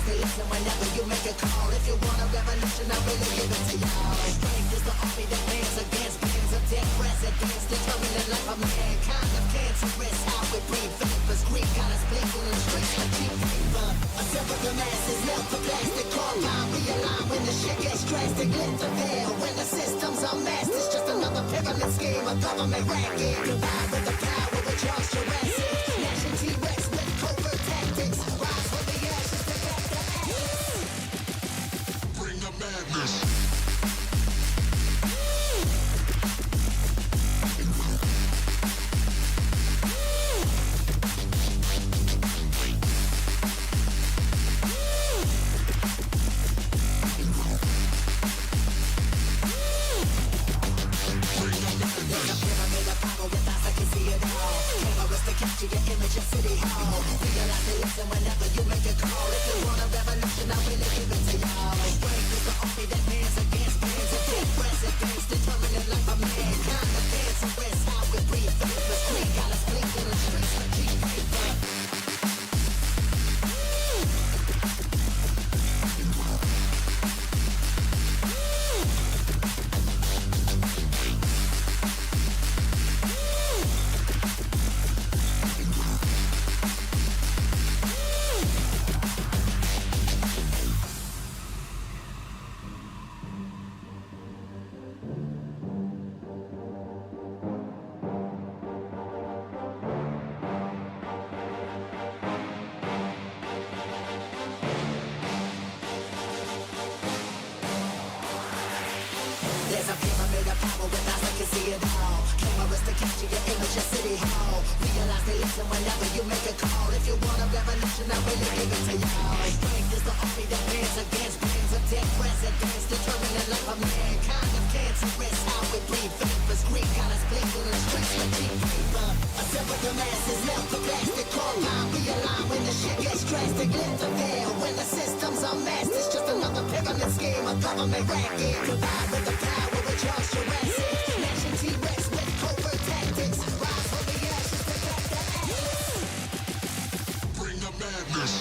me listen whenever you make a call. If you want a revolution, I really give it to y'all. Strength is the army that bands against bands of dead presidents, determining the life of mankind of cancerous. How we breathe vapors, Greek got us blinking in streets like cheap paper. A simple the masses, melt the plastic, carbine, realign when the shit gets drastic. Lift the veil when the systems are masked. It's just another pyramid scheme, a government racket. Divide with the power with Charles Jurassic. Nation T-Rex with covert tactics. Rise from the ashes to back the ashes. Bring the madness. Capture your image at City Hall. Realize they listen whenever you make a call. If you want a revolution, I really give it to y'all. Strength is the army that bands against bands of dead presidents, determining the life of mankind. The cancerous, how we breathe vapors. Green got us blinking in the streets like cheap paper. There's a pyramid of power with eyes that can see it all. Cameras to capture your image at City Hall. Realize they listen whenever you make a call. If you want a revolution, I really give it to y'all. Strength is the army that bands against bands of dead presidents, determining the life of mankind of cancerous. How we breathe vapors. Green got us blinking in the streets like cheap paper. Assemble the masses, melt the plastic, carbine, realign when the shit gets drastic. Lift the veil when the systems are masked. It's just another pyramid scheme, a government racket. Provide with the power with Charles Jurassic. Nation T-Rex with covert tactics. Rise from the ashes to back the ashes. Bring the madness.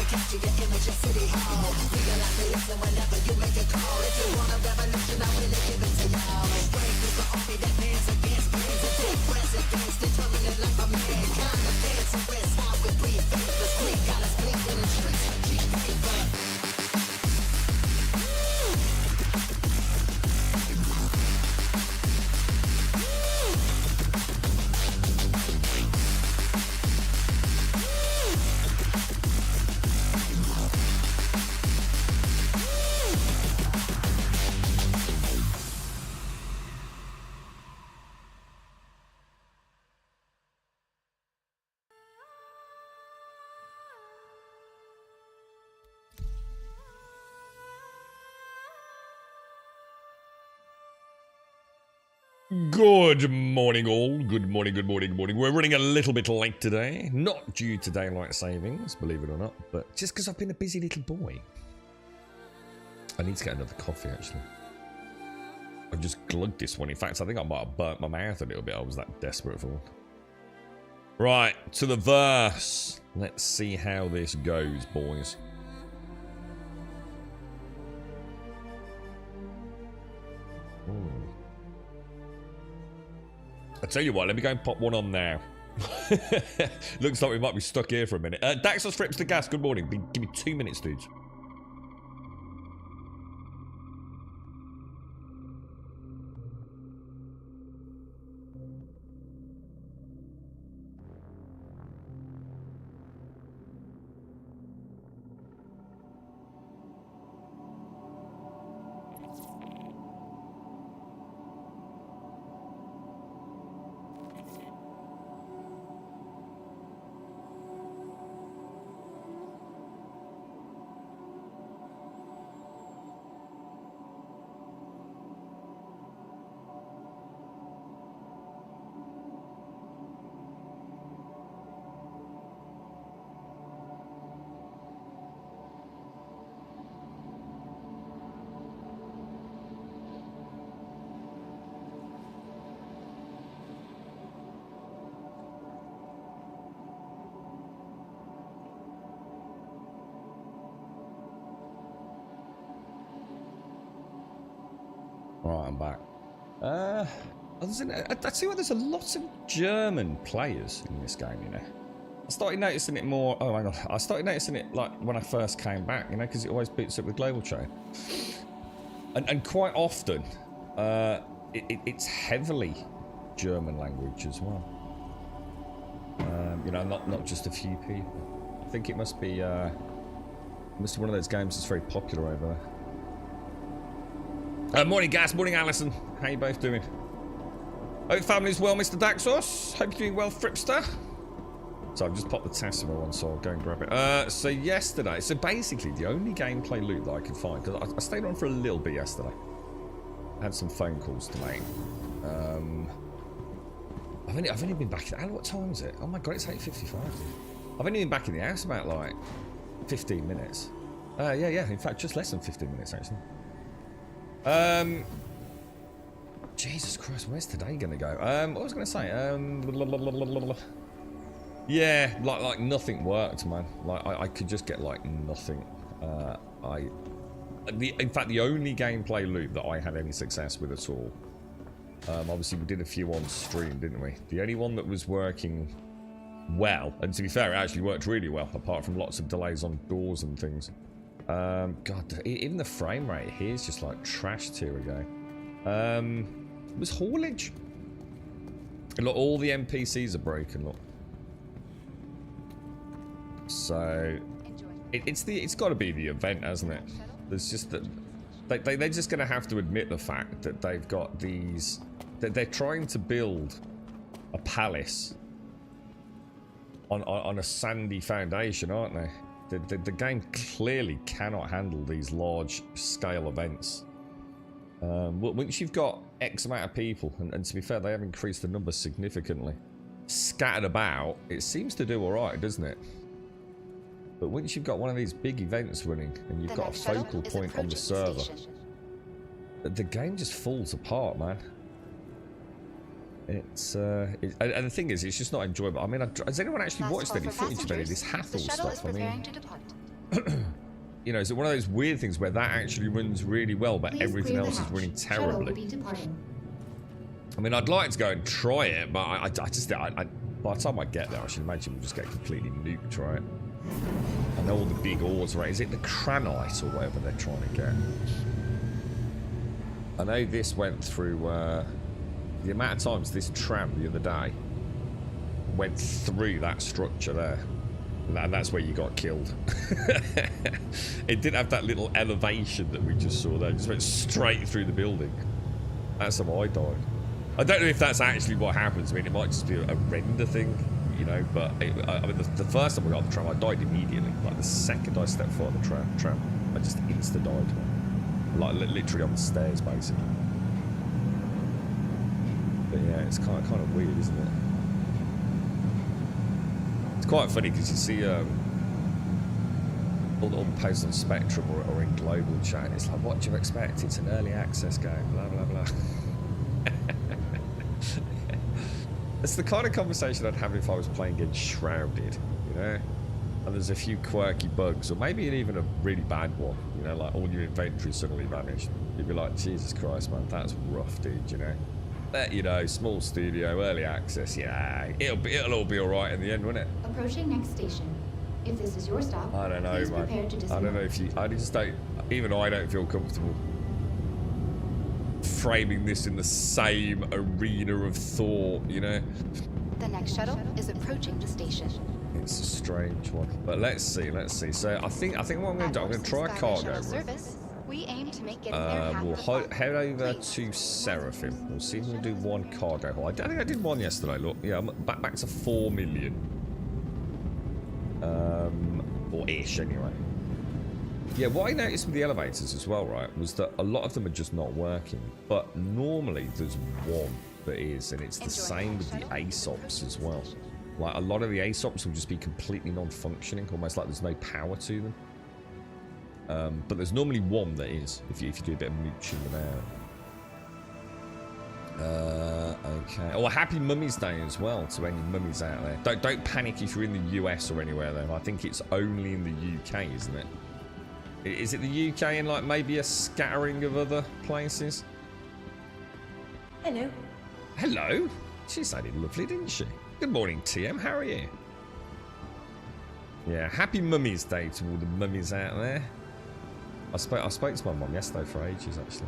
Capture your image at City Hall. Realize they listen whenever you make a call. If you want a revolution, I really give it to y'all. Strength is the army that bands against bands of dead presidents, determining the life of mankind. The cancerous, how we breathe vapors. Green got us blinking in the streets like cheap paper. Good morning, all. Good morning, good morning, good morning. We're running a little bit late today. Not due to daylight savings, believe it or not, but just because I've been a busy little boy. I need to get another coffee, actually. I've just glugged this one. In fact, I think I might have burnt my mouth a little bit. I was that desperate for one. Right, to the verse. Let's see how this goes, boys. I tell you what, let me go and pop one on now. Looks like we might be stuck here for a minute. Daxos Strips to Gas, good morning. Give me 2 minutes, dudes. Right, I'm back. I see what there's a lot of German players in this game, you know. I started noticing it more. Oh my god! I started noticing it like when I first came back, you know, because it always boots up with global trade, and quite often, it's heavily German language as well. You know, not just a few people. I think it must be one of those games that's very popular over there. Morning, Gas. Morning, Alison. How you both doing? Hope family's well, Mr. Daxos. Hope you're doing well, Fripster. So I've just popped the Tassimo on, so I'll go and grab it. So yesterday, so basically the only gameplay loot that I could find, because I stayed on for a little bit yesterday. I had some phone calls to make. I've only been back. What time is it? Oh my god, it's 8:55. I've only been back in the house about like 15 minutes. Yeah. In fact, just less than 15 minutes actually. Jesus Christ, where's today gonna go? What was I gonna say? Yeah, like nothing worked, man. Like I could just get like nothing. In fact, the only gameplay loop that I had any success with at all. Obviously, we did a few on stream, didn't we? The only one that was working well, and to be fair, it actually worked really well, apart from lots of delays on doors and things. God, even the frame rate here is just like trashed here again. It was haulage. Look, all the NPCs are broken. Look. So it's got to be the event, hasn't it? There's just that they're just going to have to admit the fact that they've got these. That they're trying to build a palace on a sandy foundation, aren't they? The game clearly cannot handle these large scale events. Once you've got X amount of people, and to be fair, they have increased the numbers significantly, scattered about, it seems to do alright, doesn't it? But once you've got one of these big events running, and you've got a focal point on the server, the game just falls apart, man. And the thing is, it's just not enjoyable. I mean, has anyone actually watched any footage of any of this Hathel stuff? I mean, you know, is it one of those weird things where that actually runs really well, but everything else is running terribly? I mean, I'd like to go and try it, but I just, by the time I get there, I should imagine we'll just get completely nuked, right? I know all the big ores, right? Is it the Kranite or whatever they're trying to get? I know this went through, the amount of times this tram the other day went through that structure there. And that's where you got killed. It didn't have that little elevation that we just saw there. It just went straight through the building. That's how I died. I don't know if that's actually what happens. I mean, it might just be a render thing, you know, but I mean, the first time we got on the tram, I died immediately. Like, the second I stepped foot on the tram, I just insta-died. Like, literally on the stairs, basically. But yeah, it's kind of weird, isn't it? It's quite funny because you see all the posts on Spectrum or in global chat, and it's like, what do you expect? It's an early access game, blah, blah, blah. It's the kind of conversation I'd have if I was playing against Shrouded, you know? And there's a few quirky bugs, or maybe even a really bad one, you know, like all your inventory suddenly vanished. You'd be like, Jesus Christ, man, that's rough, dude, you know? But, you know, small studio, early access, yeah, it'll all be alright in the end, won't it? Approaching next station. If this is your stop, I don't know, please man. prepare to I don't know if you, I just don't, even I don't feel comfortable framing this in the same arena of thought, you know? The next shuttle is approaching the station. It's a strange one, but let's see. So I think what I'm going to do, I'm going to try a cargo run. Service, we aim to make getting there half We'll the fun. head over Please. to Seraphim. We'll see if we can do one cargo haul. I think I did one yesterday. Look, yeah, I'm back to 4 million, or ish anyway. Yeah, what I noticed with the elevators as well, right, was that a lot of them are just not working. But normally there's one that is, and it's the same with the ASOPs as well. Like, a lot of the ASOPs will just be completely non-functioning, almost like there's no power to them. But there's normally one that is, if you do a bit of mooching them out. Okay. Oh, happy Mummies Day as well to any mummies out there. Don't panic if you're in the US or anywhere though. I think it's only in the UK, isn't it? Is it the UK and like maybe a scattering of other places? Hello. Hello. She sounded lovely, didn't she? Good morning, TM. How are you? Yeah, happy Mummies Day to all the mummies out there. I spoke to my mum yesterday for ages, actually.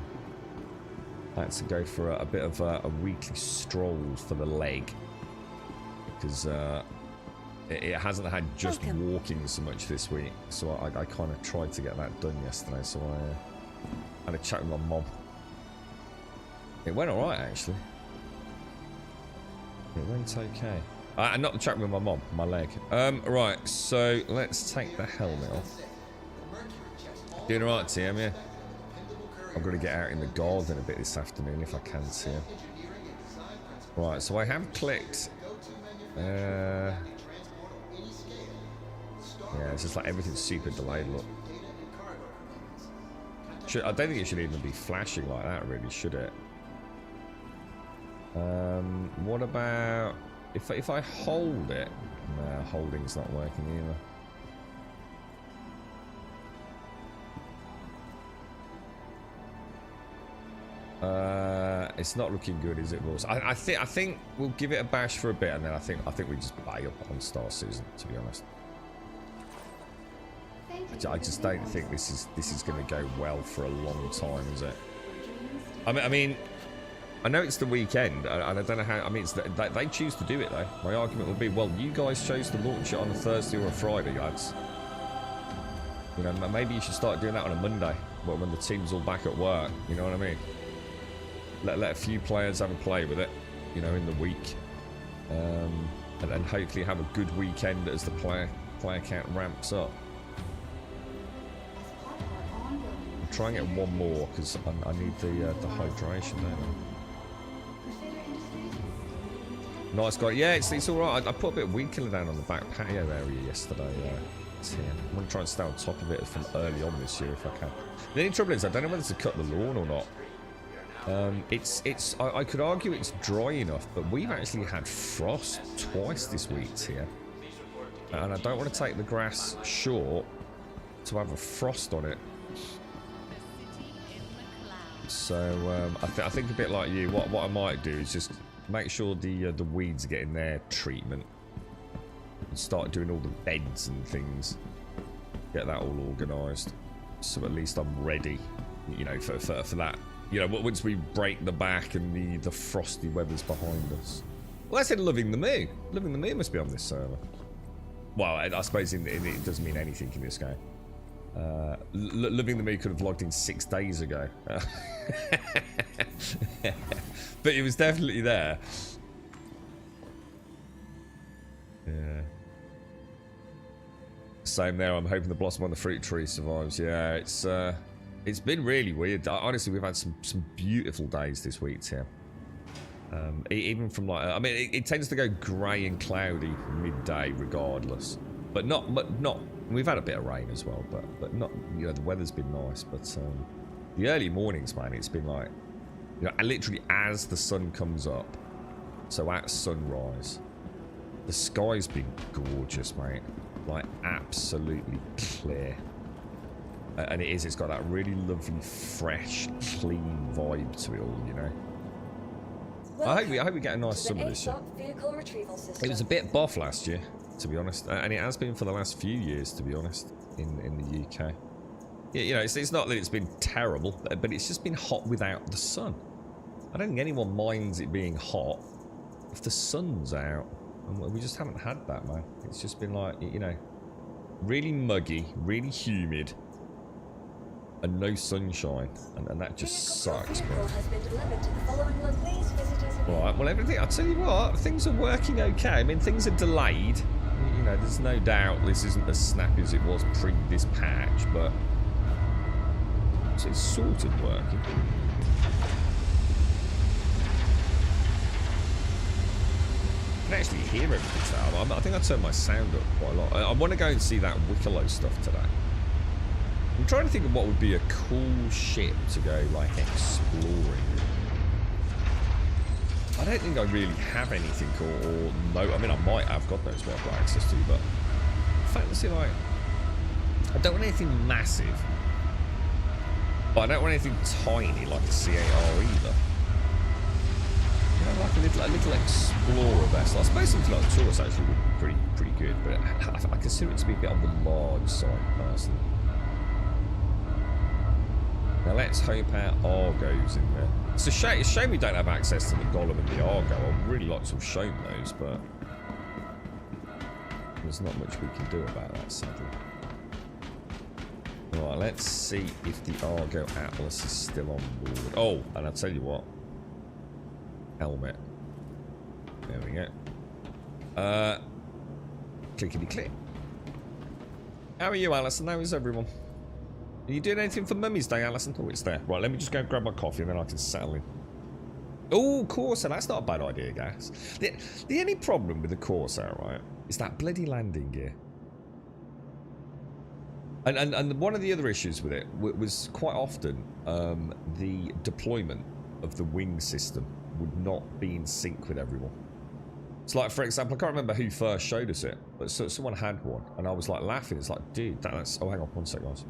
I had to go for a bit of a weekly stroll for the leg. Because it hasn't had just walking so much this week. So I kind of tried to get that done yesterday. So I had a chat with my mum. It went alright, actually. It went okay. Not the chat with my mom, my leg. Right, so let's take the helmet off. Doing alright, TM, yeah? I've got to get out in the garden a bit this afternoon if I can, TM. Right, so I have clicked. Yeah, it's just like everything's super delayed, look. I don't think it should even be flashing like that, really, should it? What about if I hold it? Nah, holding's not working either. It's not looking good, is it, Ross? I think we'll give it a bash for a bit, and then I think we just bail on Star Season, to be honest. I just don't think this is going to go well for a long time, is it? I mean. I know it's the weekend, and I don't know how. I mean, they choose to do it though. My argument would be, well, you guys chose to launch it on a Thursday or a Friday, lads. You know, maybe you should start doing that on a Monday, when the team's all back at work. You know what I mean? Let a few players have a play with it, you know, in the week, and hopefully have a good weekend as the player count ramps up. I'm trying to get one more because I need the hydration, don't I? Nice guy. Yeah, it's all right. I put a bit of weed killer down on the back patio area yesterday. I'm going to try and stay on top of it from early on this year if I can. The only trouble is I don't know whether to cut the lawn or not. I could argue it's dry enough, but we've actually had frost twice this week here. And I don't want to take the grass short to have a frost on it. So I think a bit like you, what I might do is just make sure the weeds are getting their treatment and start doing all the beds and things. Get that all organised, so at least I'm ready, you know, for that. You know, once we break the back and the frosty weather's behind us. Well, I said Loving the Moo. Loving the Moo must be on this server. Well, I suppose it doesn't mean anything in this game. Loving the Moo could have logged in 6 days ago. But it was definitely there. Yeah. Same there. I'm hoping the blossom on the fruit tree survives. Yeah, it's been really weird. Honestly, we've had some beautiful days this week here. Even from like, I mean, it tends to go grey and cloudy midday regardless. But not. We've had a bit of rain as well, but not. You know, the weather's been nice. But the early mornings, man, it's been like, you know, literally as the sun comes up, so at sunrise, the sky's been gorgeous, mate. Like absolutely clear, and it's got that really lovely, fresh, clean vibe to it all, you know. I hope we get a nice summer this year. It was a bit boff last year, to be honest, and it has been for the last few years, to be honest, in the UK. Yeah, you know, it's not that it's been terrible, but it's just been hot without the sun. I don't think anyone minds it being hot if the sun's out, and we just haven't had that, man. It's just been like, you know, really muggy, really humid, and no sunshine, and that just sucks, man. Right, well, everything, I'll tell you what, things are working okay. I mean, things are delayed. You know, there's no doubt this isn't as snappy as it was pre this patch, but it's sort of working. I can actually hear everything now. I think I turned my sound up quite a lot. I want to go and see that Wicklow stuff today. I'm trying to think of what would be a cool ship to go, like, exploring. I don't think I really have anything, or no. I mean, I might have. God knows what I've got access to, but I fancy, like, I don't want anything massive, but I don't want anything tiny like a CAR either. like a little explorer vessel. I suppose something like a Taurus actually would be pretty good, but I consider it to be a bit on the large side personally. Now let's hope our Argo's in there. It's a shame we don't have access to the Golem and the Argo. I'd really like to have shown those, but there's not much we can do about that, sadly. Right, let's see if the Argo Atlas is still on board. Oh, and I'll tell you what. Helmet. There we go. Clickety click. How are you, Alison? How is everyone? Are you doing anything for Mummy's Day, Alison? Oh, it's there. Right, let me just go and grab my coffee and then I can settle in. Oh, Corsair. That's not a bad idea, guys. The only problem with the Corsair, right, is that bloody landing gear. And one of the other issues with it was quite often the deployment of the wing system would not be in sync with everyone. It's like, for example, I can't remember who first showed us it, but someone had one, and I was like laughing. It's like, dude, that's... Oh, hang on, one sec, guys.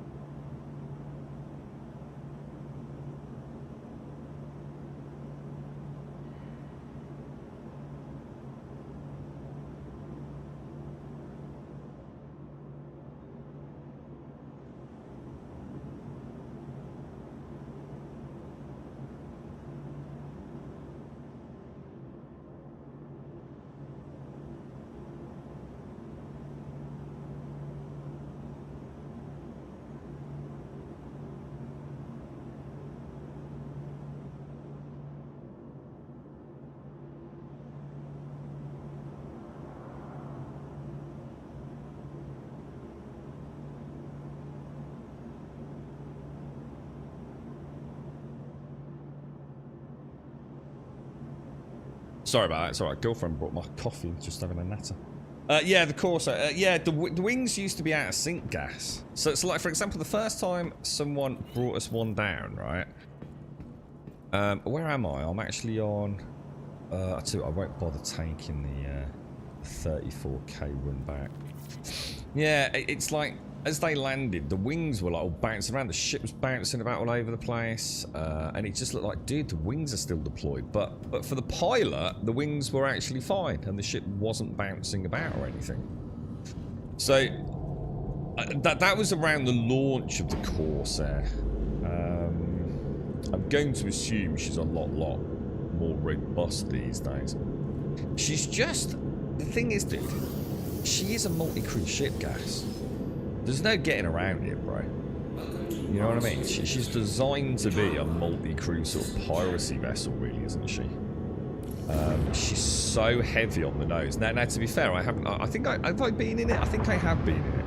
Sorry about that. It's alright. Girlfriend brought my coffee. Just having a natter. Yeah, the Corsair. Yeah, the wings used to be out of sync gas. So it's like, for example, the first time someone brought us one down, right? Where am I? I'm actually on... I tell you what, I won't bother taking the 34k run back. Yeah, it's like, as they landed, the wings were like all bouncing around. The ship was bouncing about all over the place. And it just looked like, dude, the wings are still deployed. But for the pilot, the wings were actually fine. And the ship wasn't bouncing about or anything. So, that was around the launch of the Corsair. I'm going to assume she's a lot more robust these days. She's just... The thing is, dude, she is a multi-crew ship, guys. There's no getting around it, bro. You know what I mean? She's designed to be a multi-crew sort of piracy vessel, really, isn't she? She's so heavy on the nose. Now, to be fair, I haven't... I think have I been in it? I think I have been in it.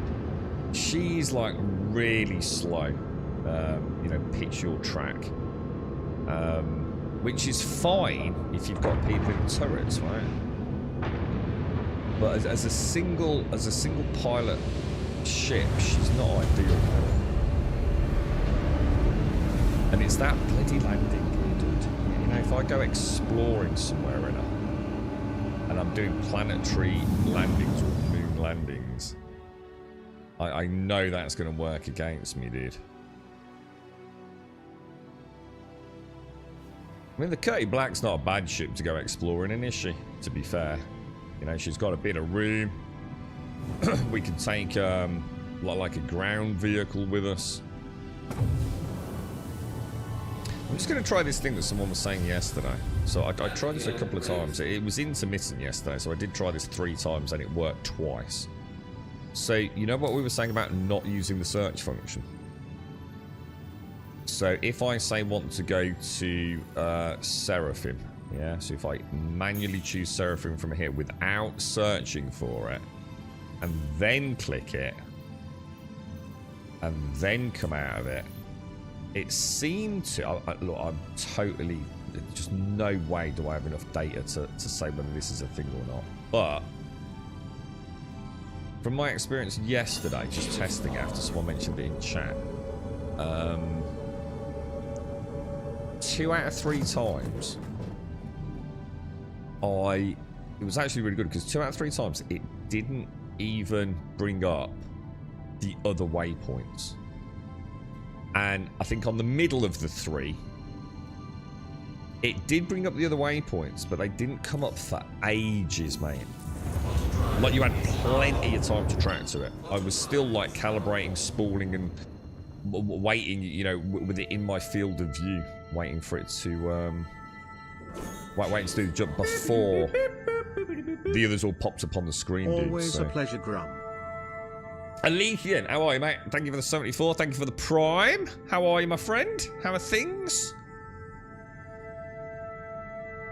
She's, like, really slow. You know, pitch your track. Which is fine if you've got people in turrets, right? But as a single pilot ship, she's not ideal. And it's that bloody landing gear, dude. You know, if I go exploring somewhere in her, and I'm doing planetary landings or moon landings, I know that's going to work against me, dude. I mean, the Curty Black's not a bad ship to go exploring in, is she? To be fair. You know, she's got a bit of room. We can take, like a ground vehicle with us. I'm just going to try this thing that someone was saying yesterday. So I tried this a couple of times. It was intermittent yesterday, so I did try this 3 times and it worked twice. So, you know what we were saying about not using the search function? So if I say want to go to Seraphim, yeah, so if I manually choose Seraphim from here without searching for it, and then click it, and then come out of it, it seemed to... look, I'm totally... Just no way do I have enough data to say whether this is a thing or not. But from my experience yesterday, just testing after someone mentioned it in chat, 2 out of 3 times, it was actually really good, because 2 out of 3 times it didn't even bring up the other waypoints. And I think on the middle of the 3, It did bring up the other waypoints, but they didn't come up for ages, mate. Like, you had plenty of time to track to it. I was still, like, calibrating, spooling, and waiting, you know, with it in my field of view, waiting for it to, waiting to do the jump before the others all popped up on the screen, dude. Always a pleasure, Grum. Alethean, how are you, mate? Thank you for the 74. Thank you for the Prime. How are you, my friend? How are things?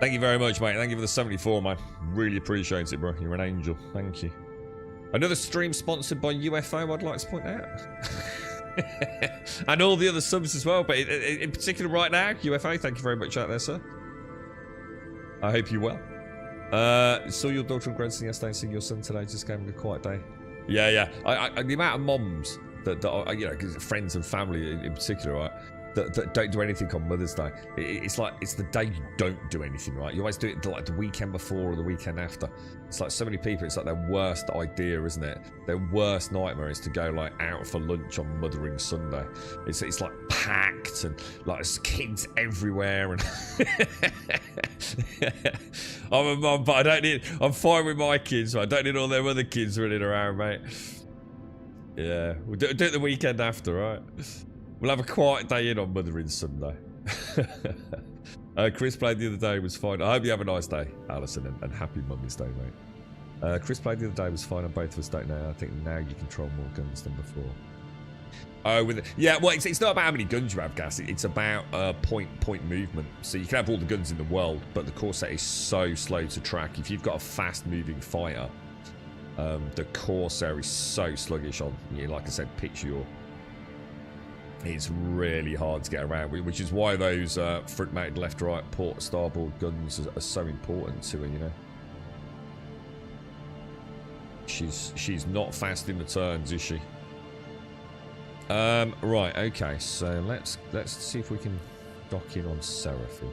Thank you very much, mate. Thank you for the 74, man. Really appreciate it, bro. You're an angel. Thank you. Another stream sponsored by UFO, I'd like to point out. And all the other subs as well, but in particular right now, UFO, thank you very much out there, sir. I hope you're well. Saw your daughter and grandson yesterday, seeing your son today. Just gave him a quiet day. Yeah. The amount of moms that are, you know, 'cause friends and family in particular, right, that don't do anything on Mother's Day. It's like, it's the day you don't do anything, right? You always do it like the weekend before or the weekend after. It's like so many people, it's like their worst idea, isn't it? Their worst nightmare is to go like out for lunch on Mothering Sunday. It's like packed and like there's kids everywhere and I'm a mum, but I'm fine with my kids, but I don't need all them other kids running around, mate. Yeah, we'll do it the weekend after, right? We'll have a quiet day in on Mothering Sunday. Chris played the other day, was fine. I hope you have a nice day, Alison, and happy Mummies Day, mate. Chris played the other day, was fine, and both of us don't know. I think now you control more guns than before. Oh, yeah, well, it's not about how many guns you have, Gas. It's about point movement. So you can have all the guns in the world, but the Corsair is so slow to track. If you've got a fast-moving fighter, the Corsair is so sluggish on, you know, like I said, pitch your... It's really hard to get around, which is why those front-mounted left-right port starboard guns are so important to her, you know. She's not fast in the turns, is she? Right, okay, so let's see if we can dock in on Seraphim.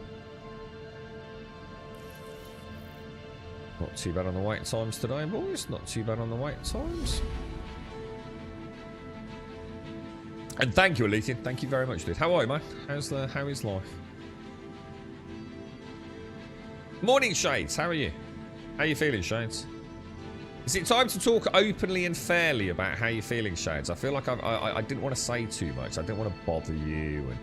Not too bad on the wait times today, boys. Not too bad on the wait times. And thank you, Alethean. Thank you very much, dude. How are you, man? How is life? Morning, Shades. How are you? How are you feeling, Shades? Is it time to talk openly and fairly about how you're feeling, Shades? I feel like I didn't want to say too much. I didn't want to bother you, and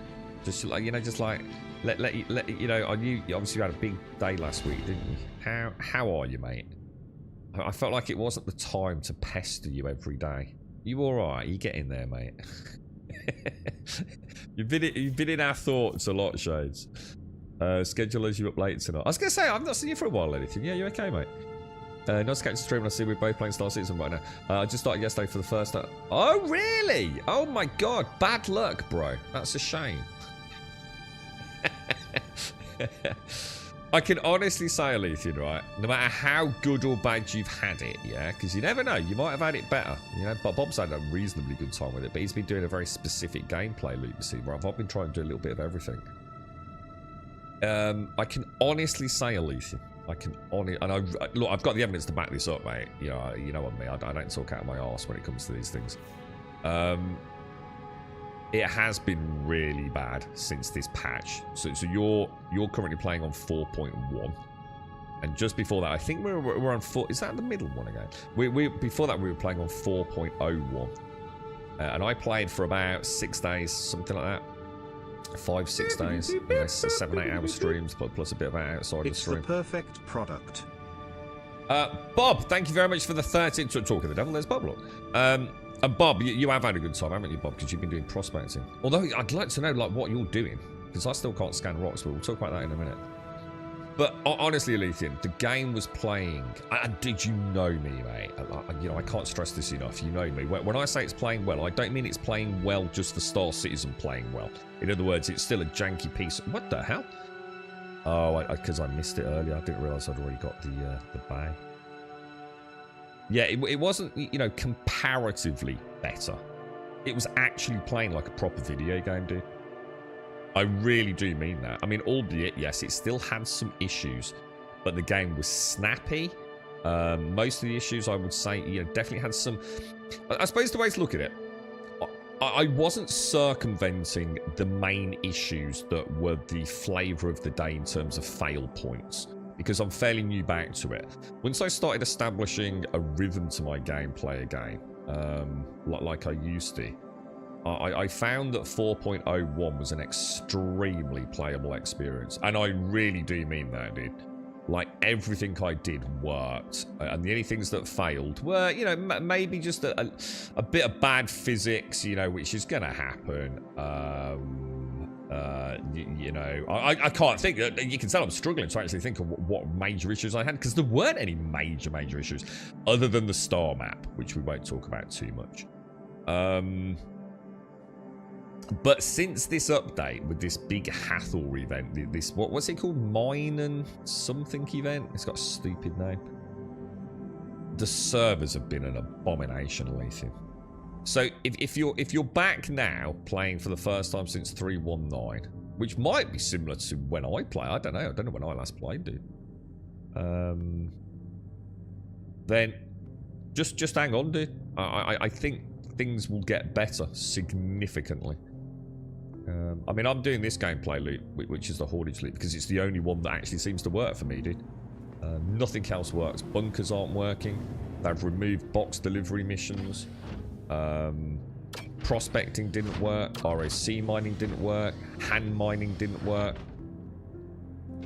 just like, you know, just like let you know. You obviously had a big day last week, didn't you? How are you, mate? I felt like it wasn't the time to pester you every day. You all right? You get in there, mate. You've been in our thoughts a lot, Shades. Schedulers, you up late tonight. I was gonna say I've not seen you for a while, anything. Yeah, you okay, mate? Not to stream, and I see we're both playing Star Citizen right now. I just started yesterday for the first time. Oh, really? Oh my god, bad luck, bro. That's a shame. I can honestly say, Alethean, right? No matter how good or bad you've had it, yeah, because you never know, you might have had it better. You know, but Bob's had a reasonably good time with it, but he's been doing a very specific gameplay loop, you see, where I've been trying to do a little bit of everything. I can honestly say, Alethean, look, I've got the evidence to back this up, mate. You know what I mean. I don't talk out of my arse when it comes to these things. It has been really bad since this patch. So you're currently playing on 4.1, and just before that, I think we're on 4. Is that the middle one again? We before that we were playing on 4.01, and I played for about 6 days, something like that. 5-6 days, you know, 7-8 hour streams plus a bit of outside the stream. It's the perfect product. Bob, thank you very much for the 13. Talk of the devil, there's Bob, look. And Bob, you have had a good time, haven't you, Bob? Because you've been doing prospecting. Although I'd like to know like what you're doing, because I still can't scan rocks, but we'll talk about that in a minute. But honestly, Alethean, the game was playing. And did you know me, mate? You know, I can't stress this enough. You know me. When I say it's playing well, I don't mean it's playing well just for Star Citizen playing well. In other words, it's still a janky piece. What the hell? Oh, because I missed it earlier. I didn't realise I'd already got the bag. Yeah, it wasn't, you know, comparatively better. It was actually playing like a proper video game, dude. I really do mean that. I mean, albeit, yes, it still had some issues, but the game was snappy. Most of the issues, I would say, you know, definitely had some... I suppose the way to look at it, I wasn't circumventing the main issues that were the flavour of the day in terms of fail points, because I'm fairly new back to it. Once I started establishing a rhythm to my gameplay again, like I used to, I found that 4.01 was an extremely playable experience. And I really do mean that, dude. Like, everything I did worked. And the only things that failed were, you know, maybe just a bit of bad physics, you know, which is going to happen. You know, I can't think. You can tell I'm struggling to actually think of what major issues I had, because there weren't any major issues other than the star map, which we won't talk about too much. But since this update with this big Hathor event, this what's it called, Mine and something event? It's got a stupid name. The servers have been an abomination, Alethea. So if you're back now playing for the first time since 3.19, which might be similar to when I play, I don't know when I last played, dude. Then just hang on, dude. I think things will get better significantly. I mean, I'm doing this gameplay loop, which is the Haulage loop, because it's the only one that actually seems to work for me, dude. Nothing else works. Bunkers aren't working. They've removed box delivery missions. Prospecting didn't work. RAC mining didn't work. Hand mining didn't work.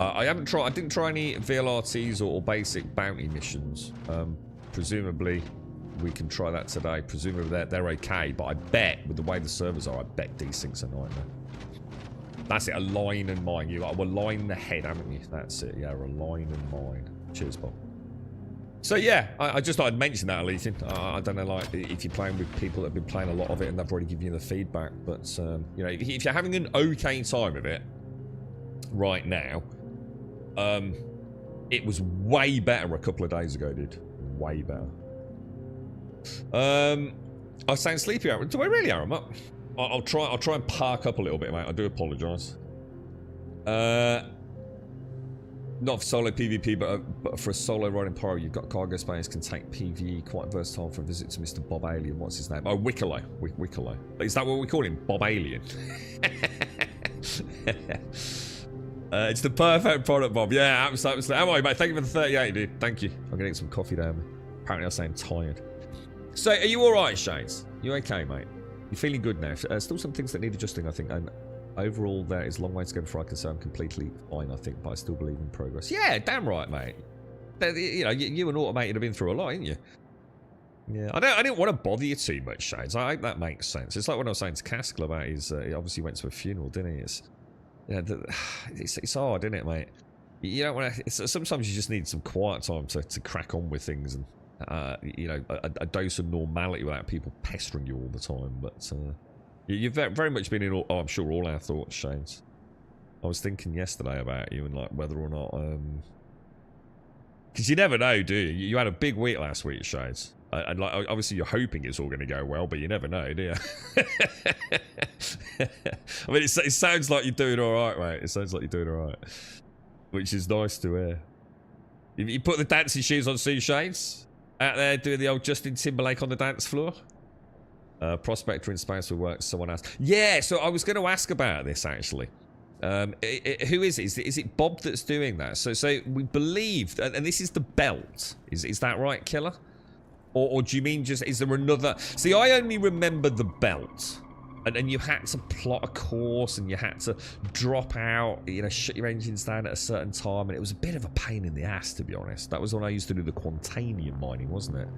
I didn't try any VLRTs or basic bounty missions. Presumably we can try that today. Presumably they're okay, but I bet with the way the servers are, I bet Desync's a nightmare. That's it, a line and mine. You will line the head, haven't you? That's it, yeah, a line and mine. Cheers, Bob. So yeah, I just thought I'd mention that, Alethea. I don't know, like, if you're playing with people that have been playing a lot of it and they've already given you the feedback, but you know, if you're having an okay time of it right now, it was way better a couple of days ago, dude. Way better. I sound sleepy, Aaron. Do I really, Aaron? I'll try and park up a little bit, mate. I do apologise. Not for solo PvP, but for a solo ride in Pyro, you've got cargo space, can take PvE, quite versatile for a visit to Mr. Bob Alien. What's his name? Oh, Wicklow. Wicklow. Is that what we call him? Bob Alien. It's the perfect product, Bob. Yeah, absolutely. How are you, mate? Thank you for the 38, dude. Thank you. I'm getting some coffee down. Apparently I sound tired. So, are you alright, Shades? You okay, mate? You feeling good now? Still some things that need adjusting, I think. And overall, there is a long way to go before I can say I'm completely fine, I think. But I still believe in progress. Yeah, damn right, mate. You know, you and Automated have been through a lot, ain't you? Yeah, I didn't want to bother you too much, Shades. I hope that makes sense. It's like what I was saying to Caskell about his... he obviously went to a funeral, didn't he? It's hard, isn't it, mate? You don't want to... Sometimes you just need some quiet time to crack on with things and... you know, a dose of normality without people pestering you all the time. But you've very much been in all, I'm sure, all our thoughts, Shades. I was thinking yesterday about you and like whether or not because you never know, do you? You had a big week last week, Shades, and like obviously you're hoping it's all going to go well, but you never know, do you? I mean, it sounds like you're doing all right, mate. It sounds like you're doing all right, which is nice to hear. You put the dancing shoes on, Sea Shades. Out there doing the old Justin Timberlake on the dance floor. Prospector in space will work. Someone asked. Yeah, so I was going to ask about this actually. Who is it? Is it Bob that's doing that? So we believe, and this is the belt. Is that right, Killer? Or do you mean just? Is there another? See, I only remember the belt. And you had to plot a course and you had to drop out, you know, shut your engines down at a certain time. And it was a bit of a pain in the ass, to be honest. That was when I used to do the Quantanium mining, wasn't it?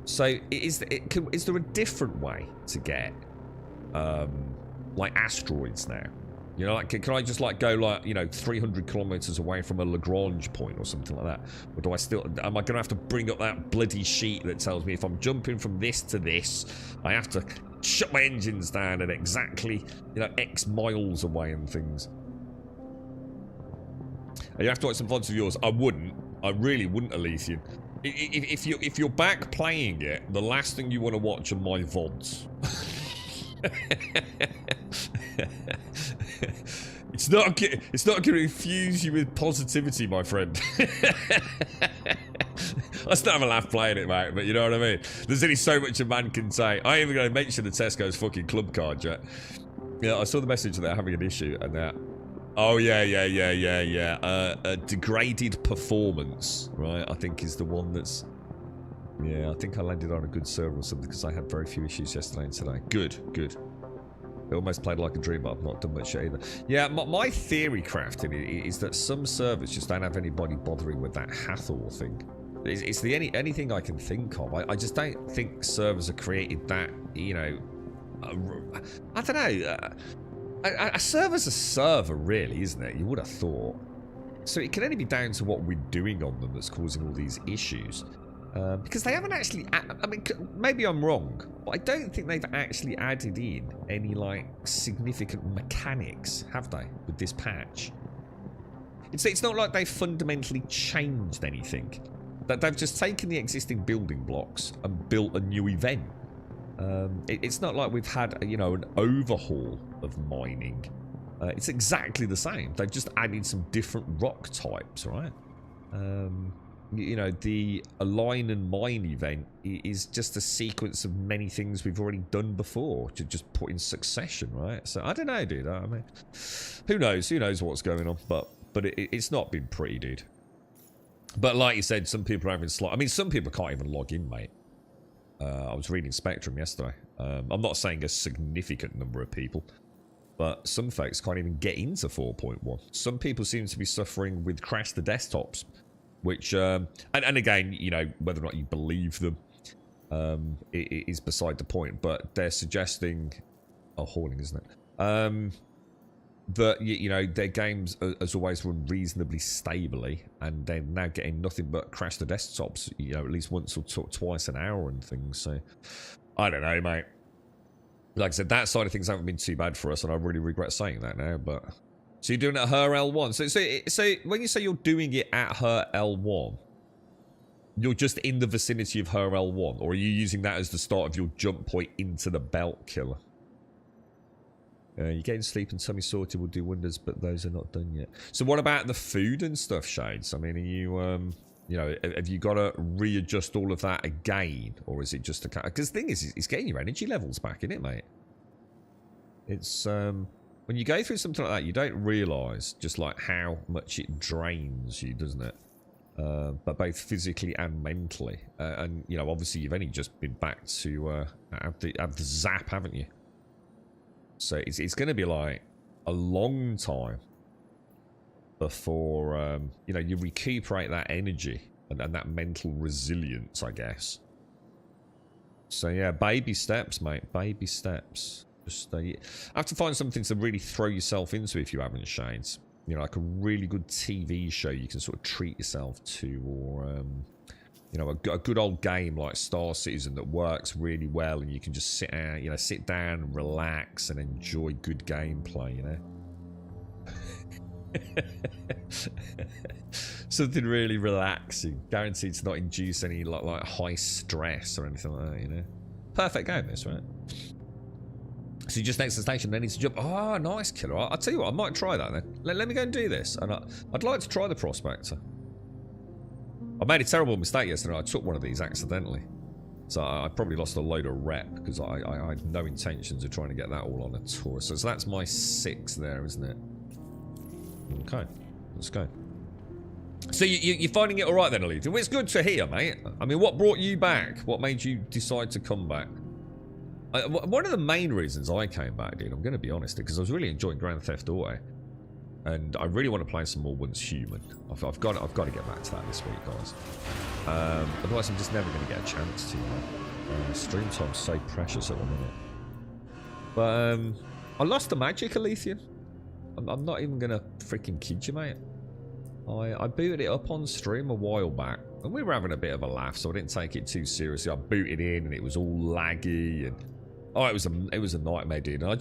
So is there a different way to get, like, asteroids now? You know, like, can I just, like, go, like, you know, 300 kilometers away from a Lagrange point or something like that? Or do I still... Am I going to have to bring up that bloody sheet that tells me if I'm jumping from this to this, I have to... shut my engines down at exactly, you know, X miles away and things. And you have to watch some VODs of yours. I wouldn't. I really wouldn't, Alethea. If you're back playing it, the last thing you want to watch are my VODs. It's not going to infuse you with positivity, my friend. I still have a laugh playing it, mate, but you know what I mean? There's only so much a man can say. I ain't even going to mention the Tesco's fucking club card yet. Yeah, I saw the message that they're having an issue and that. Oh, yeah. Degraded performance, right? I think is the one that's... Yeah, I think I landed on a good server or something because I had very few issues yesterday and today. Good. It almost played like a dream, but I've not done much either. Yeah, my theory crafting is that some servers just don't have anybody bothering with that Hathor thing. It's the anything I can think of. I just don't think servers are created that, you know... I don't know. A server's a server, really, isn't it? You would have thought. So it can only be down to what we're doing on them that's causing all these issues. Because they haven't actually... I mean, maybe I'm wrong, but I don't think they've actually added in any, like, significant mechanics, have they, with this patch? It's not like they've fundamentally changed anything. That they've just taken the existing building blocks and built a new event. It's not like we've had, you know, an overhaul of mining. It's exactly the same. They've just added some different rock types, right? You know, the Align and Mine event is just a sequence of many things we've already done before to just put in succession, right? So I don't know, dude. I mean, who knows? Who knows what's going on? But it's not been pretty, dude. But like you said, some people are having I mean, some people can't even log in, mate. I was reading Spectrum yesterday. I'm not saying a significant number of people, but some folks can't even get into 4.1. Some people seem to be suffering with crash the desktops, which, and again, you know, whether or not you believe them it is beside the point, but they're suggesting, hauling, isn't it? That, you know, their games as always run reasonably stably, and they're now getting nothing but crash the desktops, you know, at least once or twice an hour and things. So I don't know, mate. Like I said, that side of things haven't been too bad for us, and I really regret saying that now. But so you're doing it at her L1. So when you say you're doing it at her L1, you're just in the vicinity of her L1, or are you using that as the start of your jump point into the belt killer? You're getting sleep and tummy sorted will do wonders, but those are not done yet. So what about the food and stuff, Shades? I mean, are you, you know, have you got to readjust all of that again? Or is it just a... Because the thing is, it's getting your energy levels back, isn't it, mate? It's, when you go through something like that, you don't realise just, like, how much it drains you, doesn't it? But both physically and mentally. And, you know, obviously you've only just been back to have the zap, haven't you? So it's going to be like a long time before, you know, you recuperate that energy and that mental resilience, I guess. So yeah, baby steps, mate. Baby steps. Just you have to find something to really throw yourself into if you haven't, Shades. You know, like a really good TV show you can sort of treat yourself to, or... you know, a good old game like Star Citizen that works really well, and you can just sit out, you know, sit down and relax and enjoy good gameplay, you know. Something really relaxing, guaranteed to not induce any like high stress or anything like that, you know. Perfect game, this, right? So you just next to the station, then need to jump. Oh, nice, killer. I'll tell you what, I might try that then. Let me go and do this, and I'd like to try the Prospector. I made a terrible mistake yesterday. I took one of these accidentally. So I probably lost a load of rep because I had no intentions of trying to get that all on a tour. So that's my 6 there, isn't it? Okay, let's go. So you're finding it all right then, Alita? Well, it's good to hear, mate. I mean, what brought you back? What made you decide to come back? One of the main reasons I came back, dude, I'm going to be honest, because I was really enjoying Grand Theft Auto. And I really want to play some more Once Human. I've got to get back to that this week, guys. Otherwise, I'm just never going to get a chance to. Stream time's so precious at the minute. But I lost the magic, Alethea. I'm not even going to freaking kid you, mate. I booted it up on stream a while back, and we were having a bit of a laugh, so I didn't take it too seriously. I booted in, and it was all laggy, and it was a nightmare, dude. And I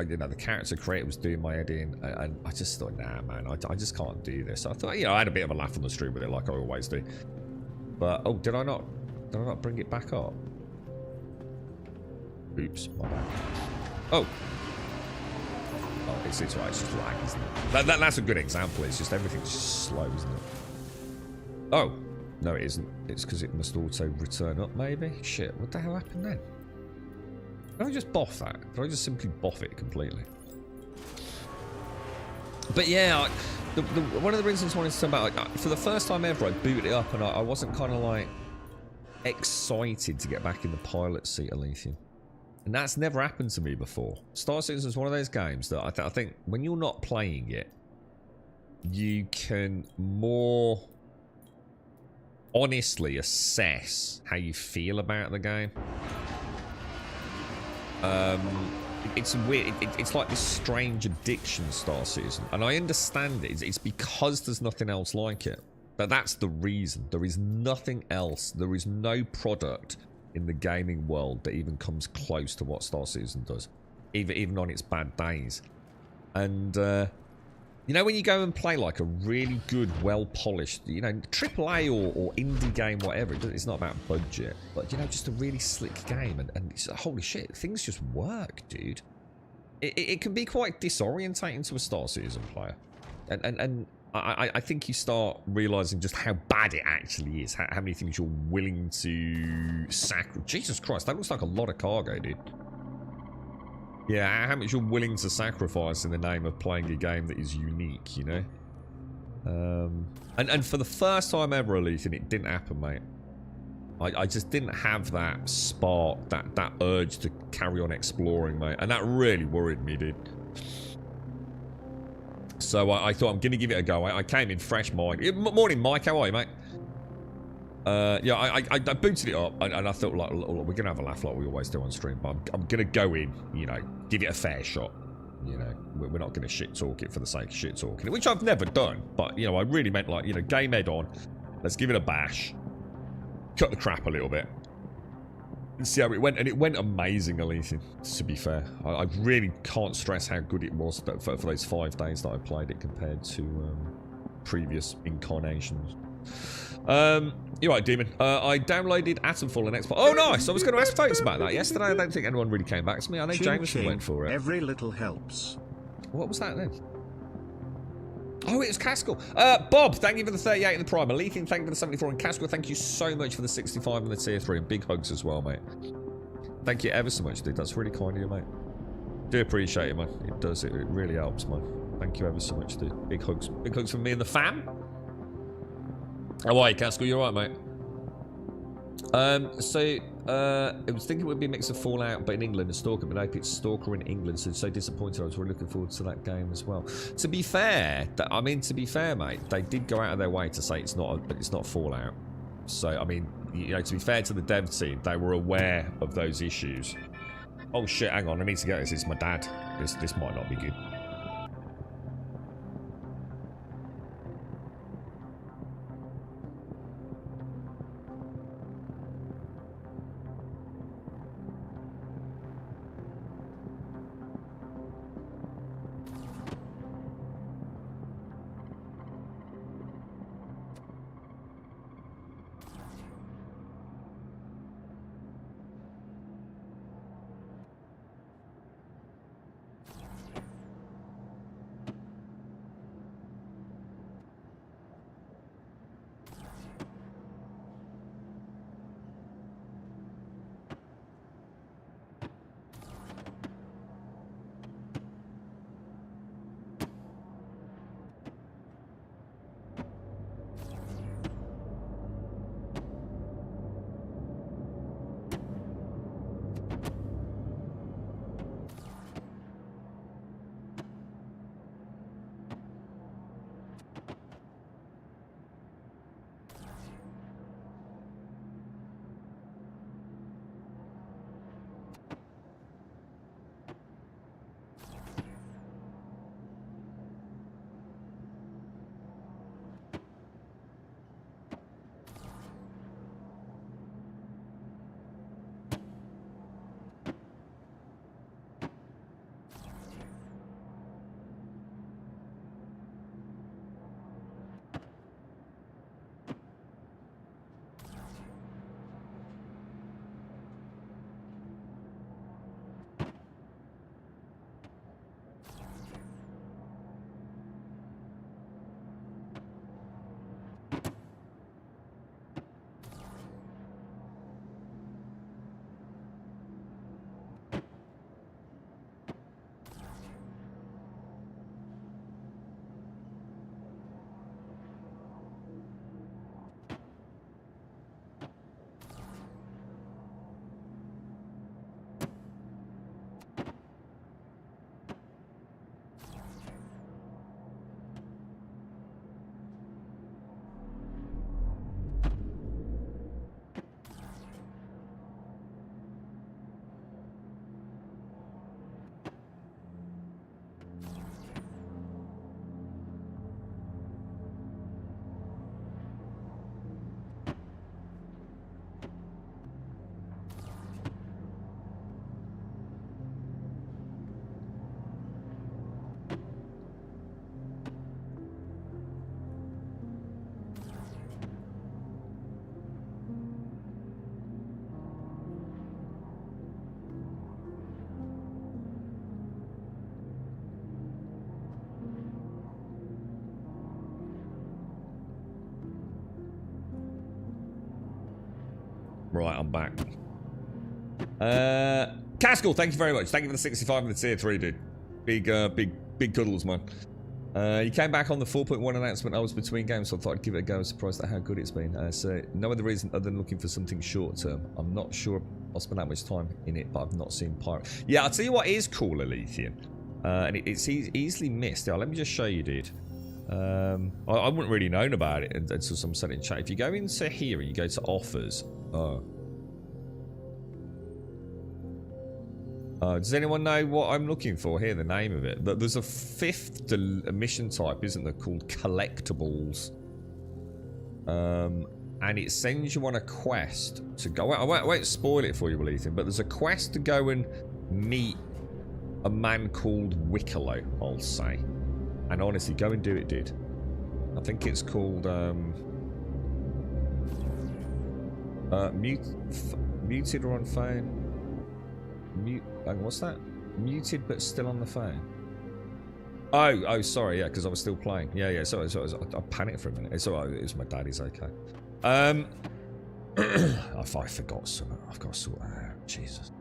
you know, the character creator was doing my head in, and I just thought, nah, man, I just can't do this. So I thought, you know, I had a bit of a laugh on the stream with it, like I always do. But oh, did I not bring it back up? Oops, my bad. Oh, it's right. It's just lag, isn't it? That's a good example. It's just everything's just slow, isn't it? Oh, No, it isn't. It's because it must auto return up, maybe? Shit, what the hell happened then? Can I just boff that? Can I just simply boff it completely? But yeah, one of the reasons I wanted to talk about, like, for the first time ever, I booted it up and I wasn't kind of like excited to get back in the pilot seat, Alethea. And that's never happened to me before. Star Citizen is one of those games that I think when you're not playing it, you can more honestly assess how you feel about the game. It's weird. It's like this strange addiction, Star Citizen, and I understand it. It's because there's nothing else like it. But that's the reason. There is nothing else. There is no product in the gaming world that even comes close to what Star Citizen does, even on its bad days. And you know, when you go and play like a really good, well-polished, you know, AAA or indie game, whatever, it's not about budget, but, you know, just a really slick game, and it's, holy shit, things just work, dude. It can be quite disorientating to a Star Citizen player. And I think you start realising just how bad it actually is, how many things you're willing to sacrifice. Jesus Christ, that looks like a lot of cargo, dude. Yeah, how much you're willing to sacrifice in the name of playing a game that is unique, you know? And for the first time ever, Alethea, it didn't happen, mate. I just didn't have that spark, that urge to carry on exploring, mate. And that really worried me, dude. So I thought I'm going to give it a go. I came in fresh mind. Morning, Mike. How are you, mate? Yeah, I booted it up, and I thought, like, we're going to have a laugh like we always do on stream, but I'm going to go in, you know, give it a fair shot. You know, we're not going to shit talk it for the sake of shit talking it, which I've never done. But, you know, I really meant, like, you know, game head on. Let's give it a bash. Cut the crap a little bit. And see how it went. And it went amazing, Alethea, to be fair. I really can't stress how good it was for those 5 days that I played it compared to previous incarnations. You're right, Demon. I downloaded Atomfall and Xbox. Oh, nice! I was going to ask folks about that yesterday. I don't think anyone really came back to me. I know Jameson went for it. Every little helps. What was that then? Oh, it was Caskell. Bob, thank you for the 38 in the Prime. Alethea, thank you for the 74. And Caskell, thank you so much for the 65 and the tier 3. And big hugs as well, mate. Thank you ever so much, dude. That's really kind of you, mate. Do appreciate it, man. It does. It really helps, man. Thank you ever so much, dude. Big hugs. Big hugs from me and the fam. How are you, Caskell? You alright, mate? I was thinking it would be a mix of Fallout, but in England, and Stalker, but nope, it's Stalker in England, so disappointed. I was really looking forward to that game as well. To be fair, mate, they did go out of their way to say it's not Fallout. So, I mean, you know, to be fair to the dev team, they were aware of those issues. Oh shit, hang on, I need to get this. It's my dad. This might not be good. Right, I'm back. Cascal, thank you very much. Thank you for the 65 and the tier 3, dude. Big cuddles, man. You came back on the 4.1 announcement. I was between games, so I thought I'd give it a go. I was surprised at how good it's been. So, no other reason other than looking for something short term. I'm not sure I'll spend that much time in it, but I've not seen Pirate. Yeah, I'll tell you what is cool, Alethian. And it's easily missed. Yeah, let me just show you, dude. I wouldn't really known about it until someone said it in chat. If you go into here and you go to offers. Does anyone know what I'm looking for here? The name of it. There's a fifth mission type, isn't there, called collectibles. And it sends you on a quest to go. I won't spoil it for you, Ethan, but there's a quest to go and meet a man called Wicklow, I'll say. And honestly, go and do it, dude. I think it's called muted or on phone. What's that? Muted but still on the phone. Oh, sorry, yeah, because I was still playing. Yeah, sorry, I panicked for a minute. It's alright, it was my daddy's okay. I forgot something. I've got to sort that out. Jesus.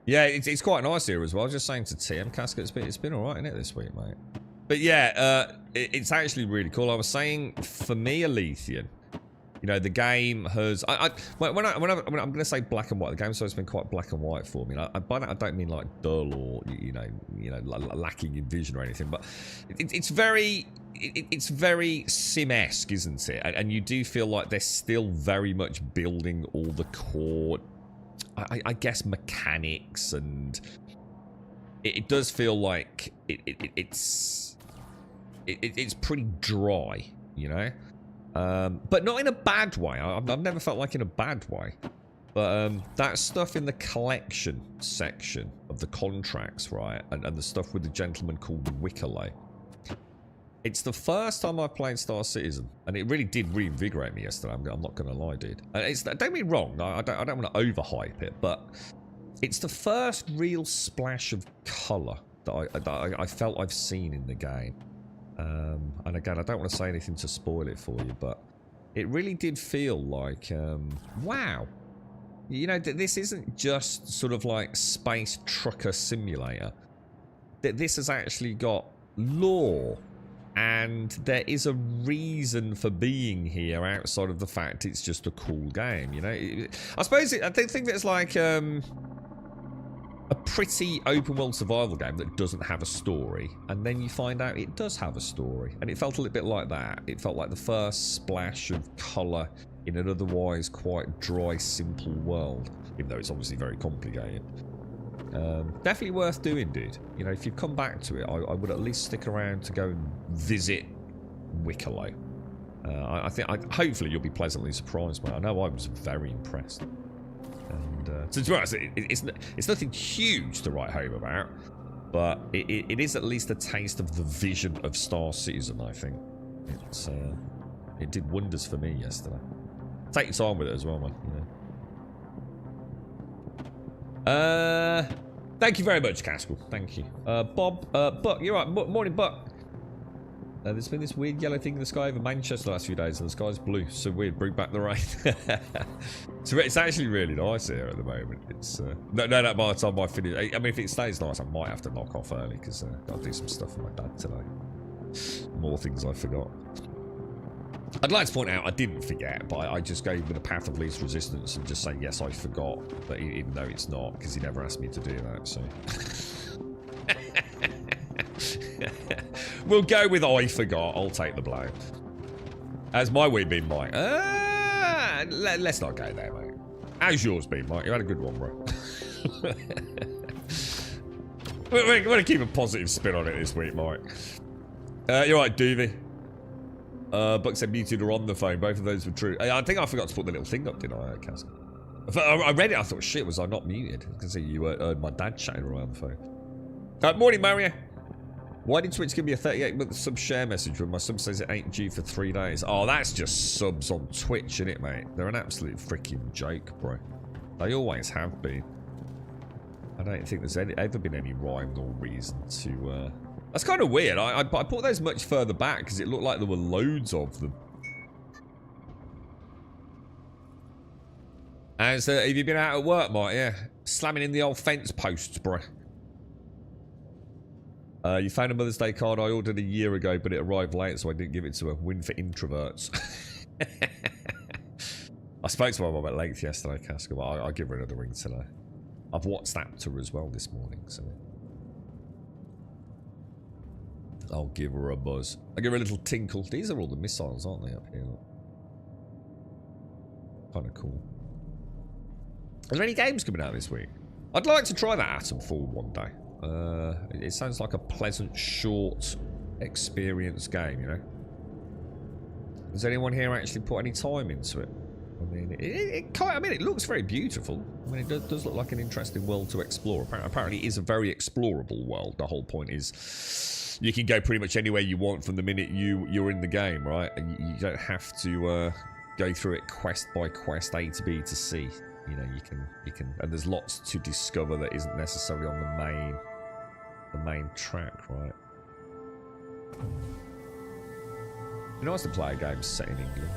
Yeah, it's quite nice here as well. I was just saying to TM Casket, it's been alright, isn't it, this week, mate? But yeah, it's actually really cool. I was saying, for me, Alethian, you know, the game has. I'm going to say black and white. The game's always been quite black and white for me. By that, I don't mean like dull or you know, lacking in vision or anything. But it's very Sim-esque, isn't it? And you do feel like they're still very much building all the core, I guess, mechanics, and it does feel like it's pretty dry, you know. But not in a bad way. I've never felt like in a bad way. But that stuff in the collection section of the contracts, right, and the stuff with the gentleman called Wicklow. It's the first time I played Star Citizen, and it really did reinvigorate me yesterday. I'm not going to lie, dude. Don't get me wrong. I don't want to overhype it, but it's the first real splash of colour that I felt I've seen in the game. And again, I don't want to say anything to spoil it for you, but it really did feel like, wow. You know, this isn't just sort of like Space Trucker Simulator. This has actually got lore, and there is a reason for being here outside of the fact it's just a cool game, you know? I suppose, I think it's like a pretty open world survival game that doesn't have a story, and then you find out it does have a story, and it felt a little bit like that. It felt like the first splash of colour in an otherwise quite dry, simple world, even though it's obviously very complicated. Definitely worth doing, dude. You know, if you come back to it, I would at least stick around to go and visit Wicklow. I think hopefully you'll be pleasantly surprised, mate. I know I was very impressed. And so to be honest, it's nothing huge to write home about, but it is at least a taste of the vision of Star Citizen. I think it did wonders for me yesterday. Take your time with it as well, man. You know. Thank you very much, Castle. Thank you, Bob. Buck, you're right. Morning, Buck. There's been this weird yellow thing in the sky over Manchester the last few days, and the sky's blue. So weird. Bring back the rain. So it's actually really nice here at the moment. It's no, by the time I finish, I mean, if it stays nice, I might have to knock off early because I'll do some stuff with my dad today. More things I forgot. I'd like to point out I didn't forget, but I just go with the path of least resistance and just say yes, I forgot, but even though it's not, because he never asked me to do that. So. We'll go with I forgot. I'll take the blow. How's my week been, Mike? Let's not go there, mate. How's yours been, Mike? You had a good one, bro. We're going to keep a positive spin on it this week, Mike. You're right, Doovie. Buck said muted or on the phone. Both of those were true. I think I forgot to put the little thing up, didn't I, Cass? I read it. I thought, shit, was I not muted? I can see you heard my dad chatting around the phone. Morning, Mario. Why did Twitch give me a 38-month sub share message when my sub says it ain't due for 3 days? Oh, that's just subs on Twitch, innit, mate? They're an absolute freaking joke, bro. They always have been. I don't think there's ever been any rhyme or reason to... That's kind of weird. I put those much further back because it looked like there were loads of them. Have you been out at work, Mike? Yeah. Slamming in the old fence posts, bro. You found a Mother's Day card I ordered a year ago, but it arrived late, so I didn't give it to her. Win for introverts. I spoke to my mum at length yesterday, Casca, but I'll give her another ring today. I've WhatsApped her as well this morning, so I'll give her a buzz. I'll give her a little tinkle. These are all the missiles, aren't they, up here? Kind of cool. Are there any games coming out this week? I'd like to try that Atomfall one day. It sounds like a pleasant, short experience game, you know? Has anyone here actually put any time into it? I mean, it looks very beautiful. I mean, it does look like an interesting world to explore. Apparently, it is a very explorable world. The whole point is you can go pretty much anywhere you want from the minute you're in the game, right? And you don't have to go through it quest by quest, A to B to C. You know, you can, and there's lots to discover that isn't necessarily on the main track, right? It'd be nice to play a game set in England.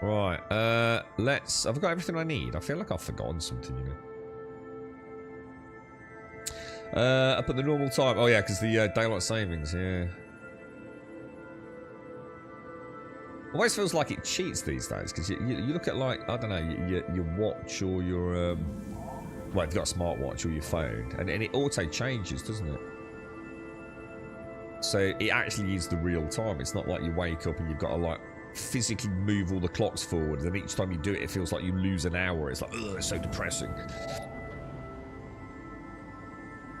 Right, I've got everything I need. I feel like I've forgotten something, you know. Up at the normal time. Oh yeah, because the daylight savings, yeah. Always feels like it cheats these days, because you look at, like, I don't know, your watch or your, well, if you've got a smartwatch or your phone, and it auto changes, doesn't it? So it actually is the real time. It's not like you wake up and you've got to, like, physically move all the clocks forward, and each time you do it, it feels like you lose an hour. It's like, ugh, it's so depressing.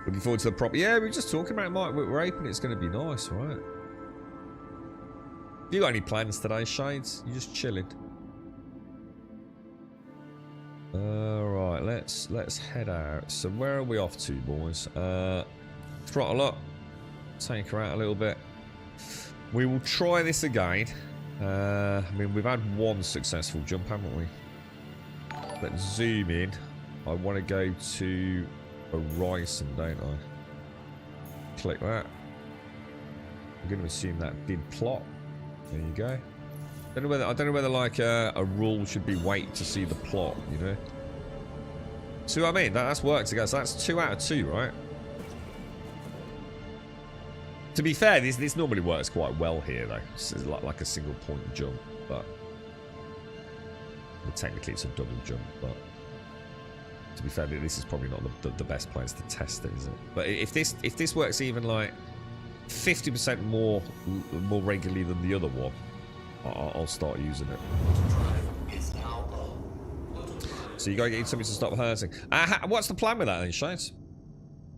Looking forward to the prop. Yeah, we were just talking about it, Mike. We're hoping it's going to be nice, right? Have you got any plans today, Shades? You just chilling? Right, let's head out. So where are we off to, boys? Throttle up. Take her out a little bit. We will try this again. I mean, we've had one successful jump, haven't we? Let's zoom in. I want to go to Horizon, don't I? Click that. I'm going to assume that did plot. There you go. I don't know whether like a rule should be wait to see the plot, you know. See what I mean? That's worked together. So that's 2 out of 2, right? To be fair, this normally works quite well here, though. It's like a single point jump, but well, technically it's a double jump. But to be fair, this is probably not the best place to test it, is it? But if this works even like 50% more regularly than the other one, I'll start using it. So you gotta get something to stop hurting. What's the plan with that then, Shades?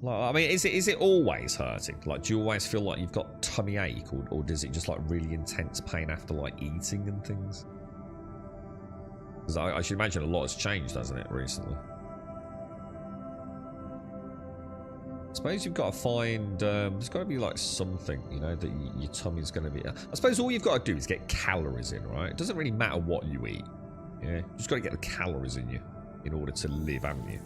Like, I mean, is it always hurting? Like, do you always feel like you've got tummy ache, or does it just like really intense pain after like eating and things? Because I should imagine a lot has changed, hasn't it, recently? I suppose you've got to find, there's got to be like something, you know, that your tummy's going to be. I suppose all you've got to do is get calories in, right? It doesn't really matter what you eat. Yeah, you just got to get the calories in you in order to live, haven't you?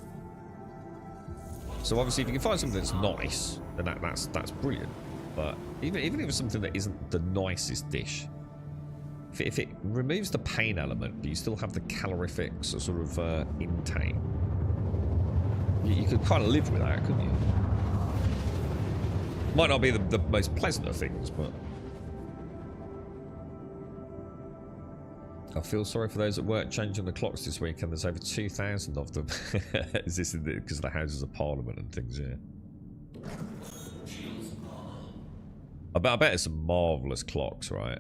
So obviously, if you can find something that's nice, then that's brilliant. But even if it's something that isn't the nicest dish, if it removes the pain element, but you still have the calorific sort of intake, you could kind of live with that, couldn't you? Might not be the most pleasant of things, but I feel sorry for those that weren't changing the clocks this week, and there's over 2,000 of them. Is this because of the Houses of Parliament and things? Yeah. I bet it's some marvellous clocks, right?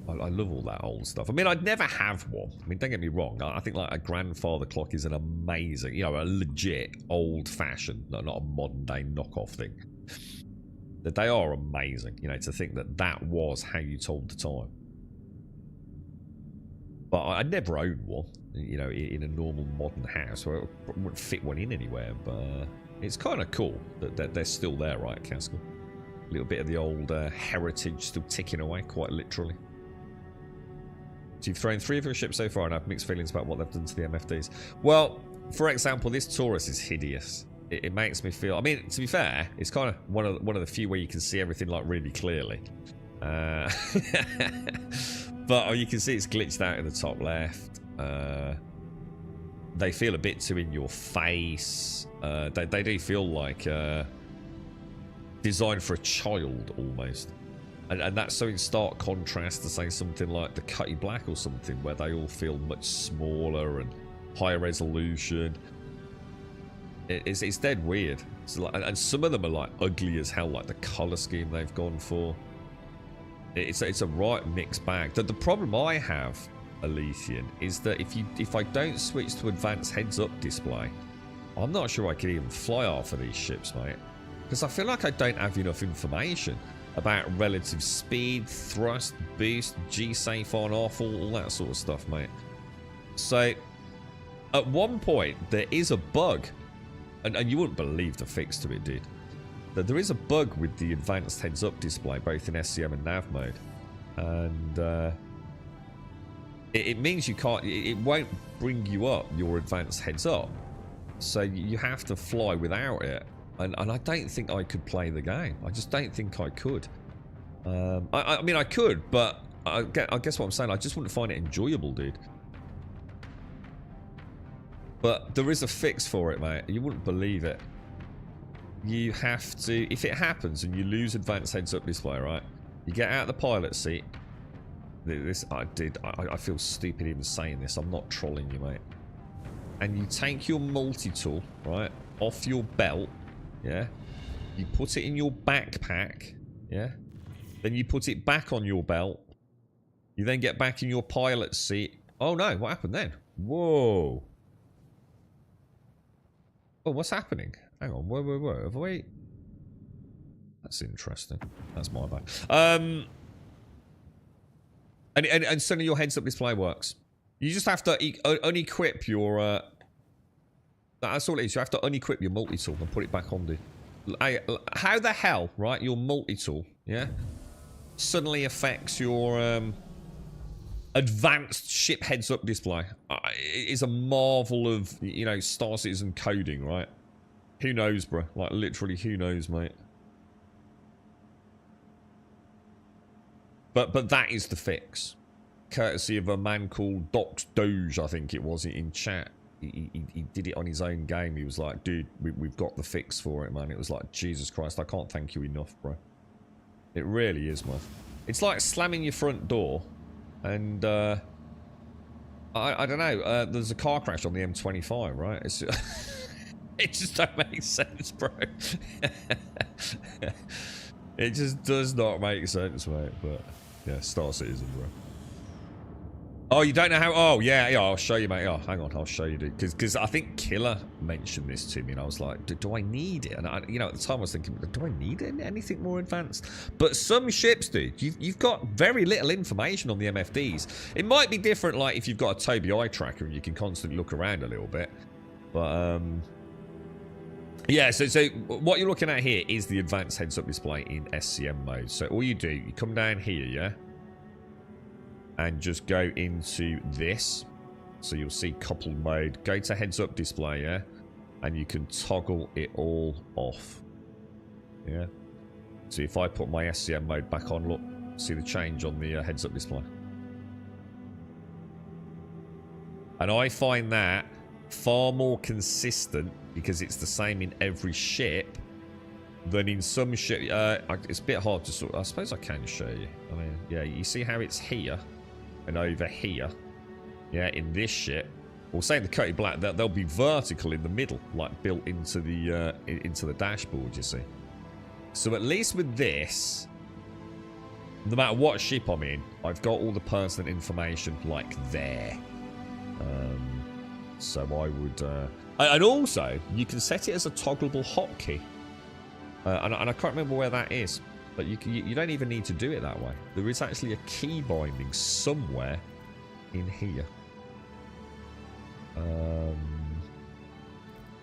I love all that old stuff. I mean, I'd never have one. I mean, don't get me wrong. I think like a grandfather clock is an amazing, you know, a legit old-fashioned, not a modern-day knockoff thing. That they are amazing, you know, to think that was how you told the time. But I'd never owned one, you know, in a normal modern house, where it wouldn't fit one in anywhere. But it's kind of cool that they're still there, right, Caskell? A little bit of the old heritage still ticking away, quite literally. So you've thrown 3 of your ships so far, and I have mixed feelings about what they've done to the MFDs. Well, for example, this Taurus is hideous. It makes me feel. I mean, to be fair, it's kind of one of the few where you can see everything like really clearly. But you can see it's glitched out in the top left. They feel a bit too in your face. They do feel like designed for a child almost. And that's so in stark contrast to say something like the Cutty Black or something, where they all feel much smaller and higher resolution. It's dead weird. It's like, and some of them are like ugly as hell, like the color scheme they've gone for. It's a right mixed bag. The problem I have, Elysian, is that if I don't switch to advanced heads-up display, I'm not sure I can even fly half of these ships, mate. Because I feel like I don't have enough information about relative speed, thrust, boost, G-safe on, off, all that sort of stuff, mate. So, at one point, there is a bug. And you wouldn't believe the fix to it, dude. That there is a bug with the advanced heads-up display, both in SCM and nav mode. And it means you can't... It won't bring you up your advanced heads-up. So you have to fly without it. And I don't think I could play the game. I just don't think I could. I mean, I could, but I guess what I'm saying, I just wouldn't find it enjoyable, dude. But there is a fix for it, mate. You wouldn't believe it. You have to... If it happens and you lose advanced heads-up display, right? You get out of the pilot seat. I feel stupid even saying this. I'm not trolling you, mate. And you take your multi-tool, right? Off your belt. Yeah, you put it in your backpack, yeah, then you put it back on your belt, you then get back in your pilot seat. Oh no, what happened then? Whoa. Oh, what's happening? Hang on, whoa, have we... That's interesting. That's my bad. And suddenly your heads-up display works. You just have to unequip your... That's all it is. You have to unequip your multi-tool and put it back on, dude. How the hell, right, your multi-tool, yeah, suddenly affects your advanced ship heads-up display? It is a marvel of, you know, Star Citizen coding, right? Who knows, bro? Like, literally, who knows, mate? But that is the fix. Courtesy of a man called Docs Doge, I think it was, in chat. He did it on his own game. He was like, dude, we've got the fix for it, man. It was like, Jesus Christ, I can't thank you enough, bro. It really is, man. It's like slamming your front door and, I don't know, there's a car crash on the M25, right? It's it just don't make sense, bro. It just does not make sense, mate. But, yeah, Star Citizen, bro. Oh, you don't know how... Oh, yeah, I'll show you, mate. Oh, hang on, I'll show you, dude. Because I think Killer mentioned this to me, and I was like, do I need it? And, you know, at the time I was thinking, do I need anything more advanced? But some ships, dude, you've got very little information on the MFDs. It might be different, like, if you've got a Toby eye tracker and you can constantly look around a little bit. But, yeah, so what you're looking at here is the advanced heads-up display in SCM mode. So all you do, you come down here, yeah? And just go into this. So you'll see coupled mode. Go to heads-up display, yeah? And you can toggle it all off. Yeah? So if I put my SCM mode back on, look. See the change on the heads-up display. And I find that far more consistent, because it's the same in every ship, than in some ship. It's a bit hard to sort. I suppose I can show you. I mean, yeah, you see how it's here and over here. Yeah, in this ship. Well, say in the Cutty Black, they'll be vertical in the middle, like built into the dashboard. You see. So at least with this, no matter what ship I'm in, I've got all the personal information like there. So I would, and also you can set it as a toggleable hotkey, and I can't remember where that is, but you don't even need to do it that way. There is actually a key binding somewhere in here.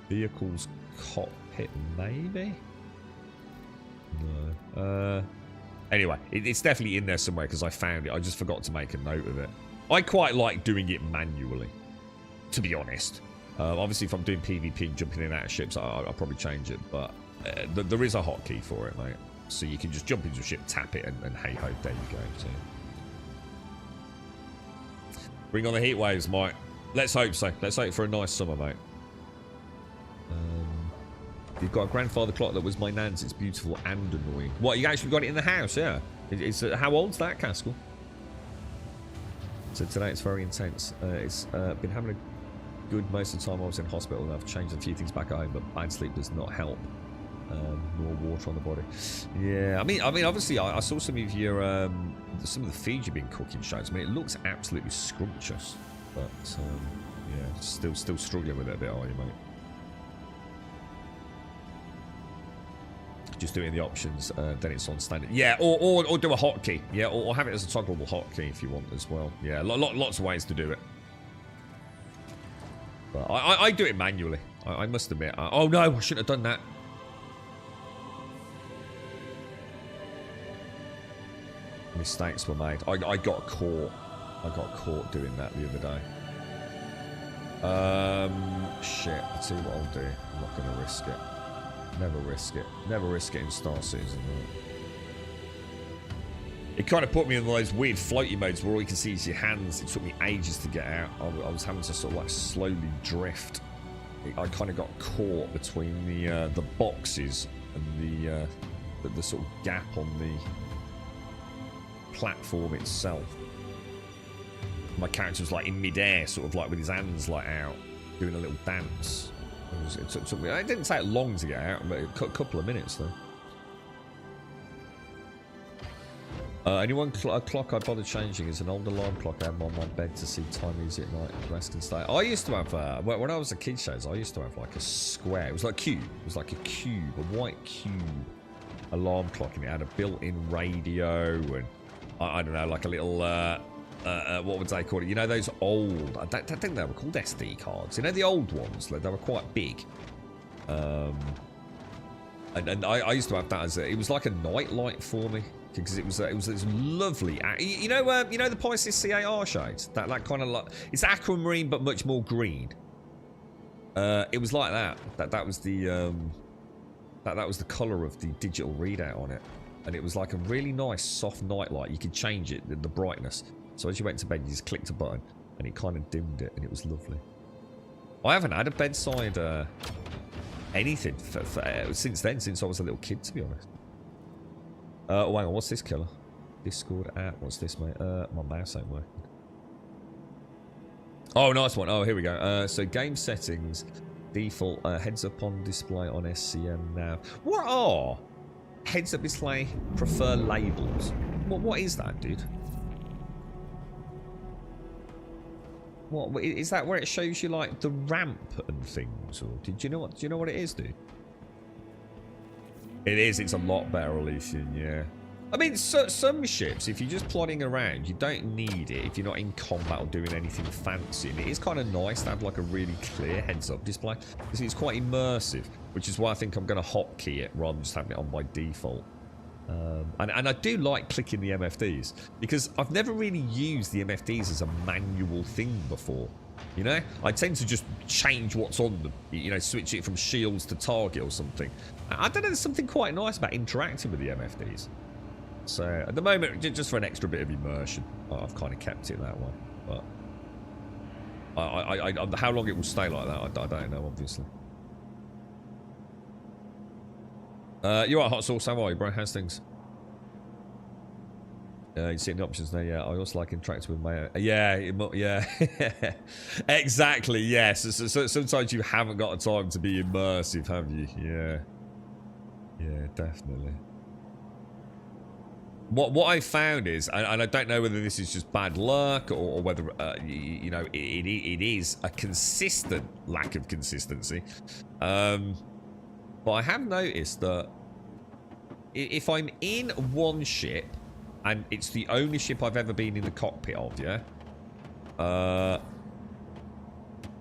Vehicles cockpit, maybe. No. Anyway, it's definitely in there somewhere because I found it. I just forgot to make a note of it. I quite like doing it manually, to be honest. Obviously, if I'm doing PvP and jumping in and out of ships, I'll probably change it. But there is a hotkey for it, mate. So you can just jump into a ship, tap it, and hey ho, there you go. So. Bring on the heat waves, Mike. Let's hope so. Let's hope for a nice summer, mate. You've got a grandfather clock that was my nan's. It's beautiful and annoying. What, you actually got it in the house? Yeah. It's how old's that, Caskell? So today it's very intense. It's been having a good most of the time I was in hospital, and I've changed a few things back at home, but bad sleep does not help. More water on the body. Yeah, I mean, obviously, I saw some of your some of the feed you've been cooking shows. I mean, it looks absolutely scrumptious, but yeah, still struggling with it a bit, are you, mate? Just doing the options, then it's on standard. Yeah, or do a hotkey. Yeah, or have it as a toggleable hotkey if you want as well. Yeah, lots of ways to do it. But I do it manually. I must admit. Oh no, I shouldn't have done that. Mistakes were made. I got caught. I got caught doing that the other day. Shit. I'll tell you what I'll do. I'm not going to risk it. Never risk it. Never risk it in Star Citizen. It kind of put me in those weird floaty modes where all you can see is your hands. It took me ages to get out. I was having to sort of like slowly drift. I kind of got caught between the boxes and the sort of gap on the platform itself. My character was like in midair, sort of like with his hands like out, doing a little dance. It took me. It didn't take long to get out, but a couple of minutes though. Anyone a clock I bother changing is an old alarm clock I have on my bed to see time easy at night, rest and stay. I used to have when I was a kid shows, I used to have like a square. It was like a cube. It was like a cube, a white cube alarm clock, and it had a built-in radio and I don't know, like a little what would they call it? You know, those old, I think they were called SD cards. You know, the old ones, they were quite big. And I used to have that as it was like a night light for me, because it was this lovely. You know the Pisces CAR shades. That kind of like, it's aquamarine but much more green. It was like that. That was the that was the color of the digital readout on it. And it was like a really nice soft night light. You could change it, the brightness. So as you went to bed, you just clicked a button and it kind of dimmed it, and it was lovely. I haven't had a bedside anything since then, since I was a little kid, to be honest. Oh, hang on, what's this, killer? Discord app, what's this, mate? My mouse ain't working. Oh, nice one. Oh, here we go. So game settings, default heads up on display on SCM now. What are heads up display prefer labels? What is that, dude? What is that? Where it shows you like the ramp and things, or do you know what it is, dude? It is. It's a lot better, Elysian. Yeah. I mean, some ships, if you're just plodding around, you don't need it if you're not in combat or doing anything fancy. And it is kind of nice to have like a really clear heads-up display, because it's quite immersive, which is why I think I'm going to hotkey it rather than just having it on by default. And I do like clicking the MFDs, because I've never really used the MFDs as a manual thing before. You know, I tend to just change what's on them, you know, switch it from shields to target or something. I don't know, there's something quite nice about interacting with the MFDs. So at the moment, just for an extra bit of immersion, I've kind of kept it that way. But how long it will stay like that, I don't know, obviously. You're right, Hot Sauce. How are you, bro? How's things? You see the options there, yeah. I also like interacting with my... yeah. Exactly, yes. So sometimes you haven't got the time to be immersive, have you? Yeah. Yeah, definitely. What I found is, and I don't know whether this is just bad luck or whether, you know, it is a consistent lack of consistency. But I have noticed that if I'm in one ship, and it's the only ship I've ever been in the cockpit of, yeah,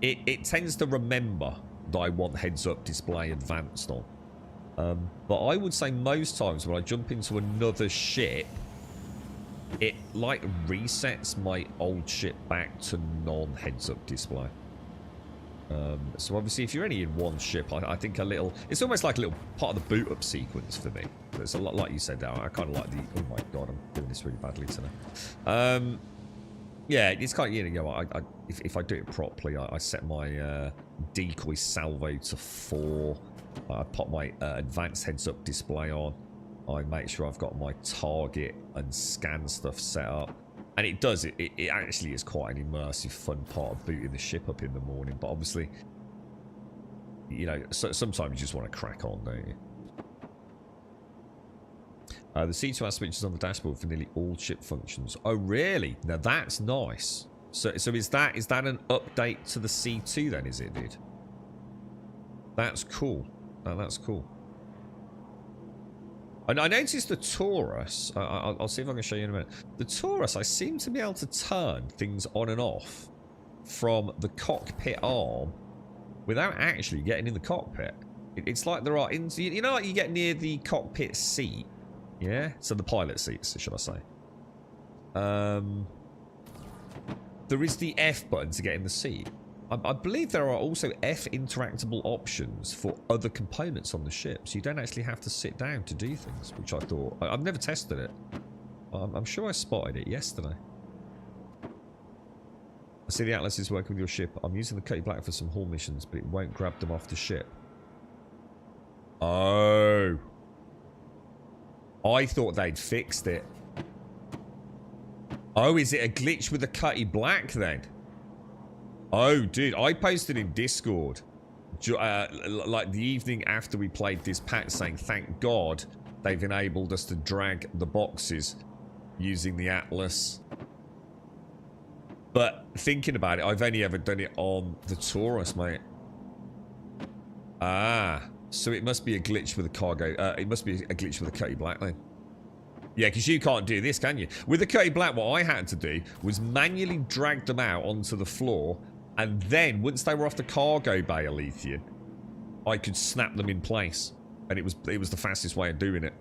it tends to remember that I want heads-up display advanced on. But I would say most times when I jump into another ship, it like resets my old ship back to non-heads-up display. So obviously if you're only in one ship, I think a little, it's almost like a little part of the boot up sequence for me. It's a lot like you said there. I kind of like the, oh my god, I'm doing this really badly today. Yeah, it's kind of, you know, if I do it properly, I set my decoy salvo to 4. I pop my advanced heads-up display on. I make sure I've got my target and scan stuff set up. And it does, it actually is quite an immersive, fun part of booting the ship up in the morning. But obviously, you know, sometimes you just want to crack on, don't you? The C2R switches on the dashboard for nearly all ship functions. Oh, really? Now that's nice. So is that an update to the C2 then? Is it, dude? That's cool. Oh, that's cool. And I noticed the Taurus. I'll see if I can show you in a minute. The Taurus, I seem to be able to turn things on and off from the cockpit arm without actually getting in the cockpit. It's like there are, you know, like you get near the cockpit seat. Yeah, so the pilot seats, should I say. There is the F button to get in the seat. I believe there are also F interactable options for other components on the ship, so you don't actually have to sit down to do things, which I thought... I've never tested it. I'm sure I spotted it yesterday. I see the Atlas is working with your ship. I'm using the Cutty Black for some haul missions, but it won't grab them off the ship. Oh... I thought they'd fixed it. Oh, is it a glitch with the Cutty Black then? Oh, dude, I posted in Discord like the evening after we played this patch saying, thank God they've enabled us to drag the boxes using the Atlas. But thinking about it, I've only ever done it on the Taurus, mate. Ah. So it must be a glitch with the cargo. It must be a glitch with the Cutty Black then. Yeah, because you can't do this, can you? With the Cutty Black, what I had to do was manually drag them out onto the floor, and then once they were off the cargo bay, Alethian, I could snap them in place, and it was the fastest way of doing it.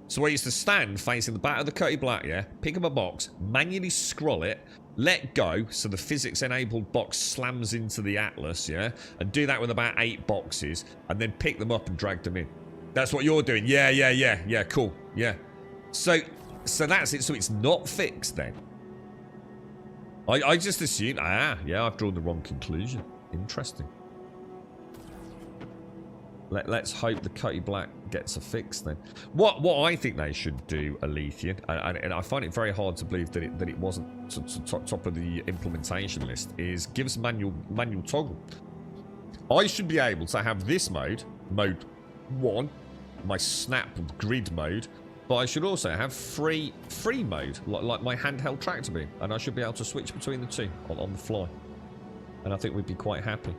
So I used to stand facing the back of the Cutty Black, yeah, pick up a box, manually scroll it, let go so the physics-enabled box slams into the Atlas, yeah, and do that with about 8 boxes, and then pick them up and drag them in. That's what you're doing. Yeah, cool, yeah. So that's it. So it's not fixed then. I just assumed, yeah, I've drawn the wrong conclusion. Interesting. Let's hope the Cutty Black gets a fix then. What I think they should do, Alethian, and I find it very hard to believe that it wasn't top of the implementation list, is give us manual toggle. I should be able to have this mode 1, my snap grid mode, but I should also have free mode, like my handheld tractor beam, and I should be able to switch between the two on the fly. And I think we'd be quite happy.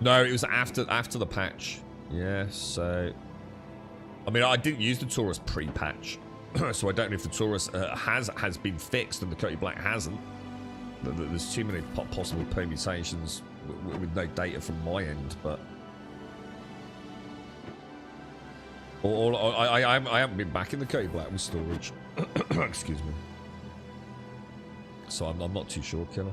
No, it was after the patch. Yeah, so... I mean, I didn't use the Taurus pre-patch, so I don't know if the Taurus has been fixed and the Cutty Black hasn't. There's too many possible permutations with no data from my end, but... I haven't been back in the Cutty Black with storage. Excuse me. So I'm not too sure, Killer.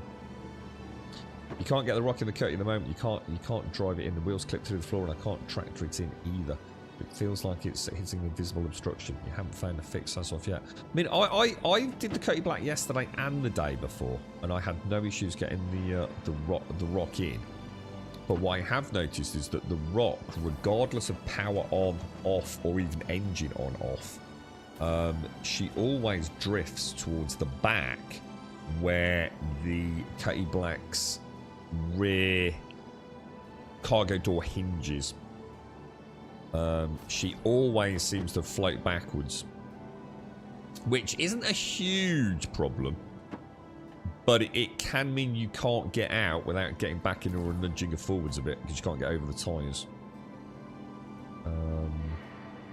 You can't get the rock in the Cutty at the moment. You can't drive it in. The wheels clip through the floor, and I can't tractor it in either. It feels like it's hitting a visible obstruction. You haven't found a fix as of yet. I mean, I did the Cutty Black yesterday and the day before, and I had no issues getting the rock in. But what I have noticed is that the rock, regardless of power on, off, or even engine on, off, she always drifts towards the back where the Cutty Black's rear cargo door hinges. She always seems to float backwards, which isn't a huge problem, but it can mean you can't get out without getting back in or nudging her forwards a bit because you can't get over the tyres.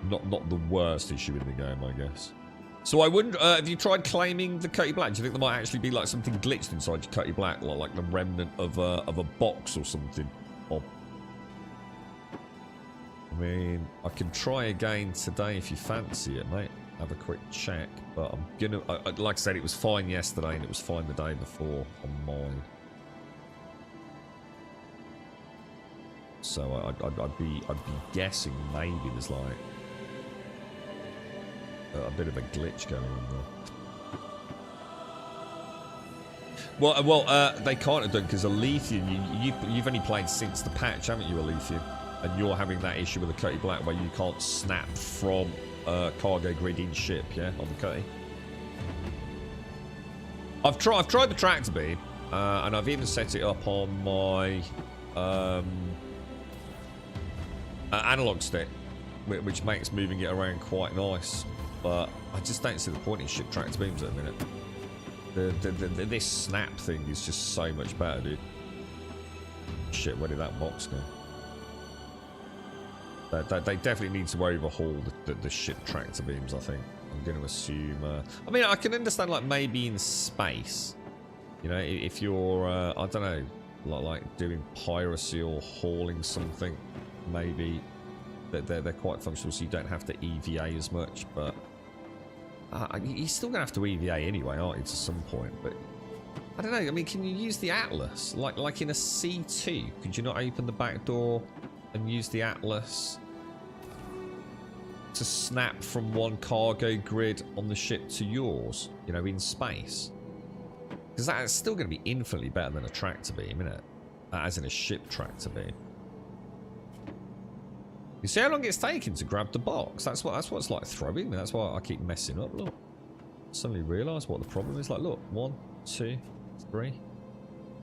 Not the worst issue in the game, I guess. So I wouldn't... have you tried claiming the Cutty Black? Do you think there might actually be like something glitched inside your Cutty Black, like the remnant of a box or something? Or... I mean, I can try again today if you fancy it, mate. Have a quick check, but I'm gonna... like I said, it was fine yesterday and it was fine the day before on mine. So I'd be guessing maybe there's like... a bit of a glitch going on there. Well, they can't have done because Alethean, you've only played since the patch, haven't you, Alethean? And you're having that issue with the Cutty Black where you can't snap from cargo grid in ship, yeah, on the Cutty. I've tried the tractor beam, and I've even set it up on my analog stick, which makes moving it around quite nice. But I just don't see the point in ship tractor beams at the minute. This snap thing is just so much better, dude. Shit, where did that box go? They definitely need to overhaul the ship tractor beams, I think. I'm going to assume... I mean, I can understand, like, maybe in space. You know, if you're, I don't know, like doing piracy or hauling something, maybe they're quite functional, so you don't have to EVA as much, but... you're still going to have to EVA anyway, aren't you, to some point, but... I don't know, I mean, can you use the Atlas? Like in a C2, could you not open the back door and use the Atlas to snap from one cargo grid on the ship to yours, you know, in space? Because that's still going to be infinitely better than a tractor beam, isn't it? As in a ship tractor beam. You see how long it's taking to grab the box? That's what's like throwing me. That's why I keep messing up. Look, suddenly realise what the problem is. Like, look, 1, 2, 3.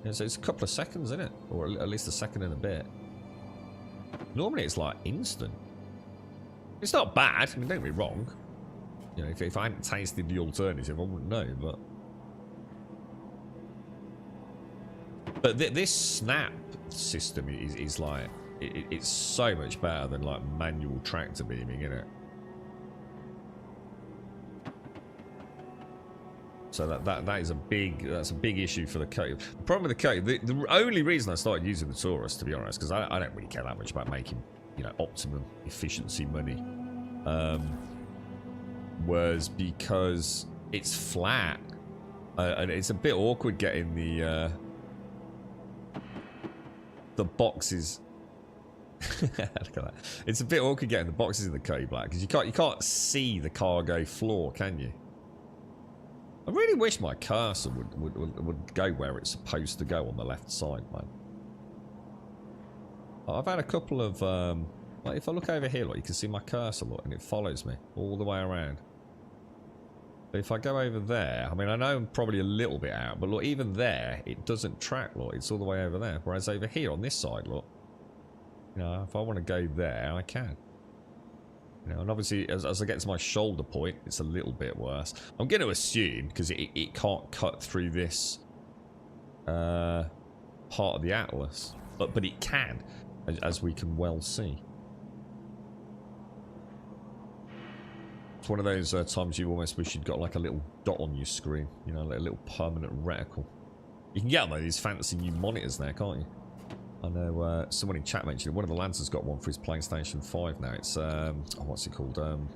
Yeah, so it's a couple of seconds, isn't it? Or at least a second and a bit. Normally it's like instant. It's not bad. I mean, don't get me wrong. You know, if I hadn't tasted the alternative, I wouldn't know. But this snap system is like, it's so much better than like manual tractor beaming, isn't it? So that is a big issue for the Cutty. The problem with the Cutty, the only reason I started using the Taurus, to be honest, because I don't really care that much about making, you know, optimum efficiency money, was because it's flat, and it's a bit awkward getting the boxes. Look at that. It's a bit awkward getting the boxes in the Cutty Black because you can't see the cargo floor, can you? I really wish my cursor would go where it's supposed to go on the left side, man. I've had a couple of like if I look over here, look, you can see my cursor, look, and it follows me all the way around. But if I go over there, I mean, I know I'm probably a little bit out, but look, even there, it doesn't track, look, it's all the way over there. Whereas over here on this side, look, you know, if I want to go there, I can. You know, and obviously, as I get to my shoulder point, it's a little bit worse. I'm going to assume, because it can't cut through this part of the Atlas, but it can, as we can well see. It's one of those times you almost wish you'd got like a little dot on your screen, you know, like a little permanent reticle. You can get on these fancy new monitors there, can't you? I know someone in chat mentioned it. One of the lads has got one for his PlayStation 5 now. It's, what's it called? An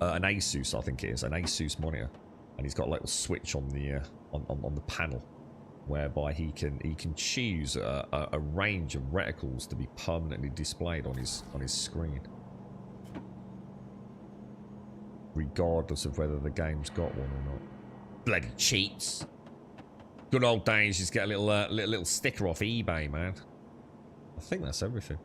Asus, I think it is. An Asus monitor. And he's got a little switch on the on the panel whereby he can choose a range of reticles to be permanently displayed on his screen, regardless of whether the game's got one or not. Bloody cheats. Good old days, just get a little sticker off eBay, man. I think that's everything.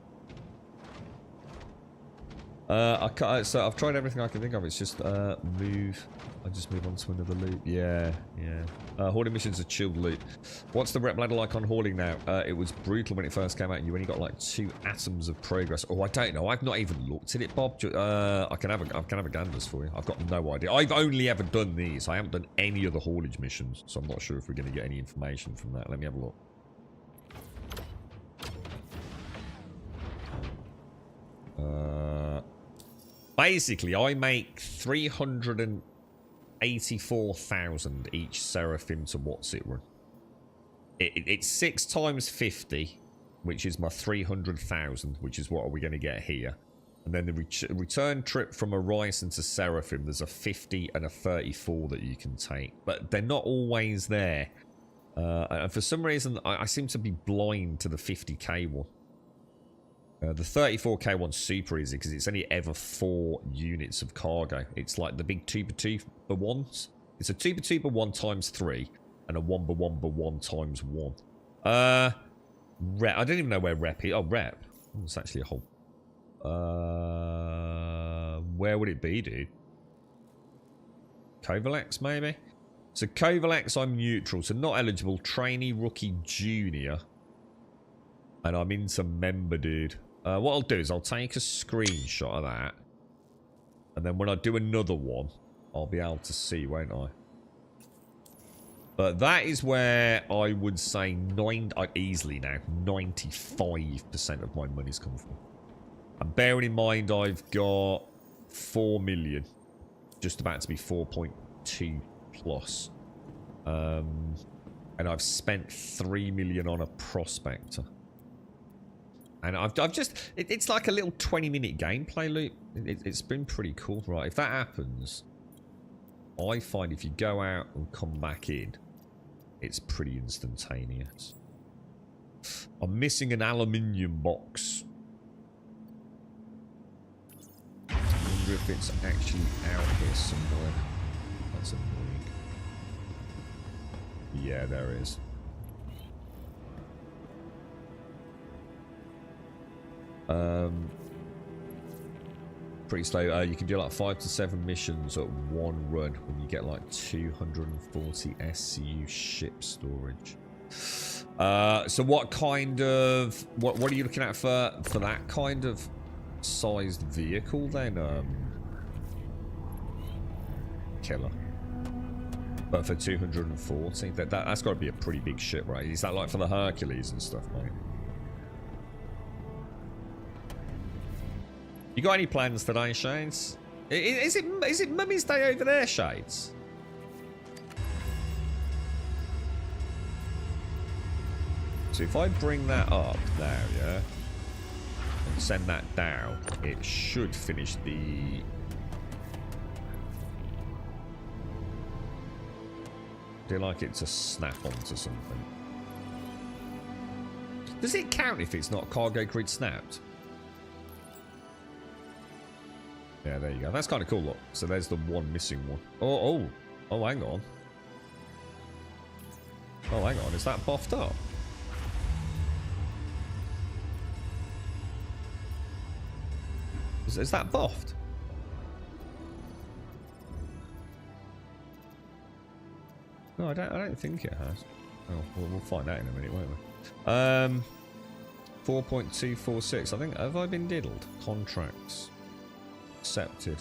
So I've tried everything I can think of. It's just move. I just move on to another loop. Yeah. Hauling missions are chilled loop. What's the rep ladder like on hauling now? It was brutal when it first came out. You only got like 2 atoms of progress. Oh, I don't know. I've not even looked at it, Bob. I can have a ganders for you. I've got no idea. I've only ever done these. I haven't done any of the haulage missions, so I'm not sure if we're going to get any information from that. Let me have a look. Basically, I make 384,000 each Seraphim to what's it run. It's 6 times 50, which is my 300,000, which is what are we going to get here. And then the return trip from Horizon to Seraphim, there's a 50 and a 34 that you can take, but they're not always there. And for some reason, I seem to be blind to the 50k one. The 34k one's super easy because it's only ever 4 units of cargo. It's like the big 2x2 for ones. It's a 2x2 for 1 times 3 and a 1x1 for 1 times 1. Rep. I don't even know where rep is. Oh, rep. Oh, it's actually a whole. Where would it be, dude? Kovalex, maybe? So Kovalex, I'm neutral, so not eligible. Trainee, rookie, junior. And I'm into member, dude. What I'll do is I'll take a screenshot of that. And then when I do another one, I'll be able to see, won't I? But that is where I would say easily now, 95% of my money's come from. And bearing in mind I've got 4 million. Just about to be 4.2 plus. And I've spent 3 million on a prospector. And I've just... It's like a little 20-minute gameplay loop. It's been pretty cool. Right, if that happens, I find if you go out and come back in, it's pretty instantaneous. I'm missing an aluminium box. I wonder if it's actually out here somewhere. That's annoying. Yeah, there is. Pretty slow. You can do like 5 to 7 missions at one run when you get like 240 SCU ship storage. So what kind of what are you looking at for that kind of sized vehicle then? Killer. But for 240, that's got to be a pretty big ship, right? Is that like for the Hercules and stuff, mate? You got any plans today, Shades? Is it Mummy's Day over there, Shades? So if I bring that up now, yeah, and send that down, it should finish the... Do you like it to snap onto something? Does it count if it's not cargo grid snapped? Yeah, there you go. That's kind of cool, look. So there's the one missing one. Oh, hang on. Oh, hang on. Is that buffed up? Is that buffed? No, I don't think it has. Oh, we'll find out in a minute, won't we? 4.246. I think, have I been diddled? Contracts. Accepted.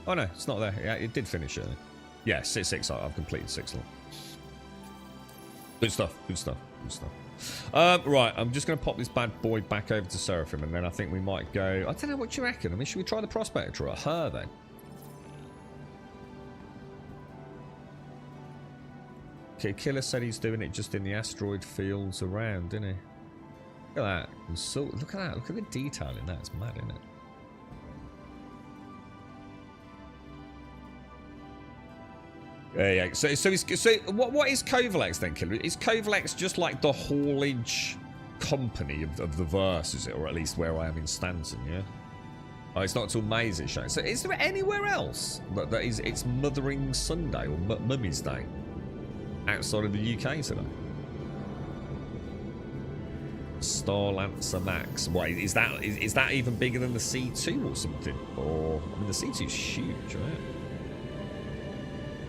Oh no, it's not there. Yeah, it did finish early. Yeah, 6. I've completed 6 of them. Good stuff. Good stuff. Good stuff. Right, I'm just going to pop this bad boy back over to Seraphim, and then I think we might go... I don't know what you reckon. I mean, should we try the Prospector or her then? Okay, Killer said he's doing it just in the asteroid fields around, didn't he? Look at that. And so, look at that. Look at the detail in that. It's mad, isn't it? Yeah. So what is Kovalex then, Killer? Is Kovalex just like the haulage company of the verse, is it? Or at least where I am in Stanton, yeah? Oh, it's not till May's it shows. So is there anywhere else that is it's Mothering Sunday or Mummy's Day outside of the UK today? Star Lancer Max. Wait, is that even bigger than the C2 or something? Or I mean, the C2's huge, right?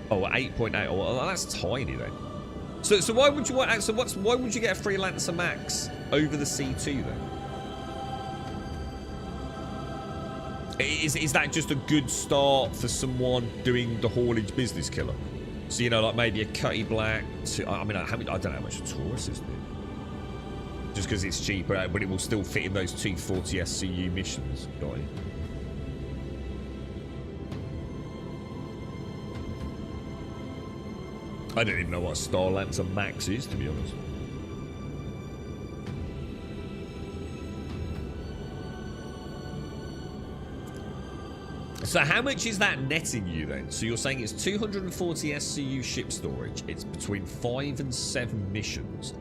Oh, 8.8. Oh, well, that's tiny then. So why would you want? So why would you get a Freelancer Max over the C2 then? Is that just a good start for someone doing the haulage business, Killer? So you know, like maybe a Cutty Black. I mean, I don't know how much a Taurus is, dude. Just because it's cheaper, but it will still fit in those 240 SCU missions, got it? I don't even know what Star Lancer Max is, to be honest. So how much is that netting you then? So you're saying it's 240 SCU ship storage, it's between 5 and 7 missions,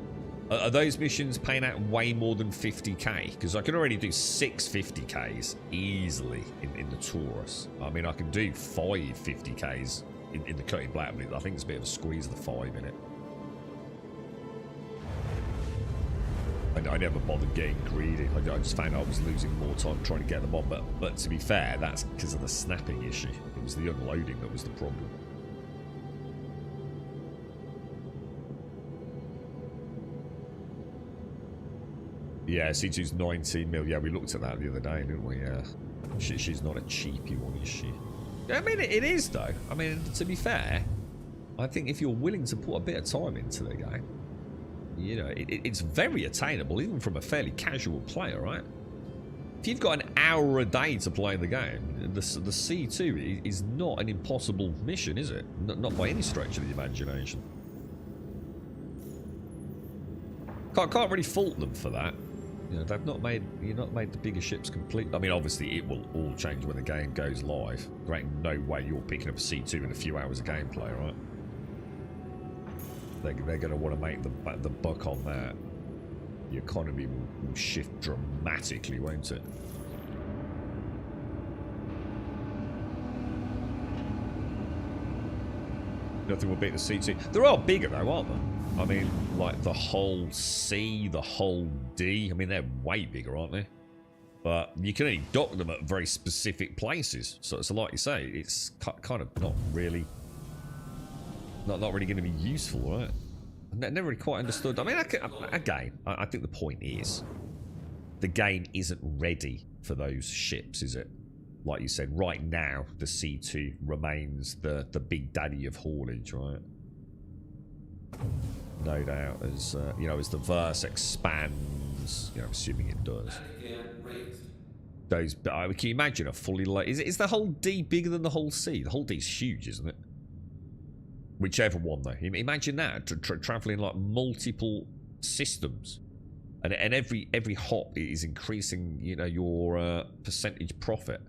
Are those missions paying out way more than 50k? Because I can already do 6 50ks easily in the Taurus. I mean, I can do 5 50ks in the Cutting Black, but I think it's a bit of a squeeze of the 5 in it. I never bothered getting greedy. I just found I was losing more time trying to get them on. But to be fair, that's because of the snapping issue. It was the unloading that was the problem. Yeah, C2's 19 mil. Yeah, we looked at that the other day, didn't we? Yeah. She's not a cheapy one, is she? I mean, it is, though. I mean, to be fair, I think if you're willing to put a bit of time into the game, you know, it's very attainable, even from a fairly casual player, right? If you've got an hour a day to play the game, the C2 is not an impossible mission, is it? Not by any stretch of the imagination. Can't really fault them for that. You know, they've not made the bigger ships complete. I mean, obviously it will all change when the game goes live. There ain't no way you're picking up a C2 in a few hours of gameplay, right? They're going to want to make the buck on that. The economy will shift dramatically, won't it? Nothing will beat the C2. They are bigger though, aren't they? I mean, like the whole C, the whole D. I mean, they're way bigger, aren't they? But you can only dock them at very specific places. So like you say, it's kind of not really going to be useful, right? I never really quite understood. I mean, again, I think the point is the game isn't ready for those ships, is it? Like you said, right now the C2 remains the big daddy of haulage, right? No doubt, as you know, as the verse expands, you know, assuming it does. Those, can you imagine a fully like? Is the whole D bigger than the whole C? The whole D's huge, isn't it? Whichever one though. Imagine that traveling like multiple systems, and every hop is increasing. You know, your percentage profit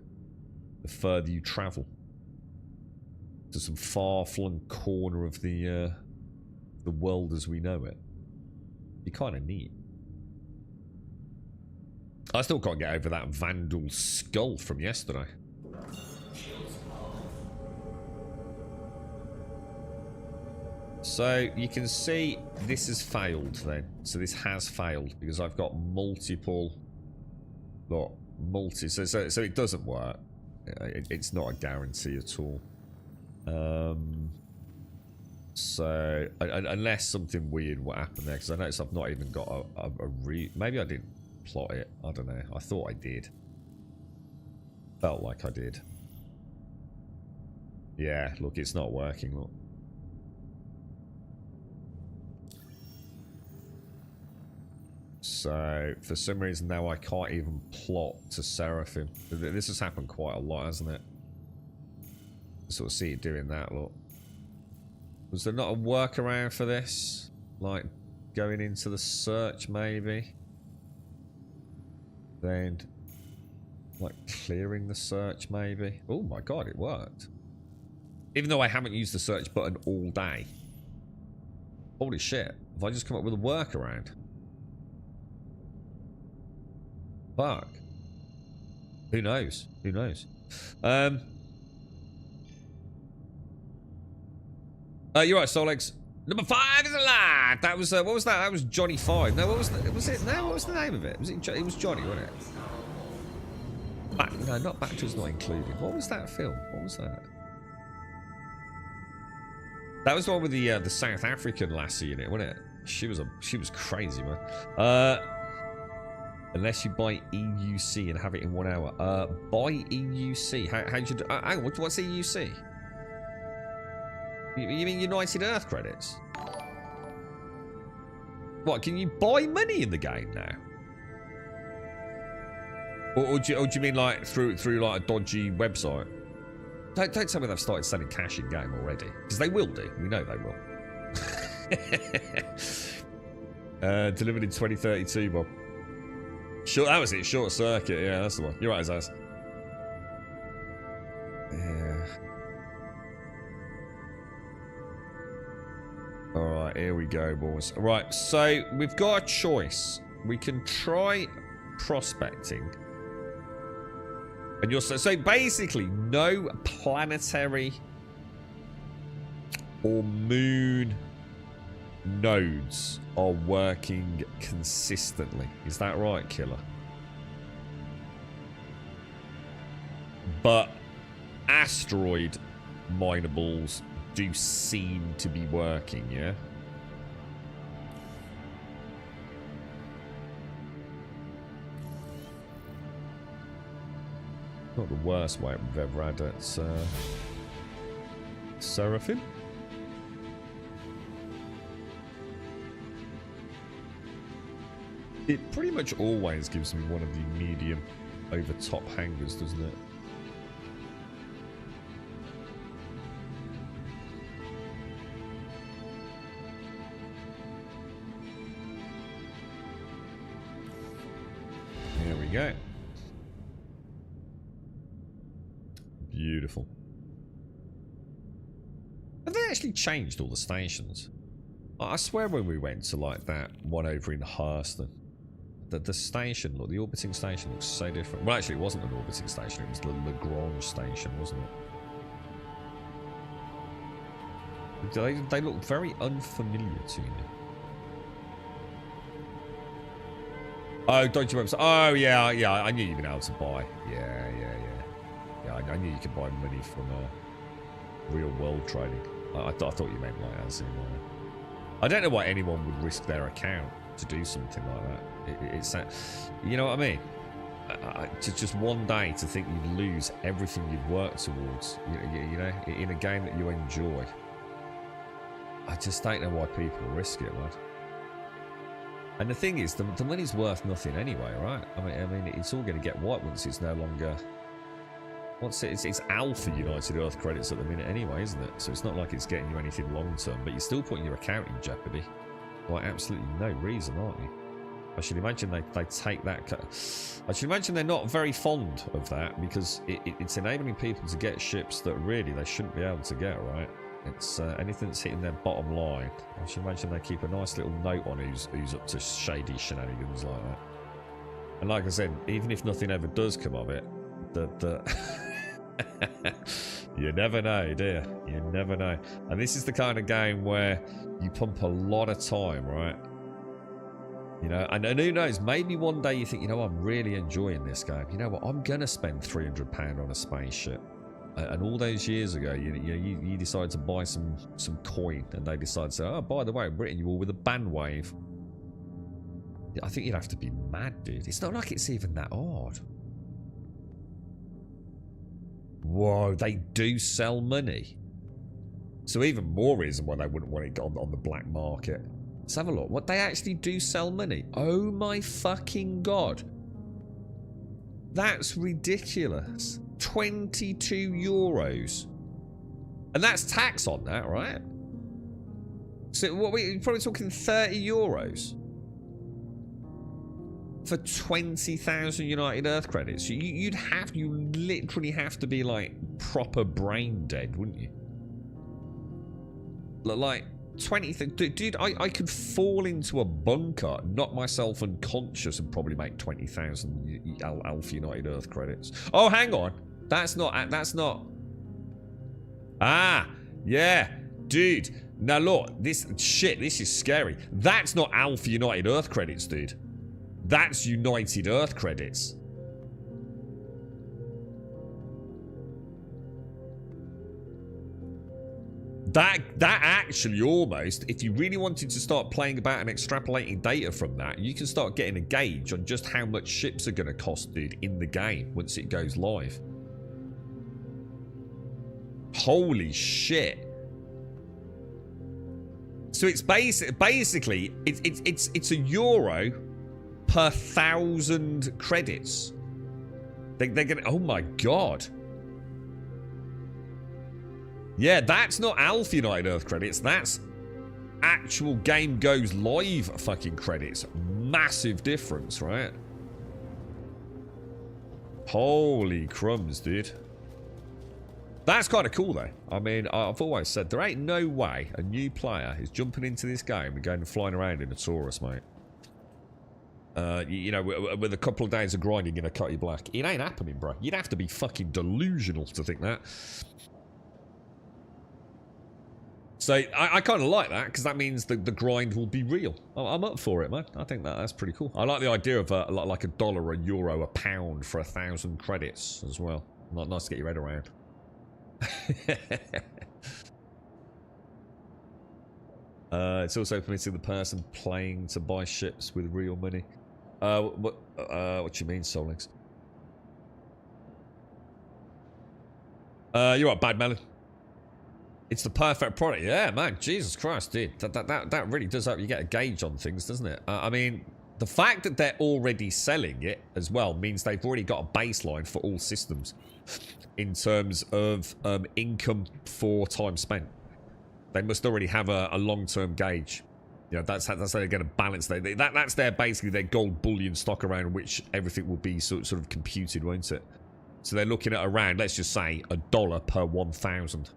the further you travel to some far-flung corner of the world as we know it. Be kind of neat. I still can't get over that Vandal skull from yesterday. So you can see this has failed then. So this has failed because I've got multiple. So it doesn't work. It's not a guarantee at all. So unless something weird will happen there, because I noticed I've not even got a maybe I didn't plot it. I don't know. I thought I did. Felt like I did. Yeah, look, it's not working. Look. So for some reason now I can't even plot to Seraphim. This has happened quite a lot, hasn't it? Sort of see it doing that. Look. Was there not a workaround for this? Like going into the search maybe? Then like clearing the search maybe? Oh my god, it worked. Even though I haven't used the search button all day. Holy shit. Have I just come up with a workaround? Fuck. Who knows? Who knows? You're right, Solex. Number 5 is alive. That was what was that? That was Johnny 5. No, what was that? Was it? No, what was the name of it? Was it? It was Johnny, wasn't it? No, not Bachelor's not included. What was that film? What was that? That was the one with the South African lassie in it, wasn't it? She was crazy, man. Unless you buy EUC and have it in 1 hour. Buy EUC. How'd you do? Hang on, what's EUC? You mean United Earth credits? What, can you buy money in the game now? Or do you mean like through like a dodgy website? Don't tell me they've started selling cash in game already. Because they will do. We know they will. Delivered in 2032, Bob. Sure, that was it. Short Circuit. Yeah, that's the one. You're right, Zaz. Yeah. Alright, here we go, boys. Right, so we've got a choice. We can try prospecting. And you're so basically no planetary or moon nodes are working consistently. Is that right, Killer? But asteroid minables do seem to be working, yeah? Not the worst way we've ever had at Seraphim. It pretty much always gives me one of the medium over top hangers, doesn't it? There we go. Beautiful. Have they actually changed all the stations? I swear when we went to like that one over in Hurston, the station, look, the orbiting station looks so different. Well, actually, it wasn't an orbiting station. It was the Lagrange station, wasn't it? They look very unfamiliar to me. Oh, don't you remember? Oh, yeah, I knew you'd been able to buy. Yeah, I knew you could buy money from real world trading. I thought you meant like as in... I don't know why anyone would risk their account to do something like that. It's you know what I mean? Just one day to think you'd lose everything you'd worked towards, you know, in a game that you enjoy. I just don't know why people risk it, lad. And the thing is, the money's worth nothing anyway, right? I mean, it's all going to get wiped once it's no longer. It's Alpha United Earth credits at the minute anyway, isn't it? So it's not like it's getting you anything long term, but you're still putting your account in jeopardy. Like absolutely no reason, aren't you? I should imagine they take that. I should imagine they're not very fond of that because it's enabling people to get ships that really they shouldn't be able to get, right? It's anything that's hitting their bottom line. I should imagine they keep a nice little note on who's up to shady shenanigans like that. And like I said, even if nothing ever does come of it, you never know, do you? You never know. And this is the kind of game where you pump a lot of time, right? You know, and who knows, maybe one day you think, you know, I'm really enjoying this game. You know what, I'm going to spend £300 on a spaceship. And all those years ago, you decided to buy some coin, and they decided to say, oh, by the way, we're hitting you all with a band wave. I think you'd have to be mad, dude. It's not like it's even that odd. Whoa, they do sell money. So even more reason why they wouldn't want it on the black market. Let's have a look. What, they actually do sell money? Oh my fucking god. That's ridiculous. 22 euros. And that's tax on that, right? So what we're probably talking 30 euros for 20,000 United Earth credits. You literally have to be like proper brain dead, wouldn't you? Like 20, dude, I could fall into a bunker, knock myself unconscious, and probably make 20,000 Alpha United Earth credits. Oh, hang on, that's not. Ah, yeah, dude. Now look, this is scary. That's not Alpha United Earth credits, dude. That's United Earth credits. That actually almost, if you really wanted to start playing about and extrapolating data from that, you can start getting a gauge on just how much ships are going to cost, dude, in the game once it goes live. Holy shit. So it's basically it's €1 per 1,000 credits. They're gonna, oh my god. Yeah, that's not Alpha United Earth credits. That's actual game goes live fucking credits. Massive difference, right? Holy crumbs, dude. That's kind of cool, though. I mean, I've always said there ain't no way a new player is jumping into this game and going and flying around in a Taurus, mate. You know, with a couple of days of grinding in a Cutty Black. It ain't happening, bro. You'd have to be fucking delusional to think that. So, I kind of like that, because that means the grind will be real. I'm up for it, man. I think that's pretty cool. I like the idea of like $1, €1, £1 for 1,000 credits as well. Nice to get your head around. It's also permitting the person playing to buy ships with real money. What do you mean, Solix? You're right, Bad Melon. It's the perfect product. Yeah, man. Jesus Christ, dude. That really does help you get a gauge on things, doesn't it? I mean, the fact that they're already selling it as well means they've already got a baseline for all systems in terms of income for time spent. They must already have a long-term gauge. You know, that's how they're going to balance that's their basically their gold bullion stock around which everything will be sort of computed, won't it? So they're looking at around, let's just say, $1 per 1,000.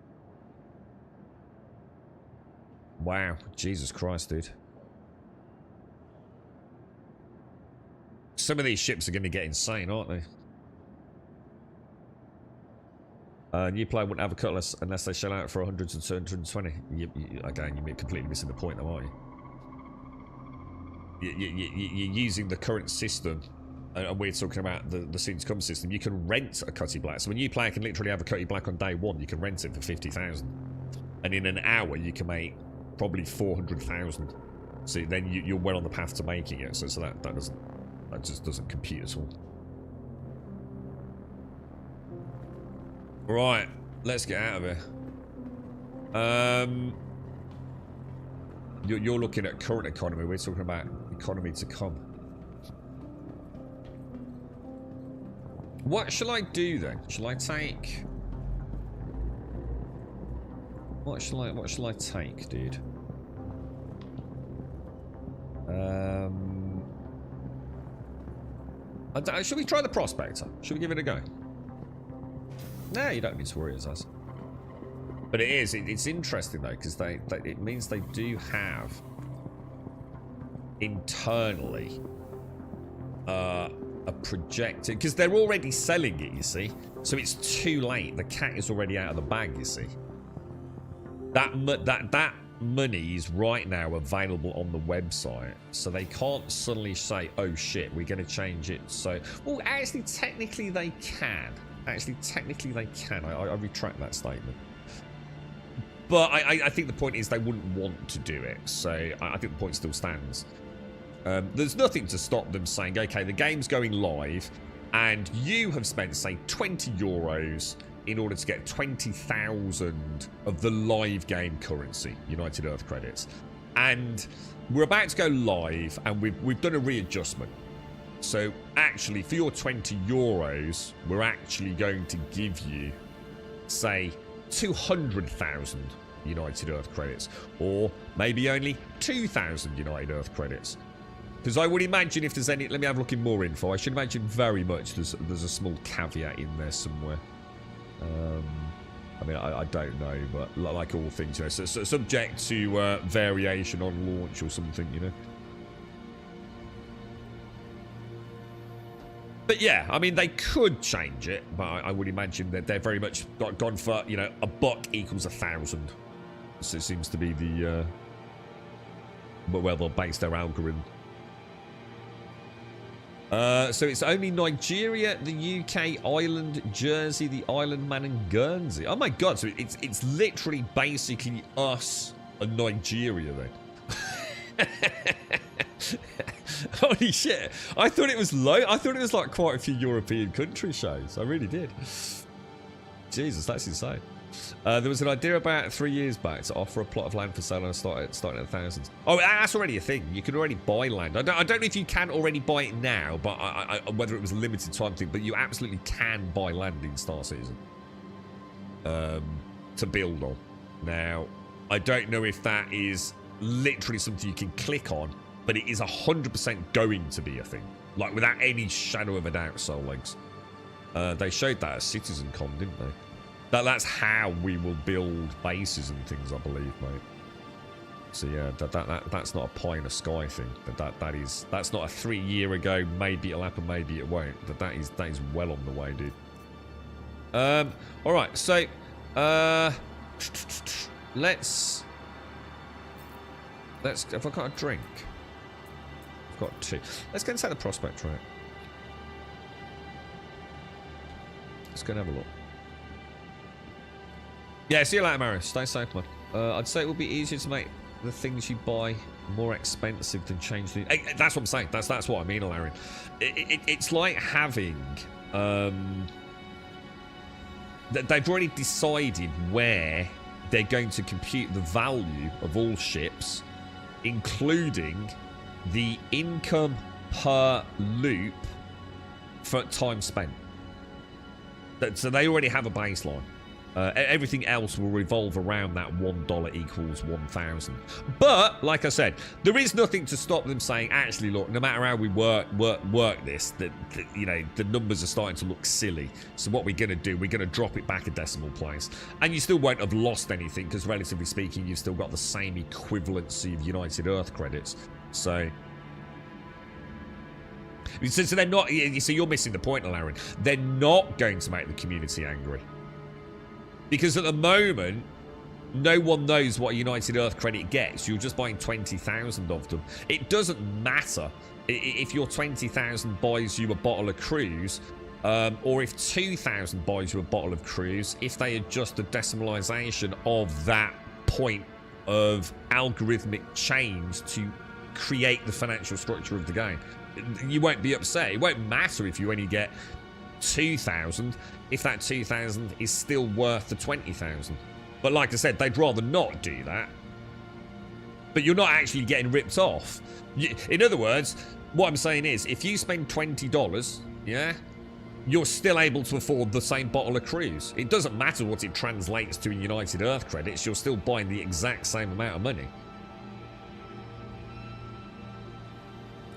Wow, Jesus Christ, dude. Some of these ships are going to get insane, aren't they? New player wouldn't have a cutlass unless they shell out for 100 to 220. Again, you're completely missing the point, though, aren't you? You're using the current system, and we're talking about the soon to come system. You can rent a Cutty Black. So a new player can literally have a Cutty Black on day one. You can rent it for 50,000, and in an hour you can make probably 400,000. So then you're well on the path to making it. So that just doesn't compute at all. Right, let's get out of here. You're looking at current economy. We're talking about economy to come. What shall I do then? Shall I take? What shall I take, dude? Should we try the Prospector? Should we give it a go? Nah, you don't need to worry, us. But it's interesting though, because it means they do have internally a projected, because they're already selling it, you see. So it's too late. The cat is already out of the bag, you see. That money is right now available on the website, so they can't suddenly say, "Oh shit, we're going to change it." So, well, actually, technically they can. I retract that statement. But I think the point is they wouldn't want to do it. So I think the point still stands. There's nothing to stop them saying, okay, the game's going live and you have spent, say, €20 in order to get 20,000 of the live game currency, United Earth credits. And we're about to go live and we've done a readjustment. So actually, for your €20, we're actually going to give you, say, 200,000 United Earth credits, or maybe only 2,000 United Earth credits. Because I would imagine if there's any, let me have a look in more info. I should imagine very much there's a small caveat in there somewhere. I mean, I don't know, but like all things, you know, so subject to variation on launch or something, you know. But yeah, I mean, they could change it, but I would imagine that they're very much gone for, you know, $1 equals 1,000. So it seems to be the, well, they'll base their algorithm. So it's only Nigeria, the UK, Ireland, Jersey, the Isle of Man, and Guernsey. Oh my god! So it's literally basically us and Nigeria then. Holy shit! I thought it was low. I thought it was like quite a few European country shows. I really did. Jesus, that's insane. There was an idea about 3 years back to offer a plot of land for sale and starting at thousands. Oh, that's already a thing. You can already buy land. I don't know if you can already buy it now, but whether it was a limited time thing. But you absolutely can buy land in Star Citizen to build on. Now, I don't know if that is literally something you can click on, but it is 100% going to be a thing, like without any shadow of a doubt. Soul Legs. They showed that at CitizenCon, didn't they? That's how we will build bases and things, I believe, mate. So yeah, that's not a pie in the sky thing. That's not a 3 year ago. Maybe it'll happen, maybe it won't. That is well on the way, dude. All right, so let's. Have I got a drink? I've got 2. Let's go and take the prospect, right? Let's go and have a look. Yeah, see you later, Mario. Stay safe, man. I'd say it would be easier to make the things you buy more expensive than change the... That's what I'm saying. That's what I mean, Larry. It's like having... they've already decided where they're going to compute the value of all ships, including the income per loop for time spent. So they already have a baseline. Everything else will revolve around that $1 equals 1,000. But like I said, there is nothing to stop them saying, actually, look, no matter how we work this, that you know, the numbers are starting to look silly. So what we're going to do, we're going to drop it back a decimal place, and you still won't have lost anything because, relatively speaking, you've still got the same equivalency of United Earth credits. So they're not. So you're missing the point, Aaron. They're not going to make the community angry. Because at the moment, no one knows what a United Earth credit gets. You're just buying 20,000 of them. It doesn't matter if your 20,000 buys you a bottle of cruise, or if 2,000 buys you a bottle of cruise, if they adjust the decimalization of that point of algorithmic change to create the financial structure of the game. You won't be upset. It won't matter if you only get 2,000 if that 2,000 is still worth the 20,000. But like I said, they'd rather not do that. But you're not actually getting ripped off. In other words, what I'm saying is, if you spend $20, yeah, you're still able to afford the same bottle of cruise. It doesn't matter what it translates to in United Earth credits. You're still buying the exact same amount of money.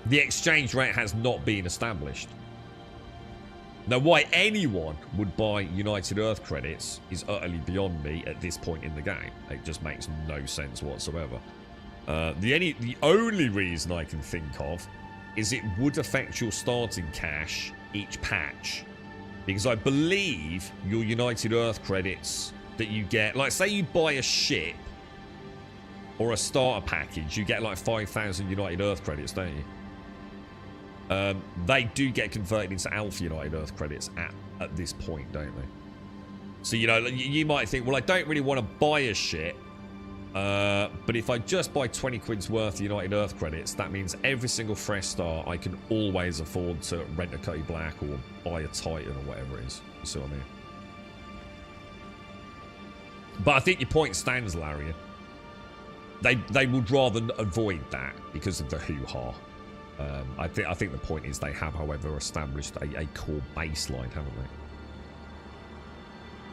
The exchange rate has not been established. Now, why anyone would buy United Earth credits is utterly beyond me at this point in the game. It just makes no sense whatsoever. The only reason I can think of is it would affect your starting cash each patch. Because I believe your United Earth credits that you get, like say you buy a ship or a starter package, you get like 5,000 United Earth credits, don't you? They do get converted into Alpha United Earth credits at this point, don't they? So, you know, you might think, well, I don't really want to buy a ship, but if I just buy 20 quid's worth of United Earth credits, that means every single fresh start I can always afford to rent a Cutty Black or buy a Titan or whatever it is. You see what I mean? But I think your point stands, Larian. They would rather avoid that because of the hoo-ha. I think the point is they have, however, established a core baseline, haven't they?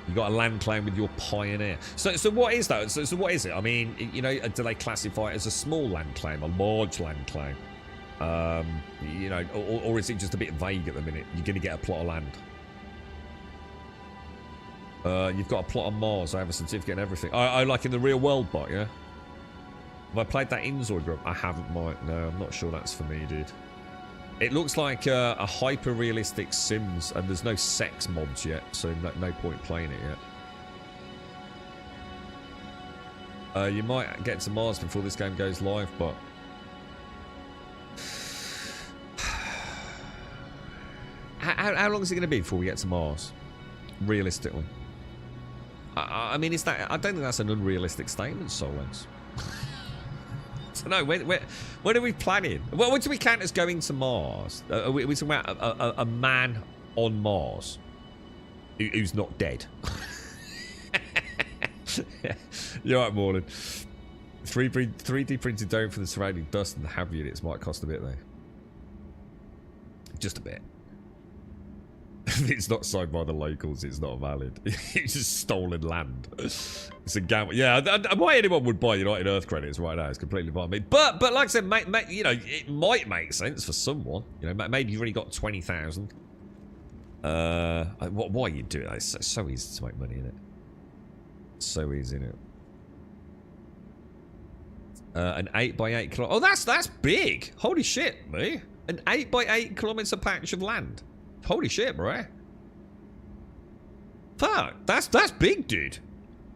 You got a land claim with your Pioneer. So what is that? So what is it? I mean, you know, do they classify it as a small land claim, a large land claim? You know, or is it just a bit vague at the minute? You're going to get a plot of land. You've got a plot on Mars. I have a certificate and everything. I like in the real world bot, yeah? Have I played that Inzoid group? I haven't, Mike. No, I'm not sure that's for me, dude. It looks like a hyper-realistic Sims, and there's no sex mods yet, so no point playing it yet. You might get to Mars before this game goes live, but... How long is it going to be before we get to Mars? Realistically. I mean, is that... I don't think that's an unrealistic statement, Solens. So no, when are we planning? What do we count as going to Mars? Are we talking about a man on Mars who's not dead? You're right, Morland. 3D printed dome for the surrounding dust and the HAV units might cost a bit though. Just a bit. If it's not signed by the locals, it's not valid. It's just stolen land. It's a gamble. Yeah, why anyone would buy United Earth credits right now is completely beyond me. But like I said, you know, it might make sense for someone. You know, maybe you've already got 20,000. Why you do it? It's so easy to make money in it. So easy, isn't it? An 8x8 kilometer. Oh, that's big. Holy shit, me. An 8x8 kilometer patch of land. Holy shit, bro. Fuck, that's big, dude.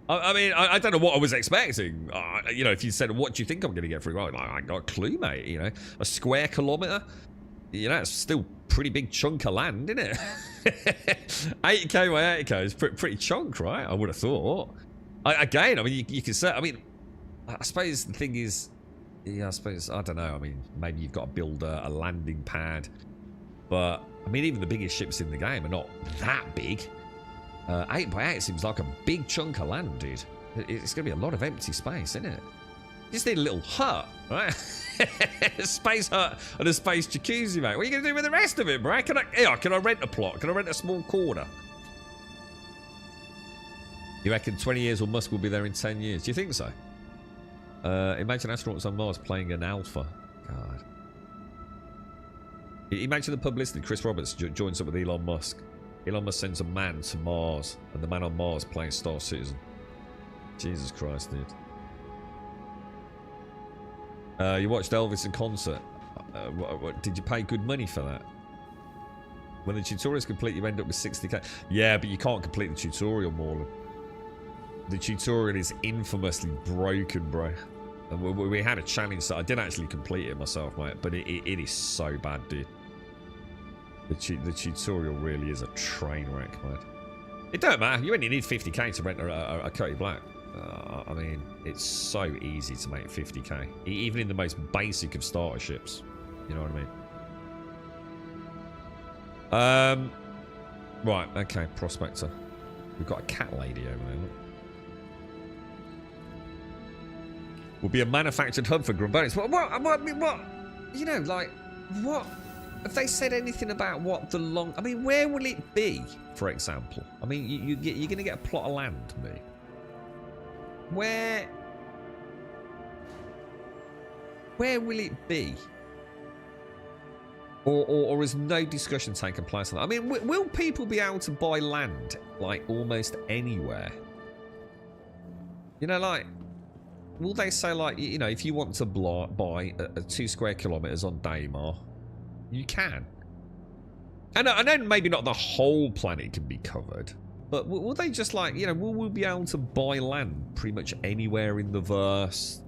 I mean, I don't know what I was expecting. You know, if you said, what do you think I'm going to get for it? Like, I got a clue, mate. You know, a square kilometer. You know, it's still a pretty big chunk of land, isn't it? 8k by 8k is pretty chunk, right? I would have thought. Again, I mean, you can say, I mean, I suppose the thing is, yeah, I don't know. I mean, maybe you've got to build a landing pad. But, I mean, even the biggest ships in the game are not that big. 8x8 seems like a big chunk of land, dude. It's going to be a lot of empty space, isn't it? You just need a little hut, right? A space hut and a space jacuzzi, mate. What are you going to do with the rest of it, bro? Can I rent a plot? Can I rent a small corner? You reckon 20 years or Musk will be there in 10 years? Do you think so? Imagine astronauts on Mars playing an alpha. God. Imagine the publicity. Chris Roberts joins up with Elon Musk. Elon Musk sends a man to Mars, and the man on Mars playing Star Citizen. Jesus Christ, dude. You watched Elvis in concert. Did you pay good money for that? When the tutorial is complete, you end up with 60k. Yeah, but you can't complete the tutorial, Morland. The tutorial is infamously broken, bro. And we had a challenge that I didn't actually complete it myself, mate, but it is so bad, dude. The tutorial really is a train wreck, man. It don't matter. You only need 50k to rent a Cody Black. I mean, it's so easy to make 50k, even in the most basic of starter ships. You know what I mean? Right. Okay. Prospector. We've got a cat lady over there. Look. Will be a manufactured hub for Grumbones. What? You know, like, what? Have they said anything about what the long... I mean, where will it be, for example? I mean, you're going to get a plot of land, me. Where will it be? Or has no discussion taken place on that? I mean, will people be able to buy land, like, almost anywhere? You know, like... Will they say, like, you know, if you want to buy 2 square kilometers on Daymar, you can. I know maybe not the whole planet can be covered, but will they just, like, you know, will we be able to buy land pretty much anywhere in the verse?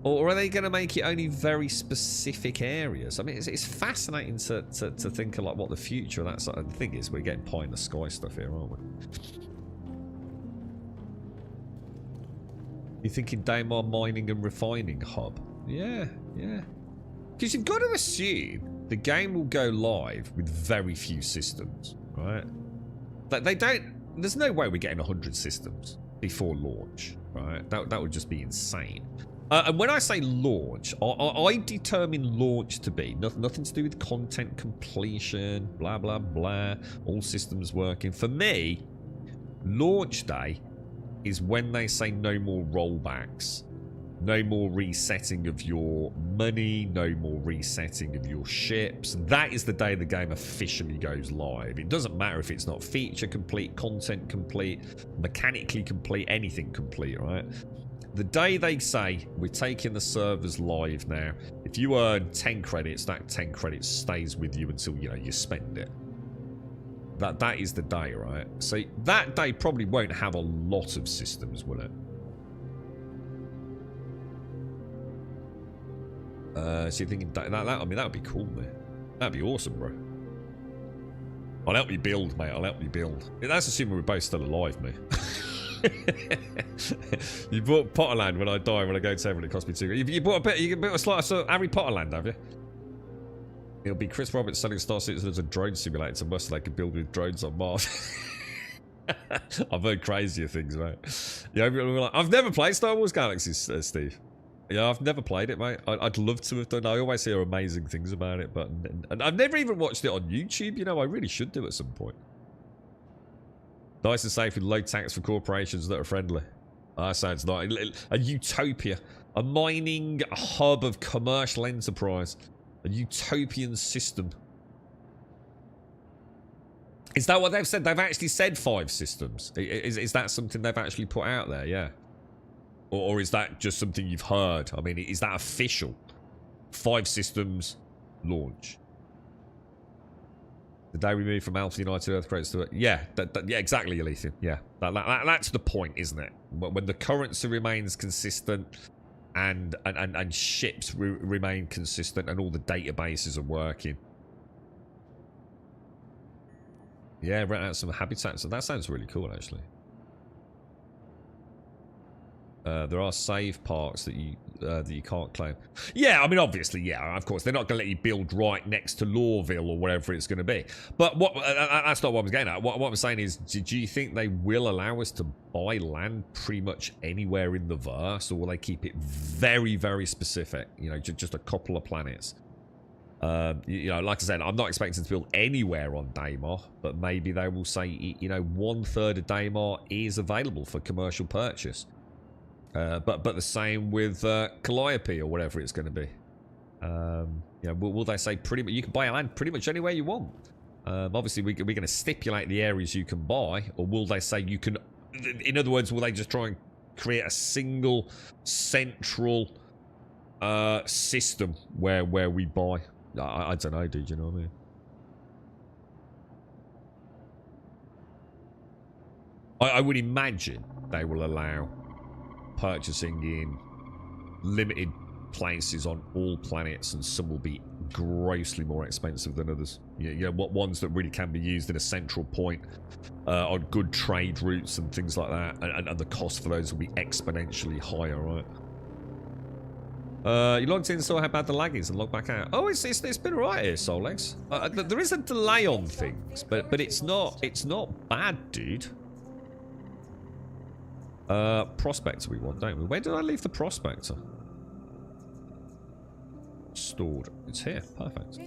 Or are they going to make it only very specific areas? I mean, it's fascinating to think of, like, what the future of that sort of thing is. We're getting pie in the sky stuff here, aren't we? You're thinking Daymar mining and refining hub? Yeah. Because you've got to assume the game will go live with very few systems, right? They don't... There's no way we're getting 100 systems before launch, right? That would just be insane. And when I say launch, I determine launch to be nothing to do with content completion, blah, blah, blah, all systems working. For me, launch day is when they say no more rollbacks, no more resetting of your money, no more resetting of your ships. That is the day the game officially goes live. It doesn't matter if it's not feature complete, content complete, mechanically complete, anything complete, right? The day they say, we're taking the servers live now, if you earn 10 credits, that 10 credits stays with you until, you know, you spend it. That is the day, right? So that day probably won't have a lot of systems, will it? So you're thinking I mean, that would be cool, man. That'd be awesome, bro. I'll help you build, mate. I'll help you build. That's assuming we're both still alive, mate. You bought Potterland when I die, when I go to heaven, it cost me 2. You bought a bit. You bought a slice of Harry Potterland, have you? It'll be Chris Roberts selling Star Citizen as a drone simulator to Musk they could build with drones on Mars. I've heard crazier things, mate. Yeah, like, I've never played Star Wars Galaxies, Steve. Yeah, I've never played it, mate. I'd love to have done. I always hear amazing things about it, but and I've never even watched it on YouTube. You know, I really should do at some point. Nice and safe with low tax for corporations that are friendly. That sounds nice. A utopia, a mining hub of commercial enterprise. A utopian system. Is that what they've said? They've actually said 5 systems. Is that something they've actually put out there? Yeah. Or is that just something you've heard? I mean, is that official? 5 systems launch. The day we move from Alpha United Earthquakes to... Yeah, yeah, exactly, Elysium. Yeah, that's the point, isn't it? When the currency remains consistent and ships remain consistent and all the databases are working. Yeah, rent out some habitats. That sounds really cool, actually. There are save parks that you can't claim. Yeah, I mean, obviously, yeah, of course. They're not going to let you build right next to Lawville or whatever it's going to be. But what that's not what I was getting at. What I'm saying is, do you think they will allow us to buy land pretty much anywhere in the verse? Or will they keep it very, very specific? You know, just a couple of planets. You know, like I said, I'm not expecting to build anywhere on Daymar. But maybe they will say, you know, 1/3 of Daymar is available for commercial purchase. But the same with Calliope or whatever it's going to be. You know, will they say pretty much you can buy land pretty much anywhere you want? Obviously, we're going to stipulate the areas you can buy, or will they say you can? In other words, will they just try and create a single central system where we buy? I don't know, dude. You know what I mean? I would imagine they will allow purchasing in limited places on all planets, and some will be grossly more expensive than others. You know, what ones that really can be used in a central point on good trade routes and things like that, and the cost for those will be exponentially higher, right? You logged in, saw how bad the lag is, and logged back out. Oh, it's been alright here, Solex. There is a delay on things, but it's not bad, dude. Prospector we want, don't we? Where did I leave the Prospector? Stored. It's here. Perfect.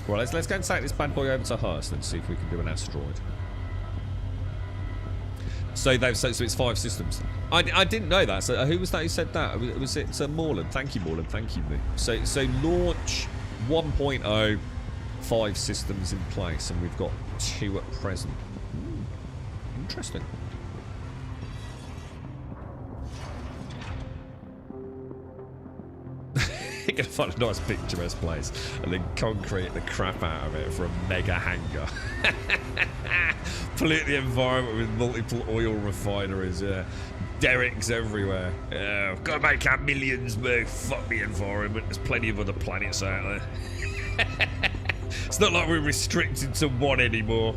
Well, let's go and take this bad boy over to Hurst and see if we can do an asteroid. So it's 5 systems. I didn't know that. So who was that who said that? Was it Morland? Thank you, Morland. Thank you, Moo. So launch 1.0, 5 systems in place, and we've got 2 at present. Interesting. You're going to find a nice picturesque place and then concrete the crap out of it for a mega hangar. Pollute the environment with multiple oil refineries, yeah. Derricks everywhere. Yeah, I've got to make our millions, mate. Fuck the environment. There's plenty of other planets out there. It's not like we're restricted to one anymore.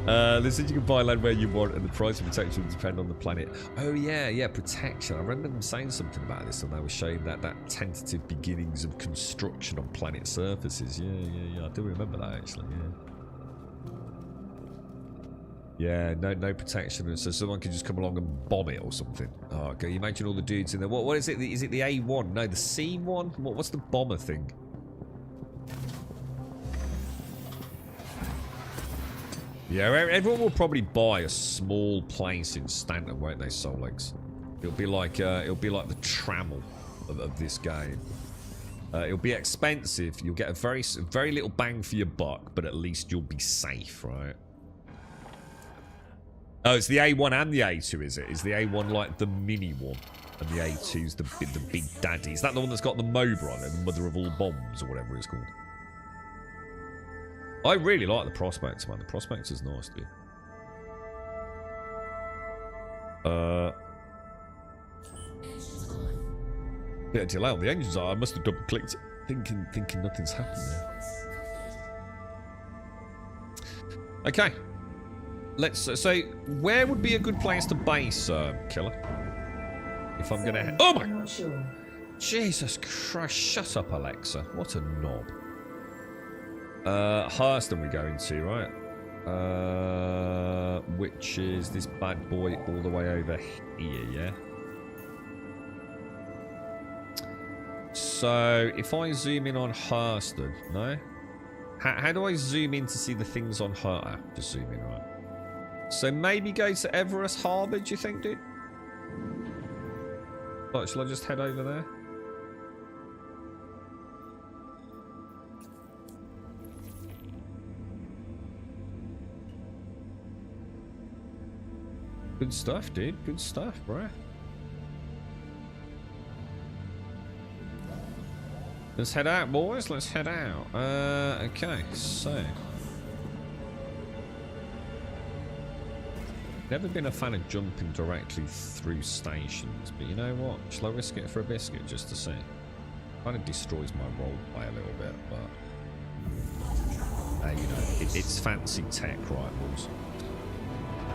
They said you can buy land where you want and the price of protection will depend on the planet. Oh yeah, protection. I remember them saying something about this, and they were showing that tentative beginnings of construction on planet surfaces. Yeah. I do remember that, actually, yeah. Yeah, no protection, so someone can just come along and bomb it or something. Oh, okay, you imagine all the dudes in there. What is it? Is it the A1? No, the C1? What's the bomber thing? Yeah, everyone will probably buy a small place in Stanton, won't they, Solex? It'll be like the Trammel of this game. It'll be expensive. You'll get a very little bang for your buck, but at least you'll be safe, right? Oh, it's the A1 and the A2, is it? Is the A1 like the mini one, and the A2's the big daddy? Is that the one that's got the MOBA on it, the mother of all bombs, or whatever it's called? I really like the Prospector, man. The Prospector's nice, dude. Yeah, delay on the engines. I must have double clicked, thinking nothing's happened there. Okay. Let's. So, where would be a good place to base, Killer? If I'm gonna. Oh my! Not sure. Jesus Christ! Shut up, Alexa. What a knob. Hurston we're going to, right? Which is this bad boy all the way over here, yeah? So, if I zoom in on Hurston, no? How do I zoom in to see the things on her? Just zoom in, right? So maybe go to Everest Harbour, do you think, dude? Right, shall I just head over there? Good stuff, dude. Good stuff, bro. Let's head out, boys. Let's head out. Okay, so. Never been a fan of jumping directly through stations, but you know what? Shall I risk it for a biscuit just to see? Kind of destroys my roleplay a little bit, but you know, it's fancy tech, right, boys?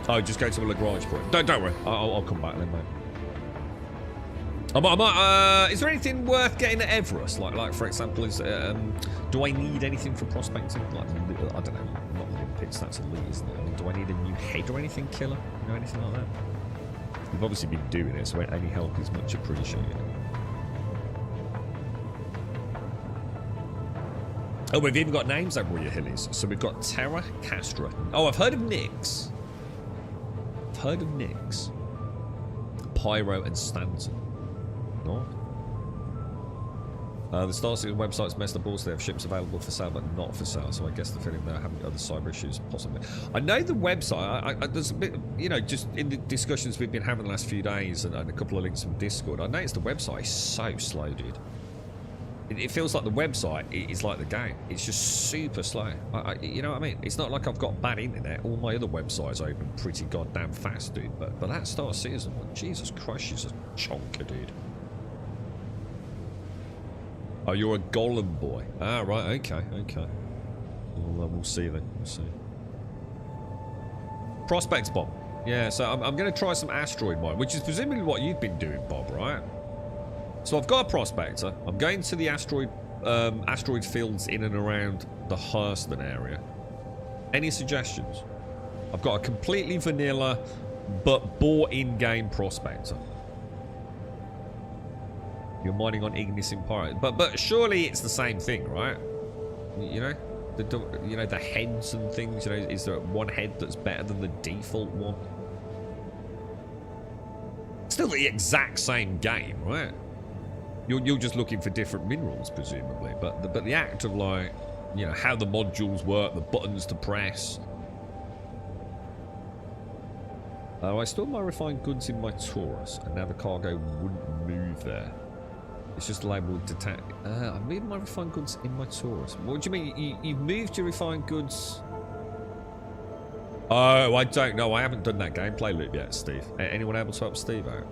Oh, just go to a Lagrange point. Don't worry. I'll come back then, mate. Is there anything worth getting at Everest? Like for example, do I need anything for prospecting? Like, I don't know, not limpets, that's elite, isn't it? I mean, do I need a new head or anything, killer? You know, anything like that? You've obviously been doing it, so any help is much appreciated. Oh, we've even got names over your hillies. So we've got Terra, Castra. Oh, I've heard of Nyx. Pyro and Stanton. No. The Star Citizen website's messed up also. They have ships available for sale, but not for sale. So I guess the feeling they're having other cyber issues, possibly. I know the website. There's a bit, you know, just in the discussions we've been having the last few days, and a couple of links from Discord. I noticed the website is so slow, dude. It feels like the website is like the game. It's just super slow. You know what I mean? It's not like I've got bad internet. All my other websites open pretty goddamn fast, dude. But that Star Citizen one, Jesus Christ, she's a chonker, dude. Oh, you're a Golem boy. Ah, right. Okay. We'll see then. We'll see. Prospects bomb. Yeah, so I'm going to try some asteroid mine, which is presumably what you've been doing, Bob, right? So I've got a prospector. I'm going to the asteroid fields in and around the Hurston area. Any suggestions? I've got a completely vanilla but bought in-game prospector. You're mining on Ignis Empire, but surely it's the same thing, right? You know, the heads and things. You know, is there one head that's better than the default one? Still the exact same game, right? You're just looking for different minerals, presumably, but the act of, like, you know, how the modules work, the buttons to press. I stored my refined goods in my Taurus, and now the cargo wouldn't move there. It's just labelled detach. I moved my refined goods in my Taurus. What do you mean? You've moved your refined goods? Oh, I don't know. I haven't done that gameplay loop yet, Steve. Anyone able to help Steve out?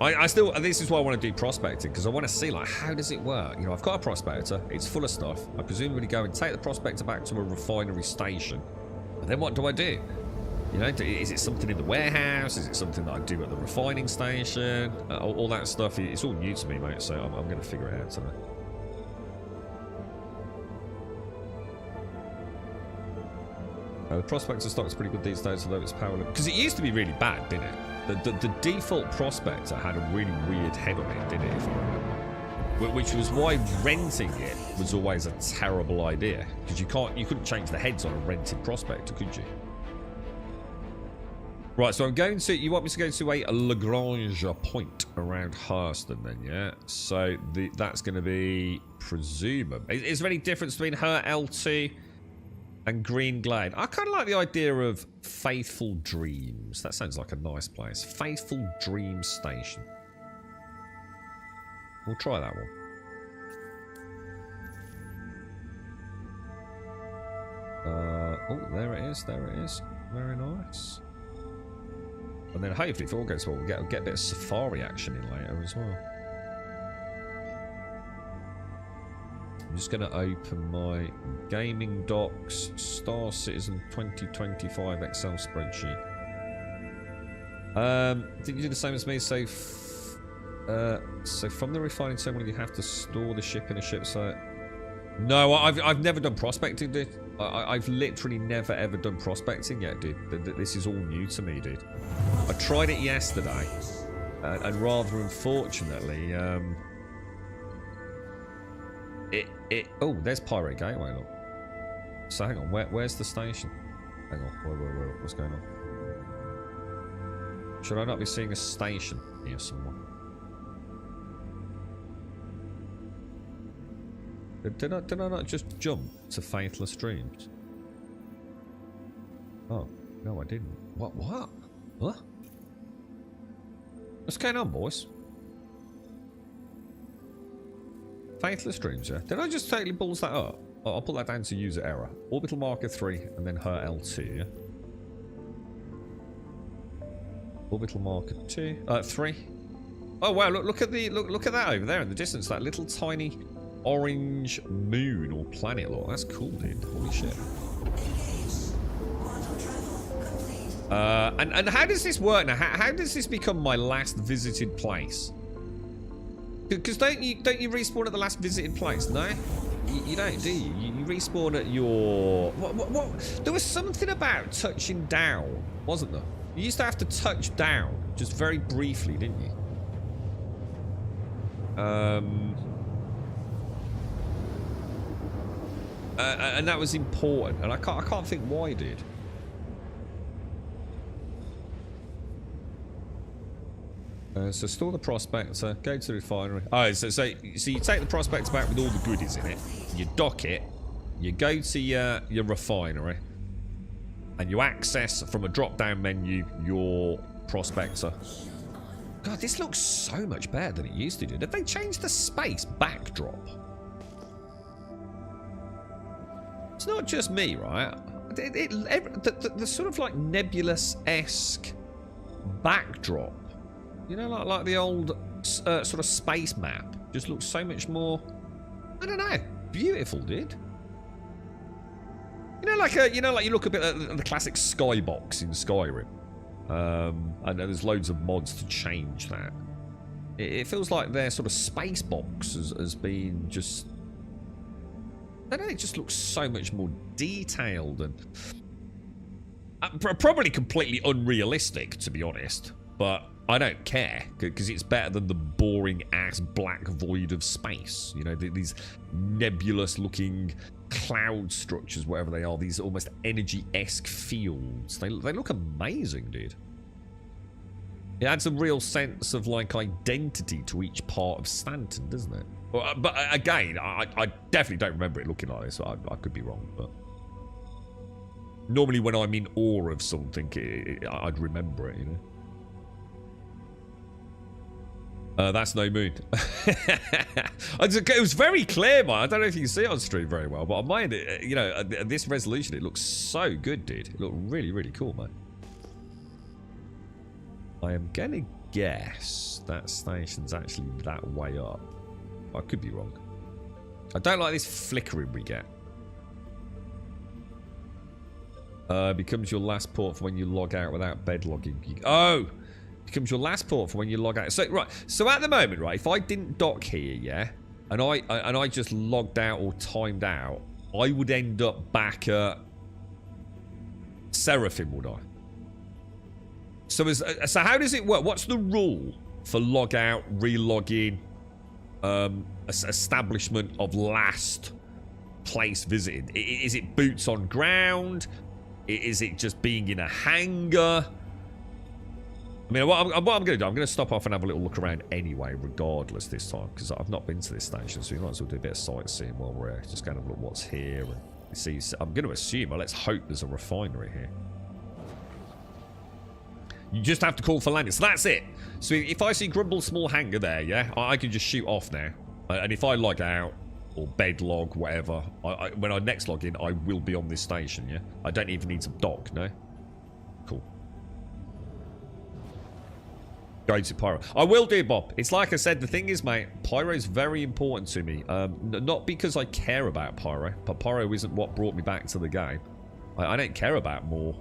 I still, this is why I want to do prospecting, because I want to see, like, how does it work? You know, I've got a prospector, it's full of stuff. I presumably go and take the prospector back to a refinery station. And then what do I do? You know, is it something in the warehouse? Is it something that I do at the refining station? All that stuff, it's all new to me, mate, so I'm going to figure it out today. The prospector stock's pretty good these days, although it's power limit. Because it used to be really bad, didn't it? The default prospector had a really weird head on it, didn't it, if I remember? Which was why renting it was always a terrible idea. Because you couldn't change the heads on a rented prospector, could you? Right, so I'm going to... You want me to go to a Lagrange point around Hurston then, yeah? So that's going to be... Presumably... Is there any difference between her L2 and Green Glade? I kind of like the idea of Faithful Dreams. That sounds like a nice place. Faithful Dreams Station. We'll try that one. Oh, there it is. There it is. Very nice. And then hopefully, if all goes well, we'll get a bit of safari action in later as well. I'm just going to open my Gaming Docs Star Citizen 2025 Excel spreadsheet. Did you do the same as me? So from the refining terminal, you have to store the ship in a ship site. No, I've never done prospecting, dude. I've literally never ever done prospecting yet, dude. This is all new to me, dude. I tried it yesterday, and rather unfortunately, oh, there's Pirate Gateway, look. So hang on, where's the station? Hang on, whoa, what's going on? Should I not be seeing a station here somewhere? Did I not just jump to Faithless Dreams? Oh, no I didn't. What? What's going on, boys? Faithless Dreams, yeah? Did I just totally balls that up? I'll put that down to user error. Orbital marker 3 and then her L2, yeah? Orbital marker 3. Oh wow, look at that over there in the distance, that little tiny orange moon or planet. Look, that's cool, dude. Holy shit. And how does this work now? How does this become my last visited place? Because don't you respawn at the last visited place? No, you don't, do you? You respawn at your what? There was something about touching down, wasn't there? You used to have to touch down just very briefly, didn't you? And that was important, and I can't think why, dude. So store the prospector, go to the refinery. Oh, so you take the prospector back with all the goodies in it, you dock it, you go to your refinery, and you access from a drop-down menu your prospector. God, this looks so much better than it used to do. Did they change the space backdrop? It's not just me, right? The sort of like nebulous-esque backdrop. You know, like the old sort of space map. Just looks so much more, I don't know, beautiful, dude. You know, like you look a bit at the classic skybox in Skyrim. I know there's loads of mods to change that. It feels like their sort of space box has been just, I don't know, it just looks so much more detailed and probably completely unrealistic, to be honest. But I don't care, because it's better than the boring-ass black void of space. You know, these nebulous-looking cloud structures, whatever they are, these almost energy-esque fields. They look amazing, dude. It adds a real sense of, like, identity to each part of Stanton, doesn't it? But again, I definitely don't remember it looking like this. I could be wrong, but normally when I'm in awe of something, I'd remember it, you know? That's no moon. It was very clear, man. I don't know if you can see it on stream very well, but on mine, you know, at this resolution, it looks so good, dude. It looked really, really cool, man. I am gonna guess that station's actually that way up. I could be wrong. I don't like this flickering we get. Becomes your last port for when you log out without bed logging. Oh! Becomes your last port for when you log out. So right, so at the moment, right, if I didn't dock here, yeah, and I just logged out or timed out, I would end up back at Seraphim, would I? So how does it work? What's the rule for log out, re-log in, establishment of last place visited? Is it boots on ground? Is it just being in a hangar? I mean, what I'm going to do, I'm going to stop off and have a little look around anyway, regardless this time, because I've not been to this station, so we might as well do a bit of sightseeing while we're just going to look what's here. And see, I'm going to assume, well, let's hope there's a refinery here. You just have to call for landing, so that's it. So if I see Grumble's small hangar there, yeah, I can just shoot off now. And if I log out, or bed log, whatever, when I next log in, I will be on this station, yeah? I don't even need to dock, no? Cool. Go to Pyro. I will do, Bob. It's like I said, the thing is, mate, Pyro is very important to me. Not because I care about Pyro, but Pyro isn't what brought me back to the game. I don't care about more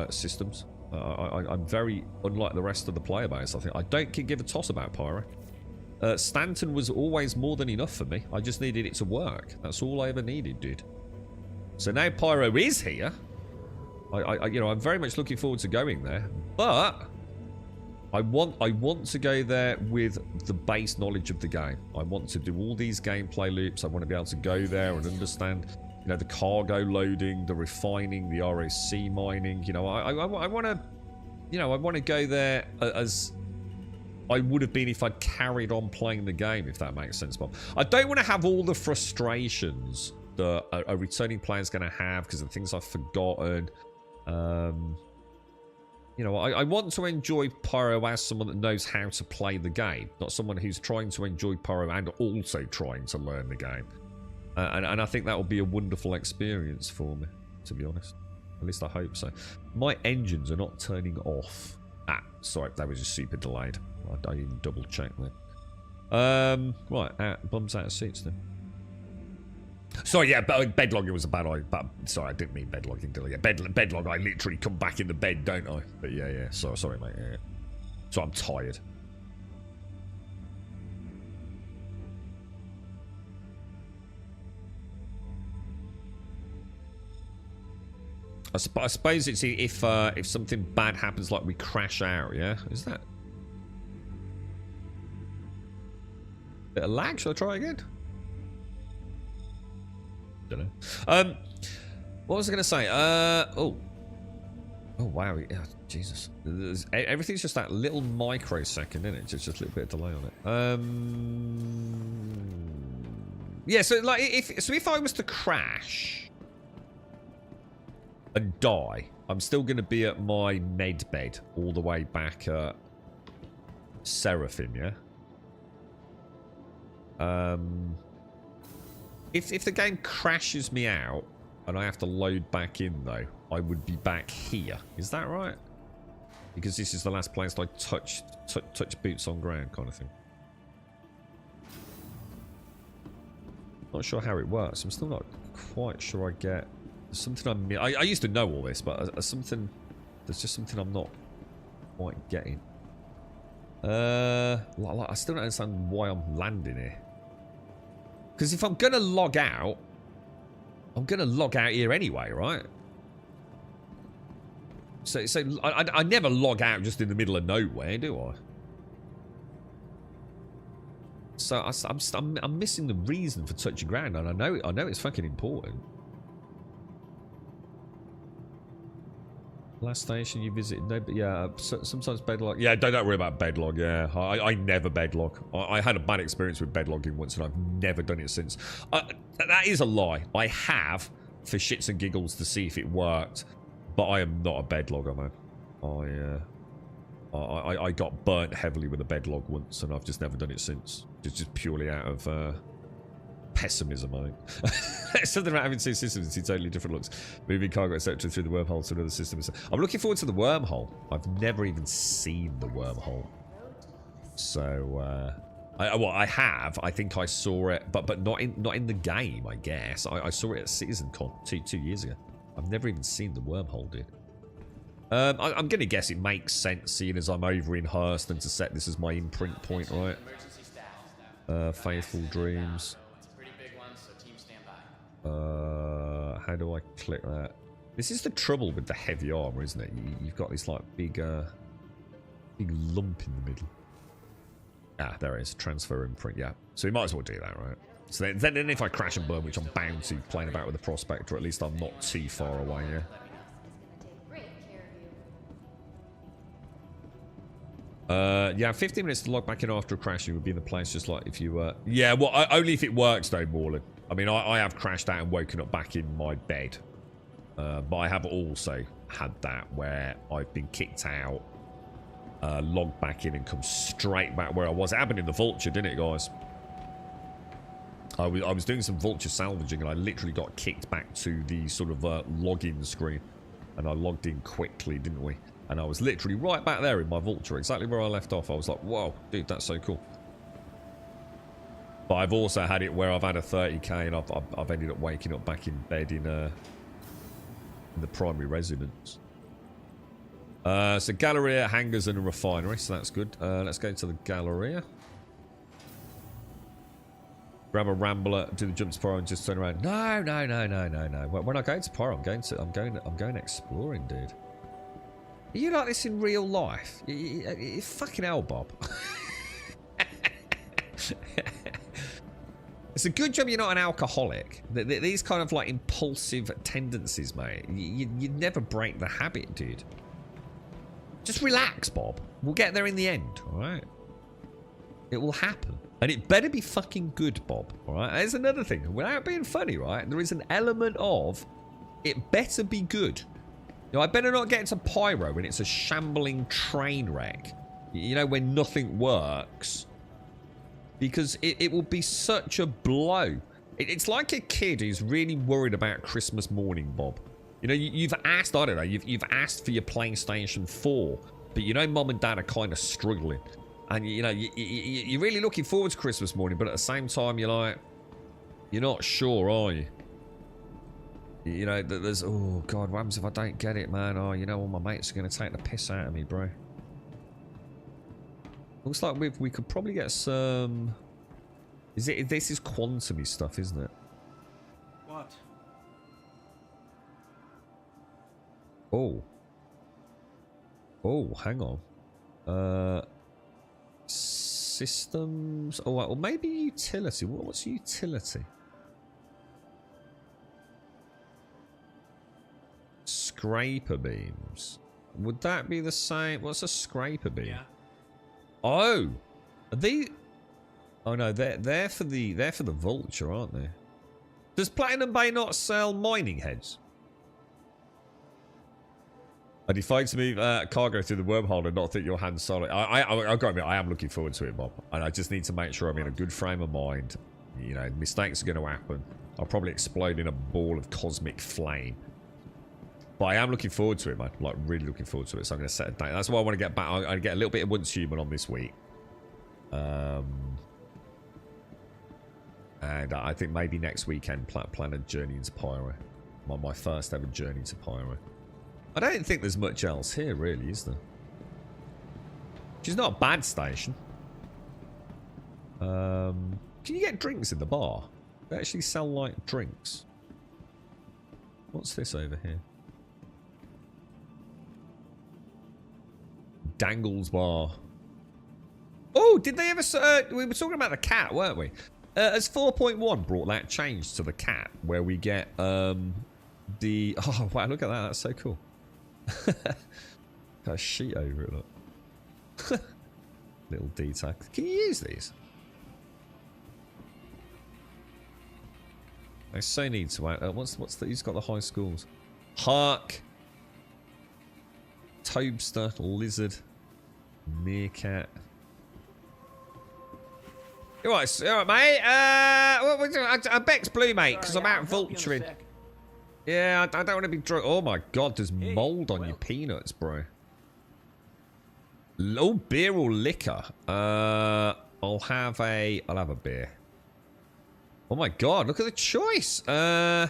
systems. I'm very unlike the rest of the player base, I think. I don't give a toss about Pyro. Stanton was always more than enough for me. I just needed it to work. That's all I ever needed, dude. So now Pyro is here. You know, I'm very much looking forward to going there, but I want to go there with the base knowledge of the game. I want to do all these gameplay loops. I want to be able to go there and understand, you know, the cargo loading, the refining, the ROC mining. You know, I want to, you know, I want to go there as I would have been if I'd carried on playing the game, if that makes sense, Bob. I don't want to have all the frustrations that a returning player is going to have because of things I've forgotten. You know, I want to enjoy Pyro as someone that knows how to play the game, not someone who's trying to enjoy Pyro and also trying to learn the game. And I think that will be a wonderful experience for me, to be honest. At least I hope so. My engines are not turning off. Ah, sorry, that was just super delayed. I didn't double check that. Right, bums out of seats then. Sorry, yeah, bedlogging was a bad idea. Sorry, I didn't mean bedlogging. Yeah, bedlog, I literally come back in the bed, don't I? But yeah. Sorry, mate. Yeah. So I'm tired. I suppose it's if something bad happens, like we crash out. Yeah, is that bit of lag? Shall I try again? Don't know. What was I going to say? Oh wow, Jesus. Everything's just that little microsecond, isn't it? Just a little bit of delay on it. Yeah. So like, if I was to crash and die, I'm still going to be at my med bed all the way back at Seraphim, yeah? If the game crashes me out and I have to load back in, though, I would be back here. Is that right? Because this is the last place I touch boots on ground kind of thing. Not sure how it works. I'm still not quite sure I get... Something I used to know all this, but there's just something I'm not quite getting. I still don't understand why I'm landing here. Because if I'm gonna log out, I'm gonna log out here anyway, right? So I never log out just in the middle of nowhere, do I? So I'm missing the reason for touching ground, and I know it's fucking important. Last station you visited? No, but yeah, sometimes bedlog. Yeah, don't worry about bedlog. Yeah, I never bedlog. I had a bad experience with bedlogging once, and I've never done it since. That is a lie. I have for shits and giggles to see if it worked, but I am not a bedlogger, man. I got burnt heavily with a bedlog once, and I've just never done it since. Just purely out of pessimism, I think. Something about having two systems and two totally different looks. Moving cargo, etc. through the wormhole to another system. I'm looking forward to the wormhole. I've never even seen the wormhole. So, I have. I think I saw it, but not in the game, I guess. I saw it at CitizenCon 2 years ago. I've never even seen the wormhole, dude. I'm going to guess it makes sense, seeing as I'm over in Hurst, and to set this as my imprint point, right? Faithful Dreams. How do I click that? This is the trouble with the heavy armor, isn't it? You've got this like big lump in the middle. Ah, there it is. Transfer imprint. Yeah. So we might as well do that, right? So then if I crash and burn, which I'm bound to, playing about with the Prospector, at least I'm not too far away. Yeah. Yeah, 15 minutes to log back in after a crash. You would be in the place just like if you were... Yeah, well, only if it works, though, Morland. I mean, I have crashed out and woken up back in my bed. But I have also had that where I've been kicked out, logged back in and come straight back where I was. It happened in the Vulture, didn't it, guys? I was doing some Vulture salvaging and I literally got kicked back to the sort of login screen. And I logged in quickly, didn't we? And I was literally right back there in my Vulture, exactly where I left off. I was like, whoa, dude, that's so cool. But I've also had it where I've had a 30k and I've ended up waking up back in bed in the primary residence. So Galleria, hangars and a refinery, so that's good. Let's go to the Galleria. Grab a Rambler, do the jump to Pyro and just turn around. No. When I go to Pyro, I'm going exploring, dude. Are you like this in real life? You fucking hell, Bob. It's a good job you're not an alcoholic. These kind of like impulsive tendencies, mate. You'd never break the habit, dude. Just relax, Bob. We'll get there in the end, alright? It will happen. And it better be fucking good, Bob, alright? There's another thing. Without being funny, right? There is an element of it better be good. You know, I better not get into Pyro when it's a shambling train wreck. You know, when nothing works. Because it will be such a blow. It's like a kid who's really worried about Christmas morning, Bob. You know, you've asked, I don't know, you've asked for your PlayStation 4. But you know Mum and Dad are kind of struggling. And, you know, you're really looking forward to Christmas morning. But at the same time, you're like, you're not sure, are you? You know, there's, oh, God, what happens if I don't get it, man? Oh, you know, all my mates are going to take the piss out of me, bro. Looks like we could probably get some... This is quantum-y stuff, isn't it? What? Oh. Oh, hang on. Systems... Oh, well, maybe utility. What's utility? Scraper beams. Would that be the same? What's a scraper beam? Yeah. Oh, are they? Oh no, they're for the vulture, aren't they? Does Platinum Bay not sell mining heads? I defied to move cargo through the wormhole and not think your hand's solid. I've got to admit, I am looking forward to it, Bob. And I just need to make sure I'm in a good frame of mind. You know, mistakes are going to happen. I'll probably explode in a ball of cosmic flame. But I am looking forward to it, man. Like, really looking forward to it. So I'm going to set a date. That's why I want to get back. I get a little bit of Once Human on this week. And I think maybe next weekend, plan a journey into Pyro. My first ever journey to Pyro. I don't think there's much else here, really, is there? Which is not a bad station. Can you get drinks in the bar? They actually sell, like, drinks. What's this over here? Dangle's Bar. Oh, did they ever... we were talking about the cat, weren't we? Has 4.1 brought that change to the cat, where we get the... Oh, wow, look at that. That's so cool. Got a sheet over it, look. Little detail. Can you use these? I so need to... what's the... Who's got the high schools? Hark. Tobster. Lizard. Meerkat. You alright, mate? I bet's blue, mate, because I'm out vulturing. Yeah, I don't want to be drunk. Oh my god, there's mold on your peanuts, bro. Oh, beer or liquor? I'll have a beer. Oh my god, look at the choice. Or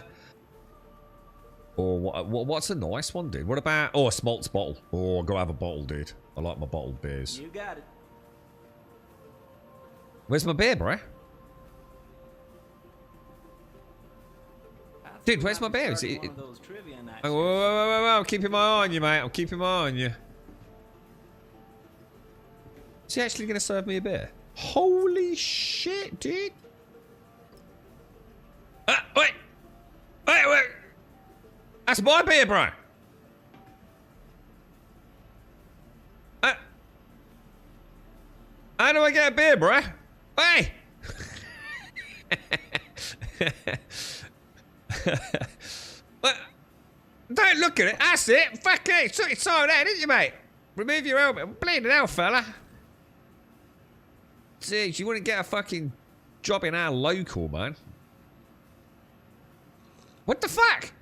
what's a nice one, dude? What about... Oh, a Smoltz bottle. Oh, I'll go have a bottle, dude. I like my bottled beers. You got it. Where's my beer, bro? Dude, where's my beer? Is it... Oh, whoa. I'm keeping my eye on you, mate. I'm keeping my eye on you. Is he actually going to serve me a beer? Holy shit, dude. Wait. That's my beer, bro. How do I get a beer, bro? Hey! Don't look at it. That's it. Fuck it. Took your time there, didn't you, mate? Remove your helmet. Bleeding hell, fella. Jeez, you wouldn't get a fucking job in our local, man. What the fuck?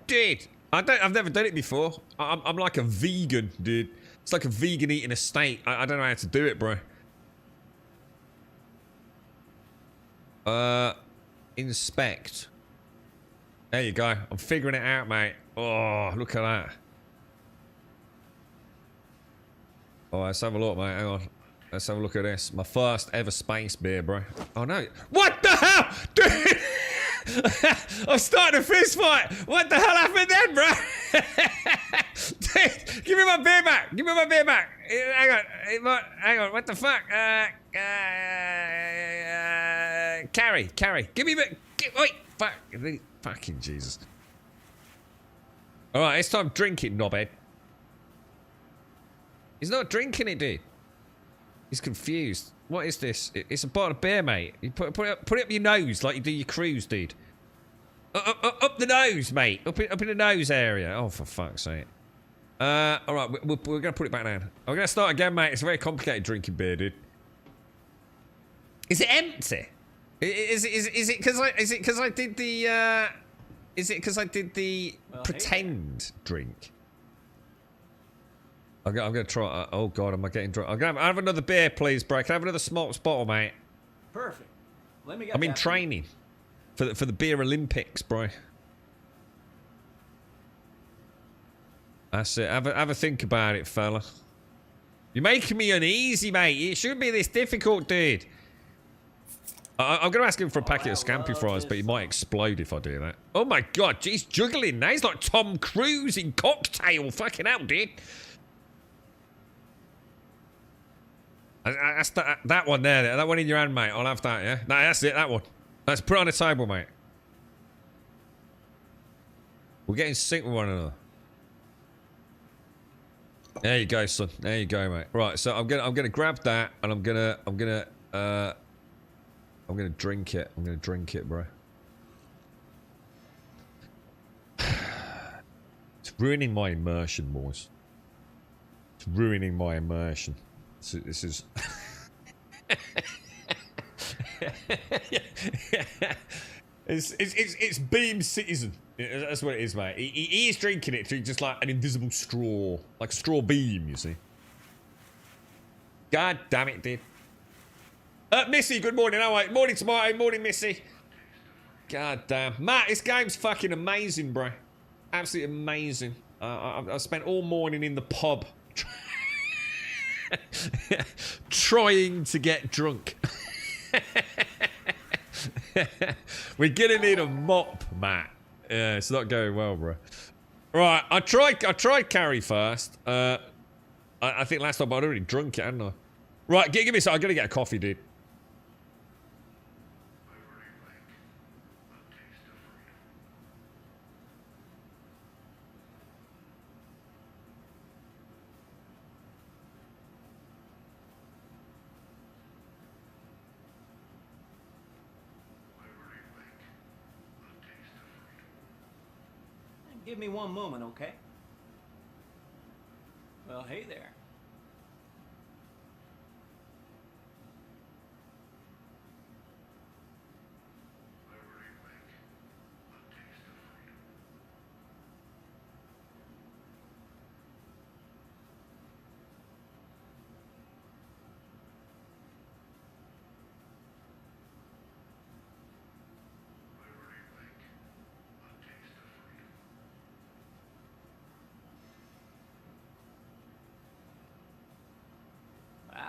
Dude. I've never done it before. I'm like a vegan, dude. It's like a vegan eating a steak. I don't know how to do it, bro. Inspect. There you go. I'm figuring it out, mate. Oh, look at that. Oh, let's have a look, mate. Hang on. Let's have a look at this. My first ever space beer, bro. Oh, no. What the hell? Dude! I'm starting a fist fight. What the hell happened then, bro? Dude, give me my beer back. Give me my beer back. Hang on. What the fuck? Carry. Give me the... Wait. Fuck. Fucking Jesus. All right, it's time drinking, knobhead. He's not drinking it, dude. He's confused. What is this? It's a bottle of beer, mate. You put it up your nose like you do your cruise, dude. Up the nose, mate. Up in the nose area. Oh, for fuck's sake. All right, we're going to put it back down. I'm going to start again, mate. It's a very complicated drinking beer, dude. Is it empty? Is it because I did the pretend drink? I'm gonna try. Oh god, am I getting drunk? I'm gonna have another beer, please, bro. Can I have another small bottle, mate? Perfect. Let me get I'm in that. training for the beer Olympics, bro. That's it. Have a think about it, fella. You're making me uneasy, mate. It shouldn't be this difficult, dude. I'm going to ask him for a packet of Scampi fries, but he might explode if I do that. Oh my god, he's juggling now. He's like Tom Cruise in Cocktail. Fucking hell, dude. That's that one there. That one in your hand, mate. I'll have that, yeah? No, that's it, that one. Let's put it on the table, mate. We're getting sync with one another. There you go, son. There you go, mate. Right, so I'm gonna grab that and I'm gonna drink it. I'm gonna drink it, bro. It's ruining my immersion, boys. It's ruining my immersion. This is. It's Beam Citizen. That's what it is, mate. He is drinking it through just like an invisible straw, like a straw beam. You see. God damn it, dude. Missy, good morning. All right, morning, Tomato. Morning, Missy. God damn, Matt, this game's fucking amazing, bro. Absolutely amazing. I spent all morning in the pub trying to get drunk. We're gonna need a mop, Matt. Yeah, it's not going well, bro. Right, I tried carry first. I think last time I'd already drunk it, hadn't I? Right, give me a second. I'm gonna get a coffee, dude. Give me one moment, okay? Well, hey there.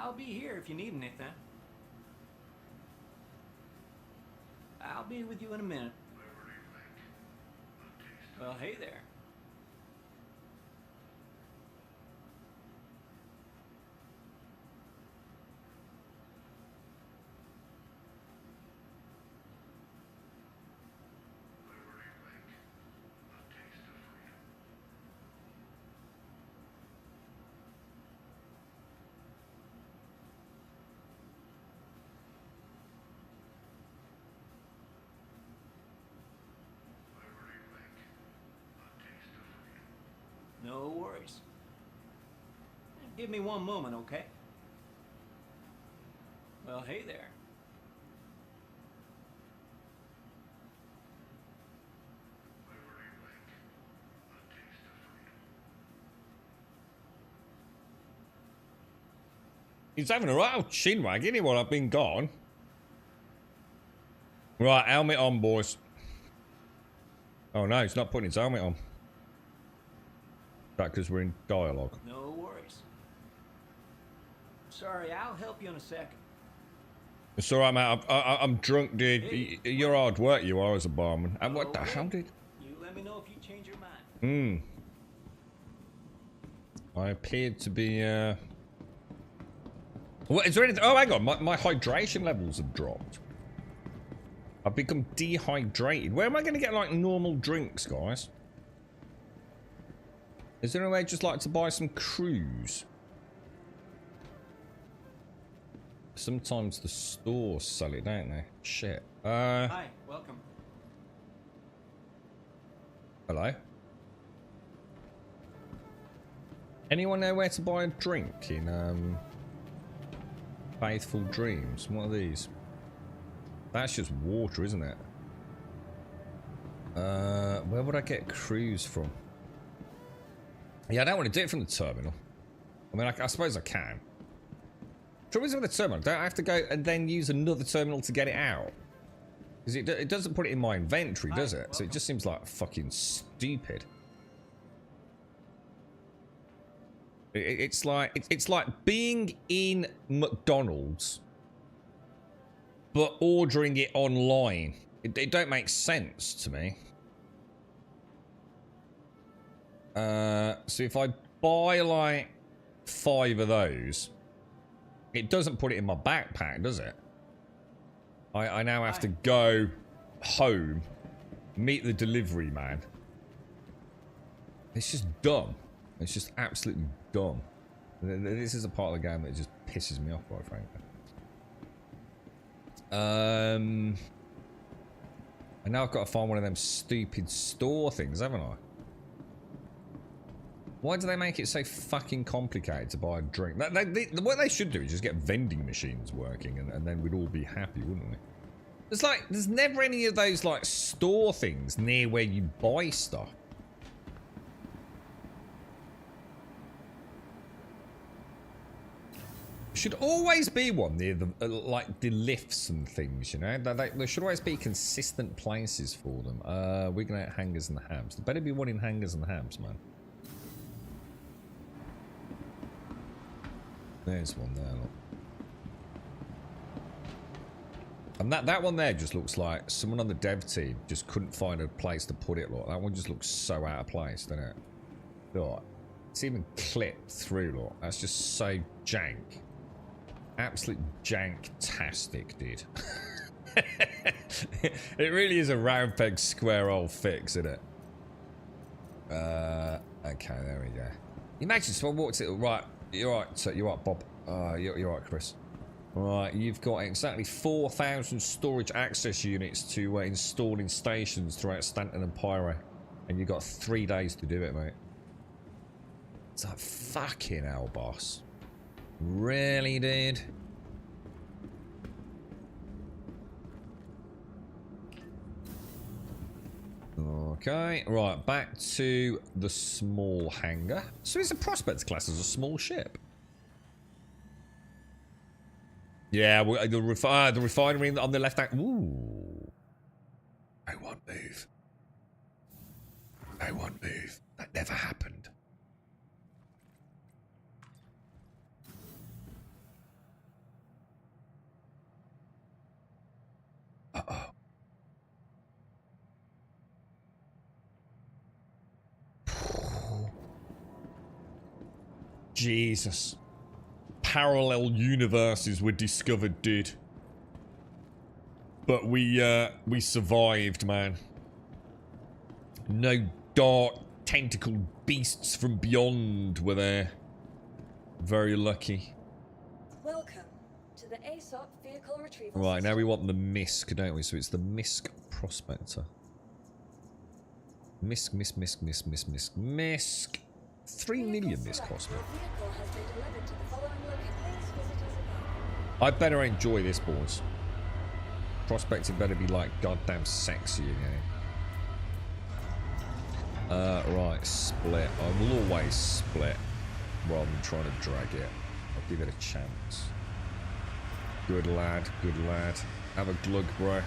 I'll be here if you need anything. I'll be with you in a minute. Well, hey there. No worries. Give me one moment, okay? Well, hey there. He's having a right old chinwag, isn't he, while I've been gone? Right, helmet on, boys. Oh no, he's not putting his helmet on. That because we're in dialogue. No worries. Sorry, I'll help you in a second. It's alright, mate. I'm drunk, dude. Hey, You're hard work, you are, as a barman. And what the Okay. hell, dude? You let me know if you change your mind. I appeared to be, What, is there anything? Oh, hang on. My hydration levels have dropped. I've become dehydrated. Where am I going to get, like, normal drinks, guys? Is there a way just, like, to buy some cruise? Sometimes the stores sell it, don't they? Shit. Hi, welcome. Hello? Anyone know where to buy a drink in Faithful Dreams? What are these? That's just water, isn't it? Where would I get cruise from? Yeah, I don't want to do it from the terminal. I mean, I suppose I can. Trouble is with the terminal, don't I have to go and then use another terminal to get it out? Because it doesn't put it in my inventory, does it? So it just seems like fucking stupid. It's like being in McDonald's, but ordering it online. It don't make sense to me. So if I buy like 5 of those, it doesn't put it in my backpack, does it? I now have to go home, meet the delivery man. It's just dumb. It's just absolutely dumb. This is a part of the game that just pisses me off, quite frankly. And now I've got to find one of them stupid store things, haven't I? Why do they make it so fucking complicated to buy a drink? What they should do is just get vending machines working, and then we'd all be happy, wouldn't we? It's like, there's never any of those, like, store things near where you buy stuff. Should always be one near the, like, the lifts and things, you know? There should always be consistent places for them. We're going to Hangers and Hams. There better be one in Hangers and Hams, man. There's one there, look. And that one there just looks like someone on the dev team just couldn't find a place to put it, look. That one just looks so out of place, doesn't it? Look. It's even clipped through, look. That's just so jank. Absolute jank-tastic, dude. It really is a round peg square hole fix, isn't it? Okay, there we go. Imagine someone walked it. Right, you're right. So you're right, Bob. You're right, Chris. Right, you've got exactly 4,000 storage access units to install in stations throughout Stanton and Pyro, and you've got 3 days to do it, mate. It's like, fucking hell, boss. Really, dude? Okay, right, back to the small hangar. So it's a Prospector class as a small ship. Yeah, the refinery on the left hand. Ooh. I won't move. I won't move. That never happened. Uh-oh. Jesus. Parallel universes were discovered, dude. But we survived, man. No dark tentacled beasts from beyond were there. Very lucky. Welcome to the ASOP vehicle retrieval Right, system. now we want the MISC, don't we? So it's the MISC Prospector. MISC. 3 million MISC cost me. Your vehicle has been delivered to the following location. Please visit us above. I better enjoy this, boys. Prospecting better be like goddamn sexy again. Right, split. I will always split rather than trying to drag it. I'll give it a chance. Good lad, good lad. Have a glug, bro.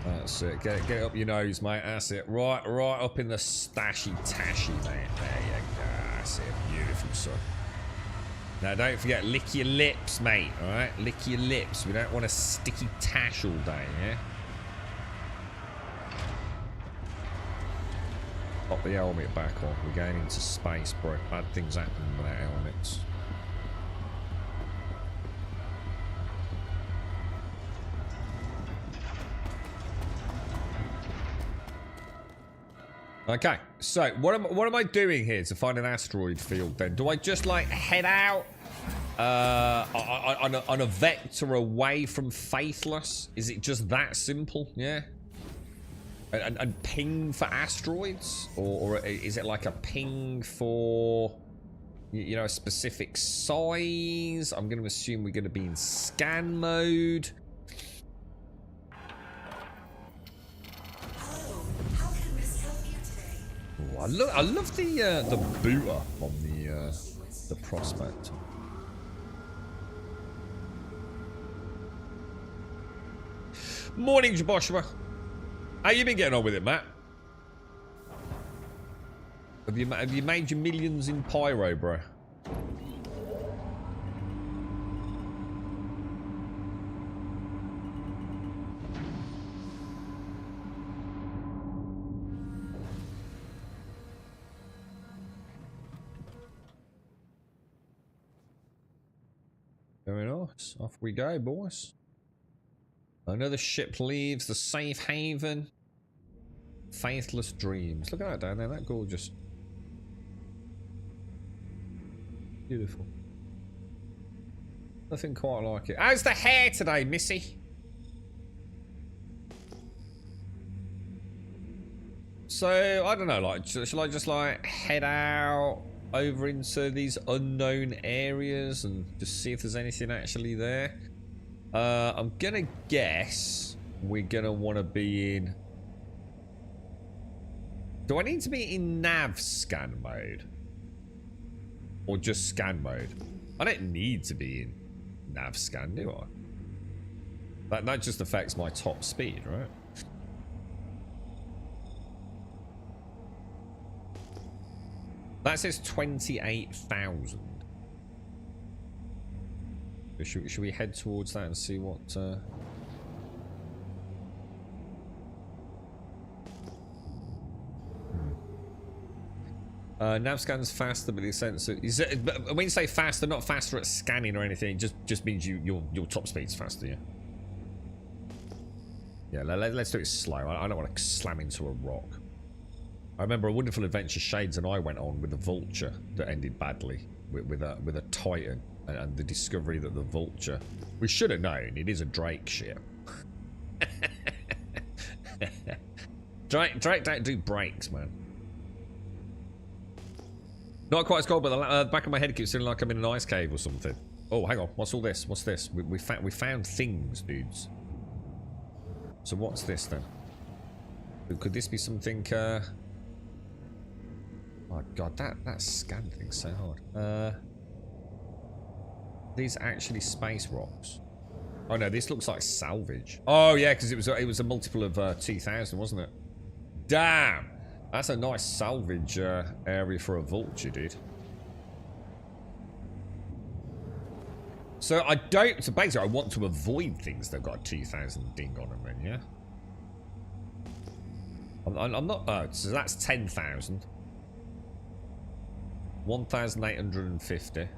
That's it. Get it up your nose, mate. That's it. Right up in the stashy tashy, mate. There you go. That's it. Beautiful, son. Now, don't forget, lick your lips, mate. All right, lick your lips. We don't want a sticky tash all day, yeah. Pop the helmet back on. We're going into space, bro. Bad things happen without helmets. Okay, so what am I doing here to find an asteroid field then? Do I just like head out on a vector away from Faithless? Is it just that simple? Yeah. And ping for asteroids? Or is it like a ping for, you know, a specific size? I'm going to assume we're going to be in scan mode. Hello, how can Miss help you today? Ooh, I love the boot up on the prospect. Morning, Joshua. How you been getting on with it, Matt? Have you made your millions in Pyro, bro? Very nice. Off we go, boys. Another ship leaves the safe haven. Faithless dreams. Look at that down there. That gorgeous. Beautiful. Nothing quite like it. How's the hair today, Missy? So, I don't know, like, shall I just, like, head out over into these unknown areas and just see if there's anything actually there? I'm gonna guess we're gonna want to be in... Do I need to be in nav scan mode? Or just scan mode? I don't need to be in nav scan, do I? That just affects my top speed, right? That says 28,000. Should we head towards that and see what... nav scan's faster, but the sensor... when you say faster, not faster at scanning or anything, it just means your top speed's faster, yeah? Yeah, let's do it slow. I don't want to slam into a rock. I remember a Wonderful Adventure Shades and I went on with the Vulture that ended badly with a Titan and the discovery that the Vulture, we should have known it is a Drake ship. Drake don't do brakes, man. Not quite as cold, but the back of my head keeps feeling like I'm in an ice cave or something. Oh, hang on. What's all this? What's this? We found things, dudes. So what's this then? Could this be something? Oh god, that scan thing's so hard. These are actually space rocks. Oh no, this looks like salvage. Oh yeah, because it was a multiple of 2,000, wasn't it? Damn, that's a nice salvage area for a Vulture, dude. So so basically I want to avoid things that got 2,000 ding on them then, yeah? I'm not, so that's 10,000. 1,850.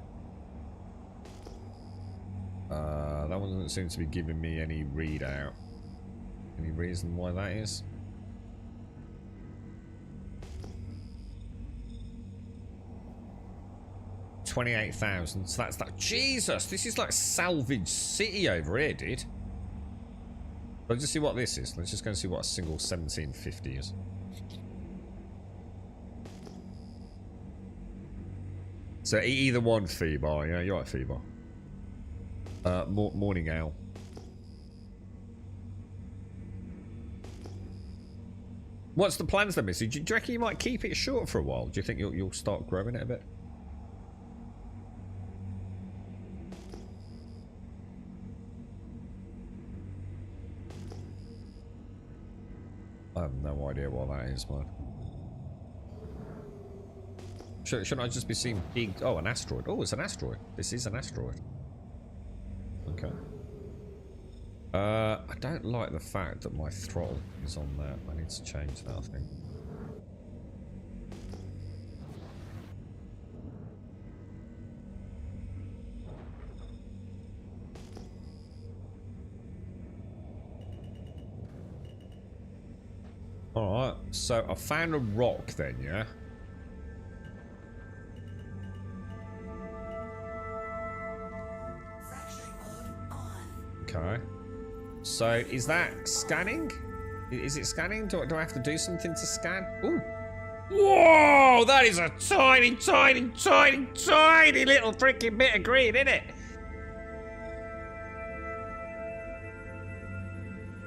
That one doesn't seem to be giving me any readout. Any reason why that is? $28,000. So that's that. Jesus, this is like Salvage City over here, dude. Let's just see what this is. Let's just go and see what a single 1750 is. So either one, Feebar. Yeah, you're right, Feebar. Morning Owl. What's the plans then, Missy? Do you reckon you might keep it short for a while? Do you think you'll start growing it a bit? I have no idea what that is, man. Shouldn't I just be seeing big... Oh, an asteroid. Oh, it's an asteroid. This is an asteroid. Okay. I don't like the fact that my throttle is on that. I need to change that, I think. Alright, so I found a rock then, yeah? Okay. So, is that scanning? Is it scanning? Do I have to do something to scan? Ooh. Whoa! That is a tiny, tiny, tiny, tiny little freaking bit of green, isn't it?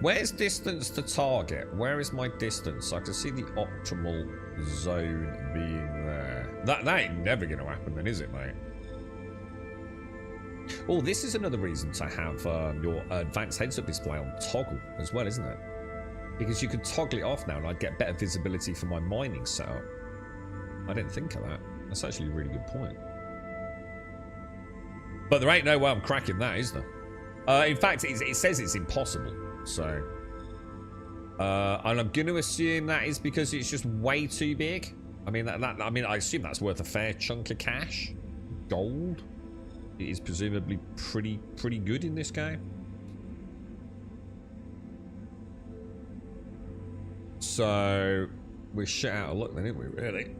Where's distance to target? Where is my distance? I can see the optimal zone being there. That ain't never going to happen then, is it, mate? Oh, this is another reason to have your advanced heads-up display on toggle as well, isn't it? Because you could toggle it off now and I'd get better visibility for my mining setup. I didn't think of that. That's actually a really good point. But there ain't no way I'm cracking that, is there? In fact, it says it's impossible. So, and I'm going to assume that is because it's just way too big. I mean, I assume that's worth a fair chunk of cash. Gold is presumably pretty good in this game. So we're shit out of luck then, aren't we, really?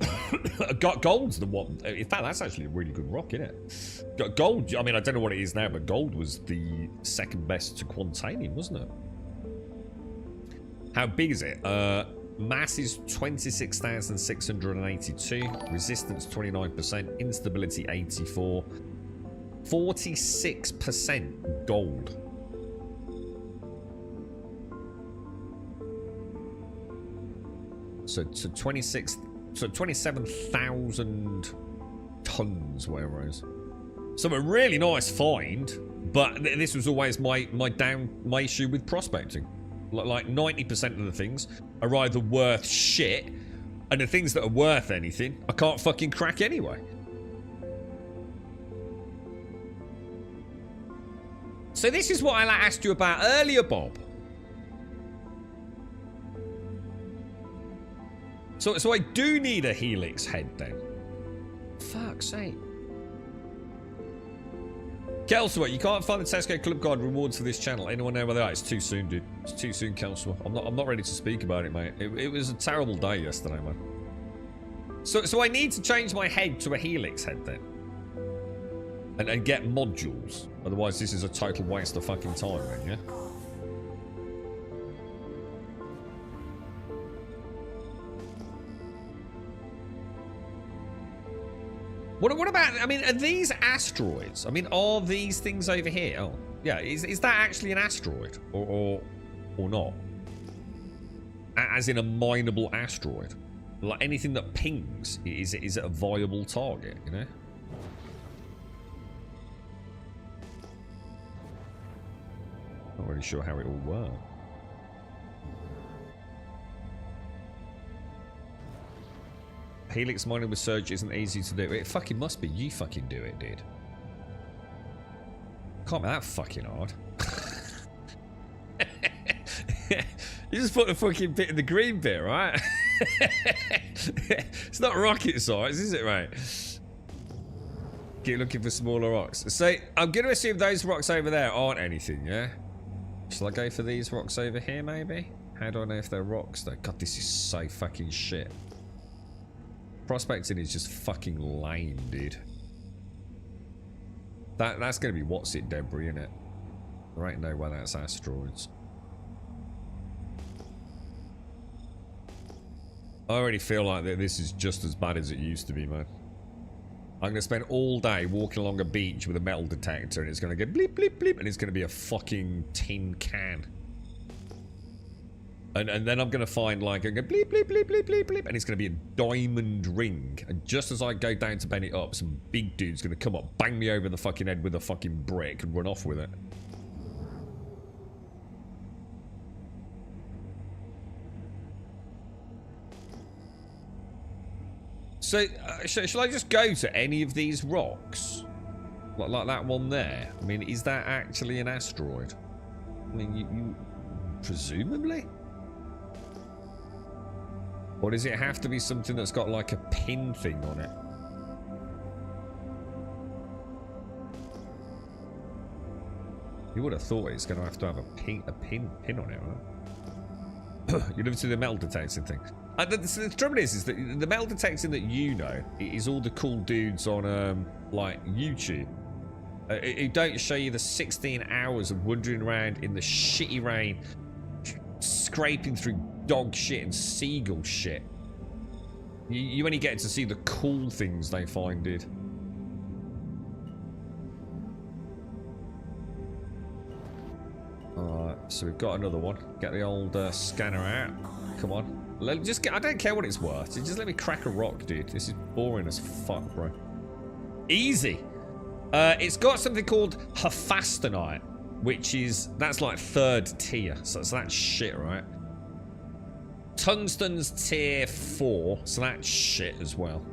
Gold's the one. In fact, that's actually a really good rock, isn't it? Gold, I mean, I don't know what it is now, but gold was the second best to Quantanium, wasn't it? How big is it? Mass is 26,682. Resistance 29%. Instability 84. 46% gold. So 27,000 tons, whatever it is. So a really nice find, but this was always my issue with prospecting. Like 90% of the things are either worth shit, and the things that are worth anything, I can't fucking crack anyway. So this is what I asked you about earlier, Bob. So I do need a Helix head then. Fuck's sake. Kelsey, you can't find the Tesco Club Card rewards for this channel. Anyone know where they are? It's too soon, dude. It's too soon, Kelsey. I'm not ready to speak about it, mate. It was a terrible day yesterday, man. So I need to change my head to a Helix head then. And get modules. Otherwise, this is a total waste of fucking time, man, yeah? What about, I mean, are these asteroids? I mean, are these things over here? Oh, yeah, is that actually an asteroid? Or not? As in a mineable asteroid? Like anything that pings, is it a viable target, you know? Not really sure how it all works. Helix mining with Surge isn't easy to do. It fucking must be. You fucking do it, dude. Can't be that fucking hard. You just put the fucking bit in the green bit, right? It's not rocket science, is it, mate? Keep looking for smaller rocks. So, I'm going to assume those rocks over there aren't anything, yeah? Shall I go for these rocks over here, maybe? How do I know if they're rocks, though? God, this is so fucking shit. Prospecting is just fucking lame, dude. That's going to be what's it debris, isn't it? There ain't no way that's asteroids. I already feel like that this is just as bad as it used to be, man. I'm going to spend all day walking along a beach with a metal detector and it's going to go bleep, bleep, bleep, and it's going to be a fucking tin can. And then I'm going to find, like, I go bleep, bleep, bleep, bleep, bleep, bleep, and it's going to be a diamond ring. And just as I go down to bend it up, some big dude's going to come up, bang me over the fucking head with a fucking brick and run off with it. So, shall I just go to any of these rocks? Like that one there? I mean, is that actually an asteroid? I mean, you presumably? Or does it have to be something that's got like a pin thing on it? You would have thought it's going to have a pin on it, right? You never see the metal detecting thing. The trouble is that the metal detecting that you know is all the cool dudes on like YouTube. It don't show you the 16 hours of wandering around in the shitty rain, scraping through dog shit and seagull shit. You only get to see the cool things they find, dude. Alright, so we've got another one. Get the old scanner out. Come on. Just get, I don't care what it's worth. Just let me crack a rock, dude. This is boring as fuck, bro. Easy. It's got something called Hephaestionite, which is, that's like 3rd tier. So that's shit, right? Tungsten's tier 4, so that's shit as well.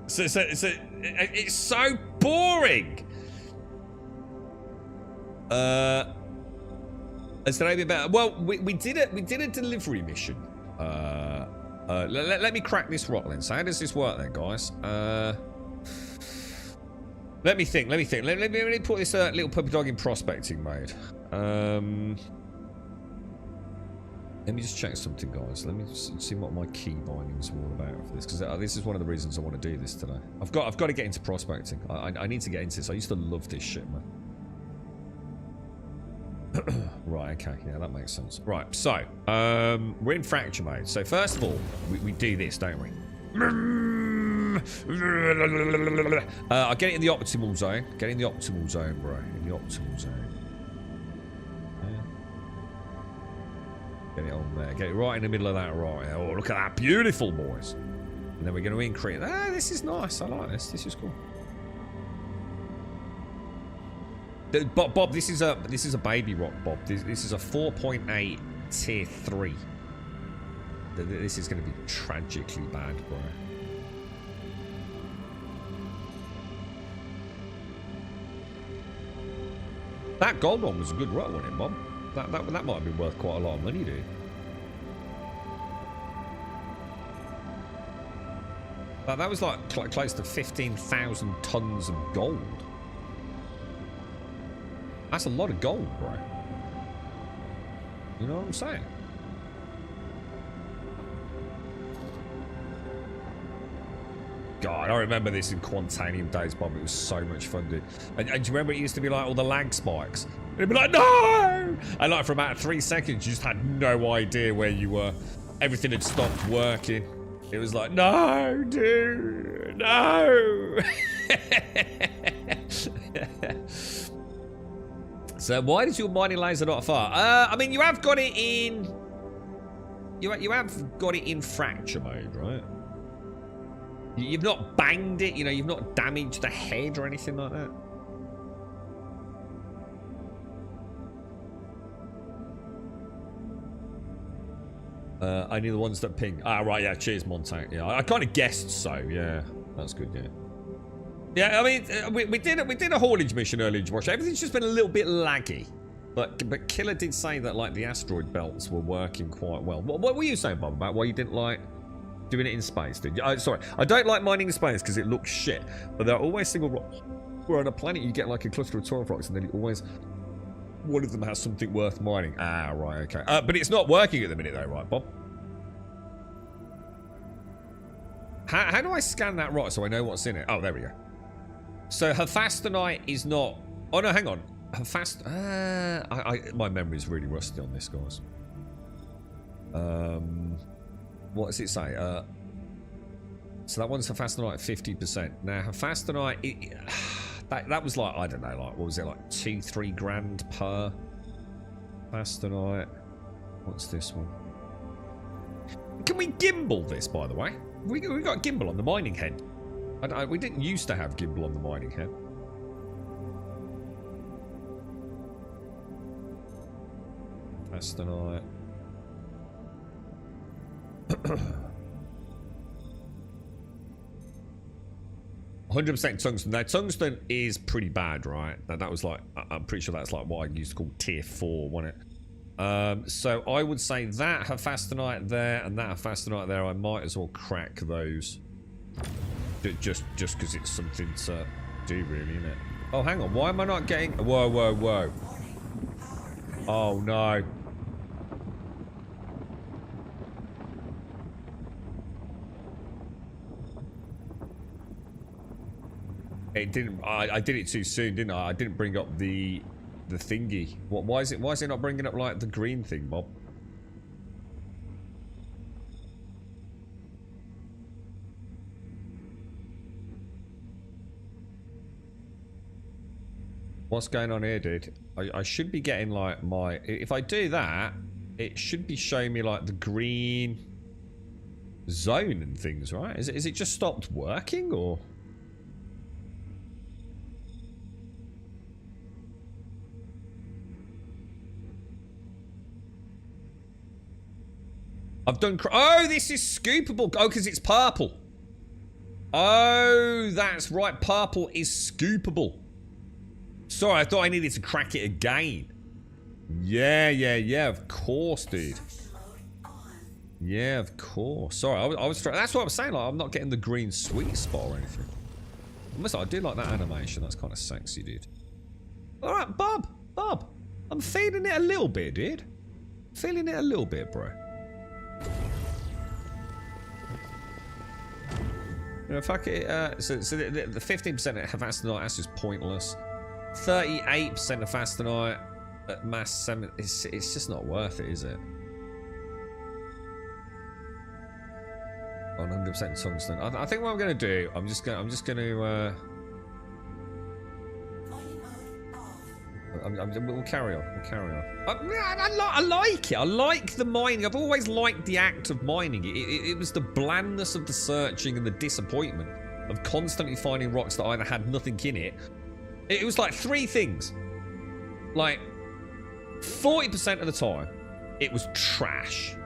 so it's so boring. Is there anything better? Well, we did a delivery mission. Let me crack this rock then. So how does this work then, guys? Let me think. Let me put this little puppy dog in prospecting mode. Let me just check something, guys. Let me just see what my key bindings are all about for this, because this is one of the reasons I want to do this today. I've got to get into prospecting. I need to get into this. I used to love this shit, man. Right, okay, yeah, that makes sense. Right, so we're in fracture mode. So first of all, we do this, don't we? I get it in the optimal zone. Get in the optimal zone, bro. In the optimal zone. Yeah. Get it on there. Get it right in the middle of that right. Oh, look at that, beautiful, boys. And then we're going to increase. Ah, this is nice. I like this. This is cool. Bob, this is a baby rock, Bob. This is a 4.8 tier 3. This is going to be tragically bad, bro. That gold one was a good rock, wasn't it, Bob? That might have been worth quite a lot of money, dude. That was like close to 15,000 tons of gold. That's a lot of gold, bro. You know what I'm saying? God, I remember this in Quantanium days, Bob. It was so much fun, dude. And do you remember it used to be like all the lag spikes? And it'd be like, no! And like for about 3 seconds, you just had no idea where you were. Everything had stopped working. It was like, no, dude, no! So why does your mining laser not fire? I mean, you have got it in... You have got it in fracture mode, right? You've not banged it, you know, you've not damaged the head or anything like that. Only the ones that ping. Ah, right, yeah, cheers, Montag. Yeah, I kind of guessed so, yeah. That's good, yeah. Yeah, I mean, we did a haulage mission earlier, Josh. Everything's just been a little bit laggy. But Killer did say that, like, the asteroid belts were working quite well. What were you saying, Bob, about why you didn't like doing it in space, did you? Sorry, I don't like mining in space because it looks shit. But there are always single rocks. Where on a planet you get, like, a cluster of 12 rocks and then always... one of them has something worth mining. Ah, right, okay. But it's not working at the minute, though, right, Bob? How do I scan that rock so I know what's in it? Oh, there we go. So Hephaestionite is not... Oh, no, hang on. My memory's really rusty on this, guys. What does it say? So that one's Hephaestionite 50%. Now, Hephaestionite... that was like, I don't know, like, what was it, like 2-3 grand per Hephaestionite? What's this one? Can we gimbal this, by the way? We got gimbal on the mining head. We didn't used to have gimbal on the mining head. Hephaestionite. 100% tungsten. Now, tungsten is pretty bad, right? That was like, I'm pretty sure that's like what I used to call tier 4, wasn't it? So I would say that Hephaestionite there and that Hephaestionite there, I might as well crack those. Just because it's something to do, really, isn't it? Oh, hang on. Why am I not getting... Whoa, whoa, whoa. Oh, no. It didn't... I did it too soon, didn't I? I didn't bring up the the thingy. What? Why is it not bringing up like the green thing, Bob? What's going on here, dude? I should be getting like my... If I do that, it should be showing me like the green zone and things, right? Is it just stopped working, or... I've done... Oh, this is scoopable. Oh, because it's purple. Oh, that's right. Purple is scoopable. Sorry, I thought I needed to crack it again. Yeah, of course, dude. Yeah, of course. Sorry, I was that's what I'm saying. Like, I'm not getting the green sweet spot or anything. I do like that animation. That's kind of sexy, dude. All right, Bob. I'm feeling it a little bit, dude. Feeling it a little bit, bro. You know, fuck it. So the 15% of Hephaestonite, that's just pointless. 38% of Hephaestonite at mass 7. It's just not worth it, is it? On 100% tungsten. I think what I'm gonna do, I'm just gonna we'll carry on. I like it. I like the mining. I've always liked the act of mining. It was the blandness of the searching and the disappointment of constantly finding rocks that either had nothing in it. It was like 3 things. Like 40% of the time, it was trash.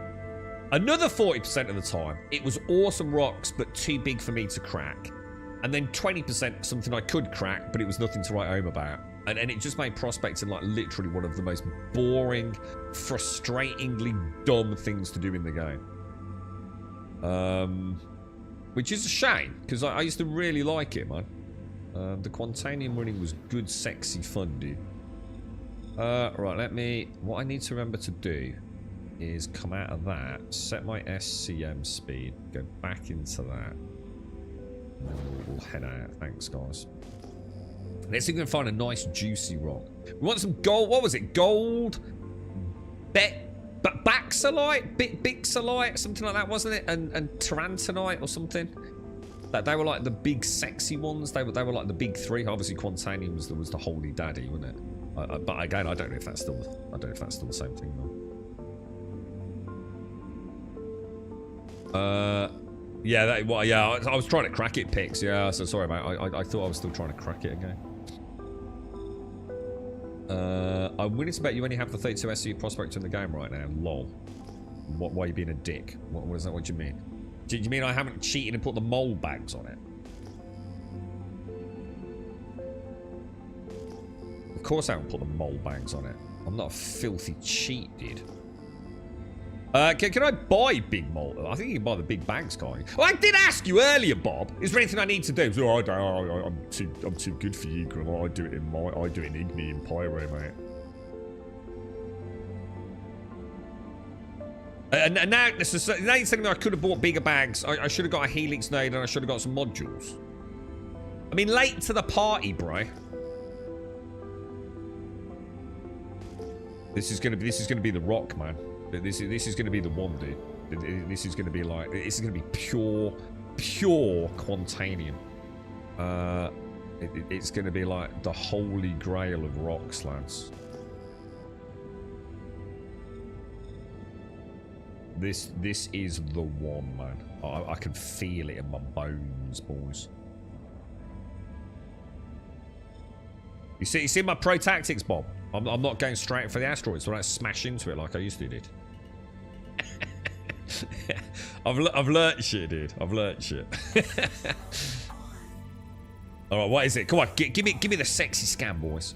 Another 40% of the time, it was awesome rocks, but too big for me to crack. And then 20% something I could crack, but it was nothing to write home about. And it just made prospecting like literally one of the most boring, frustratingly dumb things to do in the game. Which is a shame, because I used to really like it, man. The Quantanium running was good, sexy fun, dude. Right, what I need to remember to do is come out of that, set my SCM speed, go back into that, and then we'll head out. Thanks, guys. Let's see if we can find a nice juicy rock. We want some gold. What was it? Gold, Baxolite, Bixolite, something like that, wasn't it? And Tarantonite or something. That they were like the big sexy ones. They were like the big 3. Obviously, Quantanium was the holy daddy, wasn't it? But again, I don't know if that's still the same thing though. Yeah, I was trying to crack it, Pix. Yeah, so sorry, mate. I thought I was still trying to crack it again. I'm willing to bet you only have the 32 SC prospector in the game right now. Lol. Why are you being a dick? What is that? What do you mean? Do you mean I haven't cheated and put the mole bags on it? Of course I haven't put the mole bags on it. I'm not a filthy cheat, dude. Can I buy big mole? I think you can buy the big bags, guy. Well, I did ask you earlier, Bob. Is there anything I need to do? So, I'm too good for you, Grim. I do it in Igni and Pyro, mate. And now you're telling me I could have bought bigger bags. I should have got a Helix nade and I should have got some modules. I mean, late to the party, bro. This is gonna be the rock, man. This is gonna be the one, dude. This is gonna be like, this is gonna be pure Quantanium. It's gonna be like the holy grail of rocks, lads. This is the one, man. I can feel it in my bones, boys. You see my pro tactics, Bob. I'm not going straight for the asteroids, so I don't smash into it like I used to, dude. I've learnt shit, dude. I've learnt shit. All right, what is it? Come on, give me the sexy scan, boys.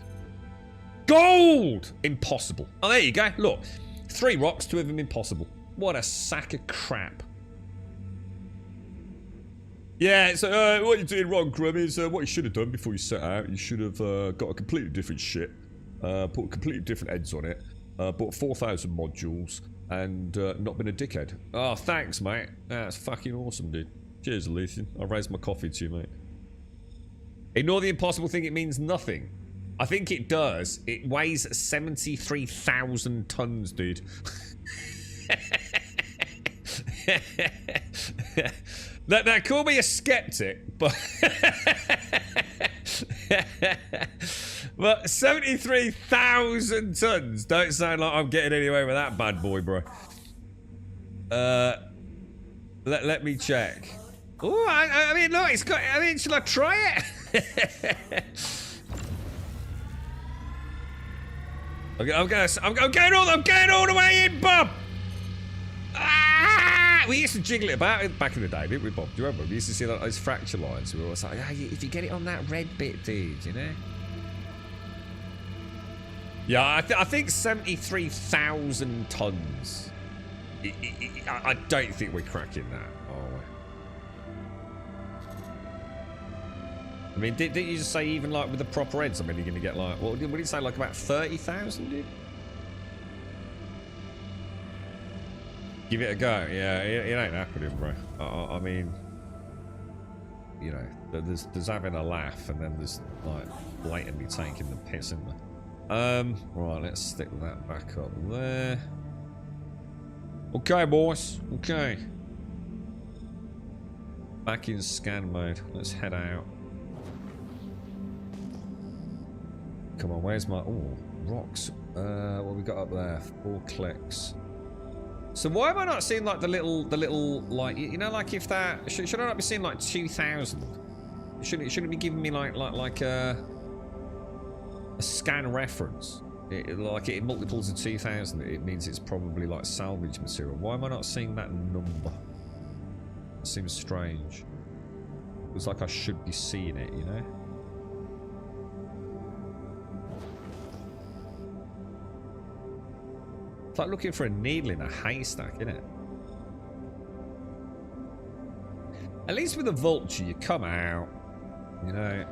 Gold! Impossible. Oh, there you go. Look, 3 rocks, 2 of them impossible. What a sack of crap. Yeah, so what you're doing wrong, Grum, is what you should have done before you set out. You should have got a completely different ship, put completely different heads on it, bought 4,000 modules, and not been a dickhead. Oh, thanks, mate. That's fucking awesome, dude. Cheers, Lucian. I raised my coffee to you, mate. Ignore the impossible thing, it means nothing. I think it does. It weighs 73,000 tons, dude. Now, call me a skeptic, but... but 73,000 tons don't sound like I'm getting anywhere with that bad boy, bro. Let me check. Oh, I mean, look, it's got... I mean, shall I try it? I'm going all the way in, Bob. Ah! We used to jiggle it about back in the day, didn't we, Bob? Do you remember? We used to see those fracture lines. We were always like, oh, if you get it on that red bit, dude, you know? Yeah, I think 73,000 tons. I don't think we're cracking that, are we? I mean, didn't you just say even like with the proper heads, I mean, you're going to get like, what did you say, like about 30,000, dude? Give it a go. Yeah, it ain't happening, bro. I mean, you know, there's having a laugh and then there's like blatantly taking the piss, isn't there? Right, let's stick that back up there. Okay, boys. Okay. Back in scan mode. Let's head out. Come on, where's my... Oh, rocks. What we got up there? 4 clicks. So why am I not seeing like the little like, you know, like if that... Should I not be seeing like 2,000? Shouldn't it be giving me like a scan reference? Like it multiples of 2,000. It means it's probably like salvage material. Why am I not seeing that number? It seems strange. It's like I should be seeing it, you know? It's like looking for a needle in a haystack, isn't it? At least with a vulture, you come out, you know,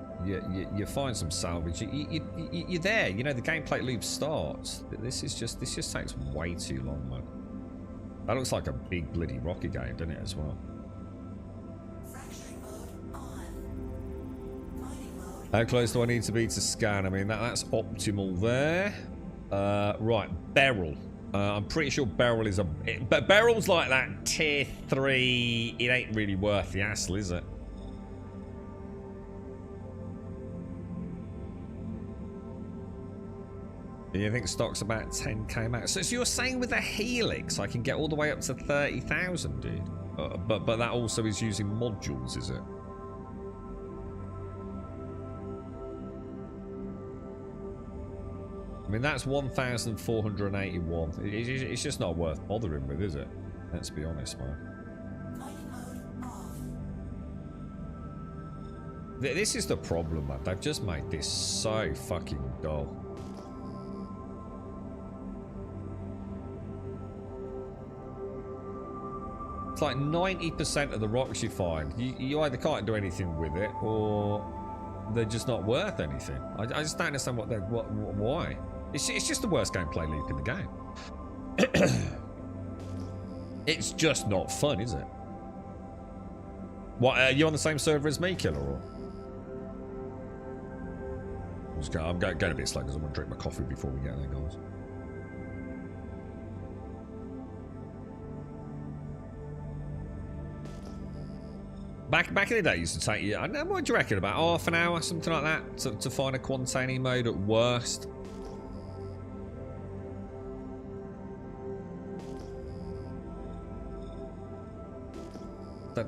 you find some salvage. You're there, you know. The gameplay loop starts. This just takes way too long, man. That looks like a big bloody rocket game, doesn't it, as well? How close do I need to be to scan? I mean, that's optimal there. Right, Beryl. I'm pretty sure Beryl is but Beryl's like that tier 3. It ain't really worth the hassle, is it? You think stock's about 10k max? So you're saying with a Helix I can get all the way up to 30,000, dude? But that also is using modules, is it? I mean, that's 1,481. It's just not worth bothering with, is it? Let's be honest, man. This is the problem, man. They've just made this so fucking dull. It's like 90% of the rocks you find, you either can't do anything with it, or they're just not worth anything. I just don't understand why. It's just the worst gameplay loop in the game. It's just not fun, is it? What, are you on the same server as me, Killer, or? I'm going a bit slow because I want to drink my coffee before we get there, guys. Back in the day, it used to take you, I don't know, what do you reckon, about half an hour, something like that, to find a Quantani mode at worst.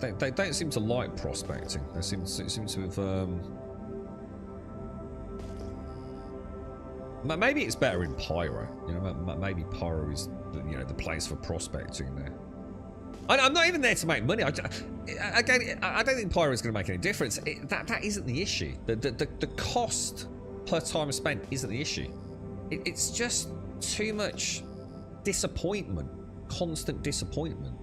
They don't seem to like prospecting. They seem to have... Maybe it's better in Pyro. You know, maybe Pyro is the place for prospecting there. I'm not even there to make money. Again, I don't think Pyro is going to make any difference. That isn't the issue. The cost per time spent isn't the issue. It's just too much disappointment, constant disappointment.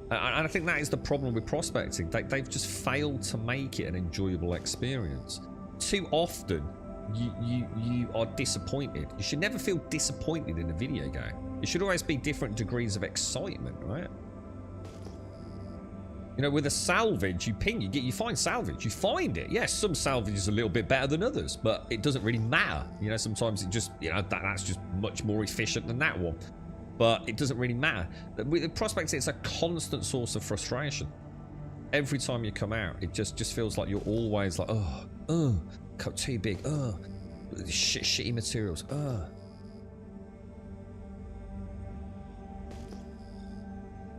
And I think that is the problem with prospecting. They've just failed to make it an enjoyable experience. Too often, you are disappointed. You should never feel disappointed in a video game. It should always be different degrees of excitement, right? You know, with a salvage, you ping, you find salvage, you find it. Yes, some salvage is a little bit better than others, but it doesn't really matter. You know, sometimes it just, you know, that's just much more efficient than that one. But it doesn't really matter. With prospecting, it's a constant source of frustration. Every time you come out, it just feels like you're always like, cut too big, shitty materials,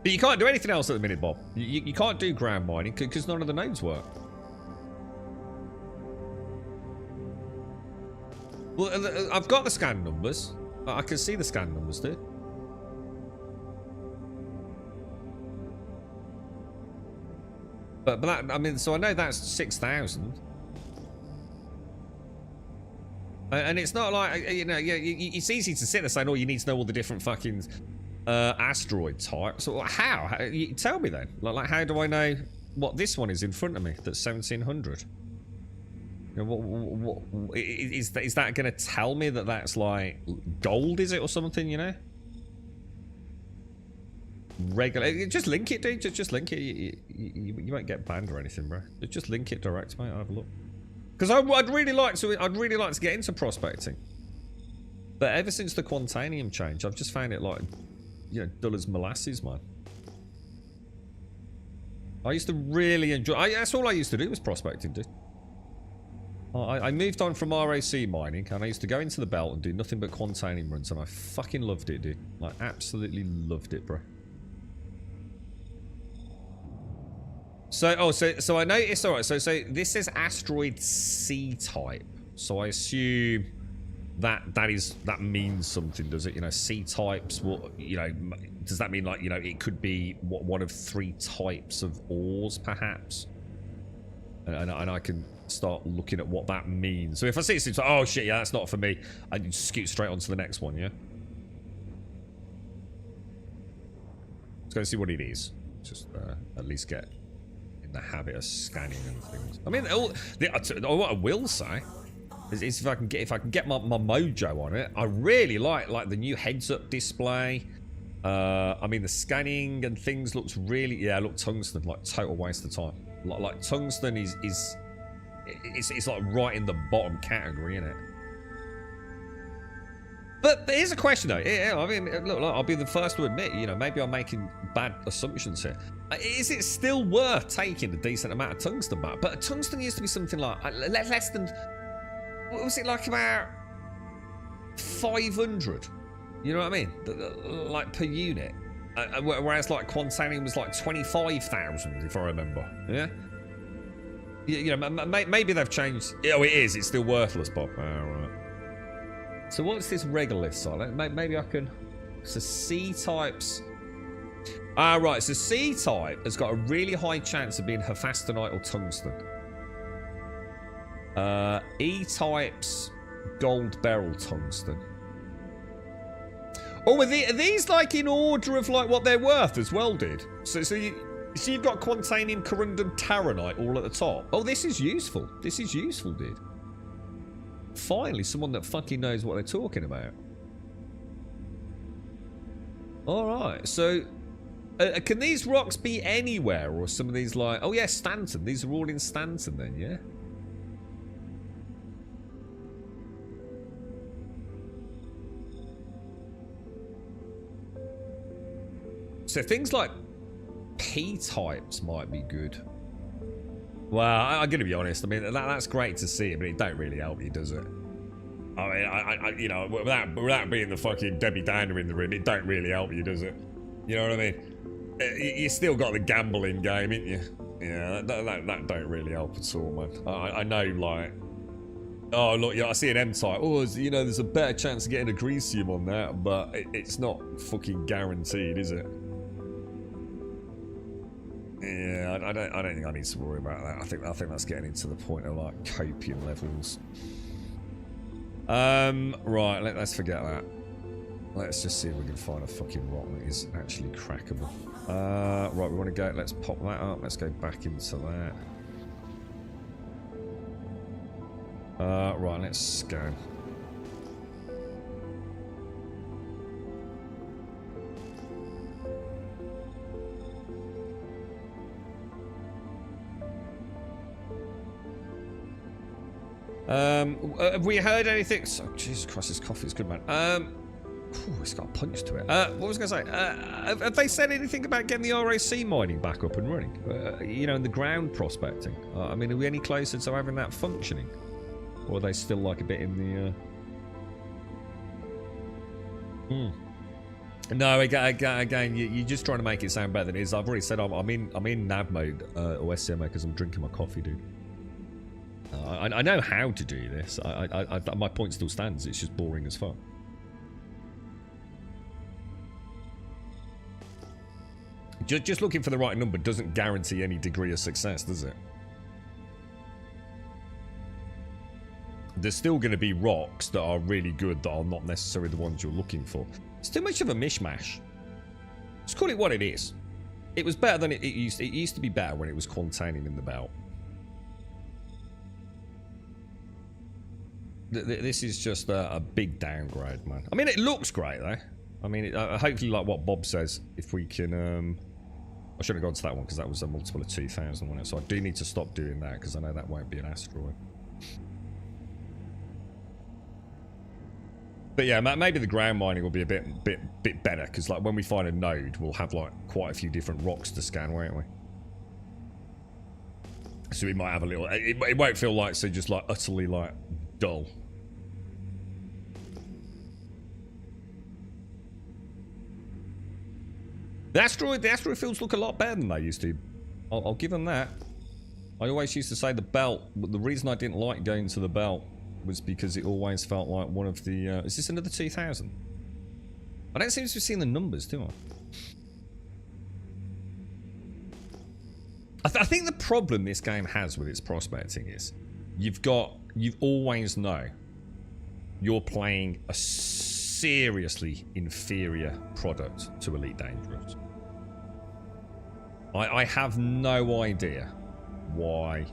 But you can't do anything else at the minute, Bob. You can't do ground mining because none of the nodes work. Well, I've got the scan numbers. I can see the scan numbers, dude. But that, I mean, so I know that's 6,000. And it's not like, you know, it's easy to sit there saying, oh, you need to know all the different fucking asteroid types. So how? You tell me then. Like, how do I know what this one is in front of me that's 1,700? You know, what is that going to tell me that that's like gold, is it, or something, you know? Regular, just link it, dude. Just link it. You won't get banned or anything, bro. Just link it direct, mate. I'll have a look. Because I'd really like to get into prospecting, but ever since the Quantanium change, I've just found it like, you know, dull as molasses, man. I used to really enjoy. That's all I used to do was prospecting, dude. I moved on from RAC mining, and I used to go into the belt and do nothing but Quantanium runs, and I fucking loved it, dude. Like, absolutely loved it, bro. So, so I noticed, alright, so this is asteroid C-type. So I assume that means something, does it? You know, C-types, what, you know, does that mean, like, you know, it could be one of 3 types of ores, perhaps? And I can start looking at what that means. So if I see it, it's like, oh shit, yeah, that's not for me, I can scoot straight on to the next one, yeah? Let's go see what it is. Just at least get in the habit of scanning and things. I mean, what I will say is if I can get my mojo on it, I really like the new heads-up display. I mean, the scanning and things looks really, yeah, look, tungsten, like total waste of time. Like tungsten is it's like right in the bottom category, isn't it? But here's a question though. Yeah, I mean, look, I'll be the first to admit, you know, maybe I'm making bad assumptions here. Is it still worth taking a decent amount of tungsten back? But tungsten used to be something like less than, what was it, like about 500? You know what I mean? Like per unit. Whereas like Quantanium was like 25,000, if I remember. Yeah. You know, maybe they've changed. Oh, it is. It's still worthless, Bob. Oh, right. So what's this Regolith side? Maybe I can... So C-types... right. So C-type has got a really high chance of being Hephaestonite or tungsten. E-types, gold beryl tungsten. Oh, are these like in order of like what they're worth as well, dude? So you've got Quantanium, Corundum, Taronite all at the top. Oh, this is useful. This is useful, dude. Finally, someone that fucking knows what they're talking about. Alright, so... can these rocks be anywhere? Or some of these like... Oh yeah, Stanton. These are all in Stanton then, yeah? So things like P-types might be good. Well, I'm going to be honest. I mean, that's great to see, but it don't really help you, does it? I mean, I you know, without being the fucking Debbie Downer in the room, it don't really help you, does it? You know what I mean? You still got the gambling game, ain't you? Yeah, that don't really help at all, man. I know, like, oh look, yeah, I see an M-type. Oh, you know, there's a better chance of getting a Grecium on that, but it's not fucking guaranteed, is it? Yeah, I don't think I need to worry about that. I think that's getting into the point of like copium levels. Right, let's forget that. Let's just see if we can find a fucking rock that is actually crackable. Right, we want to go. Let's pop that up. Let's go back into that. Right, let's scan. Have we heard anything? Oh, Jesus Christ, this coffee is good, man. It's got a punch to it. What was I going to say? Have they said anything about getting the RAC mining back up and running? You know, and the ground prospecting. I mean, are we any closer to having that functioning? Or are they still like a bit in the... No, again, you're just trying to make it sound better than it is. I've already said I'm in nav mode or SCM mode because I'm drinking my coffee, dude. I know how to do this. My point still stands. It's just boring as fuck. Just looking for the right number doesn't guarantee any degree of success, does it? There's still going to be rocks that are really good that are not necessarily the ones you're looking for. It's too much of a mishmash. Let's call it what it is. It was better than it used to be better when it was containing in the belt. This is just a big downgrade, man. I mean, it looks great, though. I mean, hopefully, like what Bob says, if we can... I shouldn't have gone to that one because that was a multiple of 2,000, wasn't it? So I do need to stop doing that because I know that won't be an asteroid. But yeah, maybe the ground mining will be a bit better because like when we find a node, we'll have like quite a few different rocks to scan, won't we? So we might have a little... It won't feel like so just like utterly like dull. The asteroid fields look a lot better than they used to. I'll give them that. I always used to say the belt, but the reason I didn't like going to the belt was because it always felt like one of the... is this another 2,000? I don't seem to be seeing the numbers, do I? I think the problem this game has with its prospecting is you always know you're playing a seriously inferior product to Elite Dangerous. I have no idea why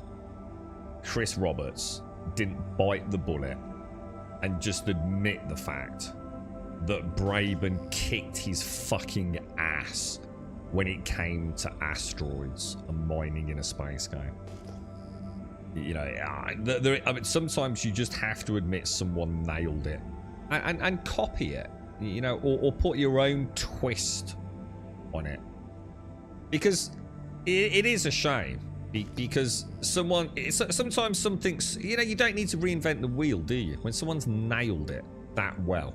Chris Roberts didn't bite the bullet and just admit the fact that Braben kicked his fucking ass when it came to asteroids and mining in a space game. You know, I mean, sometimes you just have to admit someone nailed it and copy it, you know, or put your own twist on it. Because it is a shame. Because sometimes something's, you know, you don't need to reinvent the wheel, do you? When someone's nailed it that well.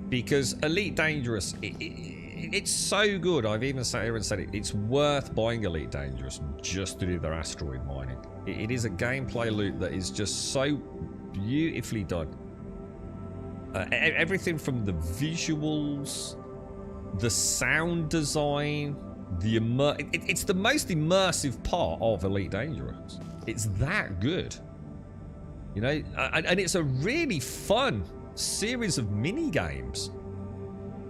Because Elite Dangerous, it's so good. I've even sat here and said it's worth buying Elite Dangerous just to do their asteroid mining. It is a gameplay loop that is just so beautifully done. Everything from the visuals, the sound design, it's the most immersive part of Elite Dangerous. It's that good, you know, and it's a really fun series of mini games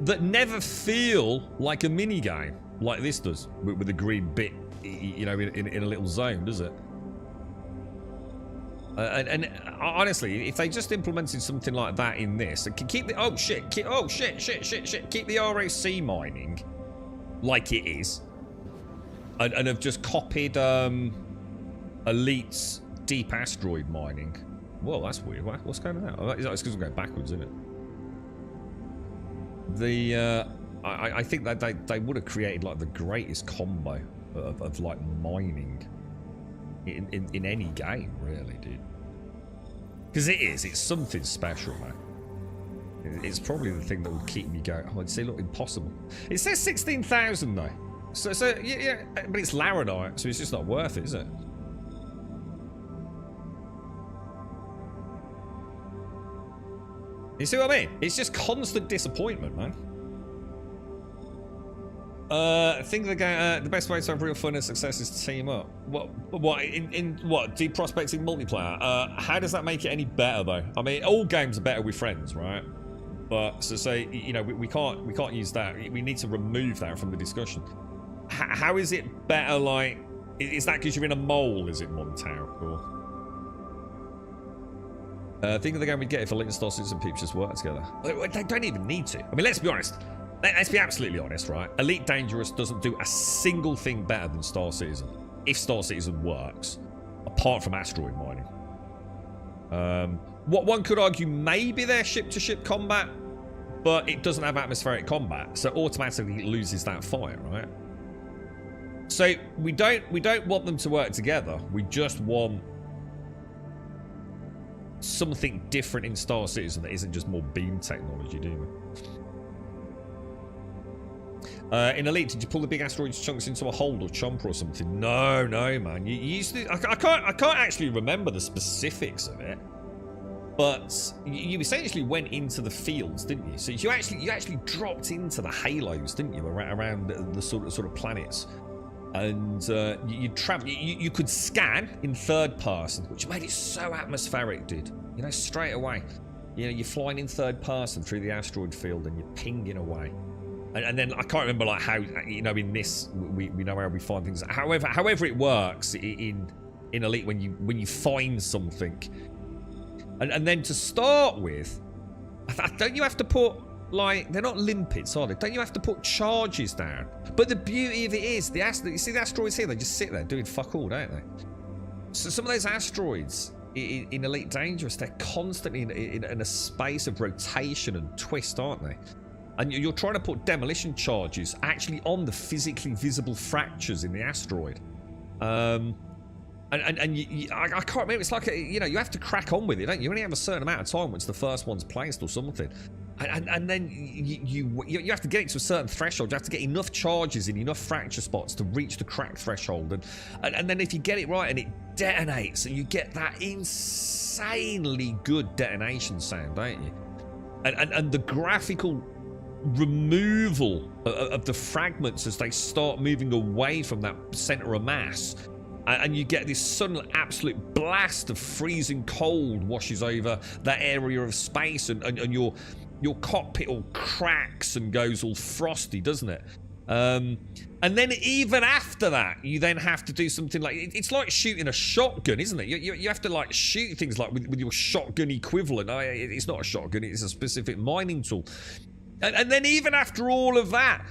that never feel like a mini game like this does with a green bit, you know, in a little zone, does it? And honestly, if they just implemented something like that in this, and keep the keep the RAC mining like it is, and have just copied Elite's deep asteroid mining. Well, that's weird. What's going on now? It's because I'm going backwards, isn't it? I think that they would have created like the greatest combo of like mining in any game, really, dude. Because it's something special, man. It's probably the thing that would keep me going. Oh, I'd say, look, impossible. It says 16,000 though. So yeah, but it's Laranite, so it's just not worth it, is it? You see what I mean? It's just constant disappointment, man. I think the best way to have real fun and success is to team up. What in what deep prospecting multiplayer? How does that make it any better though? I mean, all games are better with friends, right? But so say, you know, we can't use that. We need to remove that from the discussion. How is it better? Like, is that because you're in a mole? Is it Montauk or? Think of the game we'd get if Elite and Star Citizen peeps just work together. They don't even need to. I mean, let's be honest. Let's be absolutely honest, right? Elite Dangerous doesn't do a single thing better than Star Citizen. If Star Citizen works, apart from asteroid mining. What one could argue maybe they're ship-to-ship combat, but it doesn't have atmospheric combat, so automatically it loses that fight, right? So we don't want them to work together. We just want something different in Star Citizen that isn't just more beam technology, do we? In Elite, did you pull the big asteroids chunks into a hold or chomper or something? No, man. You used to. I can't actually remember the specifics of it. But you essentially went into the fields, didn't you? So you actually dropped into the halos, didn't you, around the sort of planets, and you travel. You could scan in third person, which made it so atmospheric, dude. You know, straight away. You know, you're flying in third person through the asteroid field, and you're pinging away. And then I can't remember like how, you know, in this we know how we find things. However it works in Elite when you find something. And then to start with, don't you have to put, like, they're not limpets, are they? Don't you have to put charges down? But the beauty of it is, you see the asteroids here, they just sit there doing fuck all, don't they? So some of those asteroids in Elite Dangerous, they're constantly in a space of rotation and twist, aren't they? And you're trying to put demolition charges actually on the physically visible fractures in the asteroid. I can't remember. It's like, you know, you have to crack on with it, don't you? You only have a certain amount of time once the first one's placed or something. And then you have to get it to a certain threshold. You have to get enough charges in enough fracture spots to reach the crack threshold. And then if you get it right and it detonates, and you get that insanely good detonation sound, don't you? And the graphical removal of the fragments as they start moving away from that center of mass. And you get this sudden absolute blast of freezing cold washes over that area of space, and your cockpit all cracks and goes all frosty, doesn't it? And then even after that, you then have to do something like, it's like shooting a shotgun, isn't it? You have to like shoot things like with your shotgun equivalent. It's not a shotgun, it's a specific mining tool. And then even after all of that,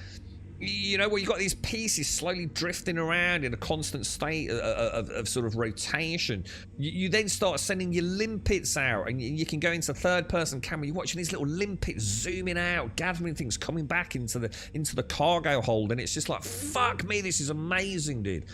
you know, where you've got these pieces slowly drifting around in a constant state of sort of rotation, you then start sending your limpets out, and you can go into third person camera. You're watching these little limpets zooming out, gathering things, coming back into the cargo hold, and it's just like, fuck me, this is amazing, dude.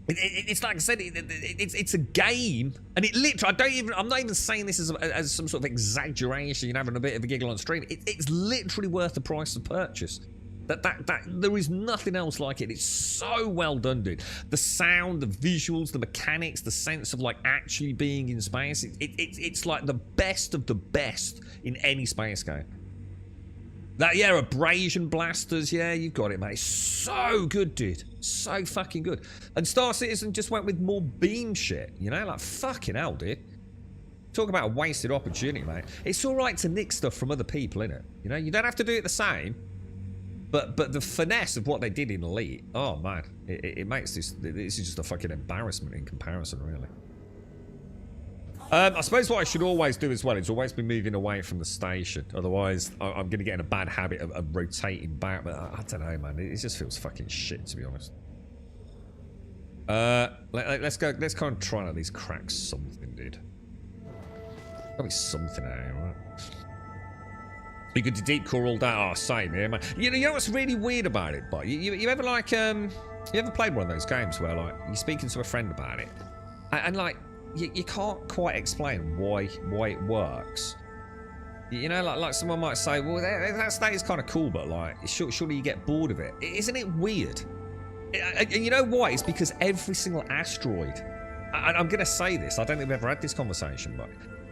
It's like I said, it's a game, and it literally, I'm not even saying this as some sort of exaggeration, you know, having a bit of a giggle on stream. It's literally worth the price of purchase. That there is nothing else like it. It's so well done, dude. The sound, the visuals, the mechanics, the sense of like actually being in space. It's like the best of the best in any space game. Abrasion blasters, yeah, you got it, mate. It's so good, dude. So fucking good. And Star Citizen just went with more beam shit, you know, like fucking hell, dude. Talk about a wasted opportunity, mate. It's all right to nick stuff from other people, innit? You know, you don't have to do it the same. But the finesse of what they did in Elite, oh man, it makes this is just a fucking embarrassment in comparison, really. I suppose what I should always do as well is always be moving away from the station. Otherwise, I'm going to get in a bad habit of rotating back. But I don't know, man. It just feels fucking shit, to be honest. Let's go. Let's kind of try and at least crack something, dude. Gotta be something out here, right? You could deep core all day. Oh, same here, man. You know what's really weird about it, but you ever like you ever played one of those games where like you're speaking to a friend about it, and like you can't quite explain why it works. You know, like someone might say, well, that is kind of cool, but like surely you get bored of it. Isn't it weird? And you know why? It's because every single asteroid. And I'm gonna say this. I don't think we've ever had this conversation, but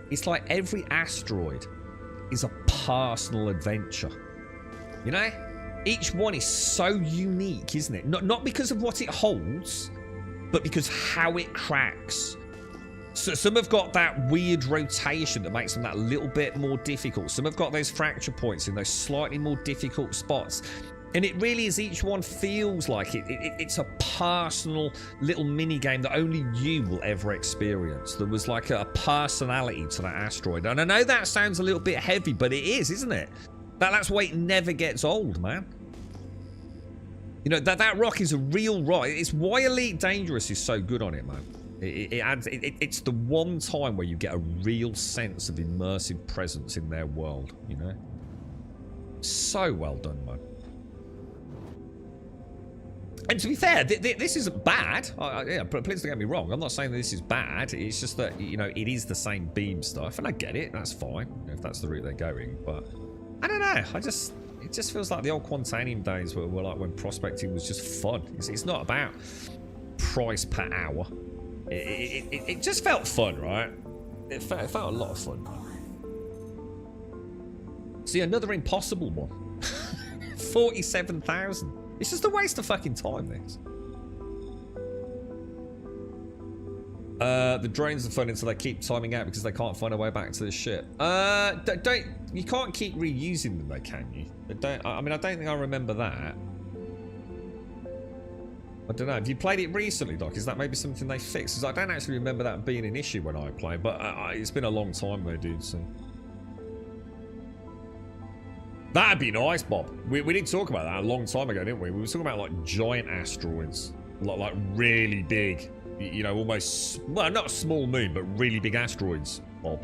it's like every asteroid is a personal adventure. You know? Each one is so unique, isn't it? Not because of what it holds, but because how it cracks. So some have got that weird rotation that makes them that little bit more difficult. Some have got those fracture points in those slightly more difficult spots. And it really is, each one feels like it's a personal little mini game that only you will ever experience. There was like a personality to that asteroid. And I know that sounds a little bit heavy, but it is, isn't it? That's why it never gets old, man. You know, that rock is a real rock. It's why Elite Dangerous is so good on it, man. It's the one time where you get a real sense of immersive presence in their world, you know? So well done, man. And to be fair, this isn't bad. Yeah, please don't get me wrong. I'm not saying this is bad. It's just that, you know, it is the same beam stuff. And I get it. That's fine, if that's the route they're going. But, I don't know. It just feels like the old Quantanium days were like when prospecting was just fun. It's not about price per hour. It just felt fun, right? It felt a lot of fun. See, another impossible one. 47,000. It's just a waste of fucking time, this. The drones are fun until they keep timing out because they can't find a way back to the ship. You can't keep reusing them though, can you? I mean, I don't think I remember that. I don't know. Have you played it recently, Doc? Is that maybe something they fixed? Because I don't actually remember that being an issue when I played, but it's been a long time though, dude, so... That'd be nice, Bob. We did talk about that a long time ago, didn't we? We were talking about, like, giant asteroids. Like really big. You know, almost... Well, not a small moon, but really big asteroids, Bob.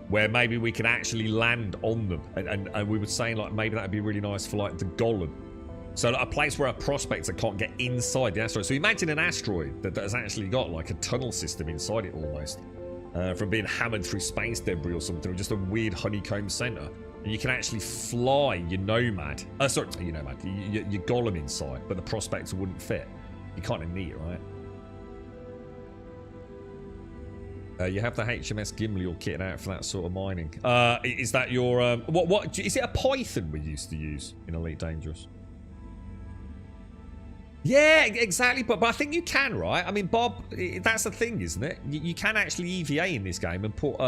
Where maybe we could actually land on them. And we were saying, like, maybe that'd be really nice for, like, the Golem. So, like, a place where a prospector can't get inside the asteroid. So imagine an asteroid that has actually got, like, a tunnel system inside it, almost. From being hammered through space debris or something. Or just a weird honeycomb center. And you can actually fly your Nomad. Sorry, your Nomad. Your Golem inside, but the Prospector wouldn't fit. You kind of neat, right? You have the HMS Gimli all kitted out for that sort of mining. Is that your... What? Is it a Python we used to use in Elite Dangerous? Yeah, exactly. But I think you can, right? I mean, Bob, that's the thing, isn't it? You can actually EVA in this game and put...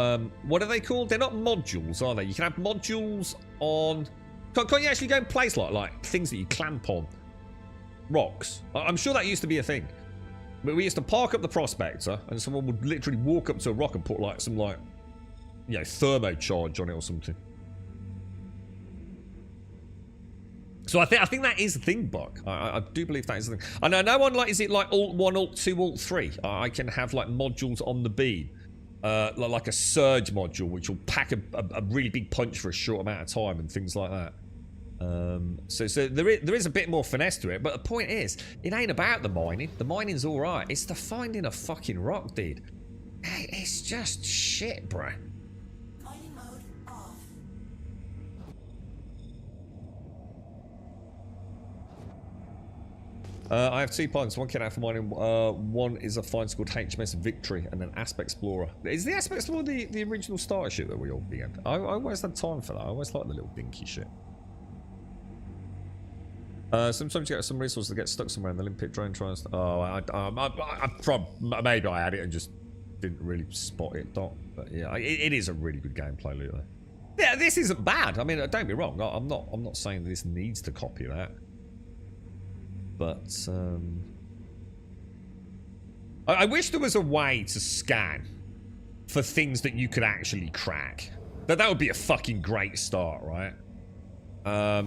what are they called? They're not modules, are they? You can have modules on... Can't you actually go and place like things that you clamp on? Rocks. I'm sure that used to be a thing. But we used to park up the Prospector and someone would literally walk up to a rock and put like some like... You know, thermocharge on it or something. So I think that is the thing, Buck. I do believe that is the thing. I know no one like, is it like Alt 1, Alt 2, Alt 3? I can have like modules on the beam. Like a surge module, which will pack a really big punch for a short amount of time and things like that. So there is a bit more finesse to it, but the point is, it ain't about the mining. The mining's alright. It's the finding a fucking rock, dude. It's just shit, bro. I have 2 points. One kit out for mining. One is a find called HMS Victory, and an Aspect Explorer. Is the Aspect Explorer the original starter ship that we all began? I always had time for that. I always liked the little dinky shit. Sometimes you get some resources that get stuck somewhere in the limpet drone tries. Oh, maybe I had it and just didn't really spot it, Doc. But yeah, it is a really good gameplay loop. Yeah, this isn't bad. I mean, don't get me wrong. I'm not saying that this needs to copy that. But I wish there was a way to scan for things that you could actually crack. That would be a fucking great start, right?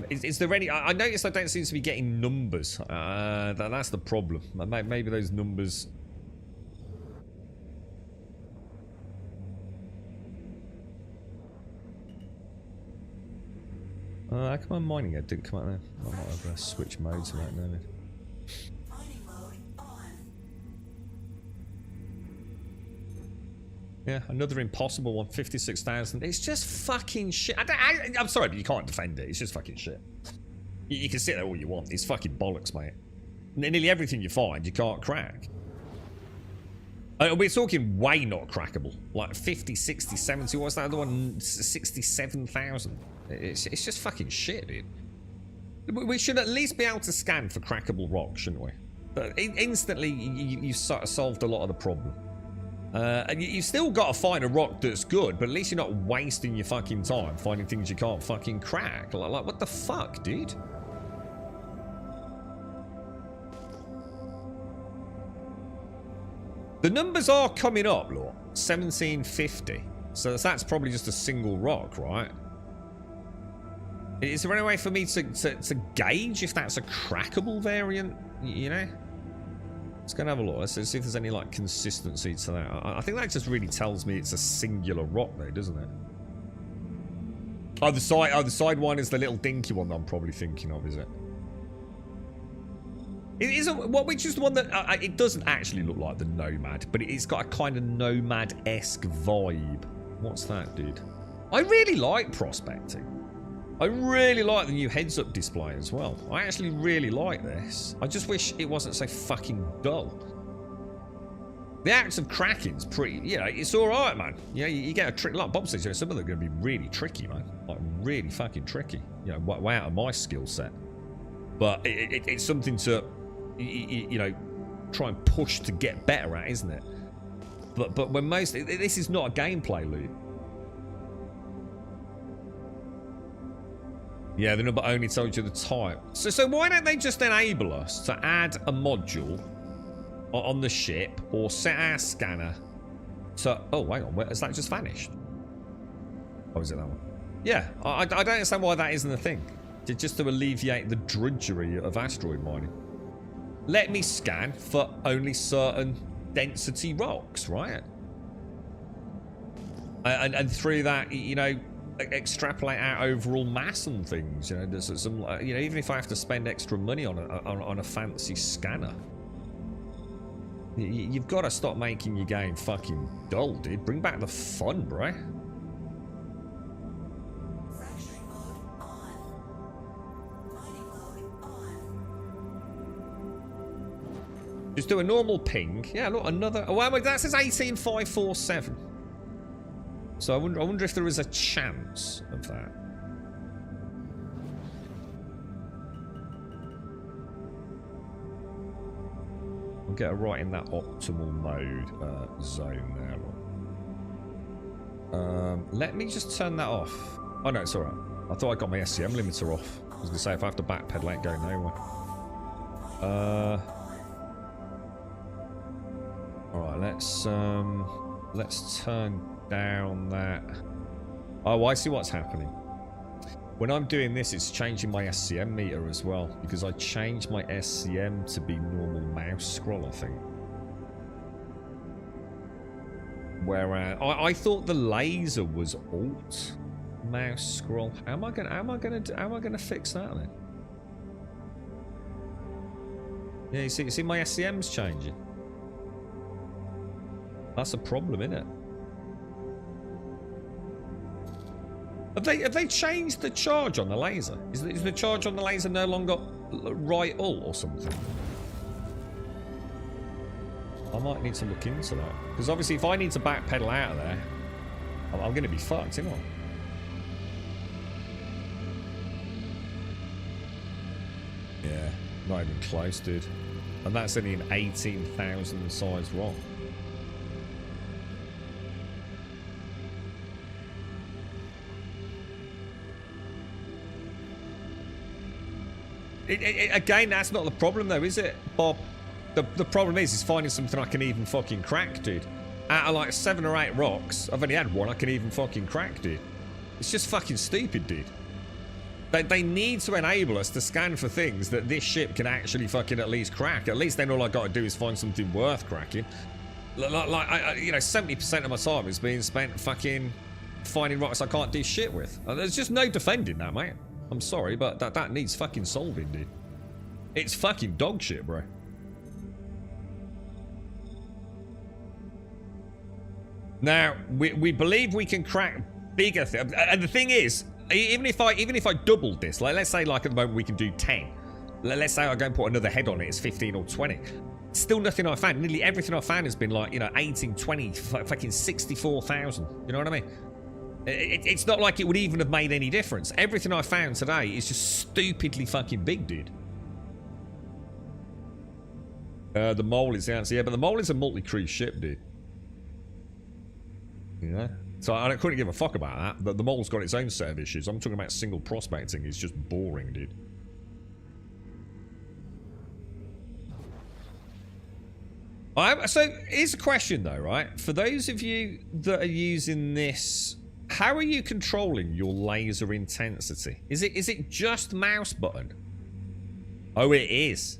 Is there any... I noticed I don't seem to be getting numbers. That's the problem. Maybe those numbers... how come my mining head didn't come out there? I might have switch modes right now. Yeah, another impossible one, 56,000. It's just fucking shit. I'm sorry, but you can't defend it. It's just fucking shit. You can sit there all you want. It's fucking bollocks, mate. Nearly everything you find, you can't crack. We're talking way not crackable. Like 50, 60, 70. What's that other one? 67,000. It's just fucking shit, dude. We should at least be able to scan for crackable rocks, shouldn't we? But instantly, you've solved a lot of the problem. And you've still got to find a rock that's good, but at least you're not wasting your fucking time finding things you can't fucking crack. Like what the fuck, dude? The numbers are coming up, look. 1750. So that's probably just a single rock, right? Is there any way for me to gauge if that's a crackable variant, you know? Let's go and have a look. Let's see if there's any like consistency to that. I think that just really tells me it's a singular rock though, doesn't it? Oh, the side one is the little dinky one that I'm probably thinking of, is it? It is which is the one that it doesn't actually look like the Nomad, but it's got a kind of Nomad-esque vibe. What's that, dude? I really like prospecting. I really like the new heads-up display as well. I actually really like this. I just wish it wasn't so fucking dull. The act of cracking's pretty, you know, it's alright, man. You know, you get a trick, like Bob says, you know, some of them are going to be really tricky, man. Like, really fucking tricky. You know, way out of my skill set. But it's something to, you know, try and push to get better at, isn't it? But when most, this is not a gameplay loop. Yeah, the number only tells you the type. So why don't they just enable us to add a module on the ship or set our scanner to... Oh, wait on. Has that just vanished? Oh, is it that one? Yeah, I don't understand why that isn't a thing. Just to alleviate the drudgery of asteroid mining. Let me scan for only certain density rocks, right? And through that, you know, extrapolate our overall mass and things. You know, there's some, you know, even if I have to spend extra money on a fancy scanner, you've got to stop making your game fucking dull, dude. Bring back the fun, bro. Just do a normal ping. Yeah, look, another. Oh, well, that says 18547. So I wonder if there is a chance of that. We'll get it right in that optimal mode zone there. Let me just turn that off. Oh no, it's alright. I thought I got my SCM limiter off. I was gonna say if I have to backpedal, I ain't going nowhere. Alright, let's turn down that. Oh, I see what's happening. When I'm doing this, it's changing my SCM meter as well, because I changed my SCM to be normal mouse scroll, I think. Whereas I thought the laser was alt mouse scroll. How am I gonna fix that then? Yeah, you see my SCM's changing. That's a problem, isn't it? Have they changed the charge on the laser? Is the charge on the laser no longer right alt or something? I might need to look into that. Because obviously if I need to backpedal out of there, I'm going to be fucked, ain't I? Yeah, not even close, dude. And that's only an 18,000 size ROM. Again, that's not the problem though, is it, Bob? The problem is finding something I can even fucking crack, dude. Out of like 7 or 8 rocks, I've only had one I can even fucking crack, dude. It's just fucking stupid, dude. They need to enable us to scan for things that this ship can actually fucking at least crack. At least then all I got to do is find something worth cracking. Like you know, 70% of my time is being spent fucking finding rocks I can't do shit with. There's just no defending that, mate. I'm sorry, but that needs fucking solving, dude. It's fucking dog shit, bro. Now, we believe we can crack bigger things. And the thing is, even if I doubled this, like let's say like at the moment we can do 10. Let's say I go and put another head on it, it's 15 or 20. Still nothing I found. Nearly everything I found has been like, you know, 18, 20, fucking 64,000. You know what I mean? It's not like it would even have made any difference. Everything I found today is just stupidly fucking big, dude. The Mole is the answer. Yeah, but the Mole is a multi-cruise ship, dude. Yeah. So I couldn't give a fuck about that. The Mole's got its own set of issues. I'm talking about single prospecting. It's just boring, dude. So here's a question though, right? For those of you that are using this, how are you controlling your laser intensity? Is it just mouse button? Oh, it is.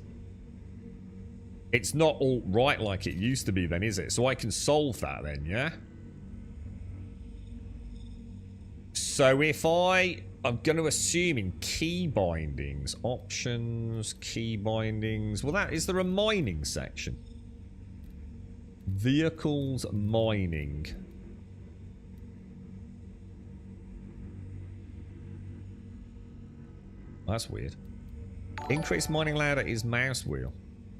It's not all right like it used to be then, is it? So I can solve that then, yeah? So if I'm going to assume in key bindings, options, key bindings. Well, is there a mining section? Vehicles, mining. That's weird. Increase mining ladder is mouse wheel.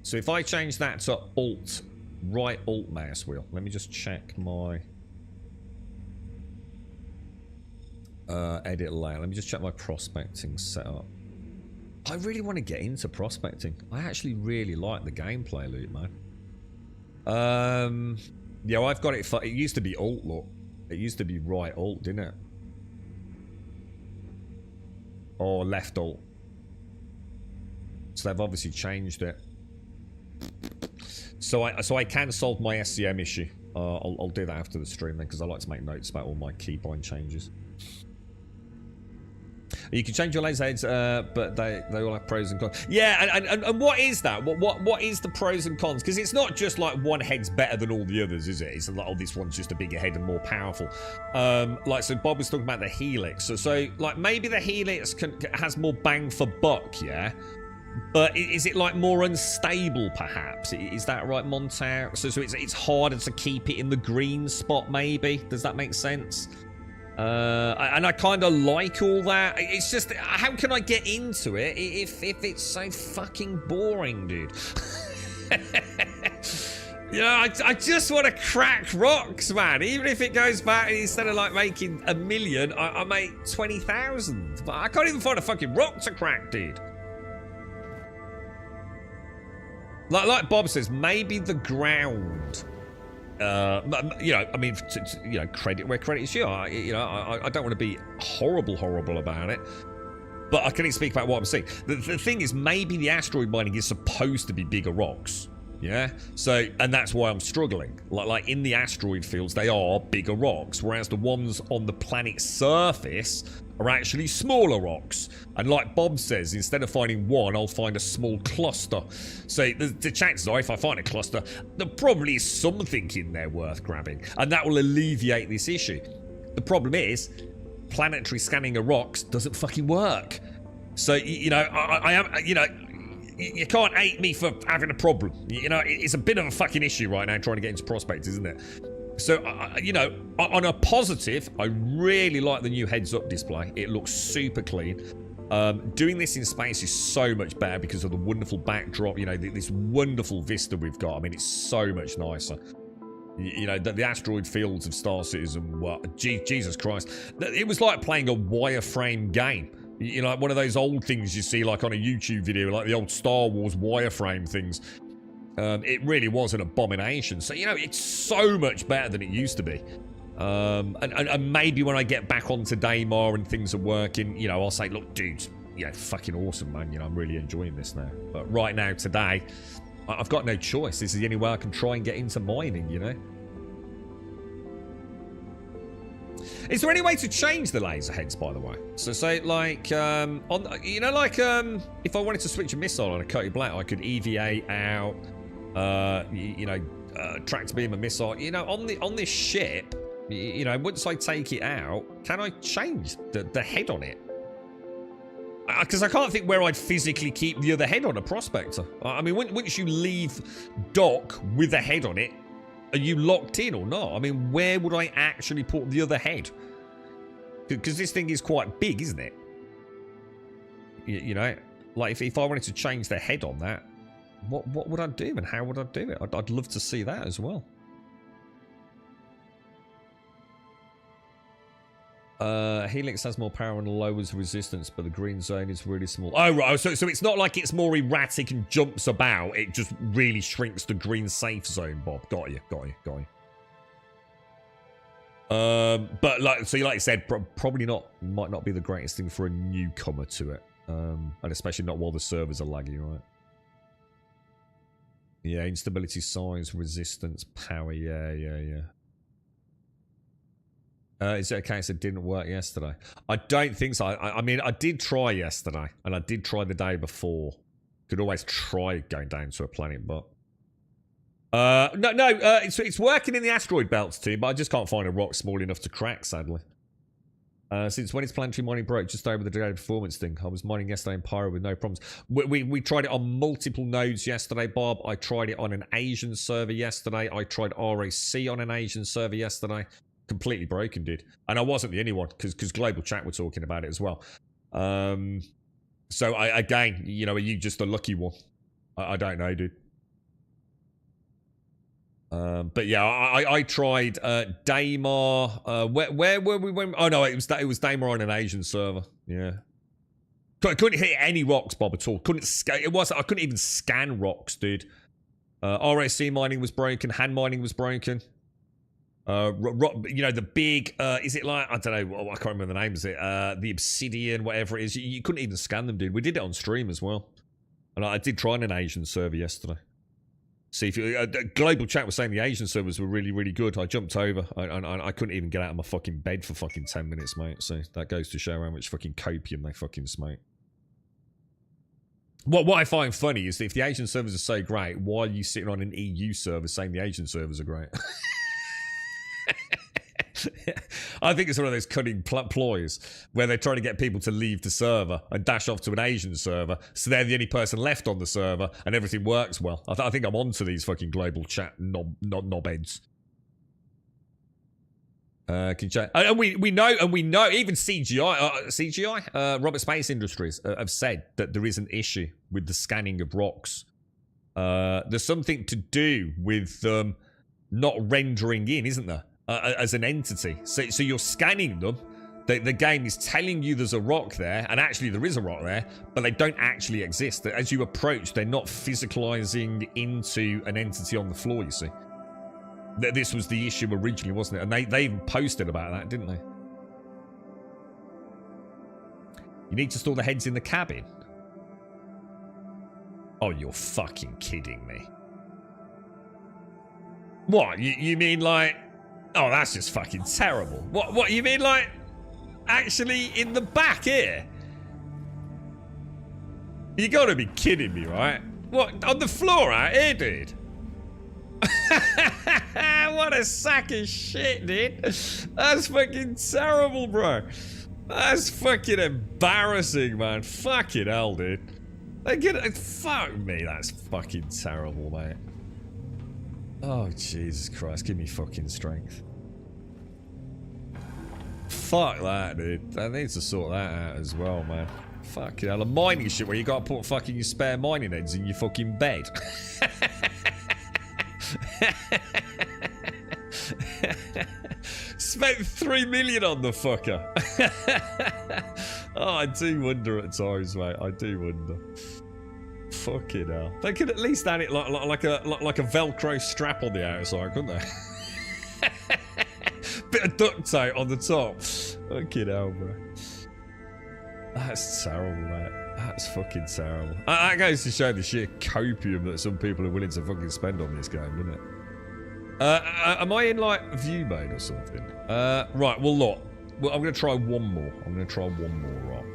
So if I change that to alt, right alt mouse wheel. Let me just check my edit layer. Let me just check my prospecting setup. I really want to get into prospecting. I actually really like the gameplay loop, man. Yeah, I've got it. It used to be alt, look. It used to be right alt, didn't it? Or left alt. So they've obviously changed it. So I can solve my SCM issue. I'll do that after the stream then, because I like to make notes about all my keybind changes. You can change your laser heads, but they all have pros and cons. Yeah, and what is that? What is the pros and cons? Because it's not just like one head's better than all the others, is it? It's like, oh, this one's just a bigger head and more powerful. Like, so Bob was talking about the Helix. So like maybe the Helix has more bang for buck, yeah? But is it like more unstable, perhaps? Is that right, Montauk? So it's harder to keep it in the green spot, maybe? Does that make sense? And I kind of like all that. It's just, how can I get into it if it's so fucking boring, dude? You know, I just want to crack rocks, man. Even if it goes back, instead of like making 1 million, I make 20,000. But I can't even find a fucking rock to crack, dude. Like Bob says, maybe the ground. You know, I mean, you know, credit where credit is due. You know, I don't want to be horrible about it, but I can only speak about what I'm seeing. The thing is, maybe the asteroid mining is supposed to be bigger rocks. Yeah, so, and that's why I'm struggling. Like in the asteroid fields, they are bigger rocks, whereas the ones on the planet's surface are actually smaller rocks. And like Bob says, instead of finding one, I'll find a small cluster. So the chances are, if I find a cluster, there probably is something in there worth grabbing, and that will alleviate this issue. The problem is, planetary scanning of rocks doesn't fucking work. So, you know, I am, you know, you can't hate me for having a problem. You know, it's a bit of a fucking issue right now trying to get into prospects, isn't it? So, you know, on a positive, I really like the new heads-up display. It looks super clean. Doing this in space is so much better because of the wonderful backdrop. You know, this wonderful vista we've got. I mean, it's so much nicer. You know, the asteroid fields of Star Citizen, what, Jesus Christ. It was like playing a wireframe game. You know, like one of those old things you see like on a YouTube video, like the old Star Wars wireframe things. It really was an abomination. So, you know, it's so much better than it used to be. And maybe when I get back onto Daymar and things are working, you know, I'll say, look, dudes, yeah, fucking awesome, man. You know, I'm really enjoying this now. But right now, today, I've got no choice. This is the only way I can try and get into mining, you know? Is there any way to change the laser heads, by the way? So say like, on, you know, like if I wanted to switch a missile on a Cody Black, I could EVA out, you know, tractor beam a missile. You know, on this ship, you know, once I take it out, can I change the head on it? Because I can't think where I'd physically keep the other head on a Prospector. I mean, once you leave dock with a head on it, are you locked in or not? I mean, where would I actually put the other head? Because this thing is quite big, isn't it? You know, like if I wanted to change the head on that, what would I do and how would I do it? I'd love to see that as well. Helix has more power and lowers resistance, but the green zone is really small. Oh, right. So it's not like it's more erratic and jumps about. It just really shrinks the green safe zone, Bob. Got you. But like you said, probably might not be the greatest thing for a newcomer to it. And especially not while the servers are laggy, right? Yeah, instability, size, resistance, power. Yeah. Is it a case it didn't work yesterday? I don't think so. I mean, I did try yesterday, and I did try the day before. Could always try going down to a planet, but It's working in the asteroid belts too, but I just can't find a rock small enough to crack, sadly. Since when is planetary mining broke? Just over the delayed performance thing. I was mining yesterday in Pyro with no problems. We tried it on multiple nodes yesterday, Bob. I tried it on an Asian server yesterday. I tried RAC on an Asian server yesterday. Completely broken, dude. And I wasn't the only one, because Global Chat were talking about it as well. So, again, you know, are you just a lucky one? I don't know, dude. But yeah, I tried Daymar. Where were we when? Oh no, it was Daymar on an Asian server. Yeah, I couldn't hit any rocks, Bob, at all. I couldn't even scan rocks, dude. RAC mining was broken. Hand mining was broken. You know, the big is it like, I don't know, I can't remember the name. Is it the Obsidian, whatever it is? You couldn't even scan them, dude. We did it on stream as well, and I did try on an Asian server yesterday. See, if you, Global Chat was saying the Asian servers were really, really good. I jumped over. I couldn't even get out of my fucking bed for fucking 10 minutes, mate. So that goes to show how much fucking copium they fucking smoke. What I find funny is that if the Asian servers are so great, why are you sitting on an EU server saying the Asian servers are great? I think it's one of those cunning ploys where they're trying to get people to leave the server and dash off to an Asian server, so they're the only person left on the server and everything works well. I think I'm onto these fucking Global Chat knobheads. And we know even CGI Robert Space Industries have said that there is an issue with the scanning of rocks. There's something to do with them not rendering in, isn't there? As an entity. So you're scanning them. The game is telling you there's a rock there, and actually there is a rock there, but they don't actually exist. As you approach, they're not physicalizing into an entity on the floor, you see. This was the issue originally, wasn't it? And they even posted about that, didn't they? You need to store the heads in the cabin. Oh, you're fucking kidding me. What? You mean like... Oh, that's just fucking terrible. What you mean, like, actually in the back here? You gotta be kidding me, right? What, on the floor out here, dude? What a sack of shit, dude. That's fucking terrible, bro. That's fucking embarrassing, man. Fucking hell, dude. Fuck me, that's fucking terrible, mate. Oh, Jesus Christ, give me fucking strength. Fuck that, dude. I need to sort that out as well, man. Fucking hell, a mining shit where you gotta put fucking your spare mining heads in your fucking bed. Spent 3 million on the fucker. Oh, I do wonder at times, mate. I do wonder. Fucking hell. They could at least add it like a Velcro strap on the outside, couldn't they? Bit of duct tape on the top. Fucking hell, bro. That's terrible, mate. That's fucking terrible. That goes to show the sheer copium that some people are willing to fucking spend on this game, doesn't it? Am I in, like, view mode or something? Right, well, look. Well, I'm going to try one more. Right?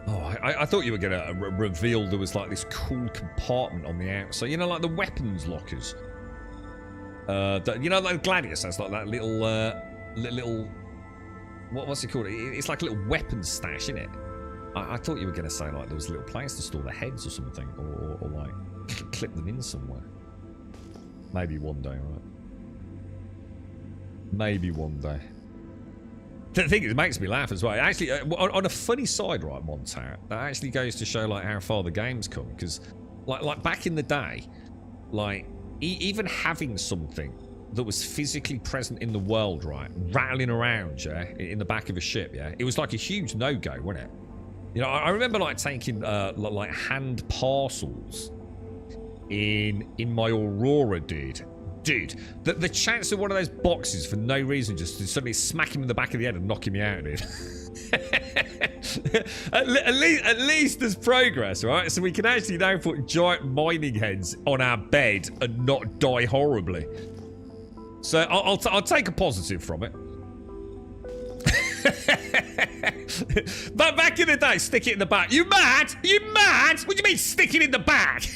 Oh, I thought you were going to reveal there was, like, this cool compartment on the outside. You know, like the weapons lockers. You know, like Gladius has, like, that little, what's it called? It's like a little weapons stash, isn't it? I thought you were going to say, like, there was a little place to store the heads or something. Or like, clip them in somewhere. Maybe one day, right? Maybe one day. The thing is, it makes me laugh as well. Actually, on a funny side, right, Montar, that actually goes to show, like, how far the game's come. Because, like back in the day, like, even having something that was physically present in the world, right, rattling around, yeah, in the back of a ship, yeah, it was like a huge no-go, wasn't it? You know, I remember, like, taking, like, hand parcels in my Aurora, dude. Dude, the chance of one of those boxes for no reason just to suddenly smack him in the back of the head and knock him out, dude. at least there's progress, right? So we can actually now put giant mining heads on our bed and not die horribly. So I'll take a positive from it. But back in the day, stick it in the back. You mad? You mad? What do you mean stick it in the back?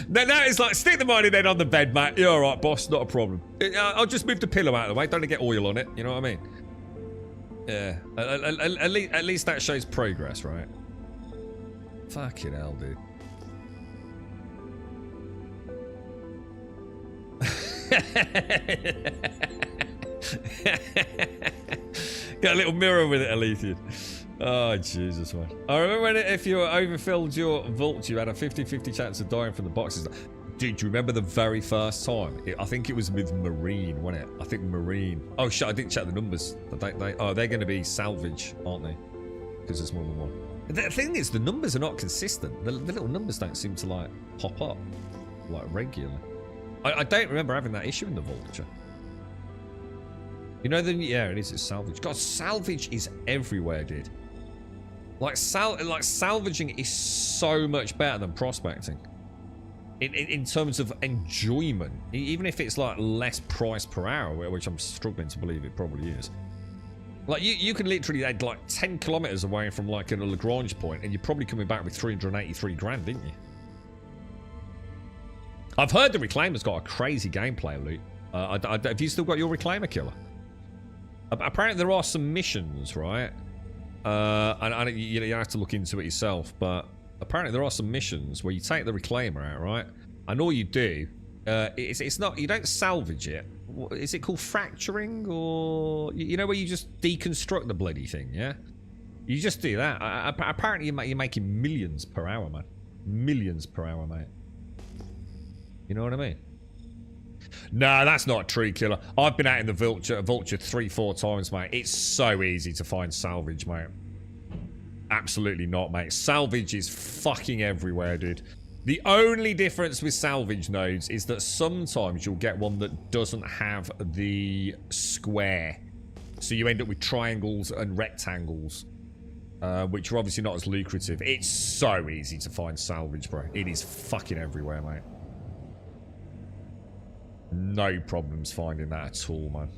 No, it's like, stick the money then on the bed, mate. You're all right, boss. Not a problem. I'll just move the pillow out of the way. Don't get oil on it. You know what I mean? Yeah. At least that shows progress, right? Fucking hell, dude. Got a little mirror with it, Alethea. Oh, Jesus, man. I remember when if you overfilled your vault, you had a 50-50 chance of dying from the boxes. Dude, do you remember the very first time? I think it was with Marine, wasn't it? I think Marine. Oh, shit, I didn't check the numbers. They're going to be salvage, aren't they? Because there's more than one. The thing is, the numbers are not consistent. The little numbers don't seem to, like, pop up, like, regularly. I don't remember having that issue in the Vulture. You know, yeah, it is. It's salvage. God, salvage is everywhere, dude. Like salvaging is so much better than prospecting. In terms of enjoyment. Even if it's like less price per hour, which I'm struggling to believe it probably is. Like you can literally add like 10 kilometers away from like a Lagrange point and you're probably coming back with 383 grand, didn't you? I've heard the Reclaimer's got a crazy gameplay loop. Have you still got your Reclaimer killer? Apparently there are some missions, right? And you have to look into it yourself, but apparently there are some missions where you take the Reclaimer out, right? And all you do, it's not, you don't salvage it. Is it called fracturing? Or, you know, where you just deconstruct the bloody thing, yeah? You just do that. Apparently you're making millions per hour, man. Millions per hour, mate. You know what I mean? Nah, that's not a tree killer. I've been out in the Vulture 3-4 times, mate. It's so easy to find salvage, mate. Absolutely not, mate. Salvage is fucking everywhere, dude. The only difference with salvage nodes is that sometimes you'll get one that doesn't have the square. So you end up with triangles and rectangles, which are obviously not as lucrative. It's so easy to find salvage, bro. It is fucking everywhere, mate. No problems finding that at all, man.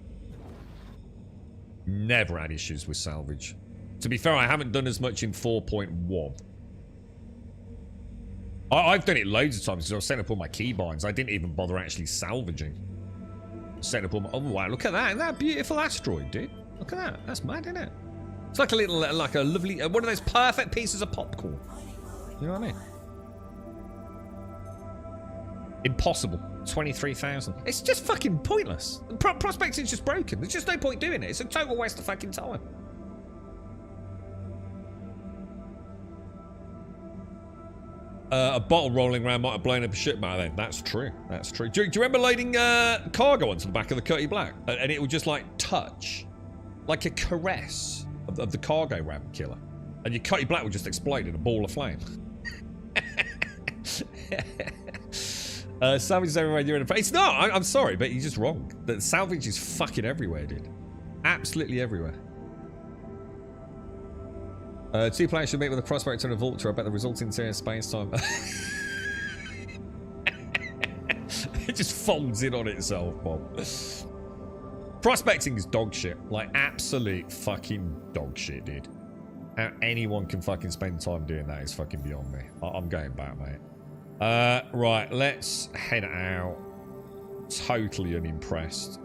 Never had issues with salvage. To be fair, I haven't done as much in 4.1. I've done it loads of times because I was setting up all my keybinds. I didn't even bother actually salvaging. Setting up all my... Oh, wow, look at that. Isn't that a beautiful asteroid, dude? Look at that. That's mad, isn't it? It's like a little, like a lovely... one of those perfect pieces of popcorn. You know what I mean? Impossible. 23,000. It's just fucking pointless. Prospecting's just broken. There's just no point doing it. It's a total waste of fucking time. A bottle rolling around might have blown up a ship mate then. That's true. That's true. Do you remember loading cargo onto the back of the Cutty Black? And it would just like touch, like a caress of the cargo ram killer. And your Cutty Black would just explode in a ball of flame. Salvage is everywhere you're in a... It's not! I'm sorry, but you're just wrong. The salvage is fucking everywhere, dude. Absolutely everywhere. 2 players should meet with a prospector and a vulture. I bet the resulting serious space-time... It just folds in on itself, Bob. Prospecting is dog shit. Like, absolute fucking dog shit, dude. How anyone can fucking spend time doing that is fucking beyond me. I'm going back, mate. Right, let's head out. Totally unimpressed.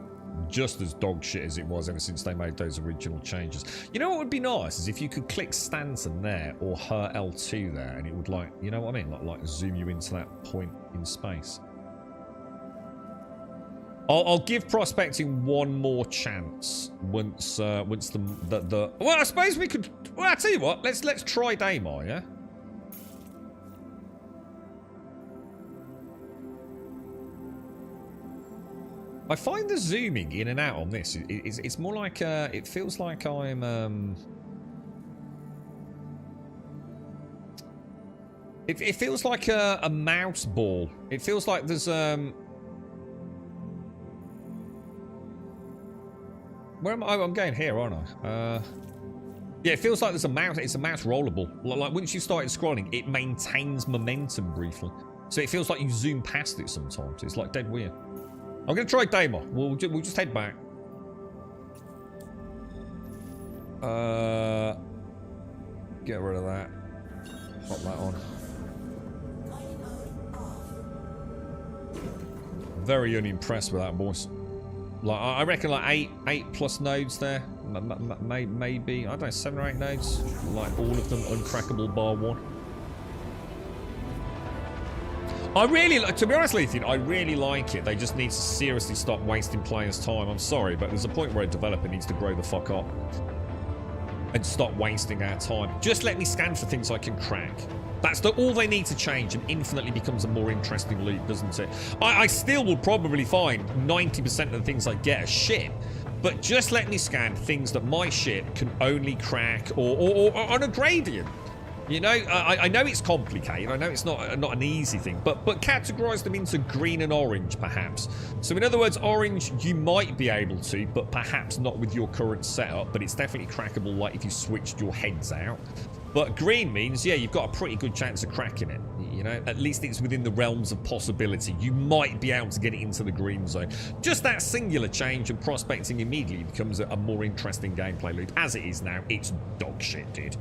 Just as dog shit as it was ever since they made those original changes. You know what would be nice is if you could click Stanton there or her L2 there and it would like, you know what I mean? Like zoom you into that point in space. I'll give prospecting one more chance once the well, I suppose we could. Well, I tell you what, let's try Daymar, yeah. I find the zooming in and out on this, it's more like, it feels like I'm, it feels like a mouse ball. It feels like there's, where am I? I'm going here, aren't I? Yeah, it feels like there's a mouse, it's a mouse rollerball. Like once you started scrolling, it maintains momentum briefly. So it feels like you zoom past it sometimes. It's like dead weird. I'm going to try Daymar. We'll just head back. Get rid of that. Pop that on. Very unimpressed with that, boys. Like, I reckon like eight plus nodes there. Maybe, I don't know, 7 or 8 nodes. Like, all of them uncrackable bar 1. I really, to be honest, Lethan, I really like it. They just need to seriously stop wasting players' time. I'm sorry, but there's a point where a developer needs to grow the fuck up and stop wasting our time. Just let me scan for things I can crack. That's all they need to change, and infinitely becomes a more interesting loop, doesn't it? I still will probably find 90% of the things I get are shit, but just let me scan things that my shit can only crack or on a gradient. You know, I know it's complicated. I know it's not an easy thing, but categorize them into green and orange, perhaps. So in other words, orange you might be able to, but perhaps not with your current setup. But it's definitely crackable, like if you switched your heads out. But green means, yeah, you've got a pretty good chance of cracking it. You know, at least it's within the realms of possibility. You might be able to get it into the green zone. Just that singular change, and prospecting immediately becomes a more interesting gameplay loop. As it is now, it's dog shit, dude.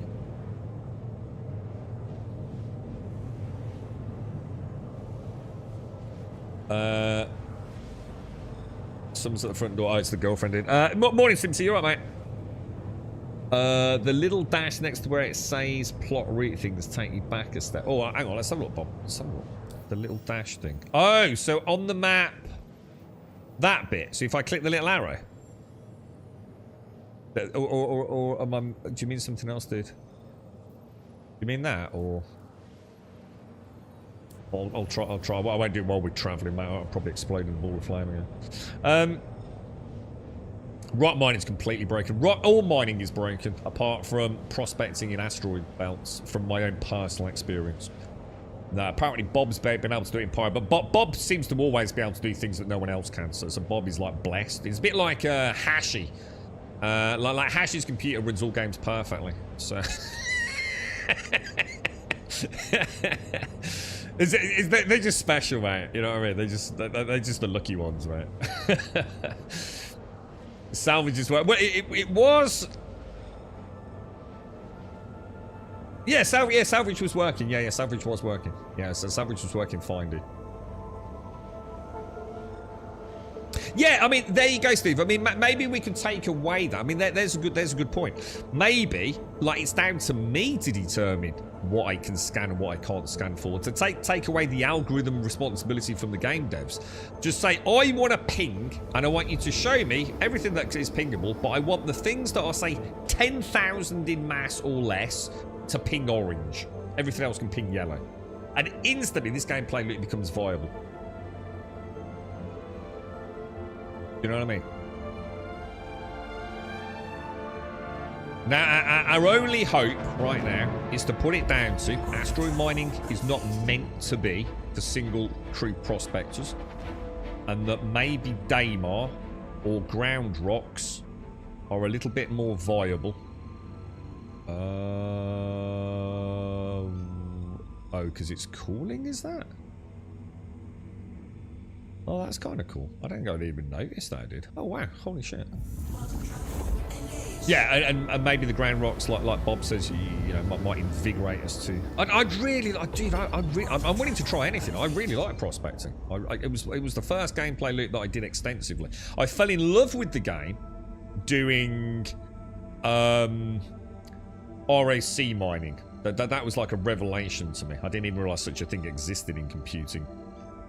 Someone's at the front door. Oh, it's the girlfriend in. Morning, Simpsy. You alright, mate? The little dash next to where it says plot route things take you back a step. Oh, hang on. Let's have a look, Bob. Let's have a look. The little dash thing. Oh, so on the map, that bit. So if I click the little arrow. Or am I, do you mean something else, dude? You mean that, or... I'll try. Well, I won't do it while we're travelling, mate. I'll probably explode in the ball of flame again. Rock mining's completely broken. All mining is broken, apart from prospecting in asteroid belts, from my own personal experience. Now, apparently Bob's been able to do it in Pyro, but Bob seems to always be able to do things that no one else can. So Bob is like blessed. It's a bit like Hashi. Like Hashi's computer runs all games perfectly. So. They're just special, mate. You know what I mean? They're just the lucky ones, mate. Salvage as well. Well, it was. Yeah, salvage was working. Yeah, salvage was working. Yeah, so salvage was working fine, dude. Yeah, I mean, there you go, Steve. I mean, maybe we could take away that. I mean, there's a good point. Maybe, like, it's down to me to determine what I can scan and what I can't scan for. To take away the algorithm responsibility from the game devs. Just say, I want a ping, and I want you to show me everything that is pingable, but I want the things that are, say, 10,000 in mass or less to ping orange. Everything else can ping yellow. And instantly, this gameplay loop becomes viable. You know what I mean? Now, our only hope right now is to put it down to asteroid mining is not meant to be for single crew prospectors, and that maybe Daymar or ground rocks are a little bit more viable. Oh, because it's cooling, is that? Oh, that's kind of cool. I don't think I'd even noticed that, dude. Oh, wow. Holy shit. Yeah, and maybe the ground rocks, like Bob says, you know, might invigorate us too. I'd really, dude, I'm willing to try anything. I really like prospecting. It was the first gameplay loop that I did extensively. I fell in love with the game doing RAC mining. That was like a revelation to me. I didn't even realize such a thing existed in computing.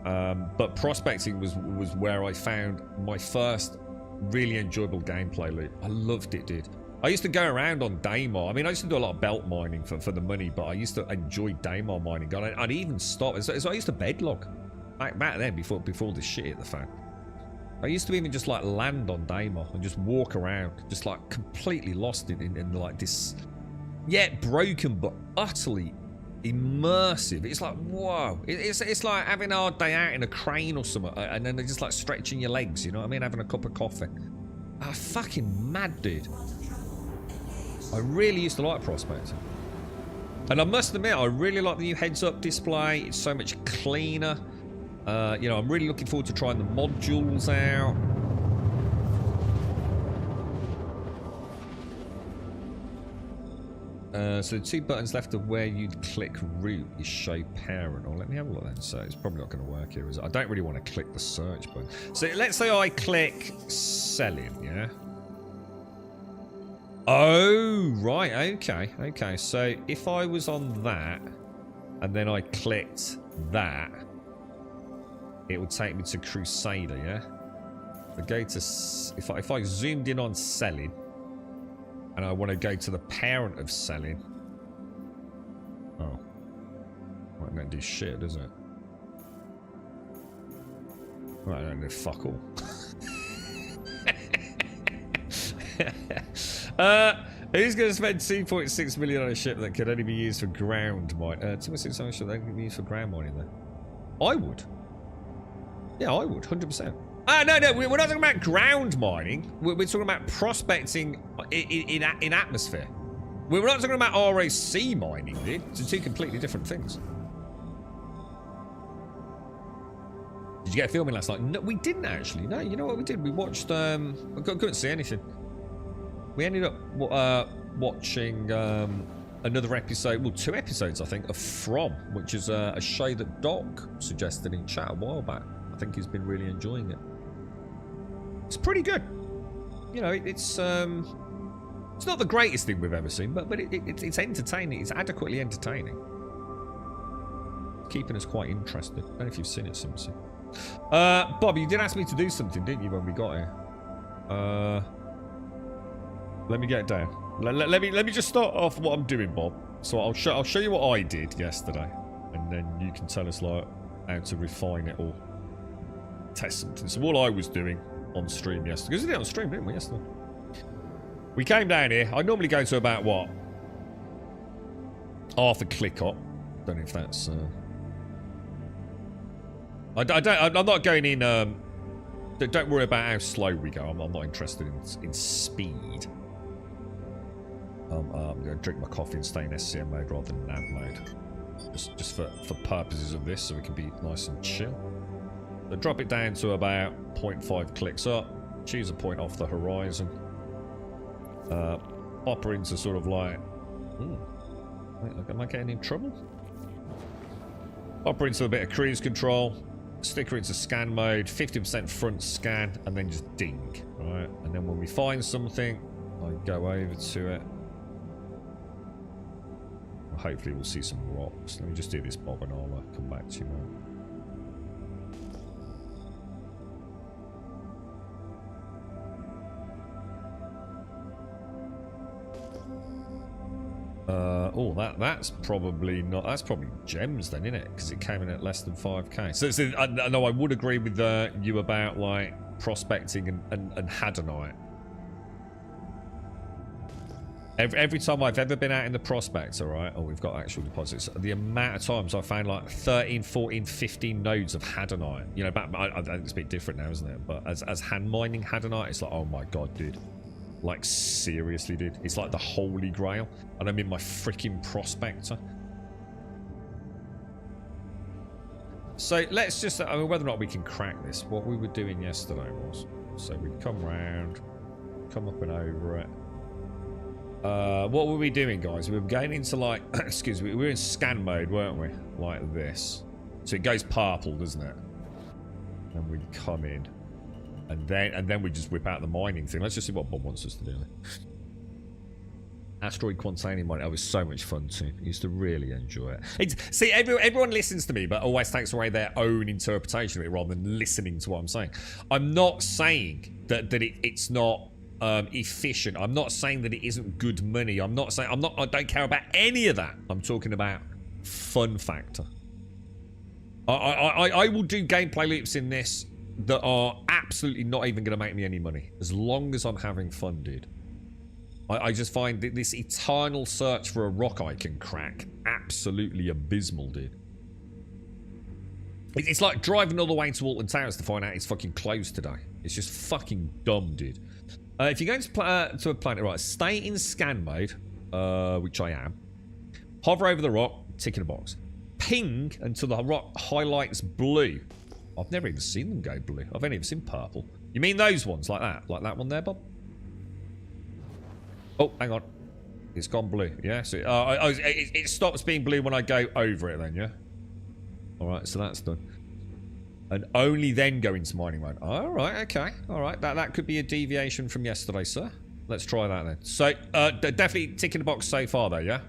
But prospecting was where I found my first really enjoyable gameplay loop. I loved it, dude. I used to go around on Daymar. I mean, I used to do a lot of belt mining for the money, but I used to enjoy Daymar mining. I'd even stop. So I used to bedlog back then before this shit hit the fan. I used to even just like land on Daymar and just walk around, just like completely lost in like this, broken but utterly immersive. It's like, whoa. It's like having a hard day out in a crane or something, and then they're just like stretching your legs, you know what I mean? Having a cup of coffee. Fucking mad, dude. I really used to like prospecting. And I must admit, I really like the new heads-up display. It's so much cleaner. You know, I'm really looking forward to trying the modules out. So the 2 buttons left of where you'd click root is show parent. Or let me have a look then. So it's probably not going to work here, is it? I don't really want to click the search button. So let's say I click selling, yeah? Oh, right. Okay. Okay. So if I was on that and then I clicked that, it would take me to Crusader, yeah? I go to... If I zoomed in on selling and I want to go to the parent of selling... Oh. Well, it don't do shit, does it? Well, I don't do fuck all. Who's going to spend 2.6 million on a ship that could only be used for ground mining? 2.6 on a ship that can be used for ground mining, though. I would. Yeah, I would, 100%. No, we're not talking about ground mining. We're talking about prospecting in atmosphere. We're not talking about RAC mining, dude. It's 2 completely different things. Did you get filming last night? No, we didn't actually. No, you know what we did? We watched... I couldn't see anything. We ended up watching another episode, well, 2 episodes, I think, of From, which is a show that Doc suggested in chat a while back. I think he's been really enjoying it. It's pretty good. You know, it's not the greatest thing we've ever seen, but it's entertaining. It's adequately entertaining. Keeping us quite interested. I don't know if you've seen it, Simpson. Bob, you did ask me to do something, didn't you, when we got here? Let me get it down. Let me just start off what I'm doing, Bob. So I'll show you what I did yesterday, and then you can tell us like how to refine it or test something. So what I was doing on stream yesterday, because we did it on stream, didn't we, yesterday? We came down here. I normally go to about what, half a click up. Don't know if that's. I'm not going in. Don't worry about how slow we go. I'm not interested in speed. I'm going to drink my coffee and stay in SCM mode rather than nav mode. Just for purposes of this, so we can be nice and chill. So drop it down to about 0.5 clicks up. Choose a point off the horizon. Pop her into sort of like... am I getting in trouble? Pop her into a bit of cruise control. Stick her into scan mode. 50% front scan. And then just ding. Alright. And then when we find something, I go over to it. Hopefully we'll see some rocks. Let me just do this, Bob, and I'll come back to you, man. Oh, that's probably not. That's probably gems then, isn't it? Because it came in at less than 5k. So I know I would agree with you about like prospecting and hadonite. Every time I've ever been out in the prospects, all right, we've got actual deposits. The amount of times I found like 13, 14, 15 nodes of hadonite. You know, I think it's a bit different now, isn't it? But as hand mining hadonite, it's like, oh my god, dude. Like, seriously, dude. It's like the holy grail. And I'm in my freaking prospector. So let's just, I mean, whether or not we can crack this. What we were doing yesterday was, so we'd come round, come up and over it. What were we doing, guys? We were going into like, excuse me, we were in scan mode, weren't we? Like this. So it goes purple, doesn't it? And we'd come in. And then we just whip out the mining thing. Let's just see what Bob wants us to do. Asteroid Quantanium mining. That was so much fun too. I used to really enjoy it. See, everyone listens to me, but always takes away their own interpretation of it rather than listening to what I'm saying. I'm not saying that it's not efficient. I'm not saying that it isn't good money. I don't care about any of that. I'm talking about fun factor. I will do gameplay loops in this that are absolutely not even going to make me any money, as long as I'm having fun, dude. I just find this eternal search for a rock I can crack absolutely abysmal, dude. It's like driving all the way to Alton Towers to find out it's fucking closed today. It's just fucking dumb, dude. If you're going to a planet, right, stay in scan mode, which I am. Hover over the rock, tick in a box. Ping until the rock highlights blue. I've never even seen them go blue. I've only ever seen purple. You mean those ones, like that? Like that one there, Bob? Oh, hang on. It's gone blue. Yeah. So it stops being blue when I go over it. Then yeah. All right. So that's done. And only then go into mining mode. All right. Okay. All right. That could be a deviation from yesterday, sir. Let's try that then. So definitely ticking the box so far though. Yeah.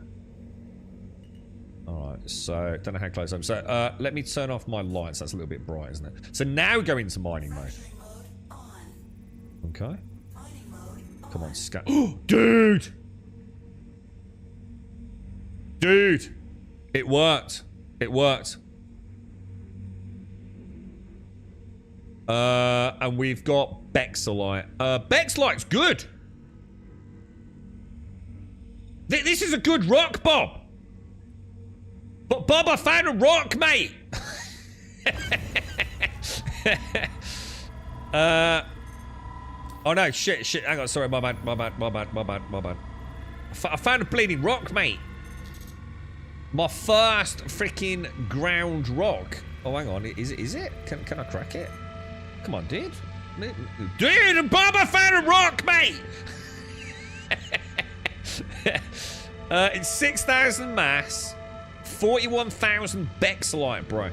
All right. So don't know how close I'm. So let me turn off my lights. That's a little bit bright, isn't it? So now go into mining mode. Okay. Come on, scan. Dude! Dude! It worked. It worked. And we've got Bexalite. Bexalite's good! This is a good rock, Bob! But Bob, I found a rock, mate! Oh no, shit, hang on, sorry, my bad. I found a bleeding rock, mate. My first freaking ground rock. Oh, hang on, is it? Can I crack it? Come on, dude. Dude, Bob, I found a rock, mate! It's 6,000 mass, 41,000 Bexalite, bro.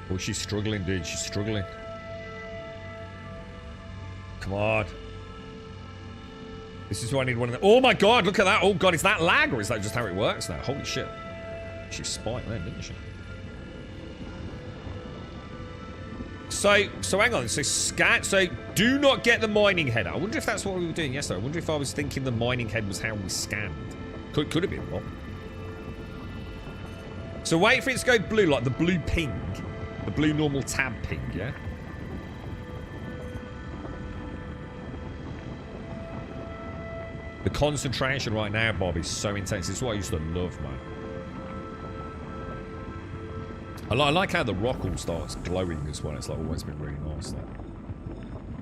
Oh, she's struggling, dude, she's struggling. Come on. This is why I need one of them. Oh my god, look at that. Oh god, is that lag or is that just how it works now? Holy shit. She spiked then, didn't she? So hang on. So do not get the mining head. I wonder if that's what we were doing yesterday. I wonder if I was thinking the mining head was how we scanned. Could have been, what? So wait for it to go blue, like the blue ping. The blue normal tab ping, yeah? The concentration right now, Bob, is so intense. It's what I used to love, man. I like how the rock all starts glowing as well. It's like always been really nice, that.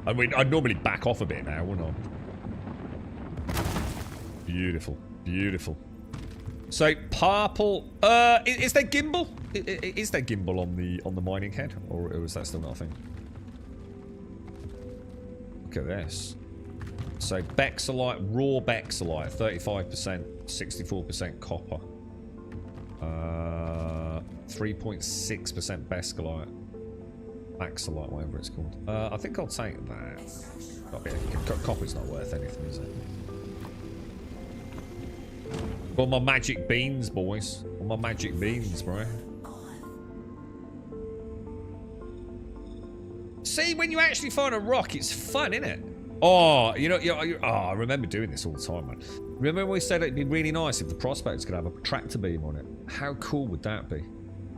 I mean, I'd normally back off a bit now, wouldn't I? Beautiful. Beautiful. So, purple... is there gimbal? Is there gimbal on the mining head? Or is that still not a thing? Look at this. So, Bexalite, raw Bexalite, 35%, 64% copper. 3.6% Bexalite. Bexalite, whatever it's called. I think I'll take that. Copper's not worth anything, is it? Got my magic beans, boys. Got my magic beans, bro. See, when you actually find a rock, it's fun, isn't it? Oh, I remember doing this all the time, man. Remember when we said it'd be really nice if the prospectors could have a tractor beam on it? How cool would that be?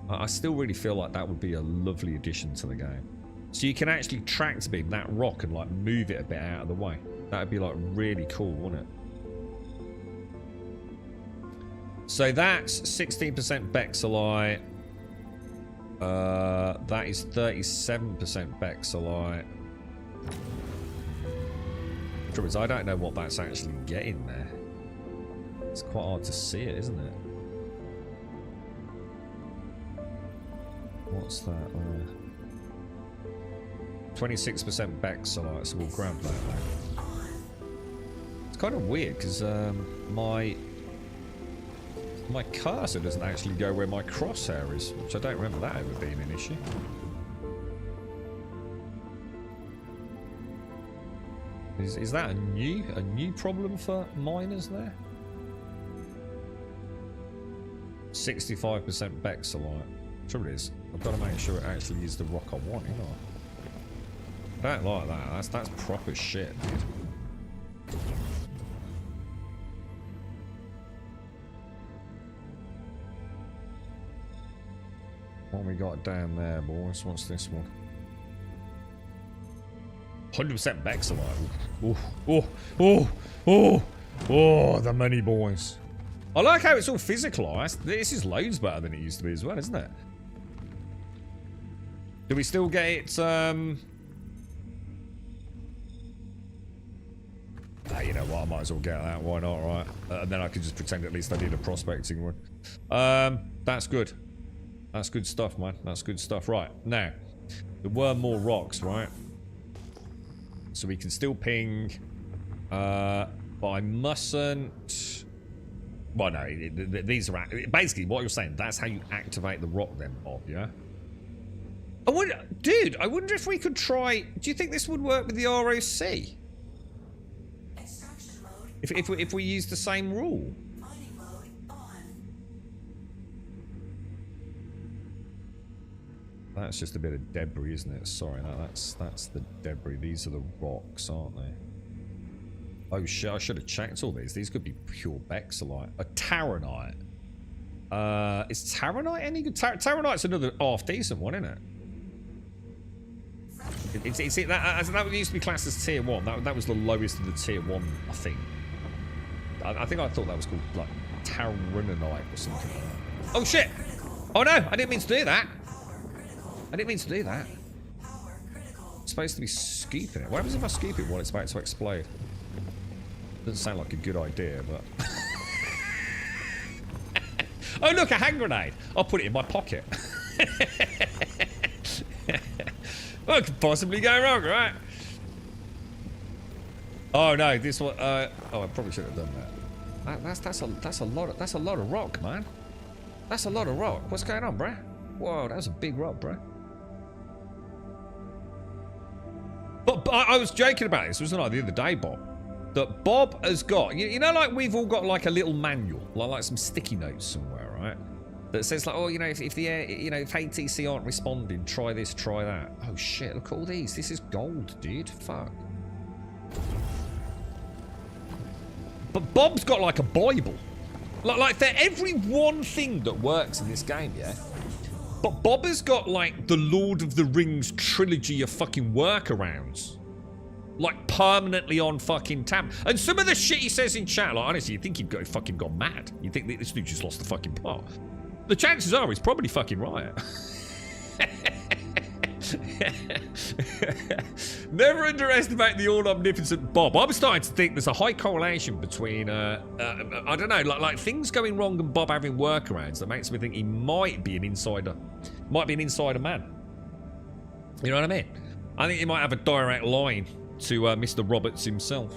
I still really feel like that would be a lovely addition to the game. So you can actually tractor beam that rock and like move it a bit out of the way. That'd be like really cool, wouldn't it? So that's 16% Bexalite. That is 37% Bexalite. Trouble is, I don't know what that's actually getting there. It's quite hard to see it, isn't it? What's that? 26% Bexalite, so we'll grab that now. It's kind of weird because my cursor doesn't actually go where my crosshair is, which I don't remember that ever being an issue. Is that a new problem for miners there? 65% Bexalite. Trouble is, I've got to make sure it actually is the rock I want, you know. I don't like that. That's proper shit, dude. What we got down there, boys? What's this one? 100% Bexalite. Oh, the money, boys. I like how it's all physicalized. This is loads better than it used to be as well, isn't it? Do we still get it, you know what, I might as well get that, why not, right? And then I can just pretend at least I did a prospecting one. That's good. That's good stuff, man. That's good stuff. Right, now, there were more rocks, right? So we can still ping But I mustn't... Well, no, these are... Basically, what you're saying, that's how you activate the rock then, Bob, yeah? Dude, I wonder if we could try... Do you think this would work with the ROC? Extraction mode. If we use the same rule? Mining mode on. That's just a bit of debris, isn't it? Sorry, no, that's the debris. These are the rocks, aren't they? Oh shit, I should have checked all these. These could be pure Bexolite. A Taronite. Is Taronite any good? Taronite's another half-decent one, isn't it? That used to be classed as tier 1. That was the lowest of the tier 1, I think. I think I thought that was called, like, Taronite or something like that. Oh shit! Oh no, I didn't mean to do that. I didn't mean to do that. It's supposed to be scooping it. What happens if I scoop it while it's about to explode? Doesn't sound like a good idea, but... Oh look, a hand grenade! I'll put it in my pocket. What could possibly go wrong, right? Oh no, this one... oh, I probably should have done that. That's a lot of rock, man. That's a lot of rock. What's going on, bruh? Whoa, that was a big rock, bruh. But I was joking about this, wasn't I, the other day, Bob? That Bob has got, you know, like we've all got like a little manual, like some sticky notes somewhere, right? That says like, oh, you know, if the you know, if ATC aren't responding, try this, try that. Oh shit! Look at all these. This is gold, dude. Fuck. But Bob's got like a Bible, like for every one thing that works in this game, yeah. But Bob has got like the Lord of the Rings trilogy of fucking workarounds. Like, permanently on fucking tap. And some of the shit he says in chat, like, honestly, you think he'd fucking gone mad. You think that this dude just lost the fucking plot. The chances are he's probably fucking right. Never underestimate the all-omnipotent Bob. I'm starting to think there's a high correlation between, I don't know, like things going wrong and Bob having workarounds that makes me think he might be an insider. Might be an insider man. You know what I mean? I think he might have a direct line to Mr. Roberts himself.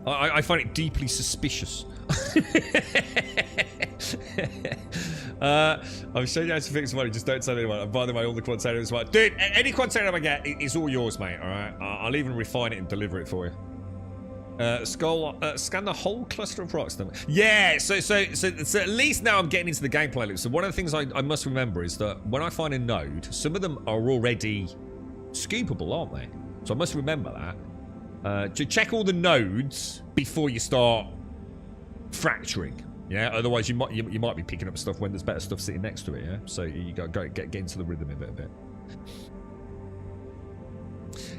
I find it deeply suspicious. I'm showing you how to fix money, just don't tell anyone. And by the way, all the Quantanium is right. Dude, any Quantanium I get is all yours, mate, alright? I'll even refine it and deliver it for you. Scan the whole cluster of rocks. Yeah, so at least now I'm getting into the gameplay loop. So one of the things I must remember is that when I find a node, some of them are already scoopable, aren't they? So I must remember that. To check all the nodes before you start fracturing. Yeah, otherwise you might be picking up stuff when there's better stuff sitting next to it. Yeah, so you got to get into the rhythm of it a bit.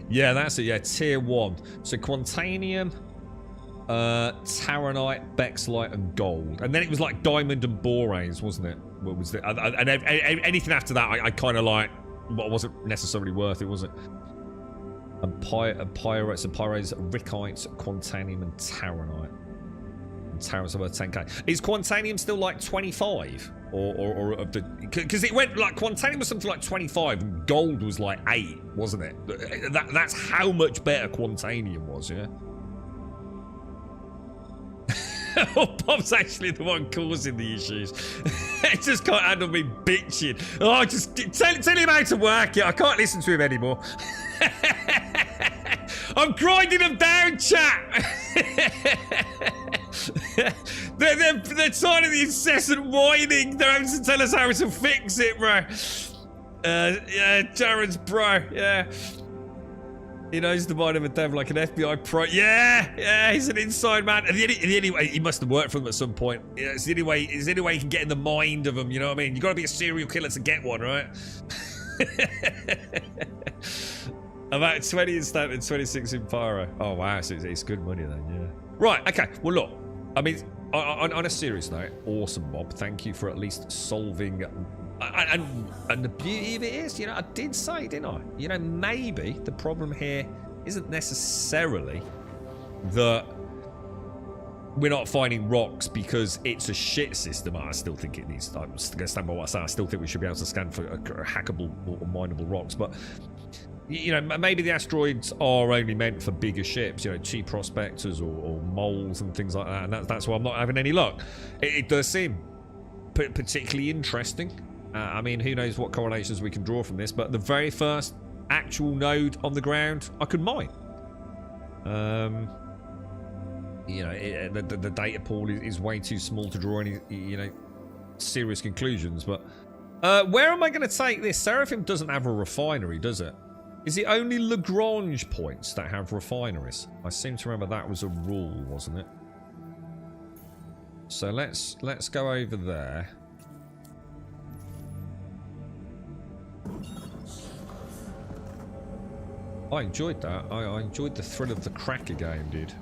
Yeah, that's it. Yeah, tier 1. So Quantanium, Taronite, Bexolite, and gold. And then it was like diamond and boranes, wasn't it? What was it? And anything after that, I kind of like, what wasn't necessarily worth it, was it? And pyrites, Rickites, Quantanium, and Taronite. And Taronite's worth 10k. Is Quantanium still like 25? Or of the, because it went like Quantanium was something like 25 and gold was like 8, wasn't it? That's how much better Quantanium was, yeah. Oh, Bob's actually the one causing the issues. It just can't handle me bitching. Oh, just tell him how to work it. I can't listen to him anymore. I'm grinding them down, chat. They're tired of the incessant whining. They're having to tell us how to fix it, bro. Yeah, Jared's bro. Yeah. He knows the mind of a dev like an FBI pro. Yeah, he's an inside man. And anyway, he must have worked for them at some point. Yeah, it's the only way you can get in the mind of them. You know what I mean? You got to be a serial killer to get one, right? About 20 in stamp and 26 in pyro. Oh wow, so it's good money then. Yeah. Right. Okay. Well, look. I mean, on a serious note, awesome, Bob. Thank you for at least solving. And the beauty of it is, you know, I did say, didn't I? You know, maybe the problem here isn't necessarily that we're not finding rocks because it's a shit system. I still think it needs. I'm going to stand by what I say. I still think we should be able to scan for hackable or mineable rocks. But you know, maybe the asteroids are only meant for bigger ships, you know, cheap prospectors or moles and things like that, and that's why I'm not having any luck. It does seem particularly interesting. I mean, who knows what correlations we can draw from this, but the very first actual node on the ground I could mine. You know, the data pool is way too small to draw any, you know, serious conclusions, but where am I going to take this? Seraphim doesn't have a refinery, does it? Is it only Lagrange points that have refineries? I seem to remember that was a rule, wasn't it? So let's go over there. I enjoyed that. I enjoyed the thrill of the cracker game, dude.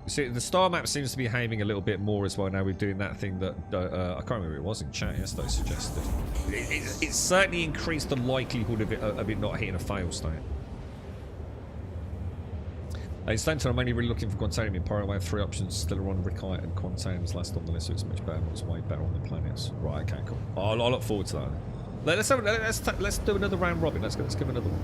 You see, the star map seems to be behaving a little bit more as well now. We're doing that thing that I can't remember what it was in chat yesterday suggested. It certainly increased the likelihood of it not hitting a fail state. It's Stanton, I'm only really looking for Quantanium in Pyro. I have 3 options. Still on Rickite and Quantanium's last on the list, so it's much better. It's way better on the planets. Right, okay, cool. I'll look forward to that. Let's do another round robin. Let's give another one.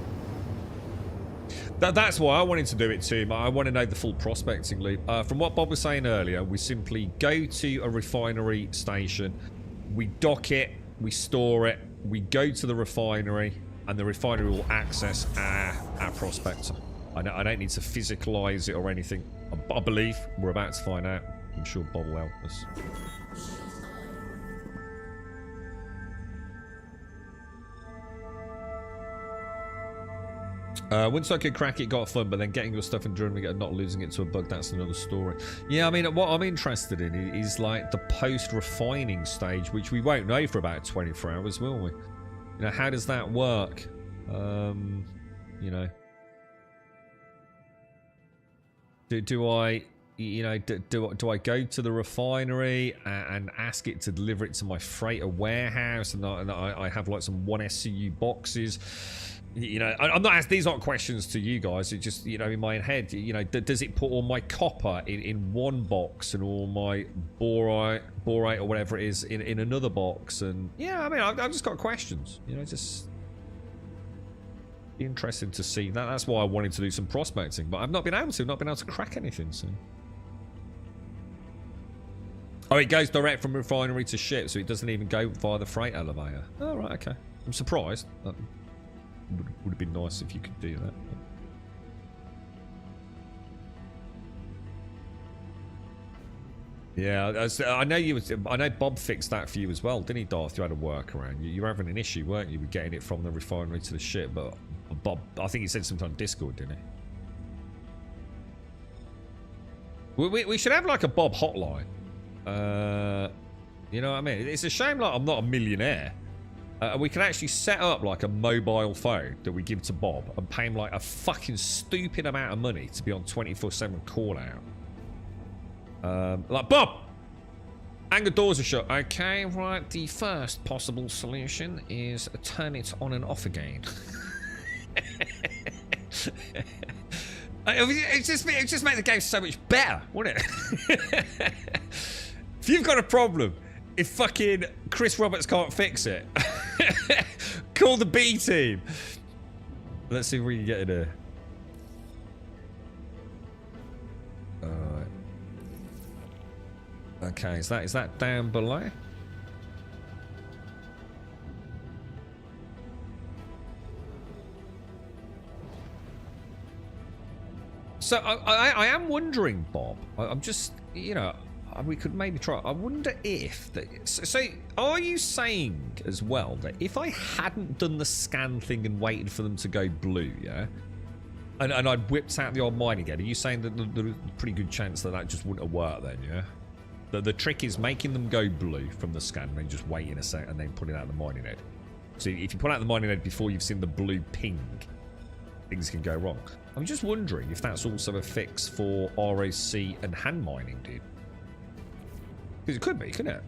That's why I wanted to do it too. I want to know the full prospecting loop. From what Bob was saying earlier, we simply go to a refinery station, we dock it, we store it, we go to the refinery, and the refinery will access our prospector. I don't need to physicalize it or anything. I believe we're about to find out. I'm sure Bob will help us. Once I could crack it, got fun, but then getting your stuff and joining it and not losing it to a bug, that's another story. Yeah, I mean, what I'm interested in is like the post-refining stage, which we won't know for about 24 hours, will we? You know, how does that work? You know, do I, you know, do I go to the refinery and ask it to deliver it to my freighter warehouse, and I have like some 1SCU boxes? You know, I'm not asking, these aren't questions to you guys. It's just, you know, in my head, you know, does it put all my copper in one box and all my borite or whatever it is in another box? And yeah, I mean, I've just got questions, you know, just interesting to see that. That's why I wanted to do some prospecting, but I've not been able to crack anything. So, oh, it goes direct from refinery to ship, so it doesn't even go via the freight elevator. Oh, right, okay. I'm surprised. Would have been nice if you could do that. Yeah, I know you. I know Bob fixed that for you as well, didn't he, Darth? You had a workaround. You were having an issue, weren't you, with getting it from the refinery to the ship? But Bob, I think he said sometime on Discord, didn't he? We should have like a Bob hotline. You know what I mean? It's a shame like I'm not a millionaire. We can actually set up like a mobile phone that we give to Bob and pay him like a fucking stupid amount of money to be on 24/7 call out. Like, Bob! Hangar doors are shut. Okay, right. The first possible solution is turn it on and off again. It just make the game so much better, wouldn't it? If you've got a problem, if fucking Chris Roberts can't fix it, call the B team. Let's see if we can get in here. Alright. Okay, is that down below? So I am wondering, Bob. I'm just, you know, we could maybe try. I wonder if so are you saying as well that if I hadn't done the scan thing and waited for them to go blue, yeah, and I'd whipped out the old mining head, are you saying that there's a pretty good chance that just wouldn't have worked then, yeah? The trick is making them go blue from the scan and then just waiting a sec and then putting out the mining head. So if you put out the mining head before you've seen the blue ping, things can go wrong. I'm just wondering if that's also a fix for ROC and hand mining, dude. Because it could be, couldn't it?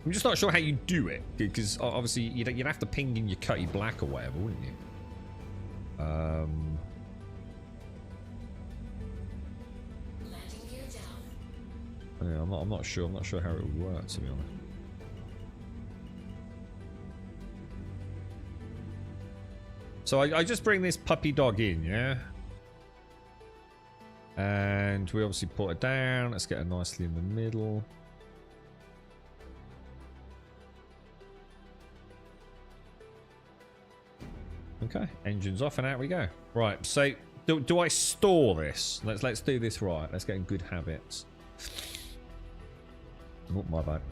I'm just not sure how you do it, because obviously you'd have to ping in your Cutty Black or whatever, wouldn't you? Yeah, I'm not sure. I'm not sure how it would work, to be honest. So I just bring this puppy dog in, yeah? And we obviously put it down. Let's get her nicely in the middle. Okay, engine's off and out we go. Right, so do I store this? Let's do this right. Let's get in good habits. Oh, my bad.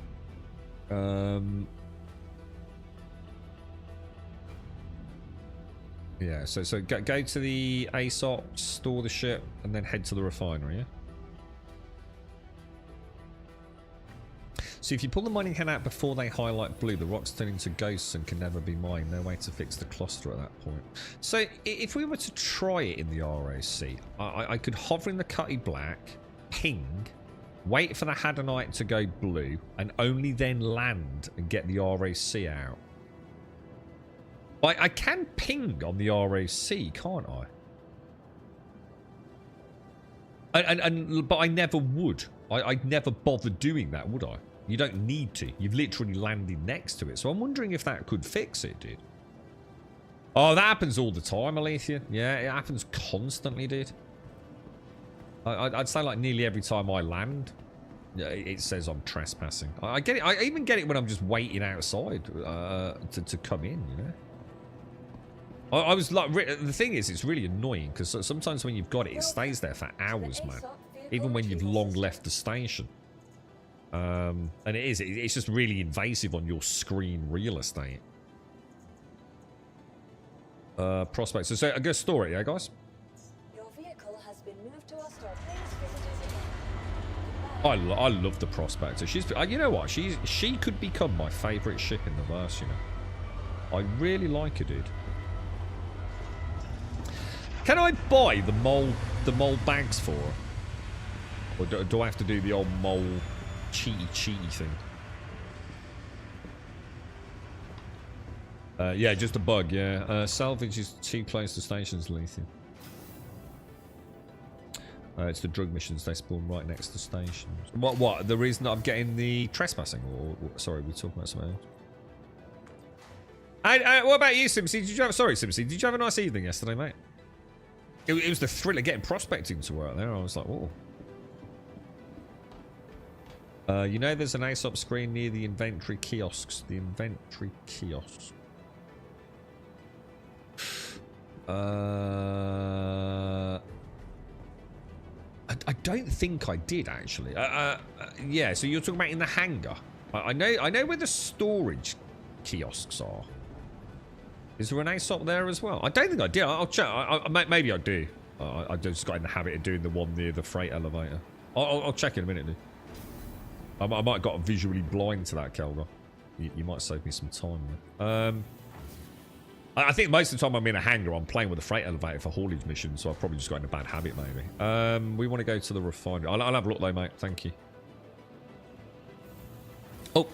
Yeah, so go to the ASOP, store the ship, and then head to the refinery, yeah? So if you pull the mining hand out before they highlight blue, the rocks turn into ghosts and can never be mined. No way to fix the cluster at that point. So if we were to try it in the ROC, I could hover in the Cutty Black, ping, wait for the Hadanite to go blue, and only then land and get the ROC out. I can ping on the ROC, can't I? But I never would. I'd never bother doing that, would I? You don't need to. You've literally landed next to it. So I'm wondering if that could fix it, dude. Oh, that happens all the time, Alethea. Yeah, it happens constantly, dude. I'd say like nearly every time I land, it says I'm trespassing. I get it. I even get it when I'm just waiting outside to come in, you know. I was like, the thing is, it's really annoying because sometimes when you've got it, it stays there for hours, man. Even when you've long left the station. And it's just really invasive on your screen real estate. Prospect. So I'm going to store it, yeah, guys? Your vehicle has been moved to our store. Please visit us again. I love the Prospector. She's, you know what? She could become my favourite ship in the verse, you know. I really like her, dude. Can I buy the mole bags for her? Or do I have to do the old mole cheaty thing? Yeah, just a bug, yeah. Salvage is too close to stations, Lethium. It's the drug missions, they spawn right next to stations. What? The reason that I'm getting the trespassing? Or sorry, we're talking about something else. And what about you, Simpsy? Simpsy, did you have a nice evening yesterday, mate? It was the thrill of getting prospecting to work there. I was like, whoa. You know there's an ASOP screen near the inventory kiosks. The inventory kiosks. I don't think I did, actually. Yeah, so you're talking about in the hangar. I know where the storage kiosks are. Is there an ASOP there as well? I don't think I did. I'll check. Maybe I do. I just got in the habit of doing the one near the freight elevator. I'll check in a minute, dude. I might have got visually blind to that, Kelgar. You might save me some time. I think most of the time I'm in a hangar, I'm playing with the freight elevator for haulage missions, so I've probably just got in a bad habit, maybe. We want to go to the refinery. I'll have a look, though, mate. Thank you. Oh.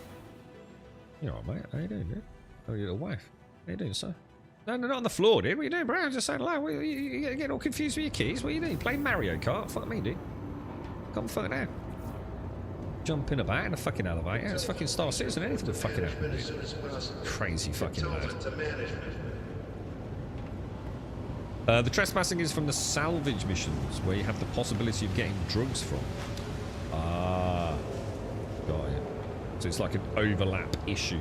You all right, mate? How you doing, dude? Oh, your little wife. How you doing, sir? No, not on the floor, dude. What are you doing, bro? I'm just saying hello. You getting all confused with your keys? What are you doing? Playing Mario Kart? Fuck me, dude. Come fuck now. Jumping about in a fucking elevator. It's fucking Star Citizen. Anything to fucking happen, dude. Crazy fucking lad. The trespassing is from the salvage missions, where you have the possibility of getting drugs from. Ah. Got it. So it's like an overlap issue.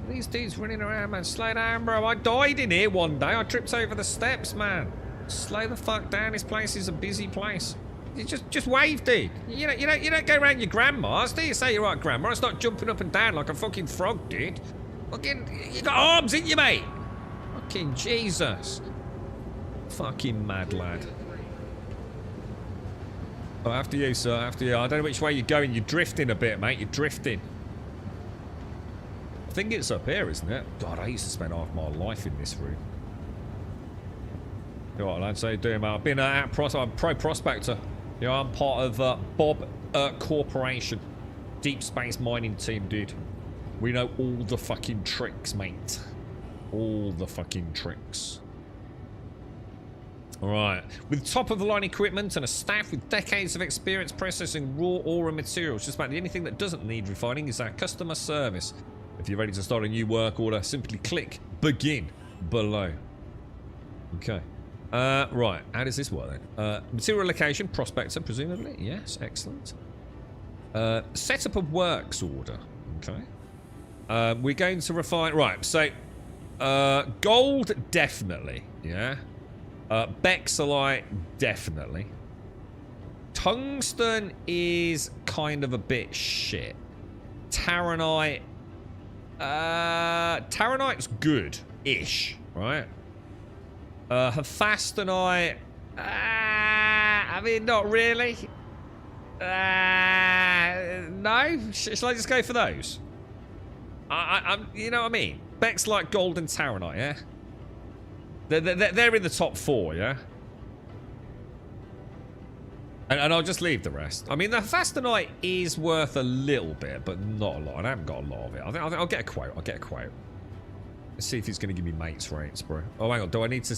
These dudes running around, man. Slow down, bro. I died in here one day. I tripped over the steps, man. Slow the fuck down. This place is a busy place. You just wave, dude. You don't go around your grandma's, do you? Say you're right, grandma. It's not jumping up and down like a fucking frog, dude. Fucking, you got arms, ain't you, mate? Fucking Jesus. Fucking mad lad. Oh, after you, sir. After you. I don't know which way you're going. You're drifting a bit, mate. You're drifting. I think it's up here, isn't it? God, I used to spend half my life in this room. You know what, lads? How you doing, mate? I've been I'm pro prospector. You know, I'm part of Bob Corporation. Deep space mining team, dude. We know all the fucking tricks, mate. All the fucking tricks. Alright. With top-of-the-line equipment and a staff with decades of experience processing raw ore and materials, just about the only thing that doesn't need refining is our customer service. If you're ready to start a new work order, simply click begin below. Okay. Right. How does this work then? Material location, prospector, presumably. Yes, excellent. Set up a works order. Okay. We're going to refine. Right. So, gold, definitely. Yeah. Bexolite, definitely. Tungsten is kind of a bit shit. Taranite. Taranite's good-ish, right? Hephaestonite. I mean, not really. No? Shall I just go for those? I'm, you know what I mean? Beck's like gold and Taranite, yeah? They're in the top 4, yeah? And I'll just leave the rest. I mean, the Hephaestonite is worth a little bit, but not a lot. I haven't got a lot of it. I think I'll get a quote. I'll get a quote. Let's see if he's going to give me mates rates, bro. Oh, hang on. Do I need to...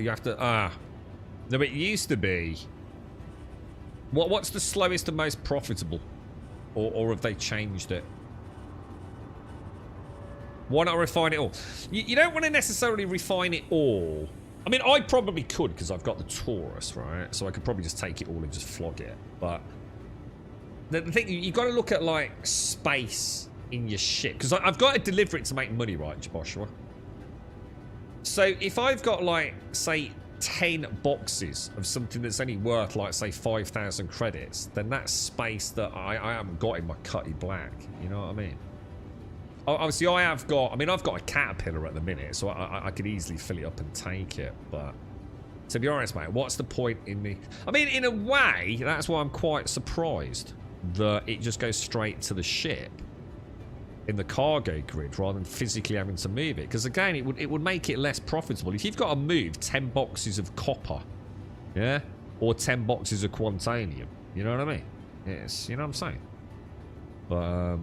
you have to... No, it used to be... What's the slowest and most profitable? Or have they changed it? Why not refine it all? You don't want to necessarily refine it all. I mean, I probably could because I've got the Taurus, right? So I could probably just take it all and just flog it. But the thing, you've got to look at, like, space in your ship. Because I've got to deliver it to make money, right, Joshua? So if I've got, like, say, 10 boxes of something that's only worth, like, say, 5,000 credits, then that's space that I haven't got in my Cutty Black. You know what I mean? Obviously, I've got a Caterpillar at the minute, so I could easily fill it up and take it. But to be honest, mate, what's the point in me? I mean, in a way, that's why I'm quite surprised that it just goes straight to the ship in the cargo grid rather than physically having to move it. Because again, it would make it less profitable if you've got to move 10 boxes of copper, yeah, or 10 boxes of Quantanium. You know what I mean? Yes, you know what I'm saying. But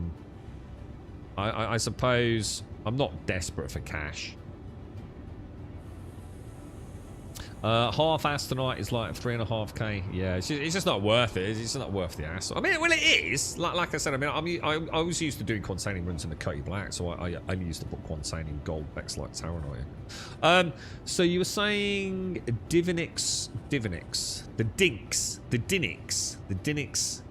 I suppose I'm not desperate for cash. Half Astonite is like 3.5k. Yeah, it's just not worth it. It's just not worth the hassle. I mean, well, it is. Like I said, I mean, I was used to doing Quantanium runs in the Cutty Black, so I only used to put Quantanium gold Bex like Taranite in. So you were saying Divinix, the Dinix.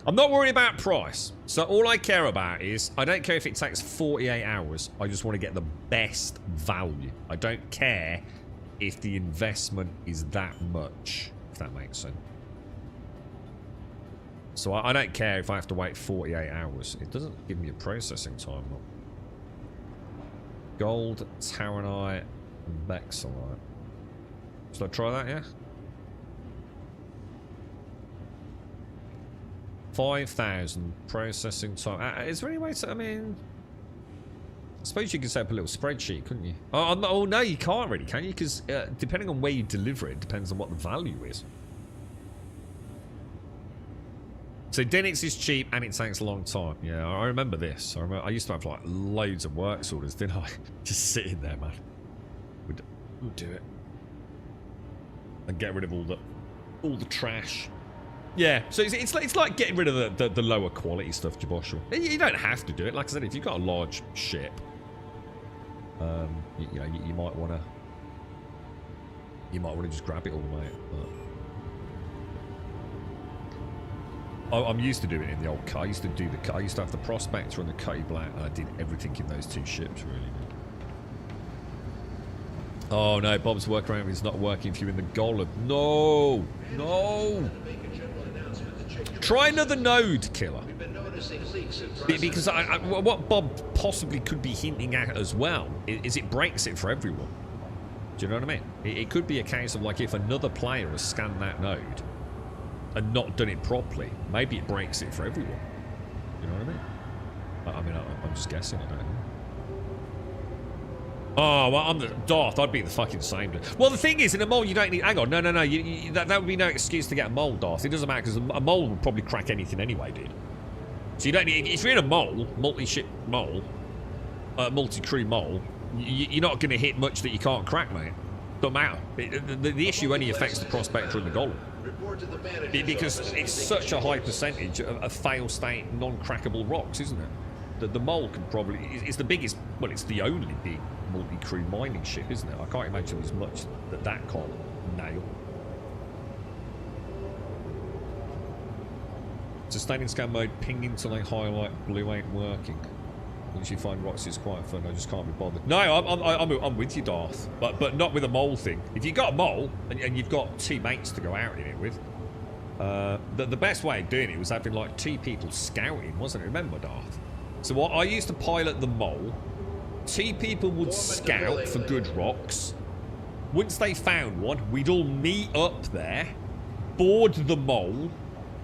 I'm not worried about price. So all I care about is, I don't care if it takes 48 hours. I just want to get the best value. I don't care if the investment is that much, if that makes sense. So I don't care if I have to wait 48 hours. It doesn't give me a processing time. Gold, Taranite, and Bexolite. Should I try that, yeah? 5,000 processing time. Is there any way to, I mean, I suppose you could set up a little spreadsheet, couldn't you? Oh no, you can't really, can you? Because depending on where you deliver it, depends on what the value is. So Denix is cheap and it takes a long time. Yeah, I remember this. I used to have like loads of works orders, didn't I? Just sitting there, man. We'd do it and get rid of all the trash. Yeah, so it's like getting rid of the lower quality stuff, Joshua. You don't have to do it. Like I said, if you've got a large ship, you know, you might want to just grab it all, mate. But I'm used to doing it in the old car. I used to have the Prospector and the Cutty Black, and I did everything in those 2 ships, really. Oh no, Bob's workaround is not working for you in the Golem. No. Try another node, Killer. Because what Bob possibly could be hinting at as well is it breaks it for everyone. Do you know what I mean? It could be a case of like if another player has scanned that node and not done it properly, maybe it breaks it for everyone. You know what I mean? I'm just guessing. I don't know. Oh, well, I'm the Darth. I'd be the fucking same. Well, the thing is, in a mole, you don't need... Hang on. No. That would be no excuse to get a mole, Darth. It doesn't matter, because a mole would probably crack anything anyway, dude. So you don't need... If you're in a mole, multi-ship mole, multi-crew mole, you're not going to hit much that you can't crack, mate. Don't matter. The issue only affects the Prospector and the Golem. Because it's such a high percentage of fail-state, non-crackable rocks, isn't it? the Mole can probably... It's the biggest... Well, it's the only big multi-crew mining ship, isn't it? I can't imagine there's much that can't nail. Sustaining scan mode, ping until they highlight blue ain't working. Once you find rocks, it's quite fun. I just can't be bothered. No, I'm with you, Darth, but not with a mole thing. If you got a mole and you've got 2 mates to go out in it with, the best way of doing it was having like 2 people scouting, wasn't it? Remember, Darth? So what I used to pilot the Mole. 2 people would scout for good rocks. Once they found one, we'd all meet up there, board the Mole,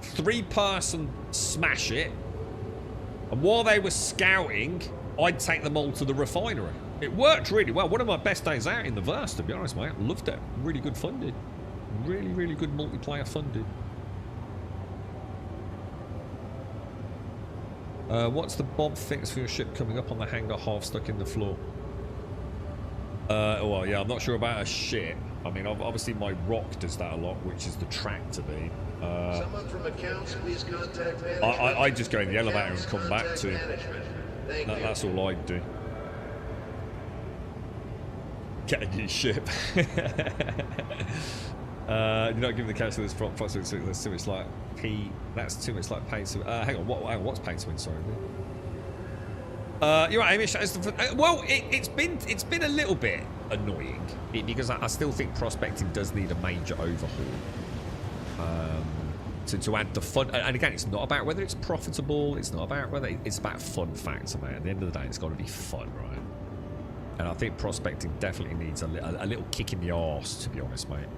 3-person smash it. And while they were scouting, I'd take them all to the refinery. It worked really well. One of my best days out in the verse, to be honest, mate. Loved it. Really good fun, dude. Really, really good multiplayer fun, dude. What's the Bob fix for your ship coming up on the hangar half stuck in the floor? Well, yeah, I'm not sure about a ship. I mean, obviously my rock does that a lot, which is the tractor beam. Someone from accounts, please contact management. I just go in the elevator and come back to him. That's all I'd do. Get a new ship. You're not giving the council this prospect. That's too much like P. That's too much like pay to. Hang on, what's pay to win? Sorry. You're right, Amish. Well, it's been a little bit annoying because I still think prospecting does need a major overhaul. To add the fun, and again, it's not about whether it's profitable. It's not about whether it's about fun factor, mate. At the end of the day, it's got to be fun, right? And I think prospecting definitely needs a little kick in the arse, to be honest, mate.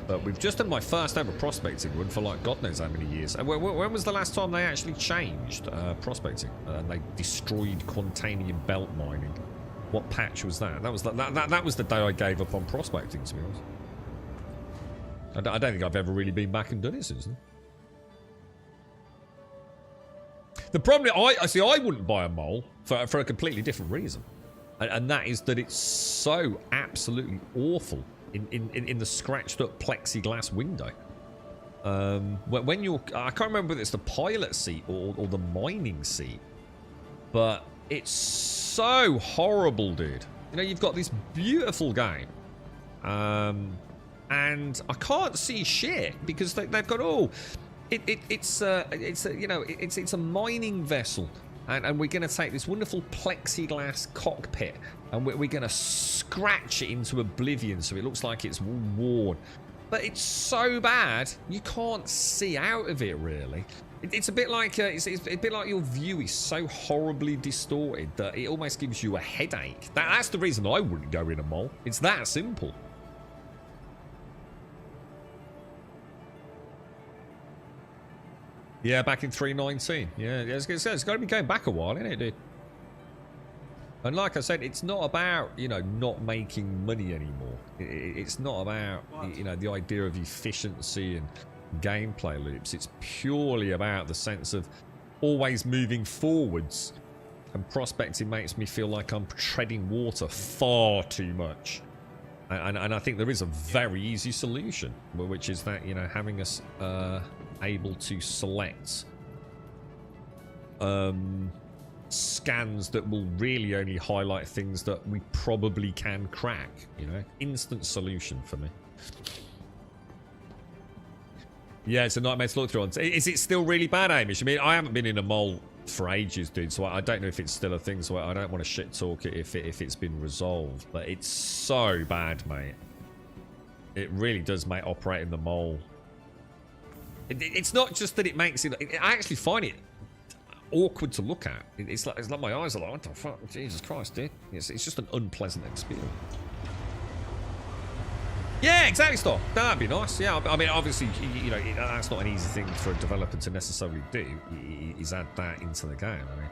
But we've just done my first ever prospecting run for like God knows how many years. And when was the last time they actually changed prospecting and they destroyed Quantanium belt mining? What patch was that? That was the day I gave up on prospecting, to be honest. I don't think I've ever really been back and done it since then. The problem, I wouldn't buy a Mole for a completely different reason, and that is that it's so absolutely awful in the scratched up plexiglass window. When you're, I can't remember whether it's the pilot seat or the mining seat, but it's so horrible, dude. You know, you've got this beautiful game. And I can't see shit because they've got it's a mining vessel, and we're going to take this wonderful plexiglass cockpit and we're going to scratch it into oblivion so it looks like it's worn. But it's so bad you can't see out of it really. It's a bit like it's a bit like your view is so horribly distorted that it almost gives you a headache. That's the reason I wouldn't go in a Mole. It's that simple. Yeah, back in 319. Yeah, it's got to be going back a while, isn't it, dude? And like I said, it's not about, you know, not making money anymore. It's not about, you know, the idea of efficiency and gameplay loops. It's purely about the sense of always moving forwards. And prospecting makes me feel like I'm treading water far too much. And I think there is a very easy solution, which is that, you know, having us able to select scans that will really only highlight things that we probably can crack, you know. Instant solution for me. Yeah, it's a nightmare to look through on. Is it still really bad, Amish? I mean, I haven't been in a Mole for ages, dude, so I don't know if it's still a thing, so I don't want to shit talk it if it's been resolved, but it's so bad, mate. It really does make operating the Mole. It's not just that it makes it. I actually find it awkward to look at. It's like my eyes are like, what the fuck, Jesus Christ, dude. It's just an unpleasant experience. Yeah, exactly, Stock. That'd be nice. Yeah, I mean, obviously, you know, that's not an easy thing for a developer to necessarily do. Is add that into the game. I mean,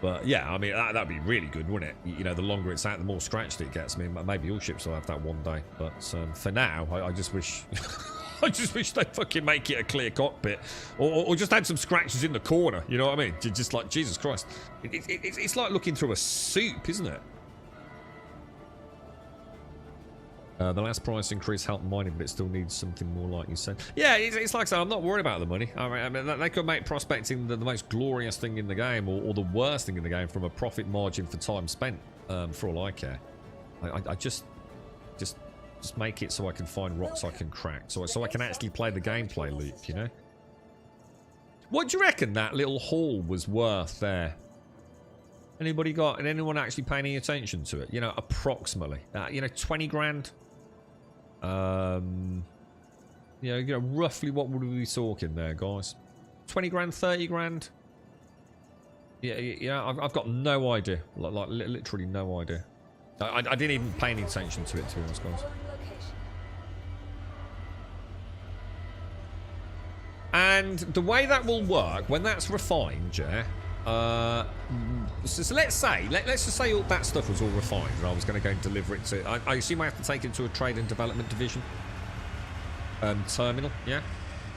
but yeah, I mean, that'd be really good, wouldn't it? You know, the longer it's out, the more scratched it gets. I mean, maybe all ships will have that one day. But for now, I just wish. I just wish they'd fucking make it a clear cockpit, or just add some scratches in the corner. You know what I mean? Just like Jesus Christ, it's like looking through a soup, isn't it? The last price increase helped mining, but it still needs something more like you said. Yeah, it's like I said, I'm not worried about the money. I mean they could make prospecting the most glorious thing in the game or the worst thing in the game from a profit margin for time spent, for all I care. I just make it so I can find rocks I can crack, so I can actually play the gameplay loop, you know? What do you reckon that little haul was worth there? Anyone actually paying any attention to it? You know, approximately. 20 grand? You know, roughly what would we be talking there, guys? 20 grand, 30 grand? Yeah, I've got no idea. Like literally no idea. I didn't even pay any attention to it, to be honest, guys. And the way that will work, when that's refined, yeah, so let's just say all that stuff was all refined and I was going to go and deliver it to, I assume I have to take it to a trade and development division terminal, yeah?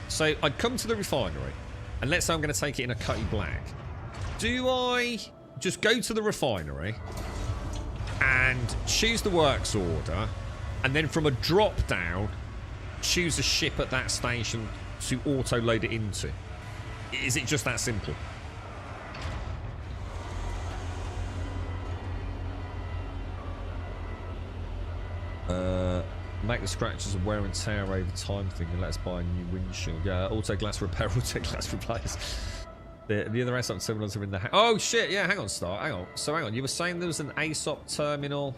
So I'd come to the refinery and let's say I'm going to take it in a Cutty Black. Do I just go to the refinery and choose the works order and then from a drop down choose a ship at that station to auto load it into? Is it just that simple? Make the scratches of wear and tear over time thing and let's buy a new windshield. Yeah, auto glass repair, auto glass replace. The other ASOP terminals are in the... Oh shit, yeah, hang on, Star, hang on. So hang on, you were saying there was an ASOP terminal...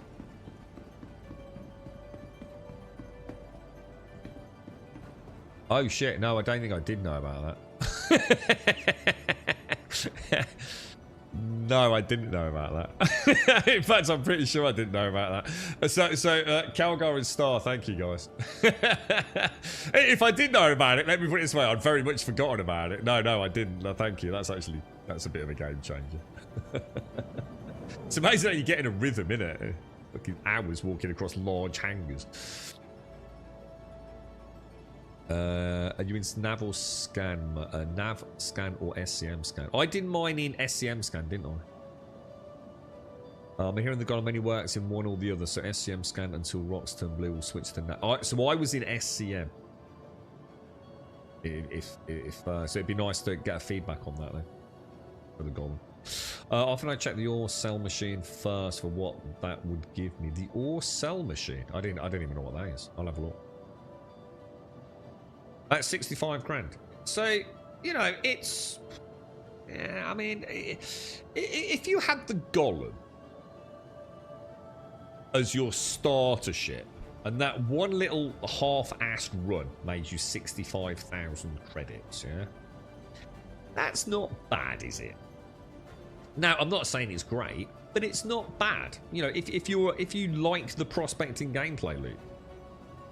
Oh shit, no, I don't think I did know about that. No, I didn't know about that. In fact, I'm pretty sure I didn't know about that. So Calgar and Star, thank you guys. If I did know about it, let me put it this way, I'd very much forgotten about it. No, I didn't. No, thank you. That's a bit of a game changer. It's amazing how you get in a rhythm, innit? Fucking hours walking across large hangars. Are you in nav or scan? Nav scan or SCM scan? I did mine in SCM scan, didn't I? I'm hearing the God many works in one or the other, so SCM scan until rocks turn blue will switch to nav. So I was in SCM. So it'd be nice to get a feedback on that then. For the golem. Often I check the ore sell machine first for what that would give me. The ore sell machine? I don't even know what that is. I'll have a look. That's 65 grand. So, you know, it's... Yeah, I mean, if you had the Golem as your starter ship, and that one little half-assed run made you 65,000 credits, yeah? That's not bad, is it? Now, I'm not saying it's great, but it's not bad. You know, if you like the prospecting gameplay loop,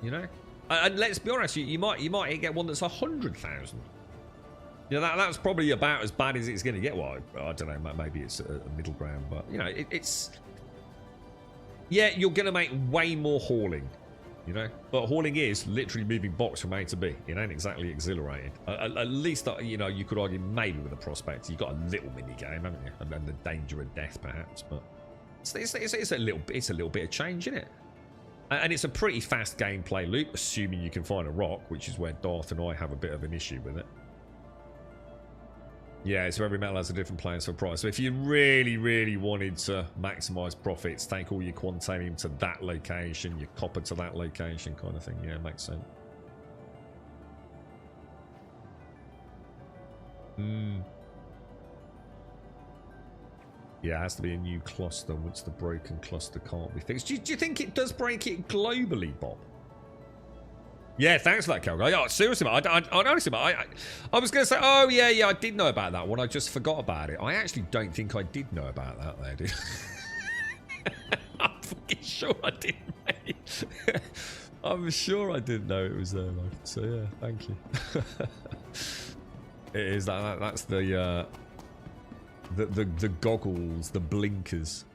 you know? And let's be honest, you might get one that's 100,000. You know, that's probably about as bad as it's going to get. Well, I don't know, maybe it's a middle ground, but you know, it's... Yeah, you're going to make way more hauling, you know? But hauling is literally moving box from A to B. It ain't exactly exhilarating. At least, you know, you could argue maybe with a prospect, you've got a little mini game, haven't you? And then the danger of death, perhaps. But it's a little bit of change, isn't it? And it's a pretty fast gameplay loop, assuming you can find a rock, which is where Darth and I have a bit of an issue with it. Yeah, so every metal has a different plans for price. So if you really, really wanted to maximize profits, take all your quantanium to that location, your copper to that location kind of thing. Yeah, makes sense. Yeah, it has to be a new cluster once the broken cluster can't be fixed. Do you think it does break it globally, Bob? Yeah, thanks for that, Calgar. Oh, seriously, man, honestly, man, I was going to say, oh, yeah, I did know about that one. I just forgot about it. I actually don't think I did know about that there, dude. I'm fucking sure I did, mate. I'm sure I didn't know it was there, man. So, yeah, thank you. It is that's the goggles, the blinkers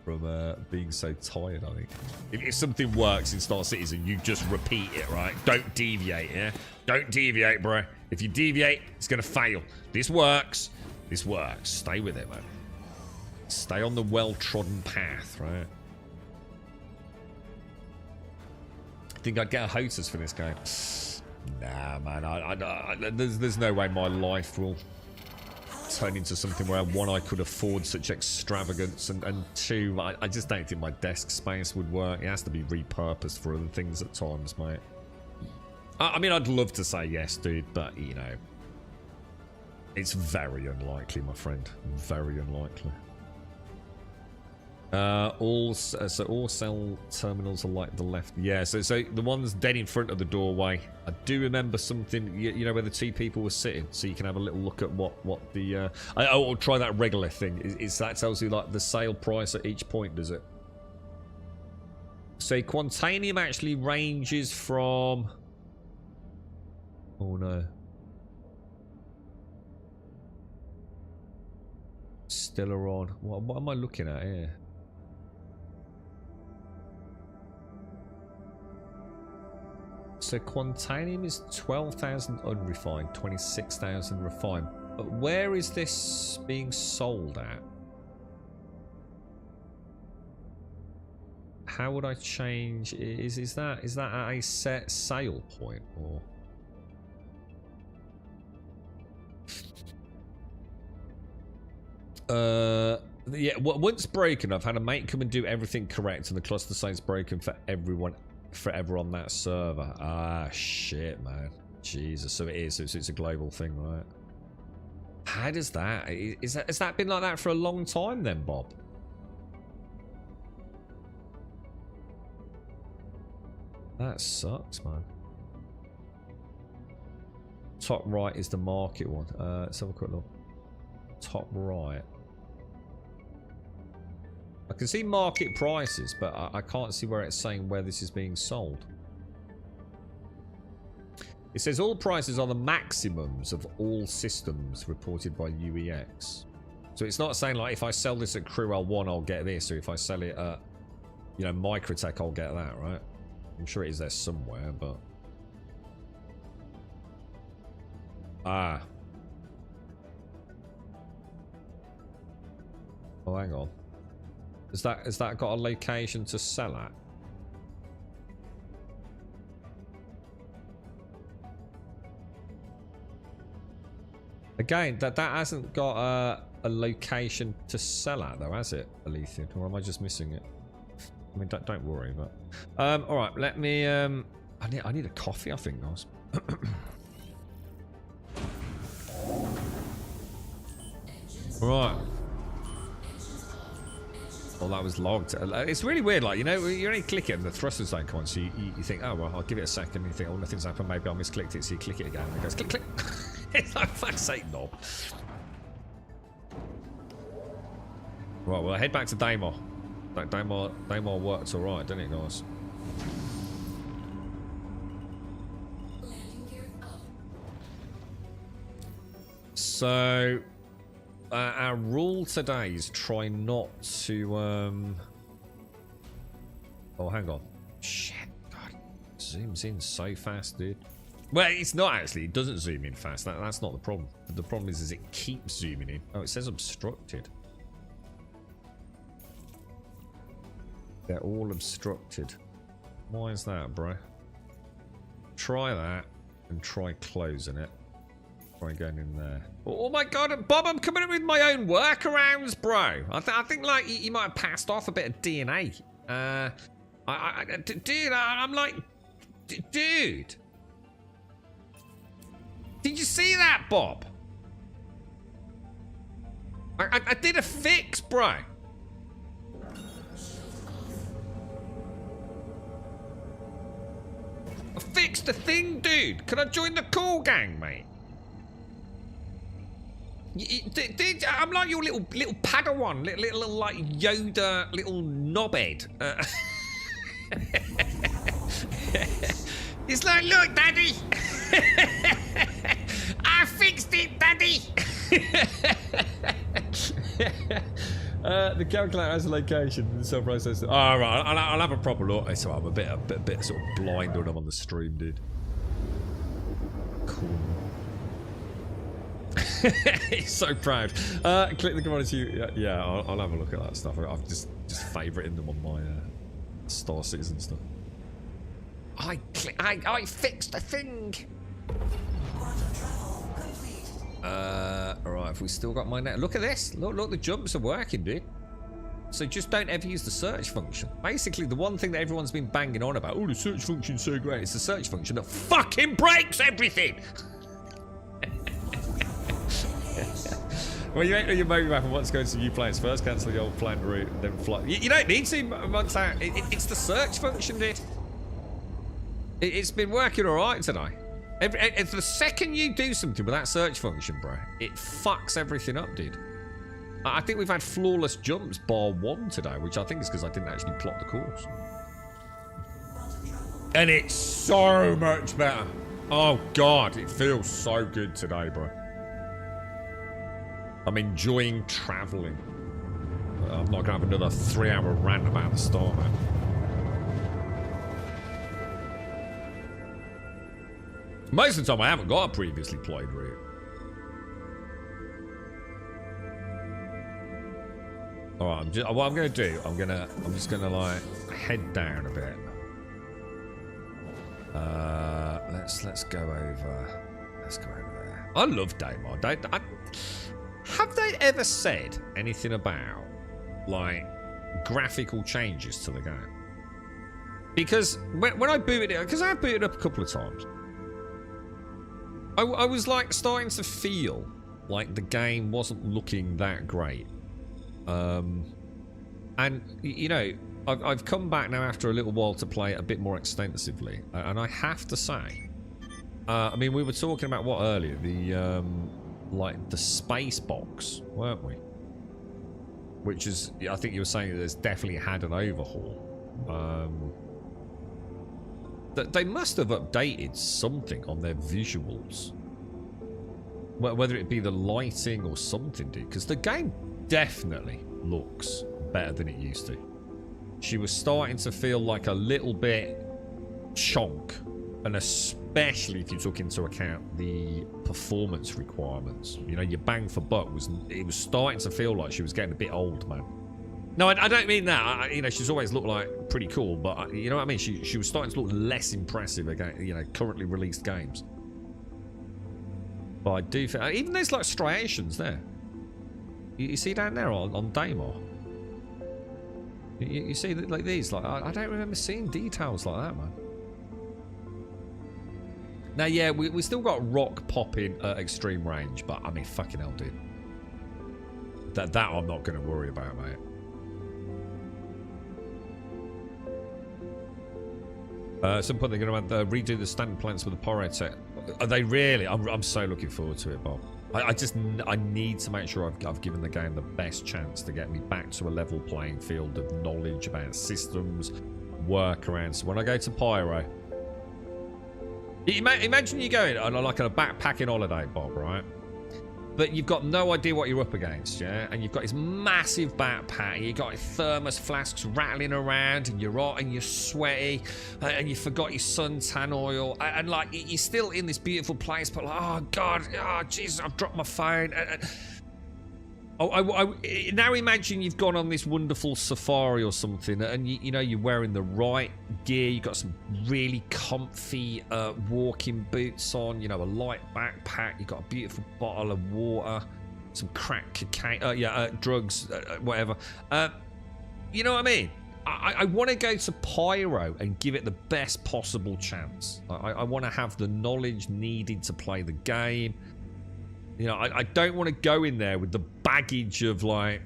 from being so tired, I think. If something works in Star Citizen, you just repeat it, right? Don't deviate, yeah? Don't deviate, bro. If you deviate, it's going to fail. This works. This works. Stay with it, man. Stay on the well-trodden path, right? think I'd get a HOTAS for this game. Nah, man. There's no way my life will turn into something where, one, I could afford such extravagance, and two, I just don't think my desk space would work. It has to be repurposed for other things at times, mate. I mean, I'd love to say yes, dude, but, you know, it's very unlikely, my friend. Very unlikely. All cell terminals are like the left. Yeah, so the ones dead in front of the doorway. I do remember something, you know, where the two people were sitting, so you can have a little look at what the. I'll try that regular thing. Is that tells you like the sale price at each point, does it? So Quantanium actually ranges from. Oh no. Stellaron. What am I looking at here? So Quantanium is 12,000 unrefined, 26,000 refined. But where is this being sold at? How would I change? Is that at a set sale point or? Yeah. Once broken, I've had a mate come and do everything correct, and the cluster size broken for everyone. Forever on that server. Ah, shit, man. Jesus. So it is. It's a global thing, right? How does that? Has that been like that for a long time then, Bob? That sucks, man. Top right is the market one. Let's have a quick look. Top right. I can see market prices, but I can't see where it's saying where this is being sold. It says all prices are the maximums of all systems reported by UEX. So it's not saying like if I sell this at Crew L1, I'll get this, or if I sell it at, you know, Microtech, I'll get that, right? I'm sure it is there somewhere, but... Ah. Oh, hang on. Has that got a location to sell at? Again, that hasn't got a location to sell at though, has it, Alethian? Or am I just missing it? I mean, don't worry, but all right. Let me. I need a coffee, I think, guys. Right. Oh, that was logged. It's really weird, like, you know, you only click it and the thrusters don't come on, so you think, oh, well, I'll give it a second, and you think, oh, nothing's happened, maybe I misclicked it, so you click it again, and it goes click, click. It's like, fuck's sake, knob. Right, well, head back to Daymar. Daymar works alright, doesn't it, guys? So... our rule today is try not to, Oh, hang on. Shit, God. It zooms in so fast, dude. Well, it's not actually. It doesn't zoom in fast. That's not the problem. The problem is it keeps zooming in. Oh, it says obstructed. They're all obstructed. Why is that, bro? Try that and try closing it. Going in there. Oh my god, Bob, I'm coming up with my own workarounds, bro. I think like you might have passed off a bit of DNA. Dude, I'm like, dude. Did you see that, Bob? I did a fix, bro. I fixed the thing, dude. Can I join the cool gang, mate? Dude, I'm like your little Padawan, little like Yoda, little knobhead. It's like, look, Daddy, I fixed it, Daddy. The calculator has a location. The self process. Oh, right, I'll have a proper look. It's alright. I'm a bit sort of blind when I'm on the stream, dude. Cool. He's so proud. Click the commodity. Yeah, I'll have a look at that stuff. I've just favoriting them on my Star Citizen stuff. I fixed the thing. Alright, have we still got my net? Look at this. Look, the jumps are working, dude. So just don't ever use the search function. Basically, the one thing that everyone's been banging on about, oh, the search function's so great. It's the search function that fucking breaks everything. Well, you ain't on your movie map and wants to go to new planes first, cancel the old planned route, then fly. You don't need to, Montag. It's the search function, dude. It's been working alright today. If the second you do something with that search function, bro, it fucks everything up, dude. I think we've had flawless jumps bar one today, which I think is because I didn't actually plot the course. And it's so much better. Oh, God, it feels so good today, bro. I'm enjoying travelling. I'm not going to have another 3-hour rant about the star, man. Most of the time, I haven't got a previously played route. All right, what I'm going to do, I'm just going to like head down a bit. Let's go over. Let's go over there. I love Daymar. Have they ever said anything about like graphical changes to the game? Because when I booted it, because I have booted up a couple of times, I was like starting to feel like the game wasn't looking that great. And you know, I've come back now after a little while to play it a bit more extensively, and I have to say, I mean, we were talking about what earlier, the like the space box, weren't we? Which is, I think you were saying that it's definitely had an overhaul. That they must have updated something on their visuals, whether it be the lighting or something, dude. Because the game definitely looks better than it used to. She was starting to feel like a little bit chonk, and especially if you took into account the performance requirements. You know, your bang for buck was starting to feel like she was getting a bit old, man. No, I don't mean that. You know, she's always looked like pretty cool, but you know what I mean. She was starting to look less impressive against, you know, currently released games. But I do think even there's like striations there. You see down there on Daymar. You see like these. Like I don't remember seeing details like that, man. Now, yeah, we still got rock popping at extreme range, but I mean, fucking hell, dude. That I'm not going to worry about, mate. At some point they're going to redo the standard plants with the Pyro tech. Are they really? I'm so looking forward to it, Bob. I need to make sure I've given the game the best chance to get me back to a level playing field of knowledge about systems, workarounds. So when I go to Pyro, imagine you going on like a backpacking holiday, Bob, right? But you've got no idea what you're up against, yeah? And you've got this massive backpack, you've got your thermos flasks rattling around, and you're hot and you're sweaty, and you forgot your suntan oil, and like, you're still in this beautiful place, but like, oh God, oh Jesus, I've dropped my phone. Now imagine you've gone on this wonderful safari or something, and you know you're wearing the right gear. You've got some really comfy walking boots on. You know, a light backpack. You've got a beautiful bottle of water, some crack cocaine, drugs, whatever. You know what I mean? I want to go to Pyro and give it the best possible chance. I want to have the knowledge needed to play the game. You know, I don't want to go in there with the baggage of, like,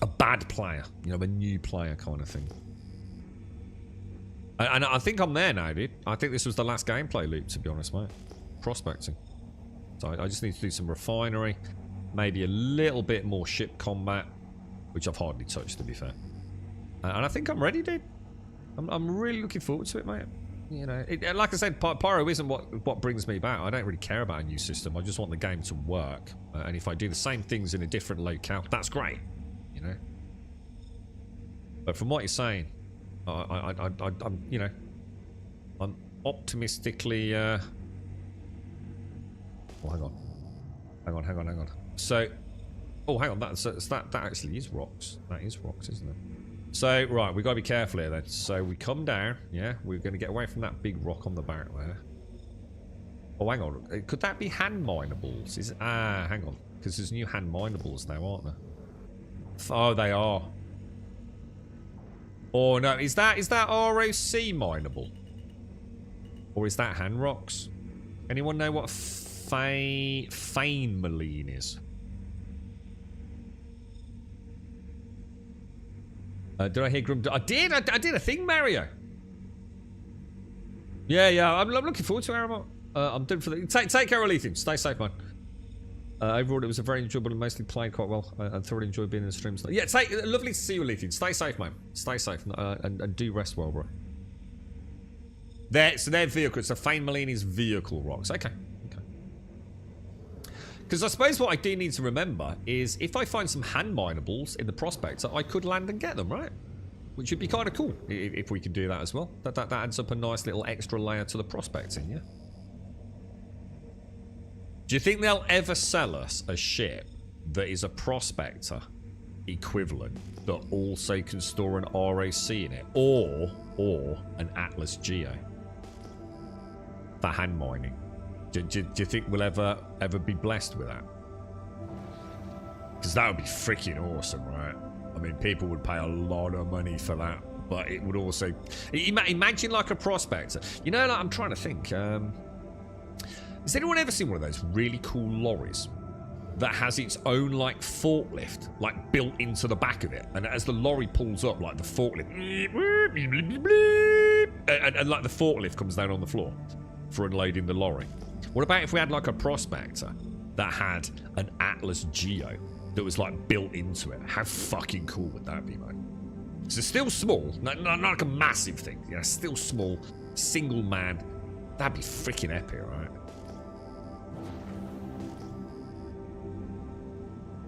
a bad player. You know, a new player kind of thing. And I think I'm there now, dude. I think this was the last gameplay loop, to be honest, mate. Prospecting. So I just need to do some refinery. Maybe a little bit more ship combat, which I've hardly touched, to be fair. And I think I'm ready, dude. I'm really looking forward to it, mate. You know, like I said, Pyro isn't what brings me back. I don't really care about a new system. I just want the game to work. And if I do the same things in a different locale, that's great. You know. But from what you're saying, I'm, you know, I'm optimistically. Oh, hang on. So, oh, hang on. That actually is rocks. That is rocks, isn't it? So, right, we've got to be careful here then. So we come down, yeah? We're going to get away from that big rock on the back there. Oh, hang on. Could that be hand minables? Is it? Ah, hang on. Because there's new hand minables now, aren't there? Oh, they are. Oh, no. Is that ROC mineable? Or is that hand rocks? Anyone know what Fane Maline is? Did I hear Grum? I did a thing, Mario. Yeah. I'm looking forward to Aramont. I'm doing for the take care of Lethium. Stay safe, man. Overall, it was a very enjoyable and mostly played quite well. I thoroughly enjoyed being in the streams. Yeah, lovely to see you, Lethium. Stay safe, man. Stay safe and do rest well, bro. So their vehicle. So Fane Malini's vehicle rocks. Okay. Because I suppose what I do need to remember is if I find some hand minables in the prospector, I could land and get them, right? Which would be kind of cool if we could do that as well. That adds up a nice little extra layer to the prospecting, yeah? Do you think they'll ever sell us a ship that is a prospector equivalent that also can store an RAC in it? Or an Atlas Geo? For hand mining. Do you think we'll ever be blessed with that? Because that would be freaking awesome, right? I mean, people would pay a lot of money for that, but it would also... Imagine like a prospector. You know, like, I'm trying to think. Has anyone ever seen one of those really cool lorries that has its own, like, forklift, like, built into the back of it? And as the lorry pulls up, like, the forklift... And like, the forklift comes down on the floor for unloading the lorry. What about if we had like a prospector that had an Atlas Geo that was like built into it? How fucking cool would that be, mate? So still small, not like a massive thing. You know, still small, single man. That'd be freaking epic, right?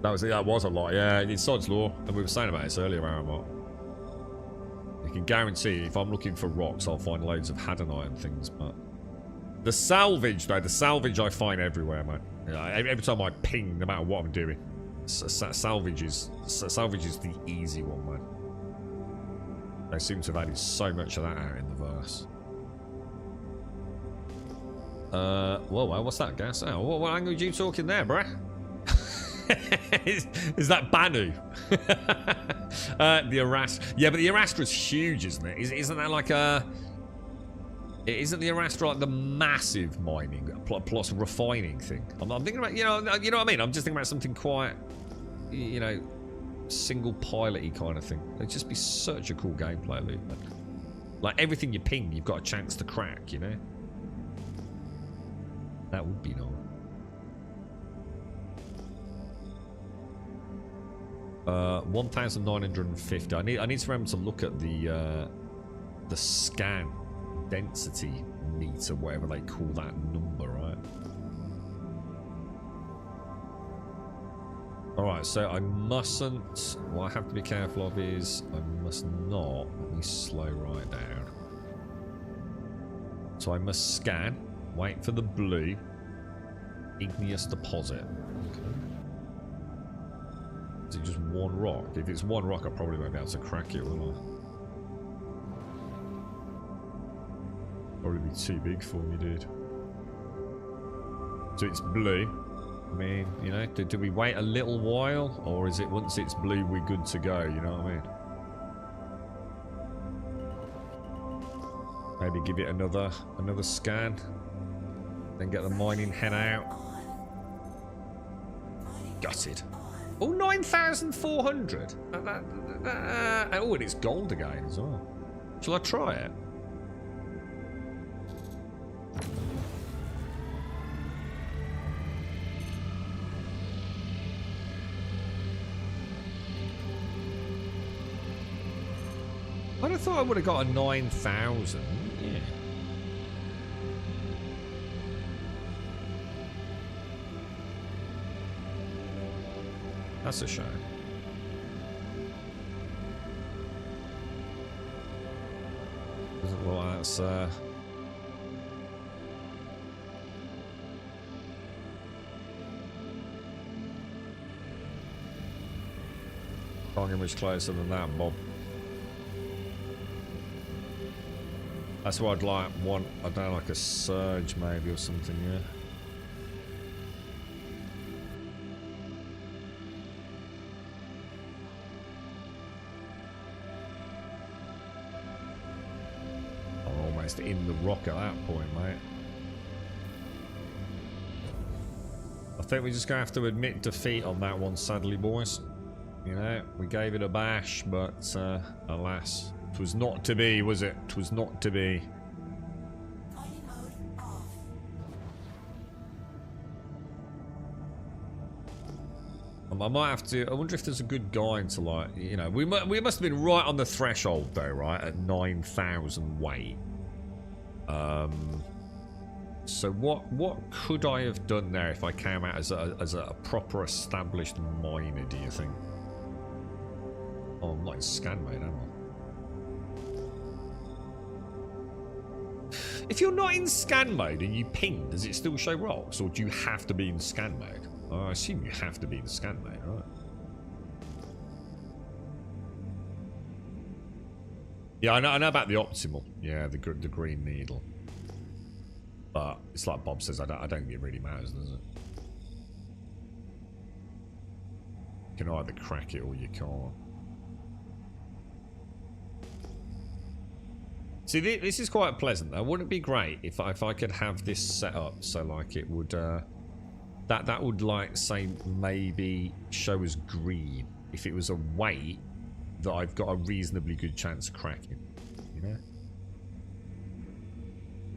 That was a lot, yeah. It's Sod's Law, and we were saying about this earlier, Aramont. You can guarantee if I'm looking for rocks, I'll find loads of Hadanite and things, but... The salvage, though, I find everywhere, man. You know, every time I ping, no matter what I'm doing, salvage is the easy one, man. They seem to have added so much of that out in the verse. Whoa, what's that, Gas? Oh, what angle are you talking there, bruh? is that Banu? The Arastra. Yeah, but the Arastra's huge, isn't it? Isn't that like a... Isn't the Arastra like the massive mining plus refining thing? I'm thinking about, you know what I mean? I'm just thinking about something quite, you know, single pilot-y kind of thing. It'd just be such a cool gameplay loop, man. Like everything you ping, you've got a chance to crack, you know? That would be nice. 1,950. I need to remember to look at the scan density meter, whatever they call that number, right? Alright, so I mustn't... What I have to be careful of is I must not... Let me slow right down. So I must scan, wait for the blue, igneous deposit. Okay. Is it just one rock? If it's one rock, I probably won't be able to crack it, will I? Probably be too big for me, dude. So it's blue. I mean, you know, do we wait a little while? Or is it once it's blue, we're good to go? You know what I mean? Maybe give it another scan. Then get the mining hen out. Gutted. Oh, 9,400. Oh, and it's gold again as well. Shall I try it? I'd have thought I would have got a 9,000. Yeah. That's a shame. Well, that's can't get much closer than that, Bob. That's why I'd like one, I don't know, like a surge maybe or something, yeah. I'm almost in the rock at that point, mate. I think we're just going to have to admit defeat on that one, sadly, boys. You know, we gave it a bash, but alas, it was not to be, was it? It was not to be. I might have to. I wonder if there's a good guide to, like, you know, we must have been right on the threshold though, right, at 9,000 weight. So what could I have done there if I came out as a proper established miner? Do you think? Oh, I'm not in scan mode, am I? If you're not in scan mode and you ping, does it still show rocks, or do you have to be in scan mode? Oh, I assume you have to be in scan mode, right? Yeah, I know about the optimal. Yeah, the green needle. But it's like Bob says, I don't think it really matters, does it? You can either crack it or you can't. See, this is quite pleasant though. Wouldn't it be great if I could have this set up so like it would that would, like, say maybe show us green if it was a weight that I've got a reasonably good chance of cracking, you know?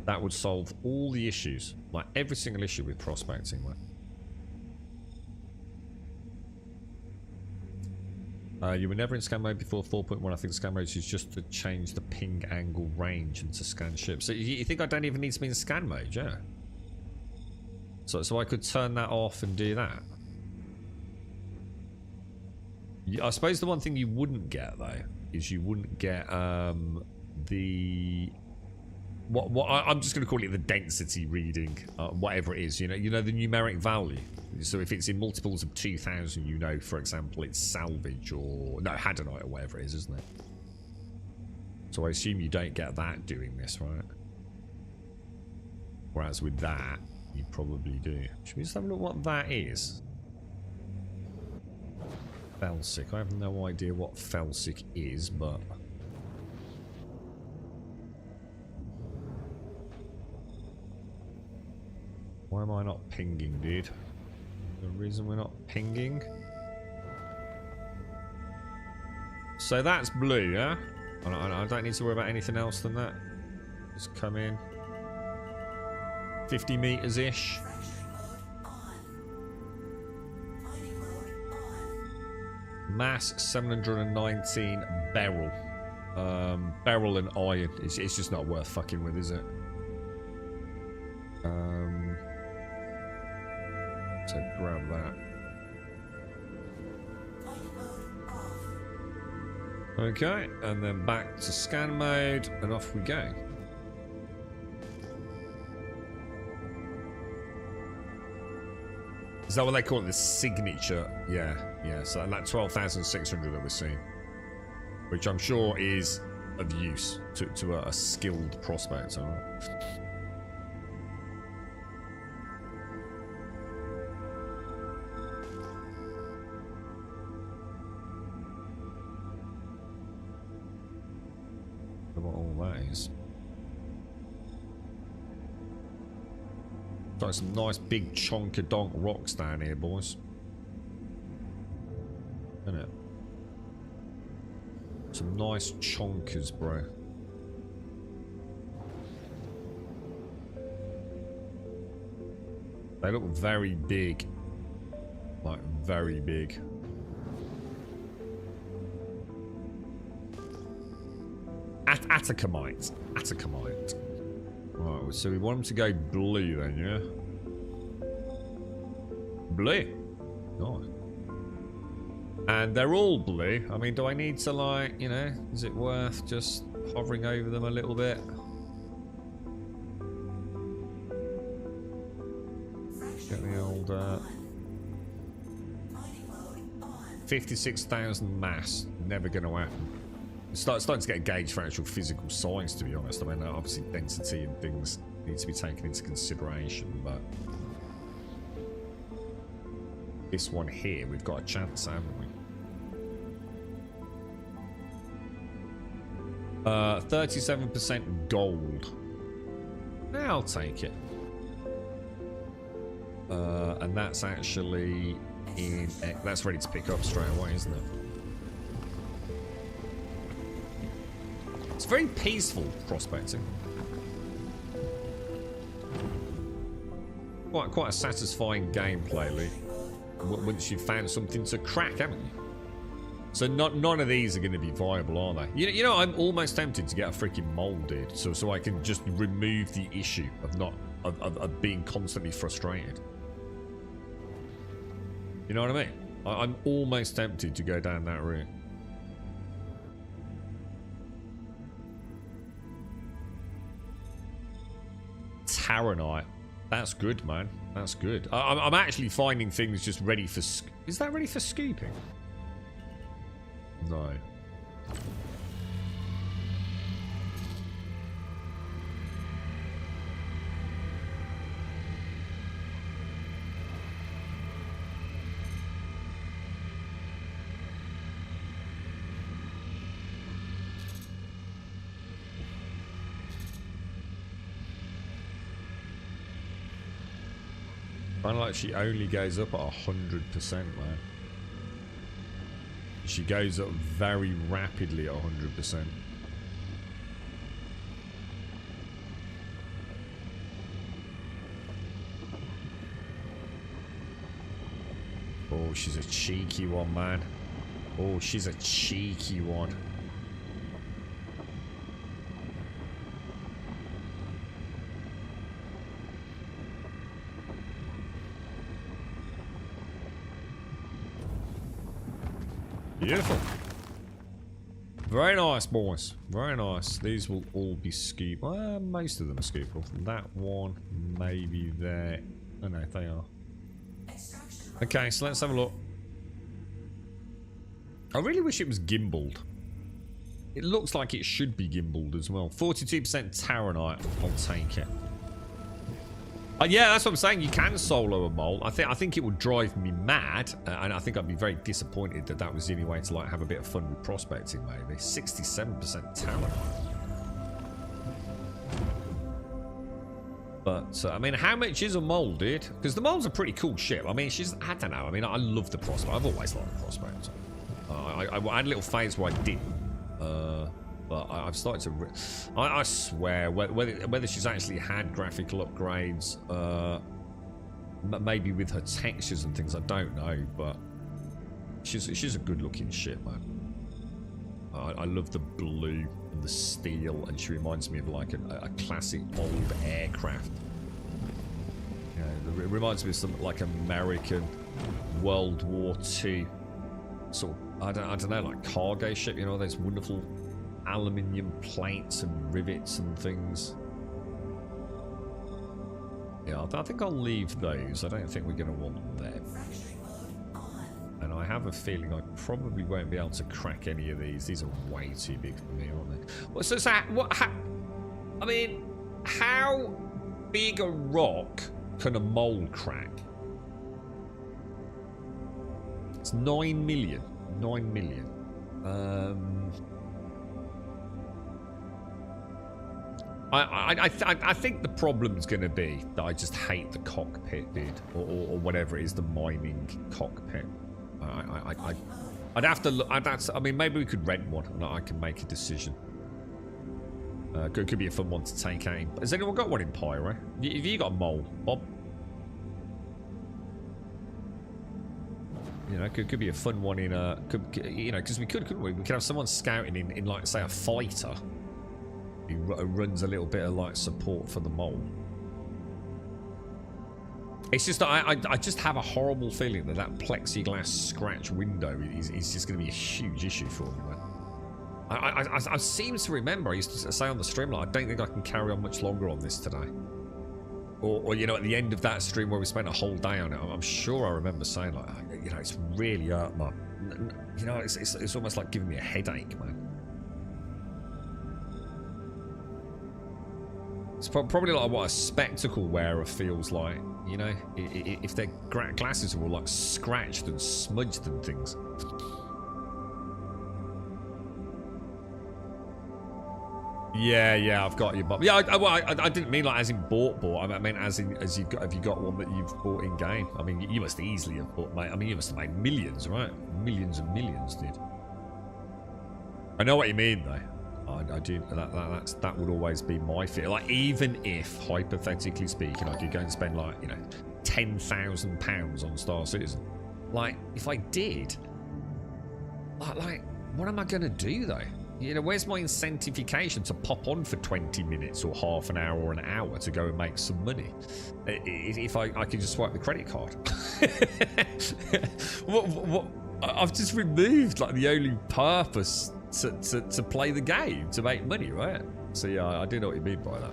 That would solve all the issues, like every single issue with prospecting. You were never in scan mode before 4.1. I think scan mode is just to change the ping angle range and to scan ships. So you think I don't even need to be in scan mode, yeah? So I could turn that off and do that. I suppose the one thing you wouldn't get though is you wouldn't get the what I'm just going to call it the density reading, whatever it is. You know the numeric value. So if it's in multiples of 2,000, you know, for example, it's salvage or no Hadanite or whatever it is, isn't it? So I assume you don't get that doing this, right? Whereas with that, you probably do. Should we just have a look what that is? Felsic. I have no idea what Felsic is, but why am I not pinging, dude? The reason we're not pinging. So that's blue, yeah? I don't need to worry about anything else than that. Just come in. 50 meters ish. Mass 719 beryl. Beryl and iron. It's just not worth fucking with, is it? So grab that. Okay, and then back to scan mode, and off we go. Is that what they call it? The signature? Yeah. So that 12,600 that we're seeing, which I'm sure is of use to a skilled prospect. All right. What all that is. Got some nice big chonkadonk rocks down here, boys. Isn't it? Some nice chonkers, bro. They look very big. Like, very big. Atacamite. Atacamite. Right, so we want them to go blue then, yeah? Blue. Nice. And they're all blue. I mean, do I need to, like, you know, is it worth just hovering over them a little bit? Get the old 56,000 mass. Never gonna happen. starting to get a gauge for actual physical size, to be honest. I mean, obviously density and things need to be taken into consideration, but this one here, we've got a chance, haven't we? 37% gold. Yeah, I'll take it. And that's actually in... That's ready to pick up straight away, isn't it? It's very peaceful prospecting. Quite a satisfying gameplay, Lee. Once you've found something to crack, haven't you? So none of these are going to be viable, are they? You know, I'm almost tempted to get a freaking mole, dude, so I can just remove the issue of being constantly frustrated. You know what I mean? I'm almost tempted to go down that route. Taranite. That's good, man. That's good. I'm actually finding things just ready for... Is that ready for scooping? No. Kind of like she only goes up at 100%, man. She goes up very rapidly at 100%. Oh, she's a cheeky one, man. Oh, she's a cheeky one. Beautiful. Very nice, boys. Very nice. These will all be scoop. Well, most of them are scoopable. That one, maybe there. Oh no, they are. Okay, so let's have a look. I really wish it was gimbaled. It looks like it should be gimbaled as well. 42% Taranite. I'll take it. Yeah, that's what I'm saying. You can solo a mole. I think it would drive me mad, and I think I'd be very disappointed that that was the only way to like have a bit of fun with prospecting. Maybe 67% talent. But I mean, how much is a mole, dude? Because the mole's a pretty cool ship. I mean, I don't know. I mean, I love the prospect. I've always liked the prospect. I had a little phase where I didn't. But I've started to... I swear, whether she's actually had graphical upgrades, maybe with her textures and things, I don't know, but she's a good-looking ship, man. I love the blue and the steel, and she reminds me of like a classic old aircraft. Yeah, it reminds me of some like American World War II sort of, I don't know, like cargo ship, you know, those wonderful aluminium plates and rivets and things. Yeah, I think I'll leave those. I don't think we're going to want them. And I have a feeling I probably won't be able to crack any of these. These are way too big for me, aren't they? Well, so I mean, how big a rock can a mole crack? It's 9 million. 9 million. I think the problem's going to be that I just hate the cockpit, dude, or whatever it is, the mining cockpit. I'd have to look. I mean, maybe we could rent one, and I can make a decision. Could be a fun one to take aim. Has anyone got one in Pyro? Have you got a mole, Bob? You know, could be a fun one in a. You know, because couldn't we? We could have someone scouting in like, say, a fighter. He runs a little bit of like support for the mole. It's just I just have a horrible feeling that plexiglass scratch window is just going to be a huge issue for me, man. I seem to remember I used to say on the stream, like, I don't think I can carry on much longer on this today. Or you know, at the end of that stream where we spent a whole day on it, I'm sure I remember saying, like, you know, it's really hurt, man. You know, it's almost like giving me a headache, man. It's probably like what a spectacle wearer feels like, you know, if their glasses are all like scratched and smudged and things. Yeah, I've got you, Bob. Yeah, I didn't mean like as in bought. I meant as in have you got one that you've bought in game? I mean, you must easily have bought, mate. I mean, you must have made millions, right? Millions and millions, dude. I know what you mean, though. I do. That would always be my fear. Like, even if, hypothetically speaking, I could go and spend like, you know, £10,000 on Star Citizen. Like, if I did, like, what am I gonna do though? You know, where's my incentivification to pop on for 20 minutes or half an hour or an hour to go and make some money? If I could just swipe the credit card. what I've just removed like the only purpose to play the game, to make money, right? So yeah, I do know what you mean by that,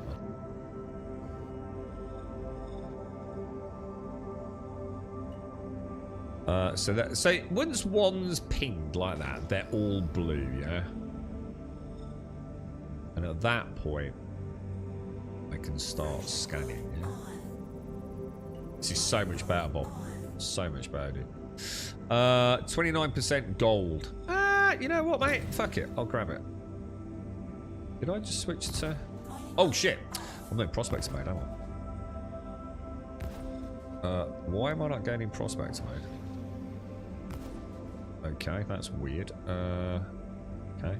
man. So once one's pinged like that, they're all blue, yeah? And at that point, I can start scanning, yeah? This is so much better, Bob. So much better, dude. 29% gold. You know what, mate? Fuck it. I'll grab it. Did I just switch to... Oh, shit. I'm in prospects mode, aren't I? Why am I not going in prospects mode? Okay, that's weird. Okay.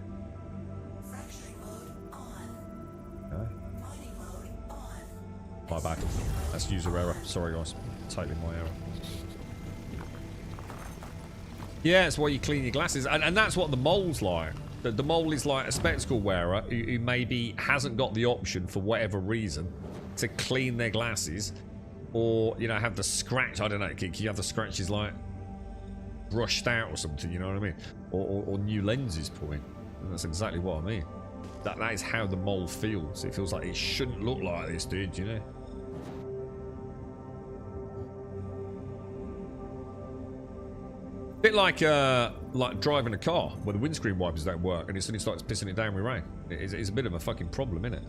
Okay. My bad. That's user error. Sorry, guys. Totally my error. Yeah, it's why you clean your glasses. And that's what the mole's like. The mole is like a spectacle wearer who maybe hasn't got the option, for whatever reason, to clean their glasses. Or, you know, have the scratch. I don't know. Can you have the scratches, like, brushed out or something, you know what I mean? Or new lenses put in. And that's exactly what I mean. That is how the mole feels. It feels like it shouldn't look like this, dude, you know? Bit like driving a car where the windscreen wipers don't work and it suddenly starts pissing it down with rain. It's a bit of a fucking problem, isn't it?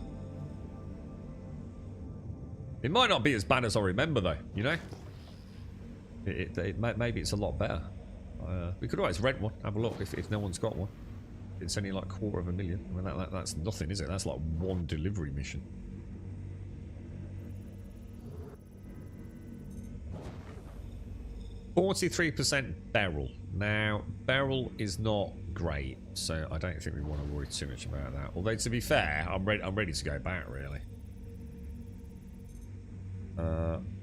It might not be as bad as I remember, though, you know? Maybe it's a lot better. We could always rent one, have a look if no one's got one. It's only like $250,000. I mean, that's nothing, is it? That's like one delivery mission. %43% Beryl. Now, Beryl is not great, so I don't think we want to worry too much about that. Although, to be fair, I'm ready to go back, really.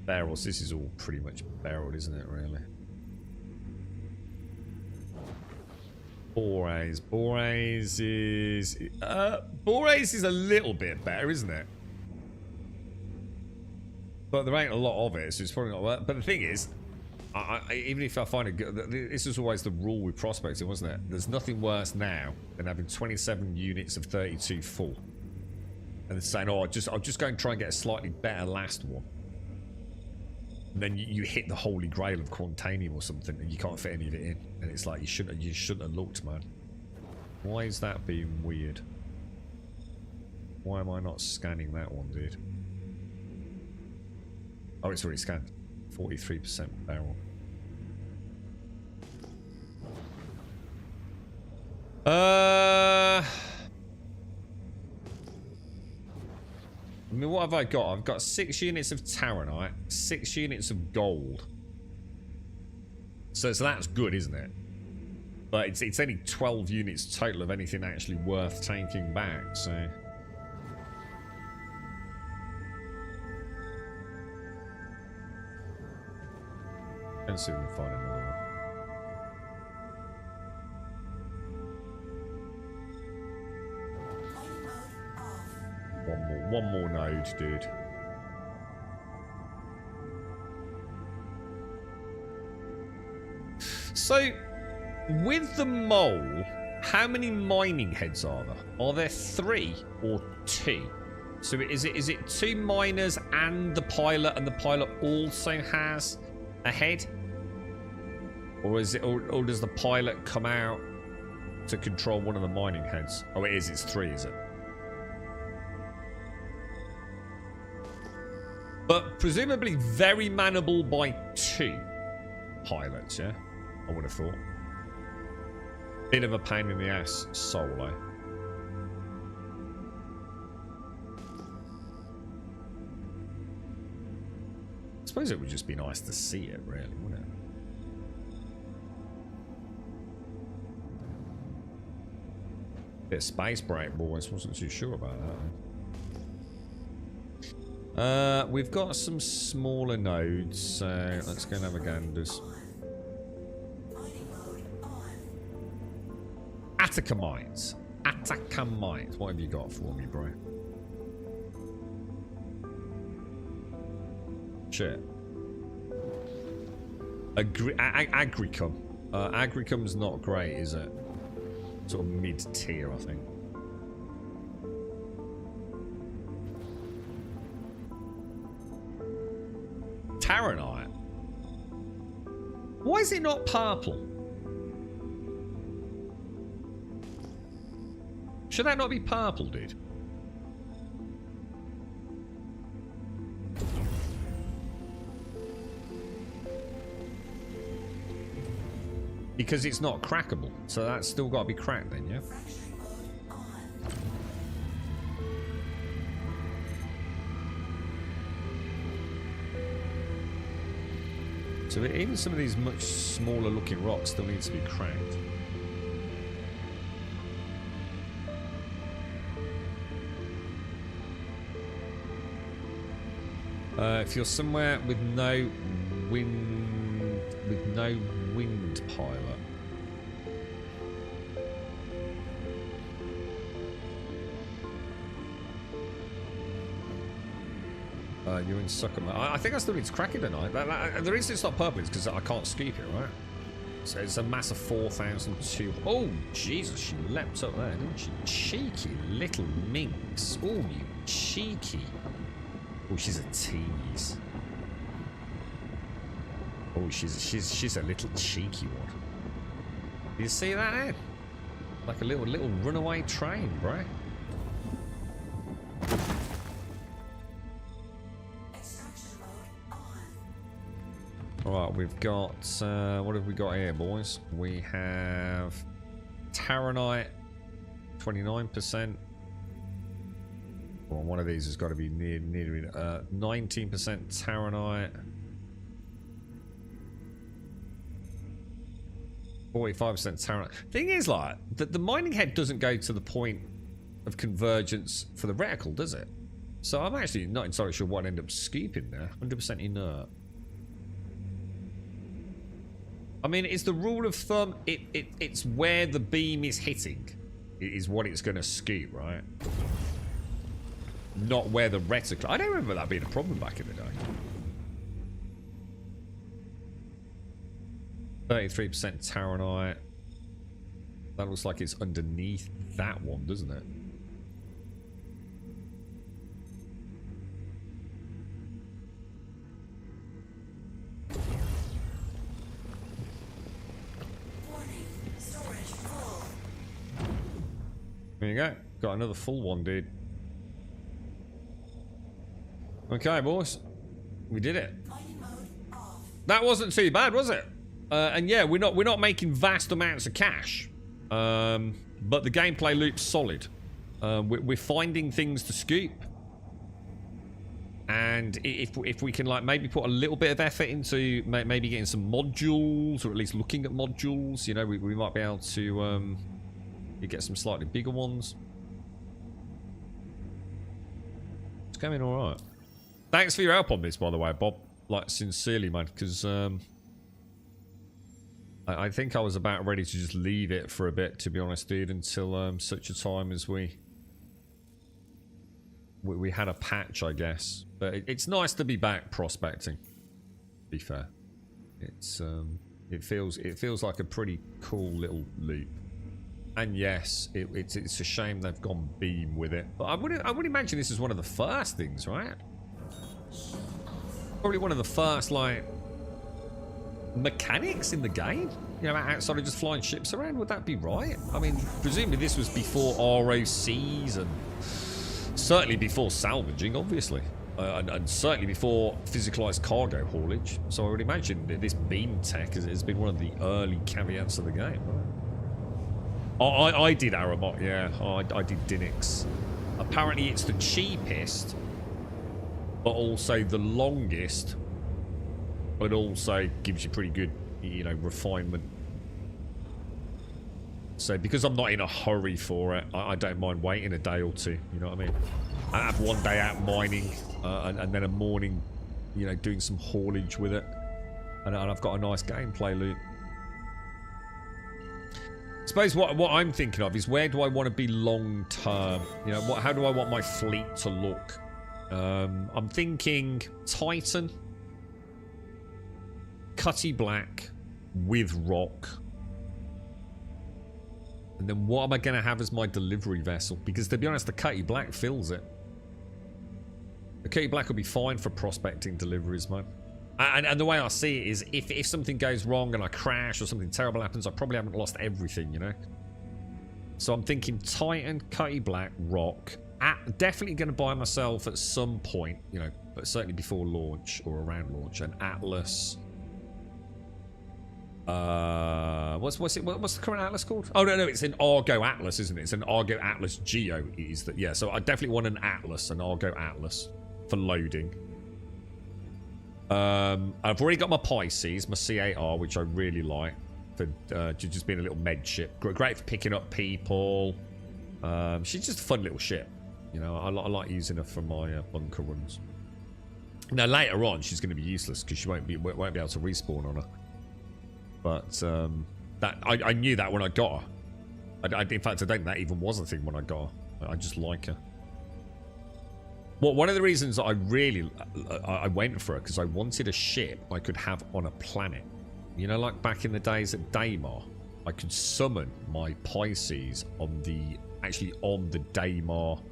Beryls, this is all pretty much Beryl, isn't it, really? Borays. Borays is a little bit better, isn't it? But there ain't a lot of it, so it's probably not worth. But the thing is, even if I find it good, this was always the rule with prospecting, wasn't it? There's nothing worse now than having 27 units of 32 full, and then saying, "Oh, I'll just go and try and get a slightly better last one." And then you hit the holy grail of Quantanium or something, and you can't fit any of it in, and it's like you shouldn't have looked, man. Why is that being weird? Why am I not scanning that one, dude? Oh, it's already scanned. 43% Beryl. I mean, what have I got? I've got 6 units of Taronite, 6 units of gold. So that's good, isn't it? But it's only 12 units total of anything actually worth taking back, so... Let's see if we can find another one. One more node, dude. So, with the mole, how many mining heads are there? Are there 3 or 2? So is it 2 miners and the pilot also has a head? Or is it, or does the pilot come out to control one of the mining heads? Oh, it is. It's 3, is it? But presumably very manable by 2 pilots, yeah? I would have thought. Bit of a pain in the ass solo. I suppose it would just be nice to see it, really, wouldn't it? Bit of space break, boys. Wasn't too sure about that. We've got some smaller nodes, so let's go and have a ganders. Atacamites. Atacamites. What have you got for me, bro? Shit. Agricum. Agricum's not great, is it? Sort of mid-tier, I think. Taranite. Why is it not purple? Should that not be purple, dude? Because it's not crackable, so that's still got to be cracked then, yeah? So even some of these much smaller looking rocks still need to be cracked. If you're somewhere with no wind pilot. You're in sucker mode. I think I still need to crack it tonight. The reason it's not purple is because I can't scoop it, right? So it's a mass of 4,002. Oh, Jesus, she leapt up there, didn't she? Cheeky little minx. Oh, you cheeky. Oh, she's a tease. Oh, she's a little cheeky one. You see that, Ed? Like a little runaway train, bro. Alright, we've got what have we got here, boys? We have Taranite 29%. Well, one of these has got to be near 19% Taranite. 45% Taranite. Thing is, like, the mining head doesn't go to the point of convergence for the reticle, does it? So I'm actually not entirely sure what I'd end up scooping there. 100% inert. I mean, it's the rule of thumb. It's where the beam is hitting. It is what it's going to scoop, right? Not where the reticle. I don't remember that being a problem back in the day. 33% Taranite. That looks like it's underneath that one, doesn't it? There you go. Got another full one, dude. Okay, boys. We did it. That wasn't too bad, was it? And yeah, we're not making vast amounts of cash. But the gameplay loop's solid. We're finding things to scoop. And if we can, like, maybe put a little bit of effort into maybe getting some modules, or at least looking at modules, you know, we might be able to get some slightly bigger ones. It's going all right. Thanks for your help on this, by the way, Bob. Like, sincerely, man, because I think I was about ready to just leave it for a bit, to be honest, dude, until such a time as we had a patch, I guess. But it's nice to be back prospecting, to be fair. It's it feels like a pretty cool little loop. And yes, it's a shame they've gone beam with it. But I would imagine this is one of the first things, right? Probably one of the first, like, mechanics in the game. You know, outside of just flying ships around. Would that be right? I mean, presumably this was before ROCs and certainly before salvaging, obviously. and certainly before physicalized cargo haulage. So I would imagine that this beam tech has been one of the early caveats of the game. Right? I did Aramot, yeah. I did Dinix. Apparently it's the cheapest, but also the longest, but also gives you pretty good, you know, refinement. So because I'm not in a hurry for it, I don't mind waiting a day or two, you know what I mean? I have one day out mining, and then a morning, you know, doing some haulage with it. And I've got a nice gameplay loop. I suppose what I'm thinking of is, where do I want to be long term? You know, how do I want my fleet to look? I'm thinking Titan, Cutty Black with Rock. And then what am I going to have as my delivery vessel? Because to be honest, the Cutty Black fills it. The Cutty Black will be fine for prospecting deliveries, man. And the way I see it is, if something goes wrong and I crash or something terrible happens, I probably haven't lost everything, you know? So I'm thinking Titan, Cutty Black, Rock. Definitely going to buy myself at some point, you know, but certainly before launch or around launch, an Atlas. What's the current Atlas called? Oh no, it's an Argo Atlas, isn't it? It's an Argo Atlas Geo. Is that? Yeah. So I definitely want an Atlas, an Argo Atlas, for loading. I've already got my Pisces, my C8R, which I really like for just being a little med ship. Great for picking up people. She's just a fun little ship. You know, I like using her for my bunker runs. Now later on, she's going to be useless because she won't be able to respawn on her. But that I knew that when I got her. In fact, I don't think that even was a thing when I got her. I just like her. Well, one of the reasons I really I went for it, because I wanted a ship I could have on a planet. You know, like back in the days at Daymar, I could summon my Pisces on the Daymar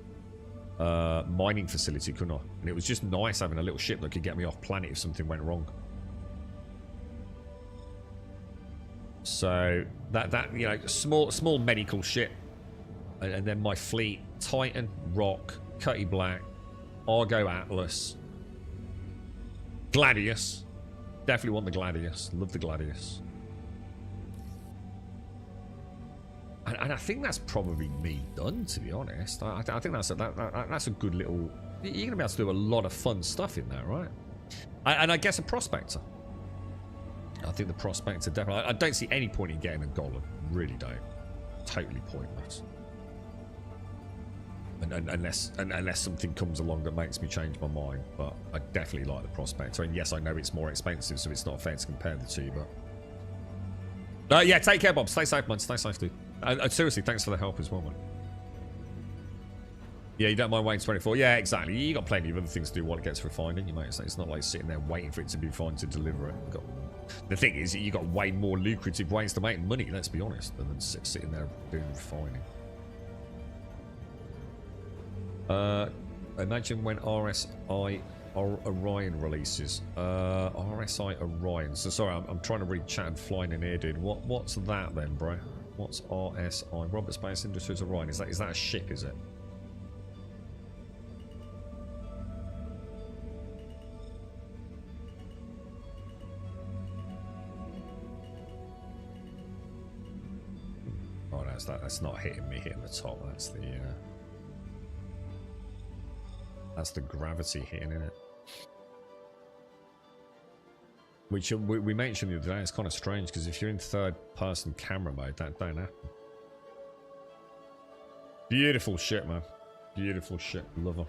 mining facility, couldn't I? And it was just nice having a little ship that could get me off planet if something went wrong. So that you know, small medical ship, and then my fleet: Titan, Rock, Cutty Black, Argo Atlas, Gladius. Definitely want the Gladius. Love the Gladius. And I think that's probably me done, to be honest. I think that's a good little. You're gonna be able to do a lot of fun stuff in there, right? And I guess a prospector. I think the prospector definitely. I don't see any point in getting a golem. Really don't. Totally pointless. And unless something comes along that makes me change my mind. But I definitely like the prospector. And yes, I know it's more expensive, so it's not fair to compare the two. But yeah, take care, Bob. Stay safe, man. Stay safe, dude. Seriously, thanks for the help as well, man. Yeah, you don't mind waiting 24. Yeah, exactly. You got plenty of other things to do while it gets refined, you mate. It's not like sitting there waiting for it to be refined to deliver it. The thing is, you got way more lucrative ways to make money. Let's be honest, than sitting there doing refining. Imagine when RSI Orion releases. RSI Orion. So sorry, I'm trying to read chat and flying in here, dude. What's that then, bro? What's RSI? Robert Space Industries Orion. Is that a ship? Is it? Oh, that's not hitting me hitting the top. That's the gravity hitting in it. Which we mentioned the other day. It's kind of strange because if you're in third-person camera mode, that don't happen. Beautiful ship, man. Beautiful ship. Love her.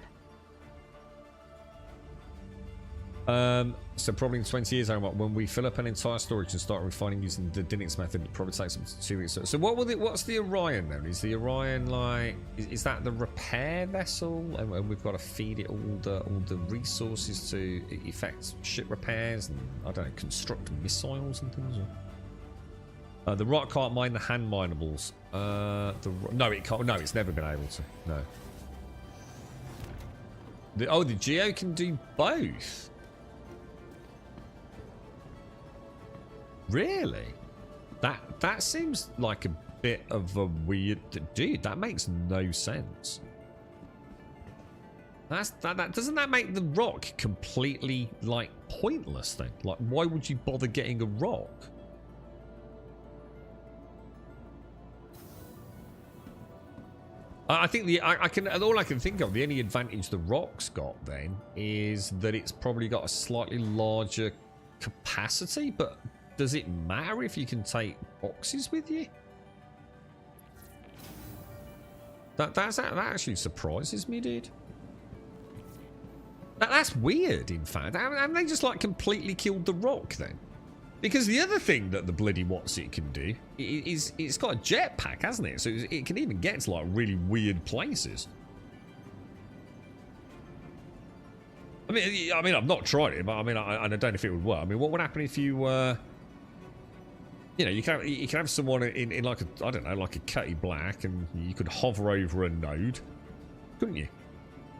So probably in 20 years, when we fill up an entire storage and start refining using the Dinix method, it probably takes up to 2 weeks. So what's the Orion then? Is the Orion like is that the repair vessel, and we've got to feed it all the resources to effect ship repairs and I don't know, construct missiles and things? Or? The Rock can't mine the hand minables. No, it can't. No, it's never been able to. No. The Geo can do both. Really? That seems like a bit of a weird... Dude, that makes no sense. That doesn't that make the rock completely like pointless then? Like, why would you bother getting a rock? I think all I can think of, the only advantage the rock's got then is that it's probably got a slightly larger capacity, but does it matter if you can take boxes with you? That actually surprises me, dude. That's weird, in fact. Haven't they just like completely killed the rock then? Because the other thing that the bloody What's-It can do is it's got a jetpack, hasn't it? So it can even get to like really weird places. I mean, I've not tried it, but I mean, I don't know if it would work. I mean, what would happen if you, you know, you can have someone in like a, I don't know, like a Cutty Black, and you could hover over a node, couldn't you?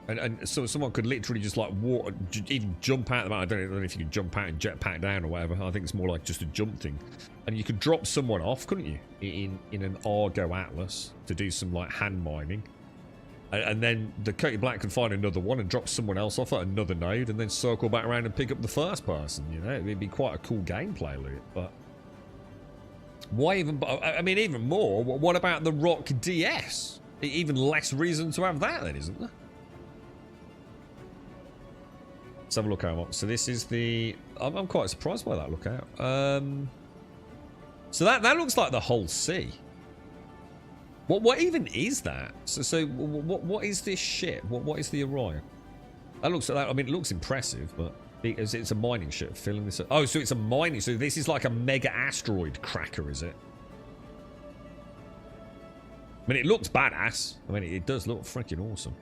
And so someone could literally just like walk, even jump out of the mountain. I don't know if you can jump out and jetpack down or whatever. I think it's more like just a jump thing. And you could drop someone off, couldn't you? In an Argo Atlas to do some like hand mining. And then the Cutty Black could find another one and drop someone else off at another node and then circle back around and pick up the first person, you know? It'd be quite a cool gameplay loop, but... Why even... I mean, even more, what about the Rock DS? Even less reason to have that then, isn't there? Let's have a look out. So this is the... I'm quite surprised by that lookout. So that looks like the whole sea. What even is that? So what is this ship? What is the Orion? That looks like, I mean, it looks impressive, but it's a mining ship filling this up. Oh, so it's a mining. So this is like a mega asteroid cracker, is it? I mean, it looks badass. I mean, it does look freaking awesome.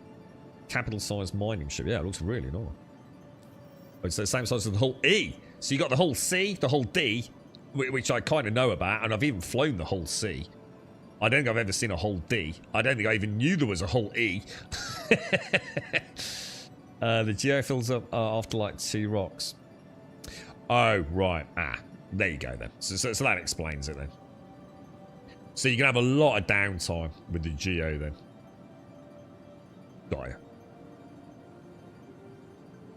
Capital sized mining ship. Yeah, it looks really nice. It's the same size as the whole E. So you got the whole C, the whole D, which I kind of know about, and I've even flown the whole C. I don't think I've ever seen a whole D. I don't think I even knew there was a whole E. The Geo fills up after like 2 rocks. Oh, right. There you go then. So that explains it then. So you can have a lot of downtime with the Geo then. Got ya.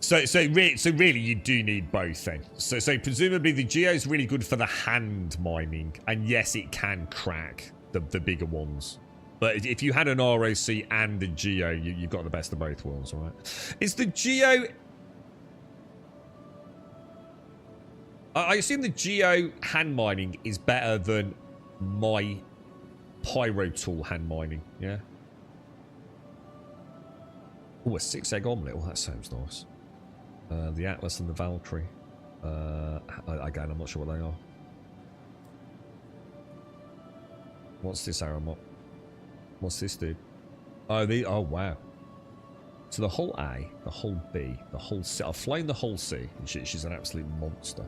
So really you do need both then. So presumably the Geo is really good for the hand mining, and yes, it can crack the bigger ones. But if you had an ROC and a Geo, you've got the best of both worlds, all right? Is the Geo... I assume the Geo hand mining is better than my Pyro Tool hand mining, yeah? Oh, a 6-egg omelette. Oh, that sounds nice. The Atlas and the Valkyrie. Again, I'm not sure what they are. What's this Aramot? What's this dude? Oh, wow. So the whole A, the whole B, the whole C. I've flown the whole C, and she's an absolute monster.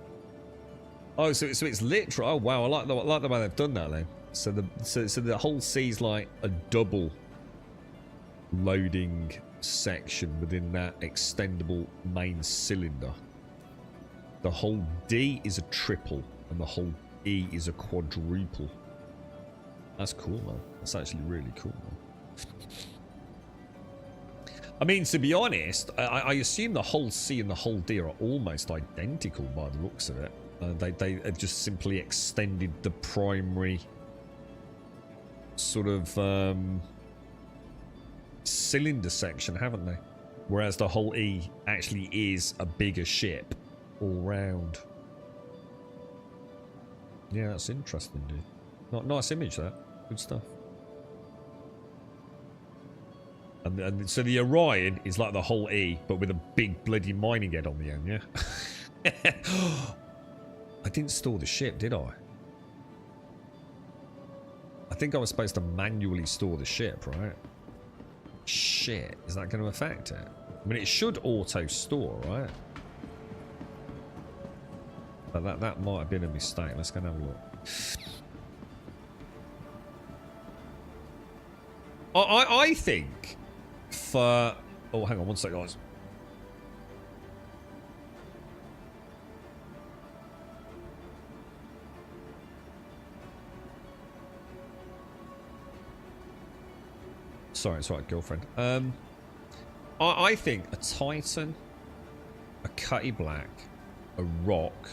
Oh, so it's literal. Oh, wow. I like the way they've done that then. So the whole C's like a double loading section within that extendable main cylinder. The whole D is a triple and the whole E is a quadruple. That's cool, man. That's actually really cool, man. I mean, to be honest, I assume the whole C and the whole D are almost identical by the looks of it. They have just simply extended the primary sort of cylinder section, haven't they? Whereas the whole E actually is a bigger ship all round. Yeah, that's interesting, dude. Nice image, that. Good stuff. And so the Orion is like the whole E, but with a big bloody mining head on the end, yeah? I didn't store the ship, did I? I think I was supposed to manually store the ship, right? Shit, is that going to affect it? I mean, it should auto-store, right? But that might have been a mistake. Let's go and have a look. I think for... Oh, hang on one sec, guys. Sorry, it's right, girlfriend. I think a Titan, a Cutty Black, a Rock,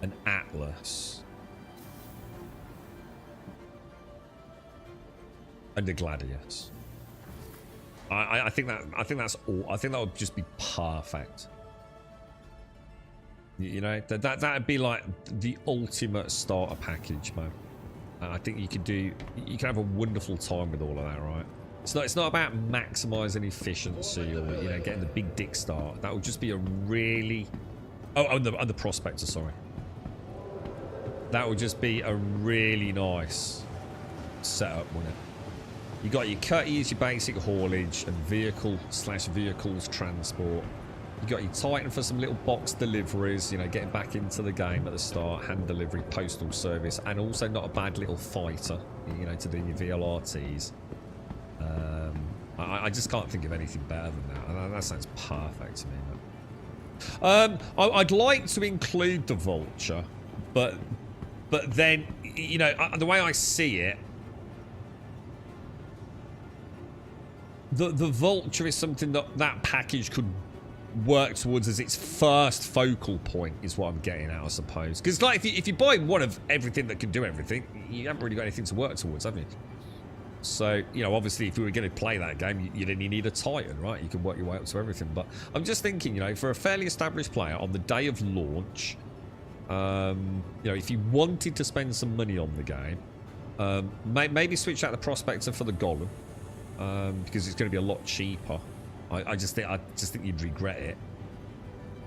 an Atlas, and a Gladius. I think that's all. I think that would just be perfect. You know, that'd be like the ultimate starter package, man. I think you can have a wonderful time with all of that, right? It's not about maximizing efficiency or, you know, getting the big dick start. That would just be a really... Oh, and the Prospector, sorry. That would just be a really nice setup, wouldn't it? You got your Cutties, your basic haulage, and vehicle/vehicles transport. You got your Titan for some little box deliveries, you know, getting back into the game at the start, hand delivery, postal service, and also not a bad little fighter, you know, to do your VLRTs. I just can't think of anything better than that. That sounds perfect to me, man. I'd like to include the Vulture, but then, you know, the way I see it, the Vulture is something that package could work towards as its first focal point, is what I'm getting at, I suppose. Because, like, if you buy one of everything that can do everything, you haven't really got anything to work towards, have you? So, you know, obviously, if you were going to play that game, you didn't need a Titan, right? You can work your way up to everything. But I'm just thinking, you know, for a fairly established player on the day of launch, you know, if you wanted to spend some money on the game, maybe switch out the Prospector for the Golem, because it's going to be a lot cheaper. I just think you'd regret it.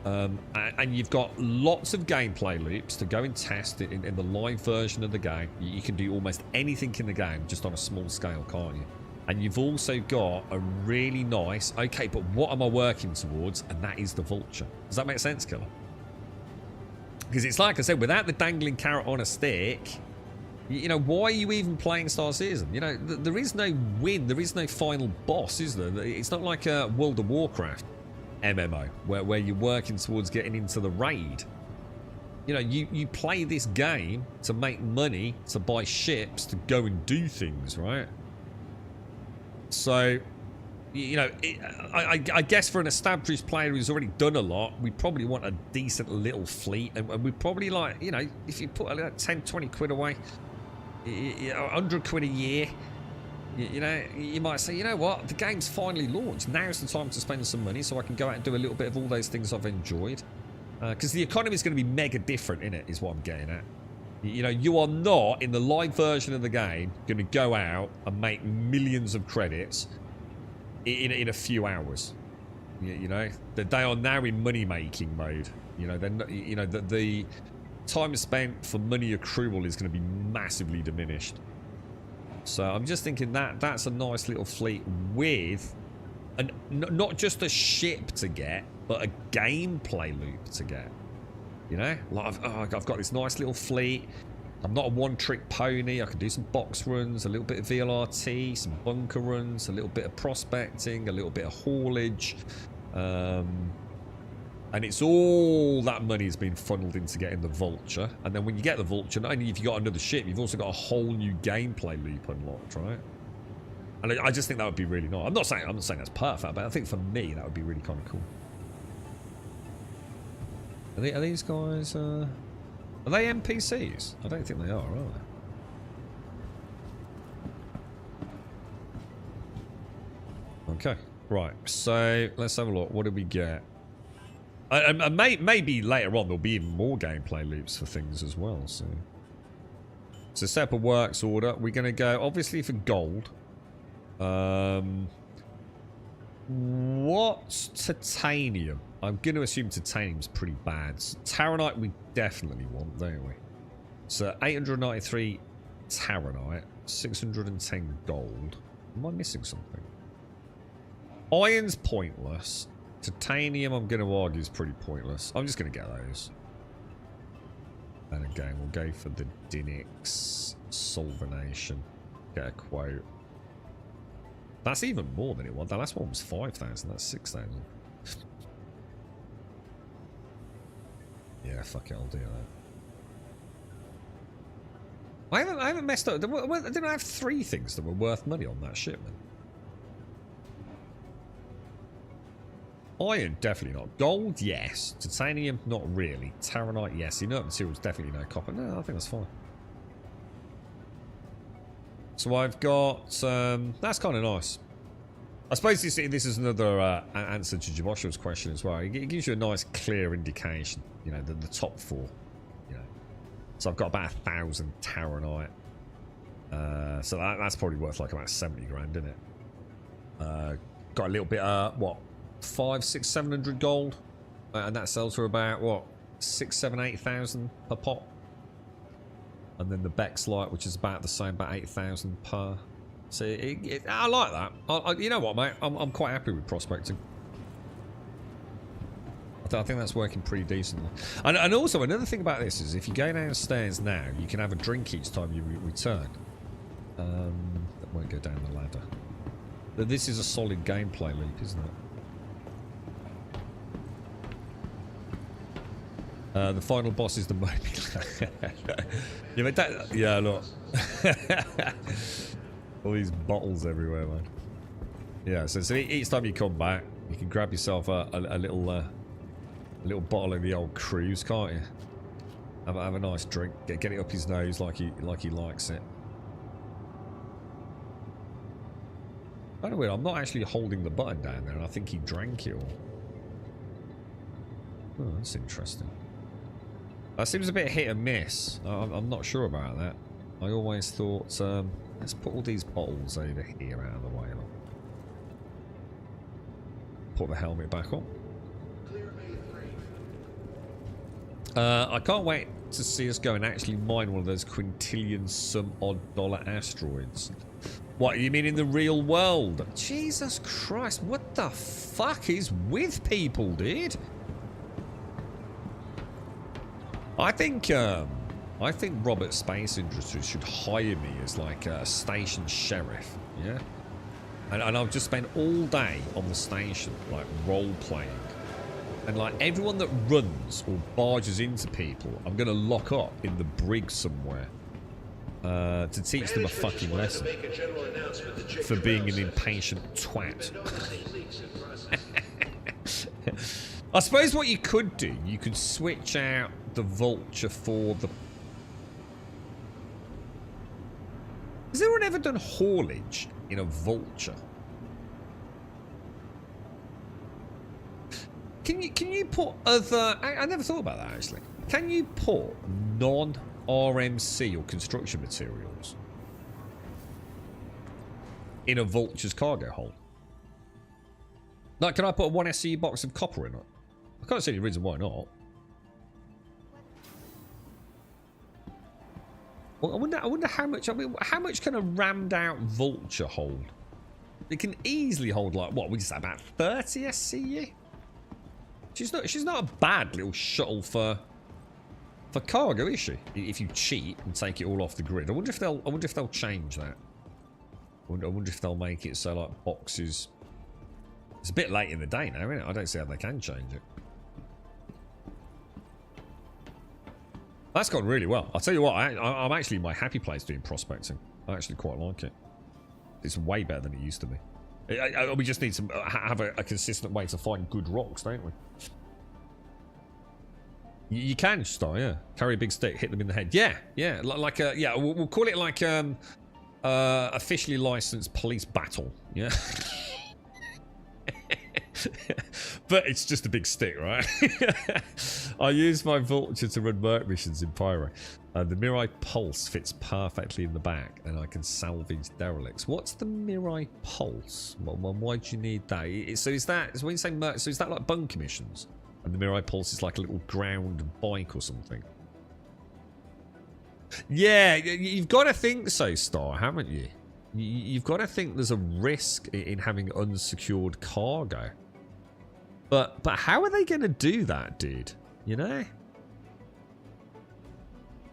And you've got lots of gameplay loops to go and test it in the live version of the game. You can do almost anything in the game just on a small scale, can't you? And you've also got a really nice, okay, but what am I working towards? And that is the Vulture. Does that make sense, Killer? Because it's like I said, without the dangling carrot on a stick, you know, why are you even playing Star Citizen? You know, there is no win, there is no final boss, is there? It's not like a World of Warcraft MMO where you're working towards getting into the raid. You know, you play this game to make money, to buy ships, to go and do things, right? So, you know, I guess for an established player who's already done a lot, we probably want a decent little fleet, and we probably, like, you know, if you put like 10, 20 quid away, 100 quid a year, you know, you might say, you know what, the game's finally launched. Now's the time to spend some money so I can go out and do a little bit of all those things I've enjoyed. Because the economy is going to be mega different in it, is what I'm getting at. You know, you are not, in the live version of the game, going to go out and make millions of credits in a few hours. You know, they are now in money-making mode. You know, they're not, you know, the time spent for money accrual is going to be massively diminished. So I'm just thinking that's a nice little fleet with not just a ship to get, but a gameplay loop to get. You know, like I've got this nice little fleet. I'm not a one-trick pony. I can do some box runs, a little bit of VLRT, some bunker runs, a little bit of prospecting, a little bit of haulage. And it's all that money has been funneled into getting the Vulture. And then when you get the Vulture, not only have you got another ship, you've also got a whole new gameplay loop unlocked, right? And I just think that would be really nice. I'm not saying that's perfect, but I think for me that would be really kind of cool. Are these guys? Are they NPCs? I don't think they are they? Okay, right. So let's have a look. What did we get? And maybe later on there'll be even more gameplay loops for things as well. So set up a works order. We're going to go obviously for gold. What's titanium? I'm going to assume titanium's pretty bad. So Taronite we definitely want, don't we? So 893 Taronite, 610 gold. Am I missing something? Iron's pointless. Titanium, I'm going to argue, is pretty pointless. I'm just going to get those. And again, we'll go for the Dinix Solvenation. Get a quote. That's even more than it was. The last one was 5,000. That's 6,000. Yeah, fuck it. I'll do that. I haven't messed up. I didn't have 3 things that were worth money on that shipment. Iron, definitely not. Gold, yes. Titanium, not really. Taronite, yes. Inert materials, definitely no. Copper, no, I think that's fine. So I've got... that's kind of nice. I suppose this is another answer to Jaboshua's question as well. It gives you a nice, clear indication. You know, the top 4. You know. So I've got about 1,000 Taronite. So that's probably worth like about 70 grand, isn't it? Got a little bit, what, 500, 600, 700 gold, and that sells for about what 6,000, 7,000, 8,000 per pot. And then the Bex Light, which is about the same, about 8,000 per. So I like that. You know what, mate? I'm quite happy with prospecting. I think that's working pretty decently. And also another thing about this is if you go downstairs now, you can have a drink each time you return. That won't go down the ladder. But this is a solid gameplay leap, isn't it? The final boss is the Moby. Yeah, but that, yeah, look. All these bottles everywhere, man. Yeah, so each time you come back, you can grab yourself a little bottle of the old cruise, can't you? Have a nice drink, get it up his nose like he likes it. By the way, I'm not actually holding the button down there, and I think he drank it all. Oh, that's interesting. That seems a bit hit and miss. I'm not sure about that. I always thought, let's put all these bottles over here out of the way. Look. Put the helmet back on. I can't wait to see us go and actually mine one of those quintillion some odd dollar asteroids. What, you mean in the real world? Jesus Christ, what the fuck is with people, dude? I think Robert Space Industries should hire me as like a station sheriff, yeah? And I'll just spend all day on the station, like role-playing. And like everyone that runs or barges into people, I'm going to lock up in the brig somewhere. To teach them a fucking lesson for being an impatient twat. I suppose what you could do, you could switch out the Vulture for the... Has anyone ever done haulage in a Vulture? Can you put other... I never thought about that actually. Can you put non-RMC or construction materials in a Vulture's cargo hold? Like, can I put a 1 SCU box of copper in it? I can't see any reason why not. Well, I wonder how much. I mean, how much can a rammed out Vulture hold? It can easily hold like what? We just about 30 SCU. She's not a bad little shuttle for cargo, is she? If you cheat and take it all off the grid, I wonder if they'll change that. I wonder if they'll make it so like boxes. It's a bit late in the day now, isn't it? I don't see how they can change it. That's gone really well. I'll tell you what, I'm actually in my happy place doing prospecting. I actually quite like it. It's way better than it used to be. We just need to have a consistent way to find good rocks, don't we? You can start, yeah. Carry a big stick, hit them in the head. Yeah, yeah. Like yeah, we'll call it like officially licensed police battle. Yeah. But it's just a big stick, right? I use my Vulture to run merc missions in Pyro. The Mirai Pulse fits perfectly in the back, and I can salvage derelicts. What's the Mirai Pulse? Why do you need that? So is that, so when you say merc, so is that like bunker missions? And the Mirai Pulse is like a little ground bike or something? Yeah, you've got to think so, Star, haven't you? You've got to think there's a risk in having unsecured cargo. But how are they going to do that, dude? You know?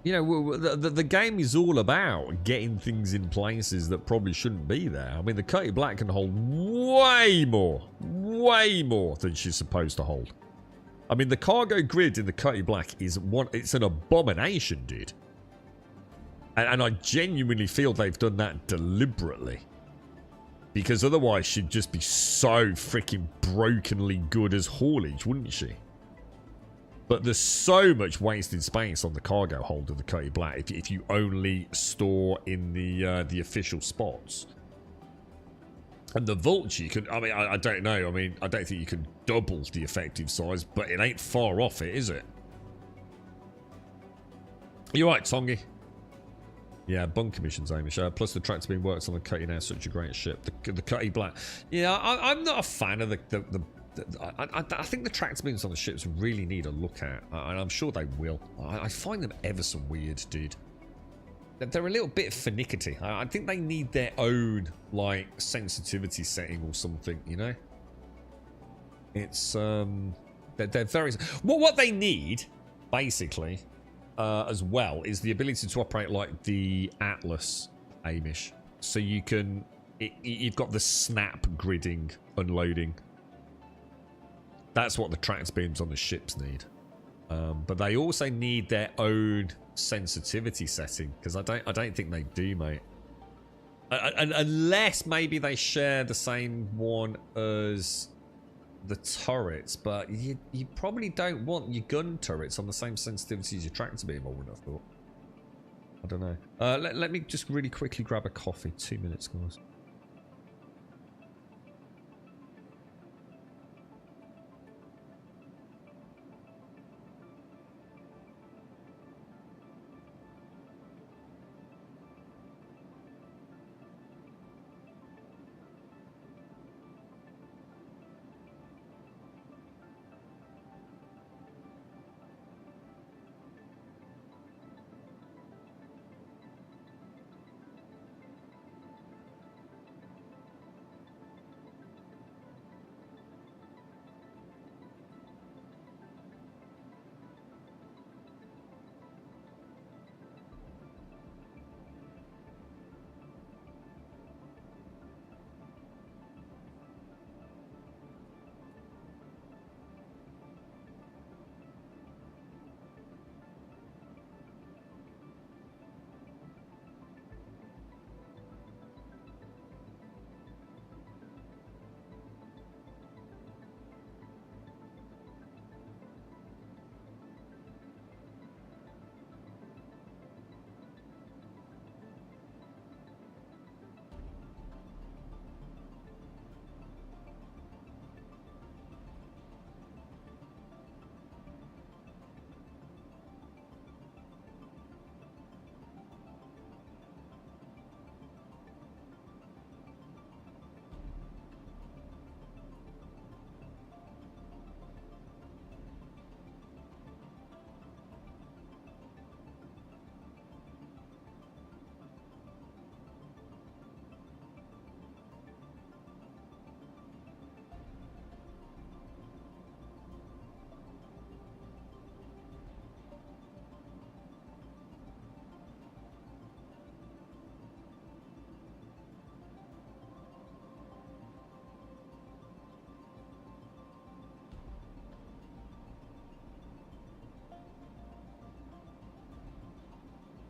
You know, the game is all about getting things in places that probably shouldn't be there. I mean, the Cutty Black can hold way more than she's supposed to hold. I mean, the cargo grid in the Cutty Black it's an abomination, dude. And I genuinely feel they've done that deliberately. Because otherwise she'd just be so freaking brokenly good as haulage, wouldn't she? But there's so much wasted space on the cargo hold of the Cutty Black if you only store in the official spots. And the Vulture, you can, I mean, I don't know. I mean, I don't think you can double the effective size, but it ain't far off it, is it? You're right, Tongi. Yeah, bunker missions, Amish. Plus the tractor being worked on the Cutty now, such a great ship. The Cutty Black. Yeah, I'm not a fan of I think the tractor beams on the ships really need a look at, and I'm sure they will. I find them ever so weird, dude. They're a little bit finicky. I think they need their own, like, sensitivity setting or something, you know? It's, they're very... Well, what they need, basically, as well, is the ability to operate like the Atlas, Amish. So you can... You've got the snap gridding, unloading. That's what the tractor beams on the ships need. But they also need their own sensitivity setting, because I don't think they do, mate. Unless maybe they share the same one as the turrets, but you probably don't want your gun turrets on the same sensitivity as your tractor beam, I wouldn't have thought. I don't know. Let me just really quickly grab a coffee. 2 minutes, guys.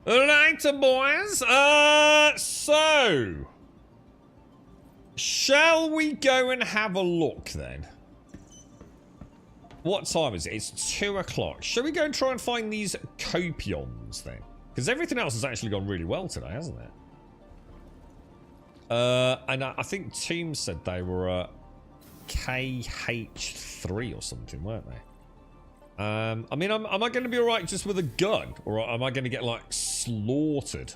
Later, boys. So, shall we go and have a look then? What time is it? It's 2 o'clock. Shall we go and try and find these copions then? Because everything else has actually gone really well today, hasn't it? And I think Team said they were at KH3 or something, weren't they? I mean, am I going to be alright just with a gun? Or am I going to get, like, slaughtered?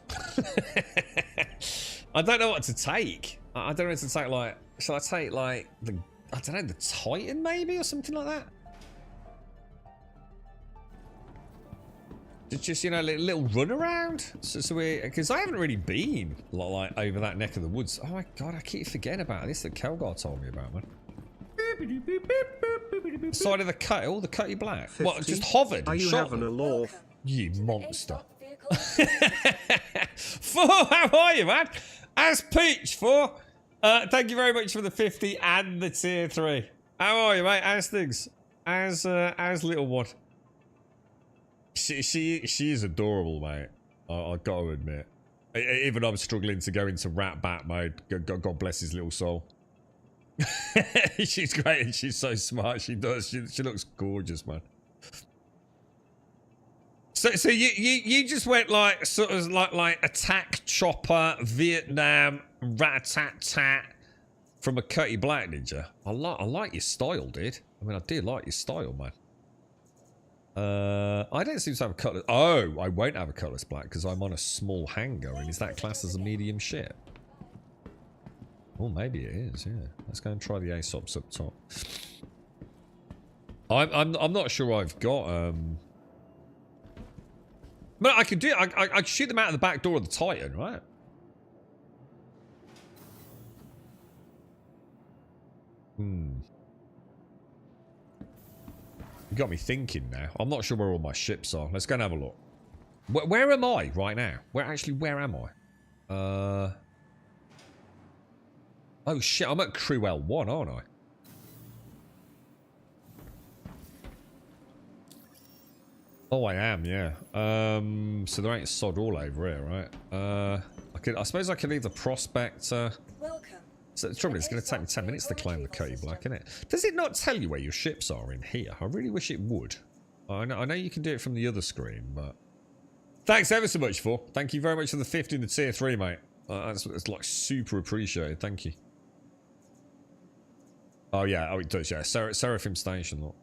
I don't know what to take. I don't know what to take, like... Shall I take, like, the... I don't know, the Titan, maybe? Or something like that? Just, you know, a little run around? So we... Because I haven't really been, like, over that neck of the woods. Oh, my God, I keep forgetting about this that Kelgar told me about, man. Side of the cut, all the Cutty Black. 50. What, just hovered? Are And you shot having a them? loaf? You monster. Vehicle. Four, how are you, man? As Peach, Four. Thank you very much for the 50 and the tier 3. How are you, mate? How's things? As little one. She is adorable, mate. I got to admit. Even I'm struggling to go into rat bat mode. God bless his little soul. She's great and she's so smart. She does. She looks gorgeous, man. So you just went like sort of like attack chopper Vietnam rat-a-tat-tat from a Cutty Black, did you? I like your style, dude. I mean, I do like your style, man. I don't seem to have a cutlass. Oh, I won't have a cutlass black because I'm on a small hangar, and is that classed as a medium ship? Oh, maybe it is. Yeah, let's go and try the Aesops up top. I'm not sure I've got but I could do. I could shoot them out of the back door of the Titan, right? You got me thinking now. I'm not sure where all my ships are. Let's go and have a look. Where am I right now? Where am I? Oh shit, I'm at Crew L1, aren't I? Oh, I am, yeah. So there ain't sod all over here, right? I suppose I could leave the Prospector. Welcome. So the trouble is, it's going to take me 10 minutes to claim the Cutty Black, isn't it? Does it not tell you where your ships are in here? I really wish it would. I know you can do it from the other screen, but... Thanks ever so much, for. Thank you very much for the 50 in the tier 3, mate. That's like super appreciated. Thank you. Oh, yeah. Oh, it does, yeah. Seraphim Station, look.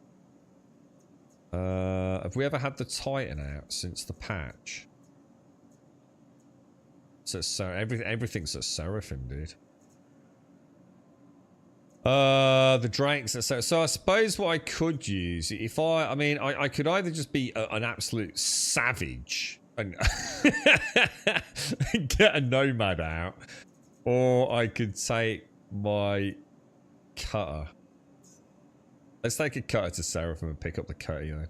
Have we ever had the Titan out since the patch? So everything's at Seraphim, dude. The Drakes. So I suppose what I could use, if I mean, I could either just be an absolute savage and get a Nomad out, or I could take my cutter. Let's take a cutter to Seraphim and pick up the Cutty then.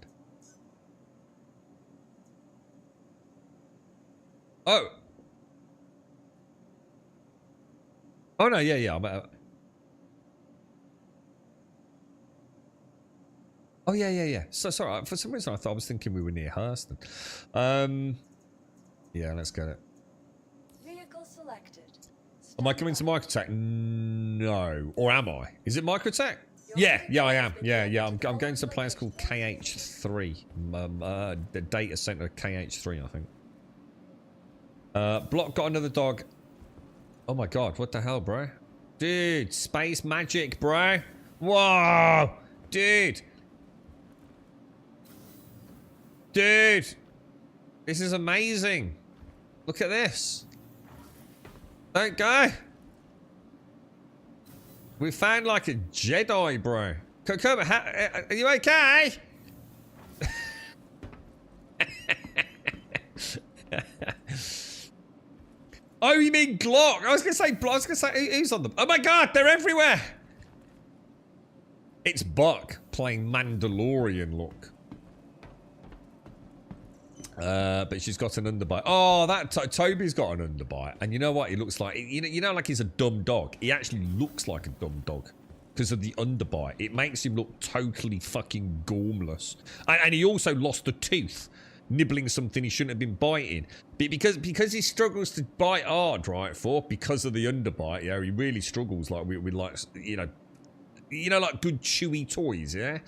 Oh. Oh no, yeah. I'm at... Oh yeah. So sorry, for some reason I was thinking we were near Hurston. Yeah, let's get it. Vehicle selected. Am I coming to Microtech? No. Or am I? Is it Microtech? Yeah, I am. Yeah. I'm going to a place called KH3. The data center KH3, I think. Block got another dog. Oh my god, what the hell, bro? Dude, space magic, bro. Whoa! Dude! This is amazing. Look at this. Don't go. We found like a Jedi, bro. Come, are you okay? Oh, you mean Glock? I was gonna say who's on them? Oh my god, they're everywhere. It's Buck playing Mandalorian look. But she's got an underbite. Oh, that Toby's got an underbite, and you know what? He looks like like he's a dumb dog. He actually looks like a dumb dog because of the underbite. It makes him look totally fucking gormless, and he also lost a tooth, nibbling something he shouldn't have been biting. Because he struggles to bite hard, right? Because of the underbite, yeah, he really struggles like with like like good chewy toys, yeah.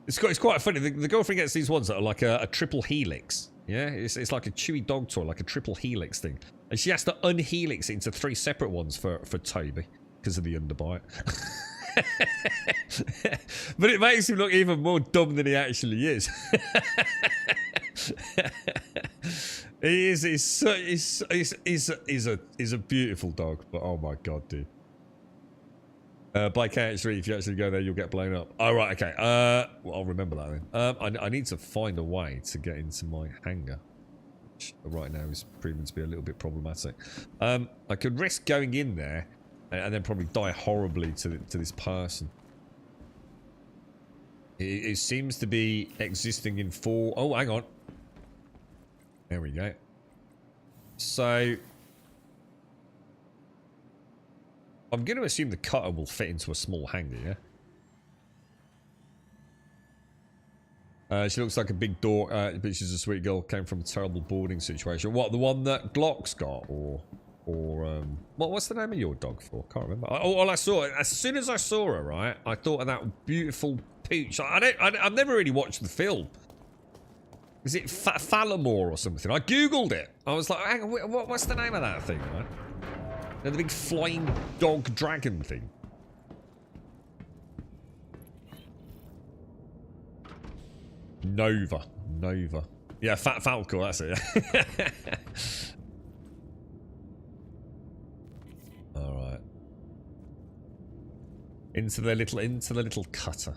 It's quite funny. The girlfriend gets these ones that are like a triple helix. Yeah, it's like a chewy dog toy, like a triple helix thing. And she has to unhelix it into 3 separate ones for Toby because of the underbite. But it makes him look even more dumb than he actually is. He's a beautiful dog, but oh my god, dude. By KH3, if you actually go there, you'll get blown up. Oh, right, okay. Well, I'll remember that then. I need to find a way to get into my hangar, which right now is proving to be a little bit problematic. I could risk going in there and then probably die horribly to this person. It seems to be existing in 4... Oh, hang on. There we go. So... I'm going to assume the cutter will fit into a small hangar, yeah? She looks like a big dork, but she's a sweet girl. Came from a terrible boarding situation. What, the one that Glock's got, or what's the name of your dog for? Can't remember. All I saw, as soon as I saw her, right, I thought of that beautiful pooch. I've never really watched the film. Is it Falamore or something? I googled it. I was like, hang on, what's the name of that thing, right? The big flying dog dragon thing. Nova. Yeah, Fat Falcor, that's it. Alright. Into the little cutter.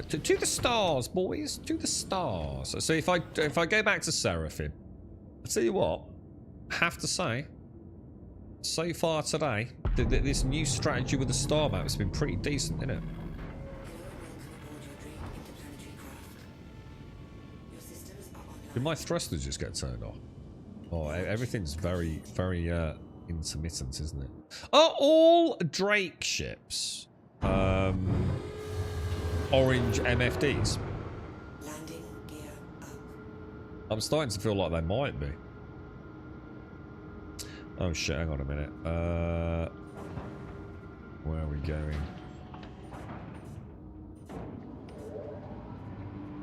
To the stars, boys. To the stars. So if I go back to Seraphim, I'll tell you what, I have to say, so far today, this new strategy with the star map has been pretty decent, isn't it? Did my thrusters just get turned off? Oh, everything's very, very intermittent, isn't it? Are all Drake ships orange MFDs? Landing gear up. I'm starting to feel like they might be. Oh shit, hang on a minute. Where are we going?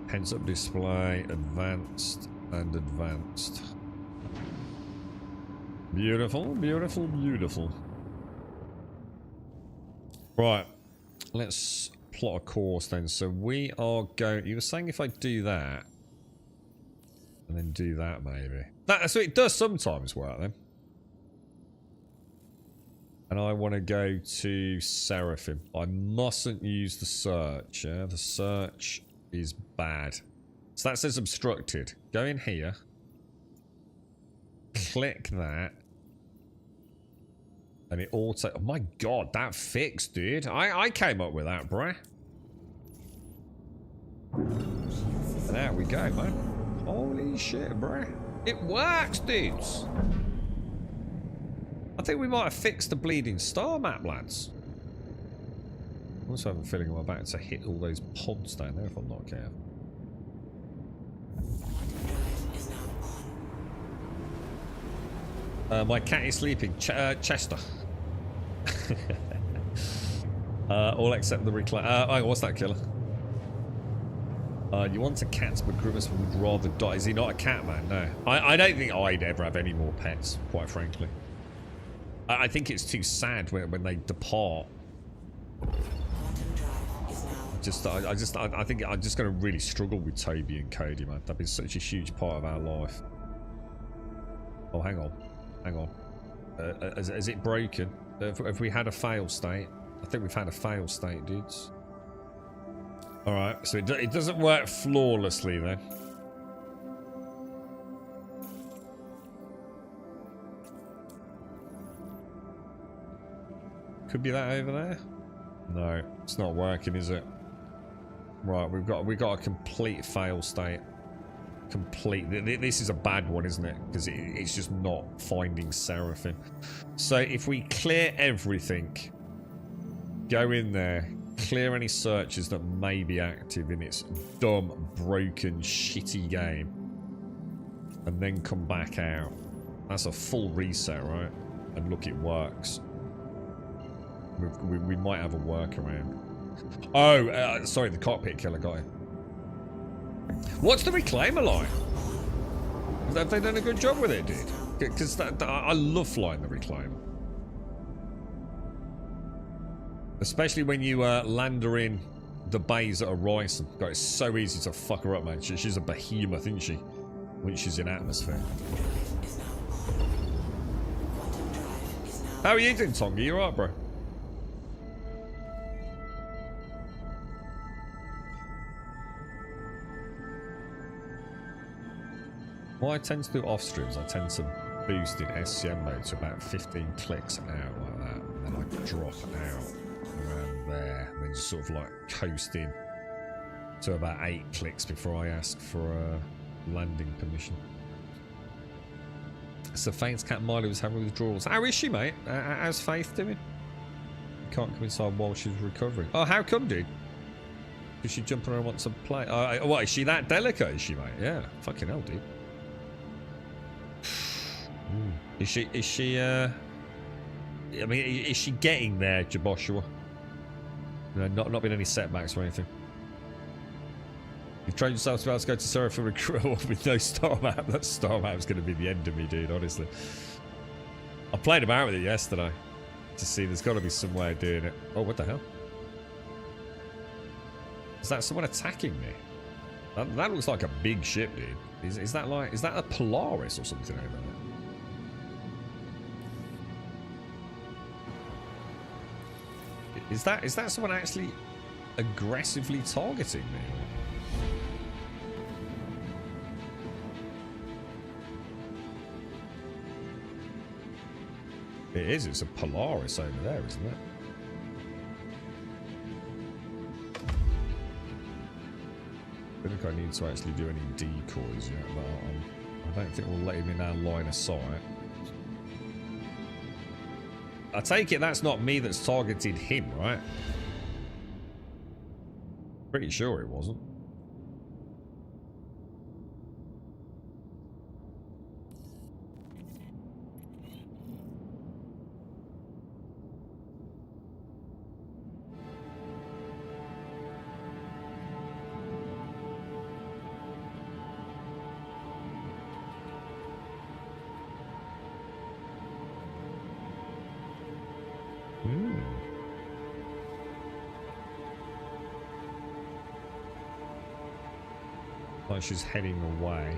Heads-up display, advanced, and advanced. Beautiful, beautiful, beautiful. Right, let's plot a course then. So we are going... You were saying if I do that, and then do that maybe. So it does sometimes work then. And I want to go to Seraphim. I mustn't use the search, yeah? The search is bad. So that says obstructed. Go in here. Click that. And it auto... Oh my god, that fixed, dude. I came up with that, bruh. There we go, man. Holy shit, bruh. It works, dudes. I think we might have fixed the bleeding star map, lads. I also have a feeling I'm about to hit all those pods down there if I'm not careful. My cat is sleeping. Chester. All except the reclaim. Oh, what's that, killer? You want a cat, but Grimace would rather die. Is he not a cat man? No. I don't think I'd ever have any more pets, quite frankly. I think it's too sad when they depart. I think I'm just going to really struggle with Toby and Cody, man. That'd be such a huge part of our life. Oh, hang on. Hang on. Is it broken? Have we had a fail state? I think we've had a fail state, dudes. Alright, so it doesn't work flawlessly then. Could be that over there? No, it's not working, is it? Right, we've got a complete fail state. Complete. This is a bad one, isn't it? Because it's just not finding Seraphim. So if we clear everything, go in there, clear any searches that may be active in its dumb, broken, shitty game, and then come back out. That's a full reset, right? And look, it works. We might have a workaround. Oh, sorry, the cockpit killer got him. What's the reclaimer like? Have they done a good job with it, dude? Because I love flying the reclaimer. Especially when you land her in the bays at Horizon. God, it's so easy to fuck her up, man. She's a behemoth, isn't she? When she's in atmosphere. How are you doing, Tonga? You alright, bro? What I tend to do off streams, I tend to boost in SCM mode to about 15 clicks out like that, and then I drop out around there, and then just sort of like coast in to about 8 clicks before I ask for a landing permission. So Faith's cat Miley was having withdrawals. How is she, mate? How's Faith doing? Can't come inside while she's recovering. Oh, how come, dude? Does she jump around and want to play? What, is she that delicate, is she, mate? Yeah. Fucking hell, dude. Is she, I mean, is she getting there, Jaboshua? You know, not been any setbacks or anything. You've trained yourself to be able to go to Sarah for recruit with no star map. That star map's going to be the end of me, dude, honestly. I played about with it yesterday to see there's got to be some way of doing it. Oh, what the hell? Is that someone attacking me? That looks like a big ship, dude. Is that like, is that a Polaris or something over there? Is that someone actually aggressively targeting me? It is. It's a Polaris over there, isn't it? I think I need to actually do any decoys yet, but I don't think we'll let him in our line of sight. I take it that's not me that's targeted him, right? Pretty sure it wasn't. Like she's heading away.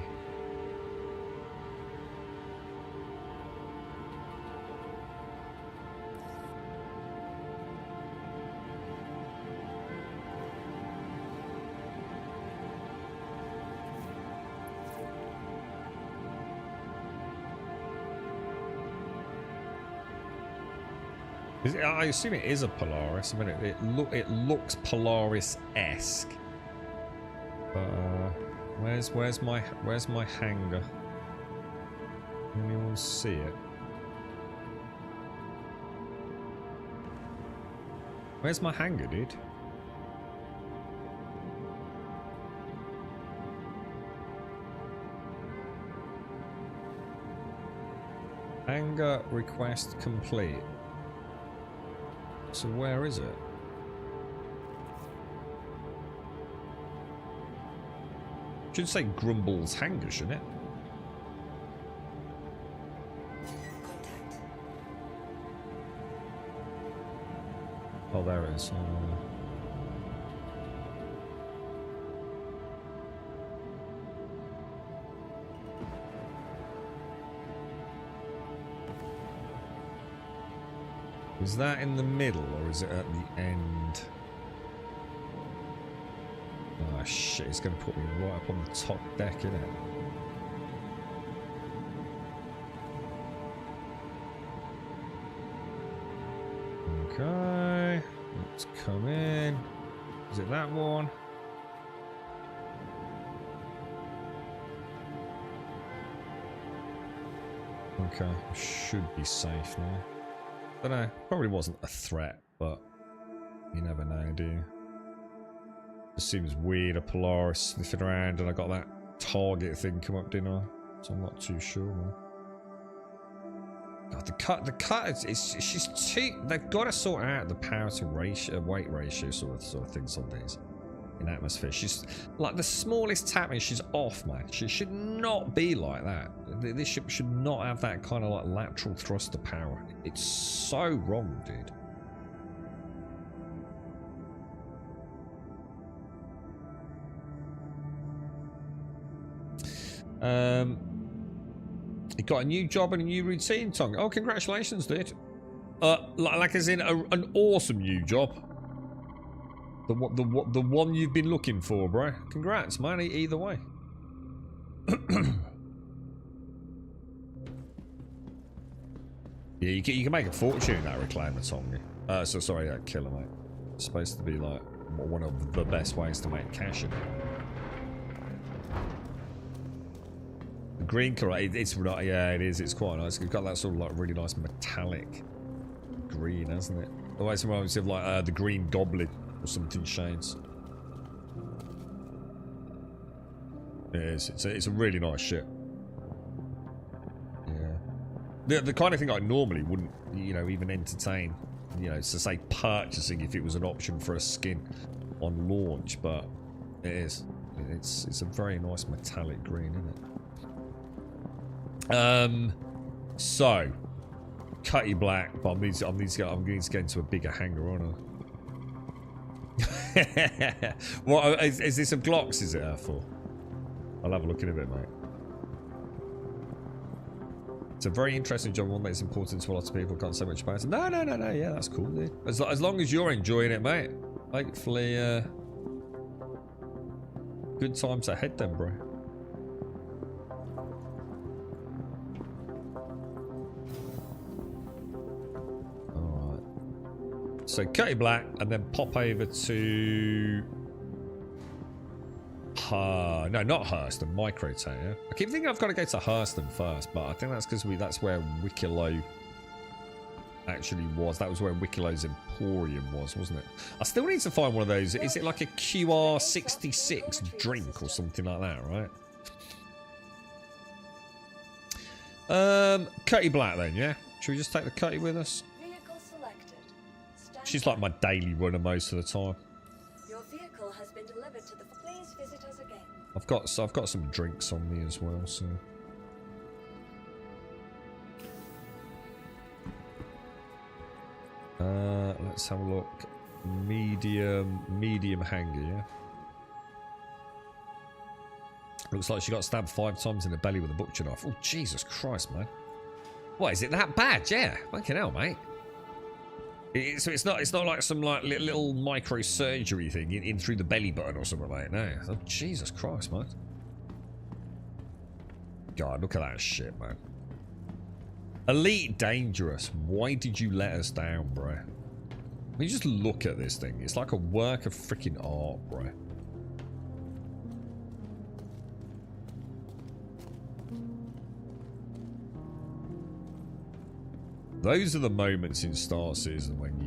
I assume it is a Polaris. I mean, it looks Polaris-esque. Where's my hangar? Anyone see it? Where's my hangar, dude? Hangar request complete. So where is it? Should say Grumble's hangar, shouldn't it? Contact. Oh, there it is. Is that in the middle or is it at the end? Oh shit, it's going to put me right up on the top deck, isn't it? Okay, let's come in. Is it that one? Okay, should be safe now. Don't know, probably wasn't a threat, but you never know, do you? It seems weird, a Polaris sniffing around, and I got that target thing come up, didn't I? So I'm not too sure, man. God, the cut, it's she's too. They've got to sort out the power to ratio, weight ratio sort of things on these in atmosphere. She's like the smallest tapping, she's off, man. She should not be like that. This ship should not have that kind of like lateral thruster power. It's so wrong, dude. You got a new job and a new routine, Tonga. Oh, congratulations, dude. Like as in an awesome new job. The one you've been looking for, bro. Congrats, man. Either way. Yeah, you can make a fortune in that reclaimer, Tonga. So sorry, that killer, mate. It's supposed to be like one of the best ways to make cash in it. The green colour, it's right, yeah, it is. It's quite nice. It's got that sort of like really nice metallic green, hasn't it? Always reminds me of like the Green Goblin or something shades. It is. It's a really nice ship. Yeah. The kind of thing I normally wouldn't, you know, even entertain, you know, to say purchasing if it was an option for a skin on launch, but it is. It's a very nice metallic green, isn't it? So Cutty Black, but I'm going to get into a bigger hangar on her. What is this? Some Glocks? Is it for? I'll have a look in a bit, mate. It's a very interesting job, one that's important to a lot of people. Can't say much about it. No. Yeah, that's cool, dude. As long as you're enjoying it, mate. Hopefully, good times ahead, then, bro. All right. So Cutty Black, and then pop over to. No, not Hurston, Microtech, yeah? I keep thinking I've got to go to Hurston first, but I think that's because that's where Wicklow actually was. That was where Wicklow's Emporium was, wasn't it? I still need to find one of those. Is it like a QR66 drink or something like that, right? Cutty Black then, yeah? Should we just take the Cutty with us? Vehicle selected. She's like my daily runner most of the time. Your vehicle has been delivered to the... Please visit us again. I've got some drinks on me as well, so. Let's have a look. Medium hanger, yeah. Looks like she got stabbed 5 times in the belly with a butcher knife. Oh, Jesus Christ, man. What, is it that bad? Yeah. Fucking hell, mate. So it's not like some like little microsurgery thing in through the belly button or something like that. No. Oh, Jesus Christ, man. God, look at that shit, man. Elite Dangerous. Why did you let us down, bro? I mean, just look at this thing. It's like a work of freaking art, bro. Those are the moments in Star Citizen when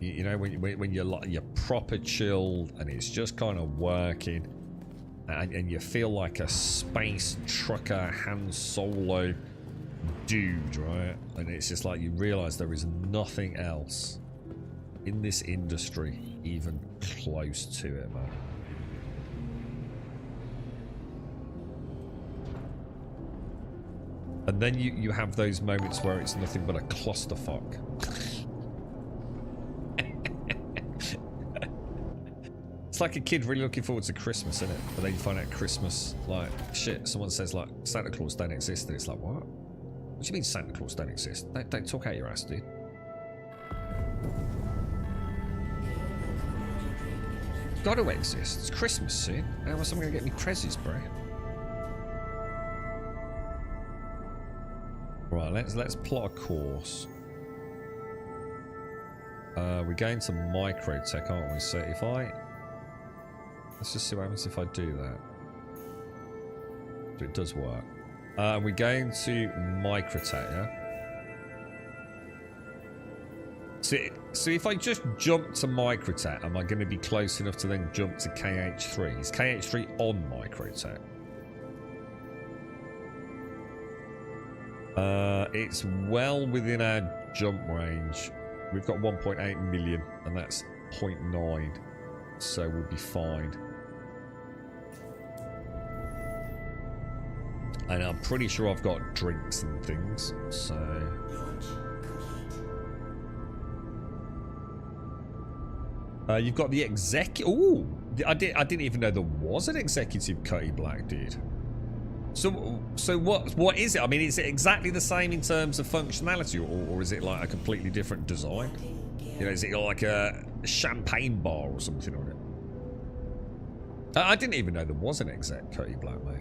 you know, when you're proper chilled and it's just kind of working, and you feel like a space trucker Han Solo dude, right? And it's just like you realize there is nothing else in this industry even close to it, man. And then you have those moments where it's nothing but a clusterfuck. It's like a kid really looking forward to Christmas, isn't it? But then you find out Christmas, like, shit, someone says, like, Santa Claus don't exist, and it's like, what? What do you mean Santa Claus don't exist? Don't talk out your ass, dude. Gotta exist. It's Christmas soon. How am someone gonna get me prezzies, bro? Right, let's plot a course. We're going to Microtech, aren't we? So if let's just see what happens if I do that. So it does work. We're going to Microtech, yeah? So if I just jump to Microtech, am I going to be close enough to then jump to KH3? Is KH3 on Microtech? It's well within our jump range. We've got 1.8 million, and that's 0.9, so we'll be fine. And I'm pretty sure I've got drinks and things, so. You've got the executive. Ooh, I didn't even know there was an executive Cutty Black, dude. So what is it? I mean, is it exactly the same in terms of functionality, or is it like a completely different design? You know, is it like a champagne bar or something on it? I didn't even know there was an exec Cutty Black, mate.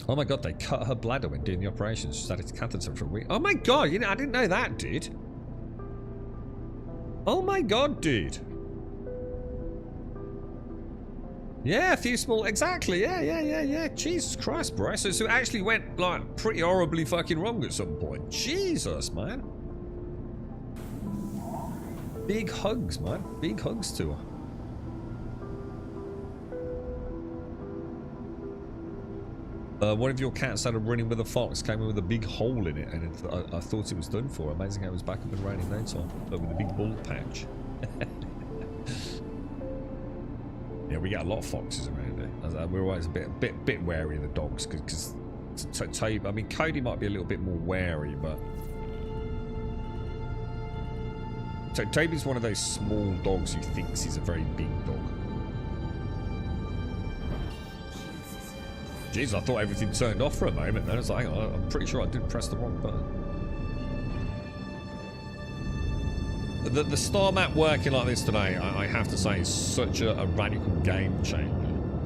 Oh my god, they cut her bladder when doing the operation. She started to catheter for a week. Oh my god, you know, I didn't know that, dude. Oh my god, dude. Yeah, a few small, exactly, yeah. Jesus Christ, bro. So it actually went, like, pretty horribly fucking wrong at some point. Jesus, man. Big hugs, man. Big hugs to her. One of your cats had a running with a fox, came in with a big hole in it, and I thought it was done for. Amazing how it was back up and running in no time, but with a big bald patch. Yeah, we get a lot of foxes around here. We're always a bit wary of the dogs because Toby. I mean, Cody might be a little bit more wary, but Toby's one of those small dogs who thinks he's a very big dog. Jeez, I thought everything turned off for a moment. Then I was like, hang on, I'm pretty sure I did press the wrong button. The star map working like this today, I have to say, is such a radical game changer.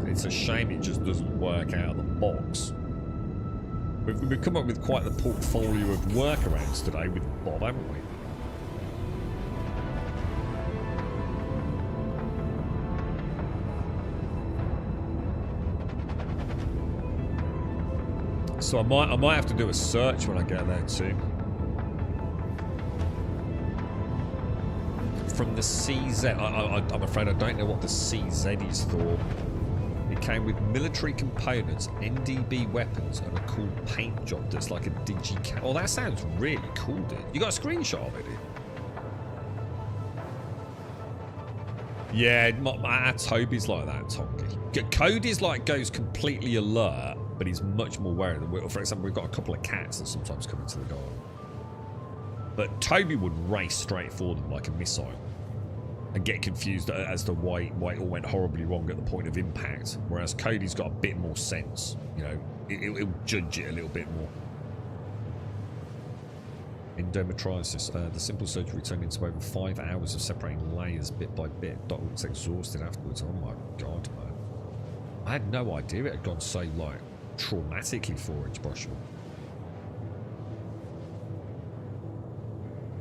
It's a shame it just doesn't work out of the box. We've come up with quite the portfolio of workarounds today with Bob, haven't we? So I might have to do a search when I get there too. From the CZ, I'm afraid I don't know what the CZ is for. It came with military components, NDB weapons, and a cool paint job that's like a digi-cam. Oh, that sounds really cool, dude. You got a screenshot of it, dude? Yeah, Toby's like that, Tonky. Cody's like goes completely alert, but he's much more wary than. For example, we've got a couple of cats that sometimes come into the garden. But Toby would race straight for them like a missile and get confused as to why it all went horribly wrong at the point of impact. Whereas Cody's got a bit more sense. You know, it'll judge it a little bit more. Endometriosis. The simple surgery turned into over 5 hours of separating layers bit by bit. Doctor was exhausted afterwards. Oh my god, man. I had no idea it had gone so, like, traumatically for Brushel.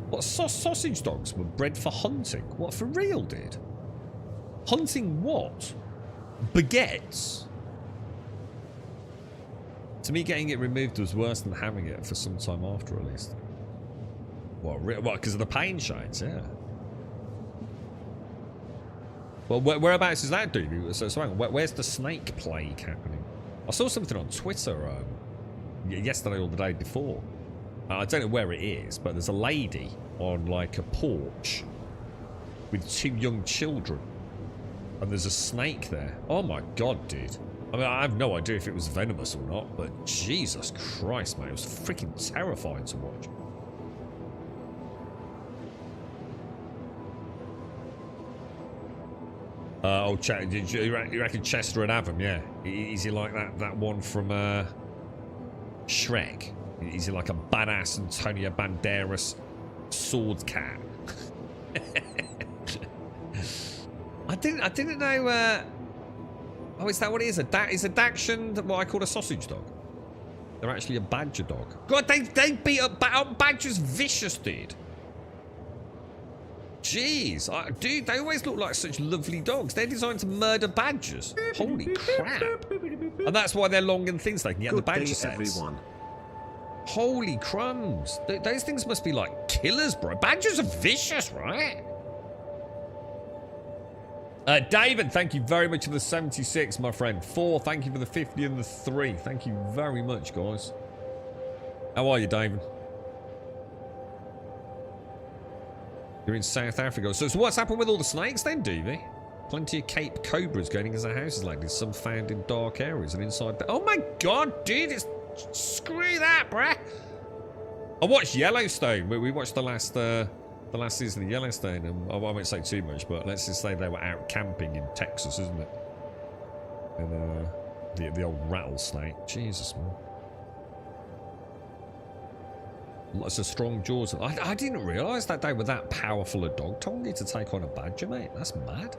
What, sausage dogs were bred for hunting? What, for real, dude? Hunting what? Baguettes? To me, getting it removed was worse than having it for some time after, at least. What, because of the pain shades, yeah. Well, whereabouts is that, dude? So where's the snake plague happening? I saw something on Twitter yesterday or the day before. I don't know where it is, but there's a lady on like a porch with 2 young children, and there's a snake there. Oh my god, dude. I mean, I have no idea if it was venomous or not, but Jesus Christ, man, it was freaking terrifying to watch. Oh, you reckon Chester would have him? Yeah. Is he like that one from Shrek? Is he like a badass Antonio Banderas sword cat? I didn't know. Oh, is that what it is? Is a Dachshund what I call a sausage dog? They're actually a badger dog. God, they beat up badgers vicious, dude. Jeez, dude, they always look like such lovely dogs. They're designed to murder badgers. Holy crap! And that's why they're long and thin, so they can get the badger sets. Everyone. Holy crumbs! Those things must be like killers, bro. Badgers are vicious, right? David, thank you very much for the 76, my friend. 4, thank you for the 50 and the 3. Thank you very much, guys. How are you, David? You're in South Africa. So what's happened with all the snakes then, Davey? Plenty of Cape Cobras going into the houses lately. Some found in dark areas and inside. Oh my god, dude! Screw that, bruh. I watched Yellowstone. We watched the last season of Yellowstone, and I won't say too much, but let's just say they were out camping in Texas, isn't it? And the old rattlesnake. Jesus, man. Lots of strong jaws. I didn't realise that they were that powerful a dog, Tongi, to take on a badger, mate. That's mad.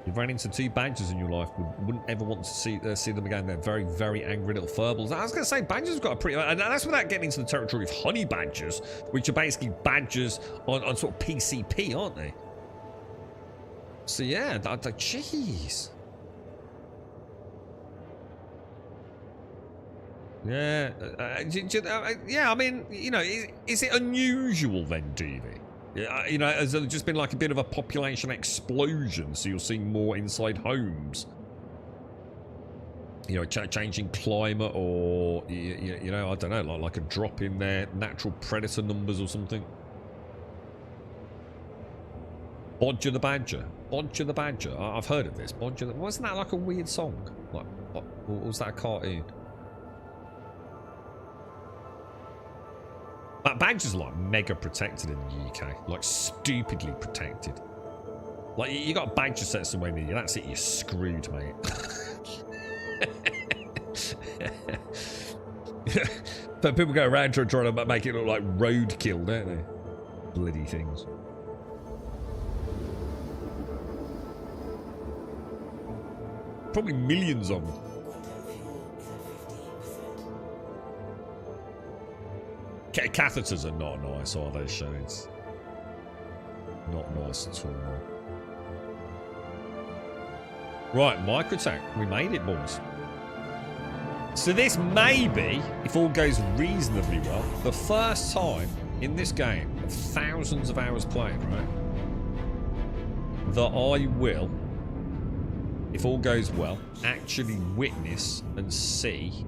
You've ran into 2 badgers in your life, wouldn't ever want to see them again. They're very, very angry little furballs. I was going to say, badgers have got a pretty... And that's without getting into the territory of honey badgers, which are basically badgers on sort of PCP, aren't they? So yeah, jeez. Yeah, yeah. I mean, you know, is it unusual then, Davey? You know, has there just been like a bit of a population explosion, so you're seeing more inside homes? you know, changing climate, or you know, I don't know, like a drop in their natural predator numbers or something. Bodger the Badger. Bodger the Badger. I've heard of this. Bodger. Wasn't that like a weird song? Like, or was that a cartoon? That badger's like mega protected in the UK. Like stupidly protected. Like you got a badger set somewhere near you. That's it. You're screwed, mate. But people go around trying to make it look like roadkill, don't they? Bloody things. Probably millions of them. Catheters are not nice, are they, Shades? Not nice at all. Right, Microtech. We made it, boys. So this may be, if all goes reasonably well, the first time in this game of thousands of hours played, right, that I will, if all goes well, actually witness and see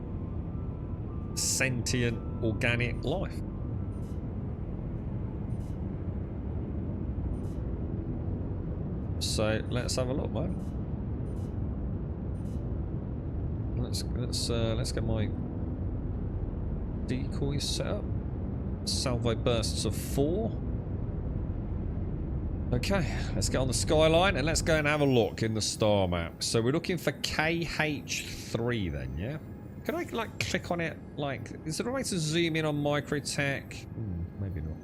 sentient organic life. So let's have a look, man. Let's get my decoys set up. Salvo bursts of 4. Okay, let's get on the skyline and let's go and have a look in the star map. So we're looking for KH3 then, yeah? Can I like click on it? Like, is there a way to zoom in on Microtech? Maybe not.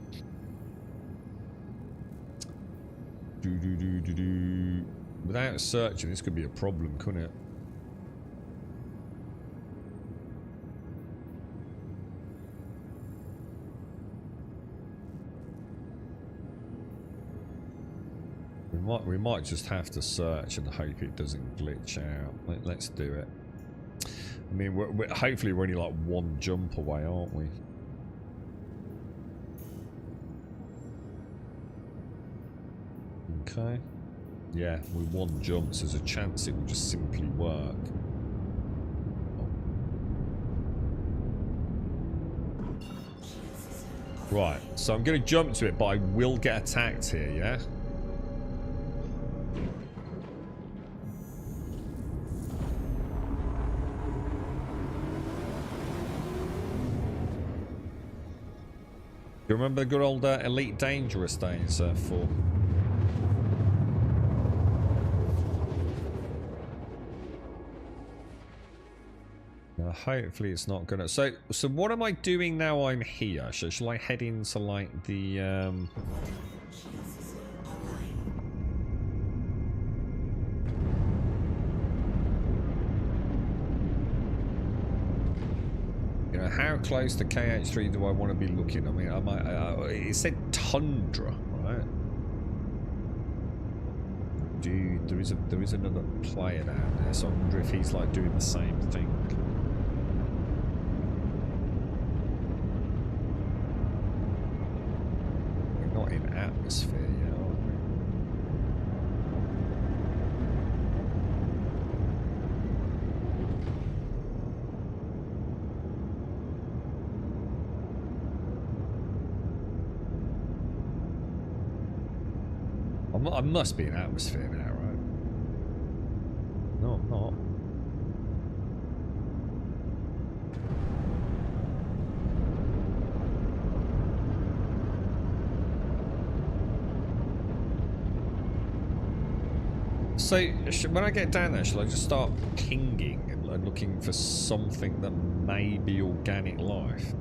Without searching, this could be a problem, couldn't it? We might just have to search and hope it doesn't glitch out. Let's do it. I mean, hopefully we're only like one jump away, aren't we? Okay. Yeah, with one jump, so there's a chance it will just simply work. Right, so I'm going to jump to it, but I will get attacked here, yeah? You remember the good old Elite Dangerous days, for? Hopefully it's not gonna. So what am I doing now? I'm here. Shall I head into like the? You know, how close to KH3 do I want to be looking? I mean, I might. It said tundra, right? Dude, there is another player down there, so I wonder if he's like doing the same thing. We're not in atmosphere yet, are we? I must be in atmosphere now, right? No, I'm not. So, when I get down there, shall I just start pinging and looking for something that may be organic life?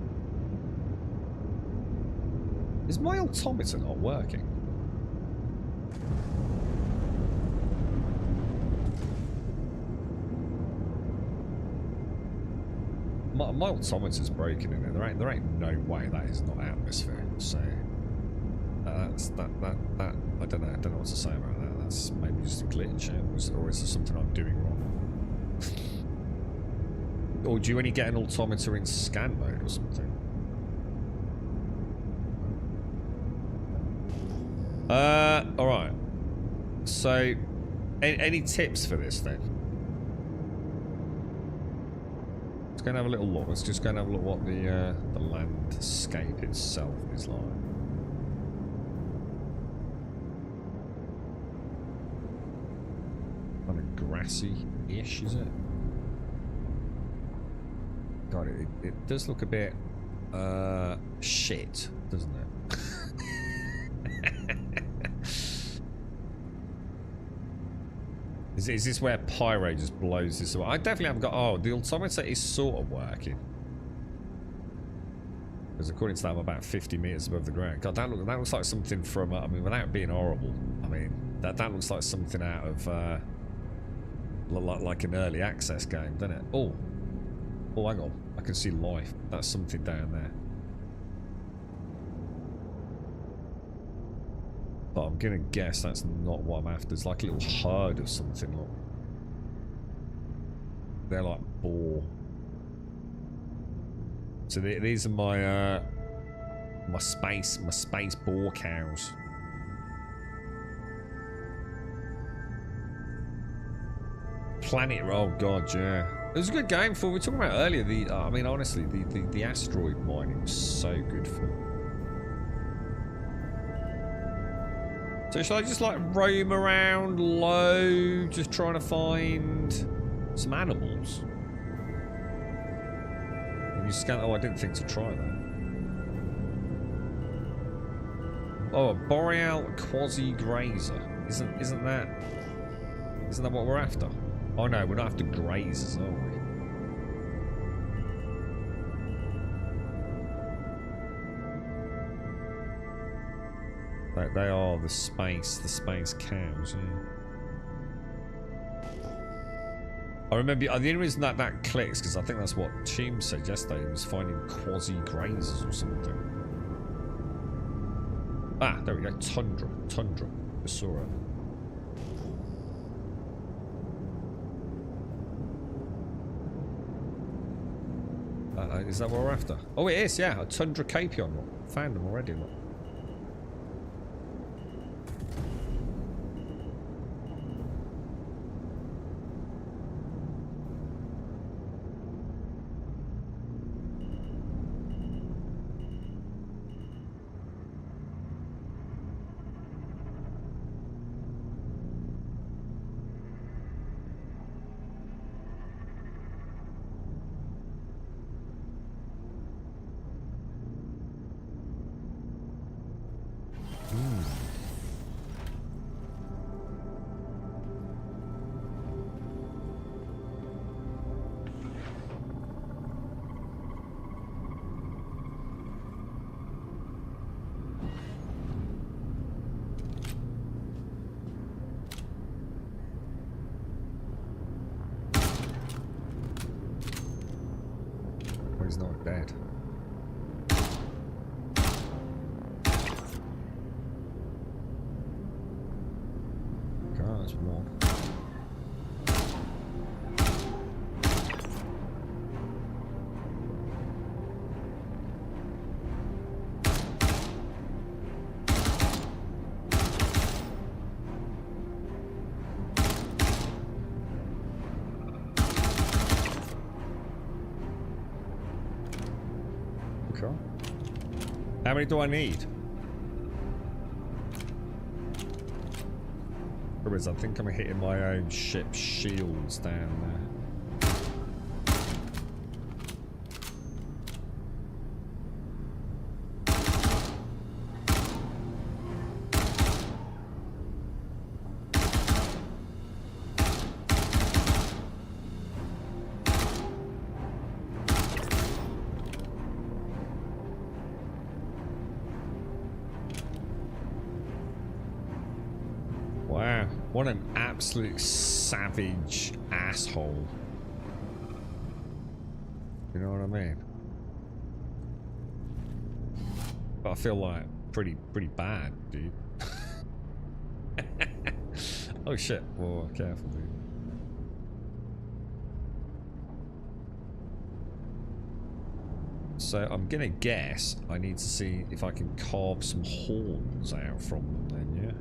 Is my altimeter not working? My altimeter's broken in there. There ain't no way that is not atmosphere. So that's that. I don't know what to say about that. That's maybe just a glitch, or is there something I'm doing wrong? Or do you only get an altimeter in scan mode or something? All right. So, any tips for this then? Let's go and have a little look. Let's just go and have a look what the landscape itself is like. Kind of grassy-ish, is it? God, it does look a bit shit, doesn't it? Is this where Pyro just blows this away? I definitely haven't got... Oh, the altimeter is sort of working. Because according to that, I'm about 50 meters above the ground. God, that looks like something from... I mean, without being horrible, I mean, that looks like something out of... like an early access game, doesn't it? Oh, hang on. I can see life. That's something down there. But I'm gonna guess that's not what I'm after. It's like a little herd of something. Look. They're like boar. So these are my my space boar cows. Planet. Oh god, yeah. It was a good game. For we were talking about earlier. I mean, honestly, the asteroid mining was so good fun. So shall I just like roam around low, just trying to find some animals? Maybe scan. Oh, I didn't think to try that. Oh, a boreal quasi-grazer. Isn't that what we're after? Oh no, we're not after grazers, are we? They are the space cows, yeah. I remember, the only reason that clicks, because I think that's what Tim said yesterday, he was finding quasi-grazers or something. Ah, there we go, Tundra. I saw it. Is that what we're after? Oh, it is, yeah, a Tundra Capion. Found them already, look. He's not dead. Okay, that's one. How many do I need? Whereas I think I'm hitting my own ship's shields down there. Wow, what an absolute savage asshole. You know what I mean? But I feel like pretty bad, dude. Oh shit, whoa, careful, dude. So I'm gonna guess I need to see if I can carve some horns out from them then, yeah?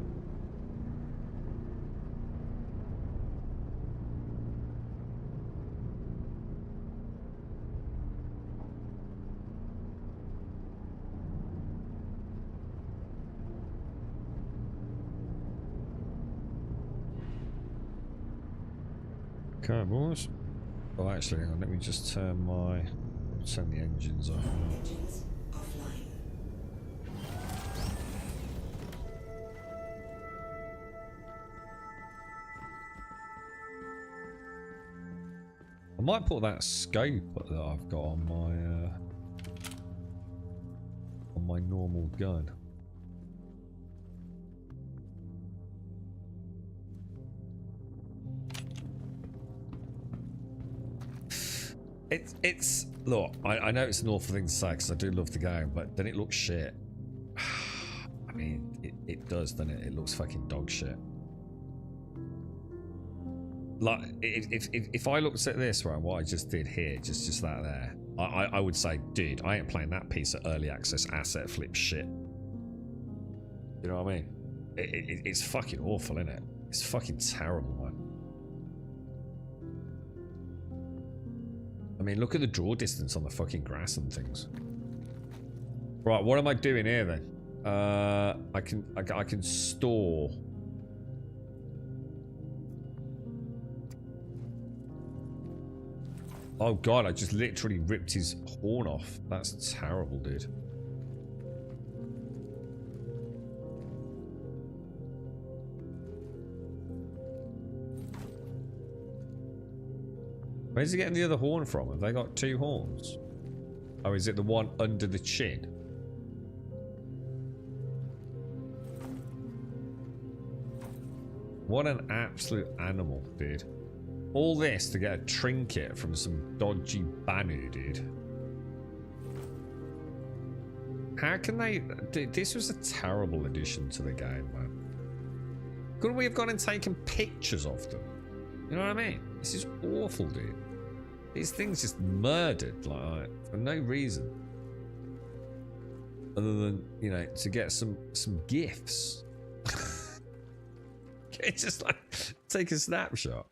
Okay, boys. Oh, actually, hang on, let me just turn the engines off. Engines offline. I might put that scope that I've got on my normal gun. It's look, I know it's an awful thing to say because I do love the game, but then it looks shit. I mean, it does, doesn't it? It looks fucking dog shit. Like, if I looked at this, right, what I just did here, just that there, I would say, dude, I ain't playing that piece of early access asset flip shit. You know what I mean? It's fucking awful, isn't it? It's fucking terrible, man. I mean, look at the draw distance on the fucking grass and things. Right, what am I doing here then? I can store. Oh god, I just literally ripped his horn off. That's terrible, dude. Where's he getting the other horn from? Have they got two horns? Oh, is it the one under the chin? What an absolute animal, dude. All this to get a trinket from some dodgy Banu, dude. How can they... Dude, this was a terrible addition to the game, man. Couldn't we have gone and taken pictures of them? You know what I mean? This is awful, dude. These things just murdered, like, for no reason. Other than, you know, to get some gifts. It's just like, take a snapshot.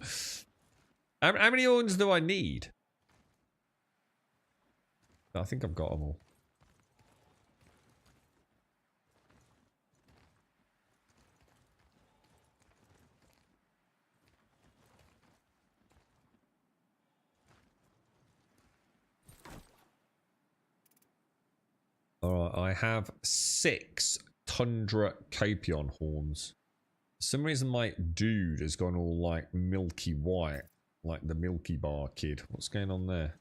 How many horns do I need? I think I've got them all. Alright, I have 6 Tundra Copion horns. For some reason my dude has gone all like milky white. Like the Milky Bar kid. What's going on there?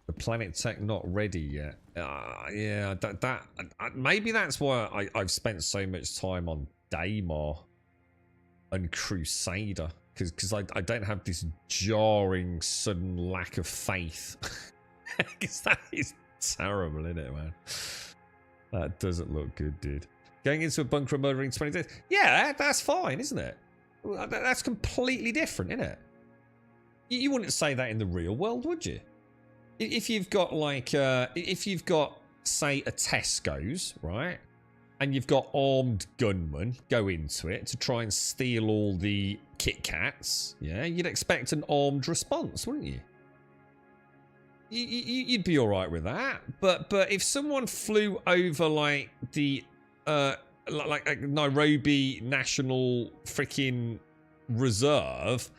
The Planet Tech not ready yet. Yeah, maybe that's why I've spent so much time on Daymar and Crusader. Because I don't have this jarring sudden lack of faith. Because that is terrible, isn't it, man? That doesn't look good, dude. Going into a bunker and murdering 20 days. Yeah, that's fine, isn't it? That's completely different, isn't it? You wouldn't say that in the real world, would you? If you've got like, if you've got, say, a Tesco's, right? And you've got armed gunmen go into it to try and steal all the Kit Kats, yeah? You'd expect an armed response, wouldn't you? You'd be all right with that. But if someone flew over like the, like Nairobi National freaking Reserve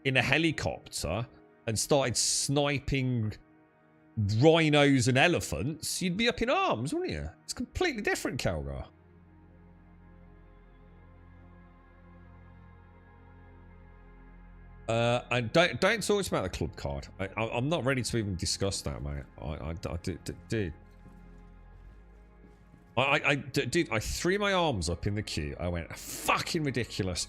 in a helicopter and started sniping rhinos and elephants, you'd be up in arms, wouldn't you? It's completely different, Calgar. And don't talk to me about the club card. I'm not ready to even discuss that, mate. Dude. Dude, I threw my arms up in the queue. I went, fucking ridiculous.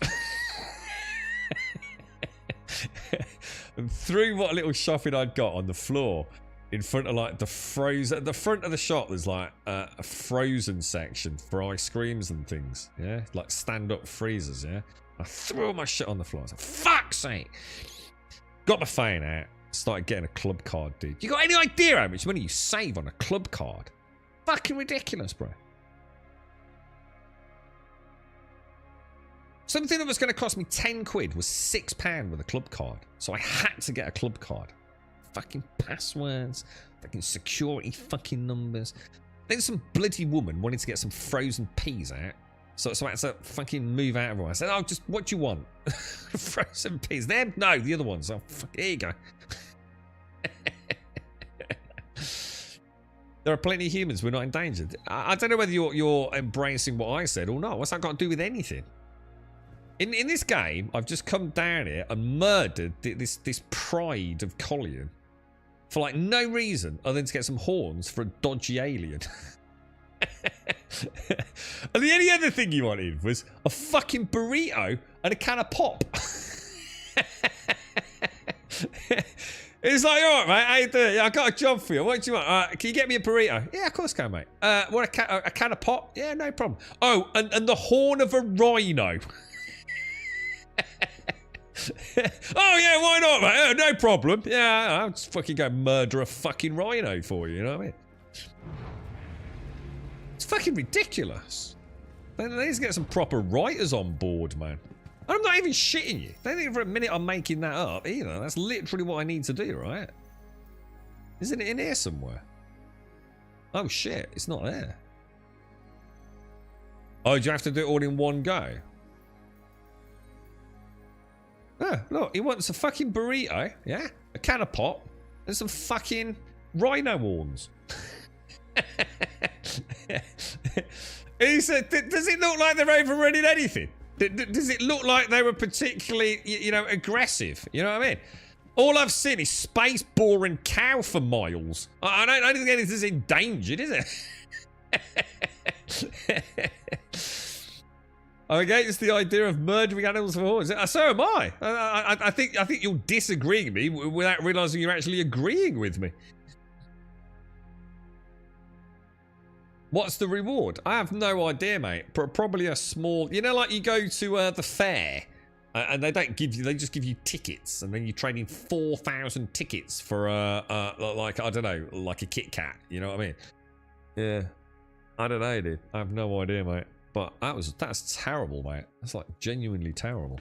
And threw what little shopping I'd got on the floor in front of like the frozen. At the front of the shop, there's like a frozen section for ice creams and things. Yeah, like stand-up freezers. Yeah, I threw all my shit on the floor. I was like, fuck's sake. Got my phone out. Started getting a club card, dude. You got any idea how much money you save on a club card? Fucking ridiculous, bro. Something that was going to cost me 10 quid was £6 with a club card. So I had to get a club card. Fucking passwords. Fucking security fucking numbers. Then some bloody woman wanted to get some frozen peas out. So I had to fucking move out of it. I said, oh, just what do you want? Frozen peas. Them? No, the other ones. Oh, here you go. There are plenty of humans. We're not endangered. I don't know whether you're embracing what I said or not. What's that got to do with anything? In this game, I've just come down here and murdered this pride of Collion for like no reason other than to get some horns for a dodgy alien. And the only other thing you wanted was a fucking burrito and a can of pop. It's like, all right, mate, how you doing? Yeah, I got a job for you. What do you want? Can you get me a burrito? Yeah, of course I can, mate. Want a can of pop? Yeah, no problem. Oh, and the horn of a rhino. Oh, yeah, why not, mate? No problem. Yeah, I'll just fucking go murder a fucking rhino for you, you know what I mean? It's fucking ridiculous. They need to get some proper writers on board, man. I'm not even shitting you. Don't think for a minute I'm making that up either. That's literally what I need to do, right? Isn't it in here somewhere? Oh shit, it's not there. Oh, do you have to do it all in one go? Ah, look, he wants a fucking burrito, yeah? A can of pop, and some fucking rhino horns. He said, does it look like they're overrunning anything? Does it look like they were particularly, you know, aggressive? You know what I mean? All I've seen is space boring cow for miles. I don't think anything's endangered, is it? I'm against the idea of murdering animals for horns. So am I. I think you're disagreeing with me without realising you're actually agreeing with me. What's the reward? I have no idea, mate. Probably a small... You know, like you go to the fair and they don't give you... They just give you tickets and then you trade in 4,000 tickets for, like, I don't know, like a Kit Kat. You know what I mean? Yeah. I don't know, dude. I have no idea, mate. But that's terrible, mate. That's, like, genuinely terrible.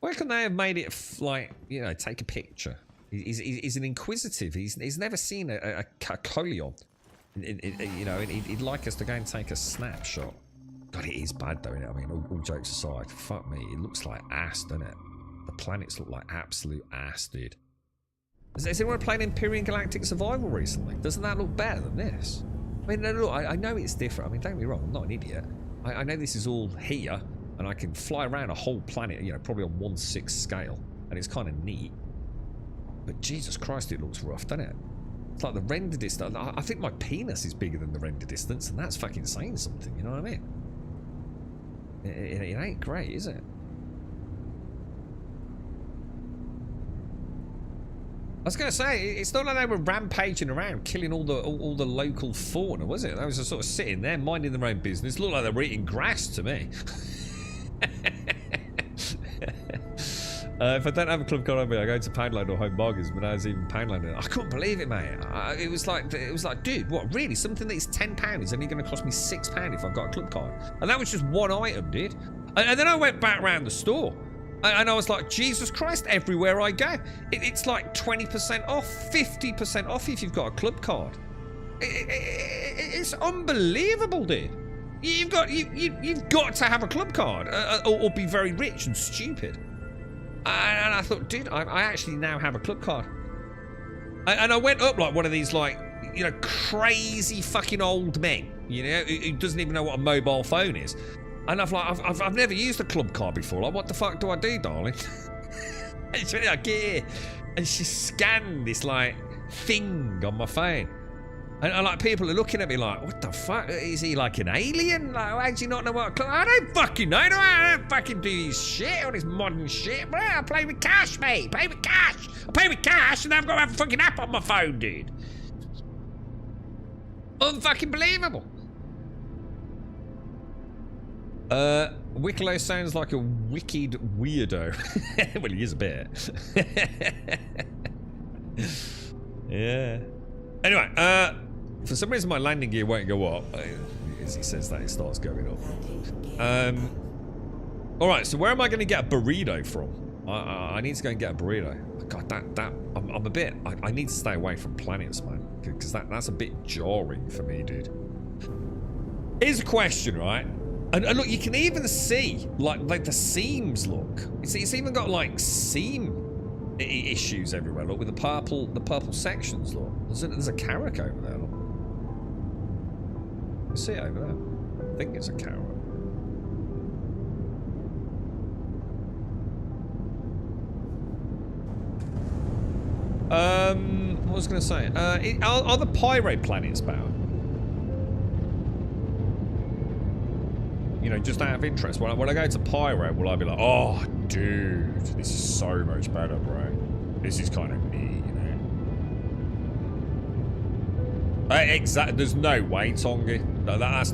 Why couldn't they have made it, like, you know, take a picture? He's an inquisitive. He's never seen a Collion. You know, he'd like us to go and take a snapshot. God, it is bad though, innit? I mean, all jokes aside, fuck me, it looks like ass, doesn't it? The planets look like absolute ass, dude. Has anyone played Empyrean Galactic Survival recently? Doesn't that look better than this? I mean, no, look, I know it's different. I mean, don't get me wrong, I'm not an idiot. I know this is all here, and I can fly around a whole planet, you know, probably on 1/6 scale, and it's kind of neat. But Jesus Christ, it looks rough, doesn't it? It's like the render distance. I think my penis is bigger than the render distance, and that's fucking saying something, you know what I mean? It ain't great, is it? I was going to say, it's not like they were rampaging around, killing all the local fauna, was it? They was just sort of sitting there, minding their own business. Looked like they were eating grass to me. If I don't have a club card on me, I go to Poundland or Home Bargains, but I was even Poundland. I couldn't believe it, mate. It was like, dude, what, really? Something that is £10 is only going to cost me £6 if I've got a club card. And that was just one item, dude. And then I went back around the store. And I was like, Jesus Christ, everywhere I go. It's like 20% off, 50% off if you've got a club card. It's unbelievable, dude. You've got to have a club card or be very rich and stupid. And I thought, dude, I actually now have a club card. And I went up like one of these, like, you know, crazy fucking old men, you know, who doesn't even know what a mobile phone is. And I've never used a club card before. Like, what the fuck do I do, darling? And she went, like, get here. And she scanned this, like, thing on my phone. And like, people are looking at me like, what the fuck? Is he like an alien? Like, how do you not know what a club? I don't fucking know. I don't fucking do this shit, all this modern shit. But I play with cash, mate. Play with cash. I play with cash and I've got to have a fucking app on my phone, dude. Unfucking believable. Wicklow sounds like a wicked weirdo. Well, he is a bit. Yeah. Anyway, for some reason my landing gear won't go up. As he says that, it starts going up. Alright, so where am I going to get a burrito from? I need to go and get a burrito. God, I'm a bit... I need to stay away from planets, man. Because that's a bit jarring for me, dude. Here's a question, right? And look, you can even see like the seams. Look, it's even got like seam issues everywhere. Look, with the purple sections. Look, there's a carrack over there. Look, you see it over there. I think it's a carrack. What was I going to say? Are the Pyro planets bound? You know, just out of interest, when I go to Pyro, will I be like, oh, dude, this is so much better, bro. This is kind of neat, you know? Exactly. There's no way, Tongi.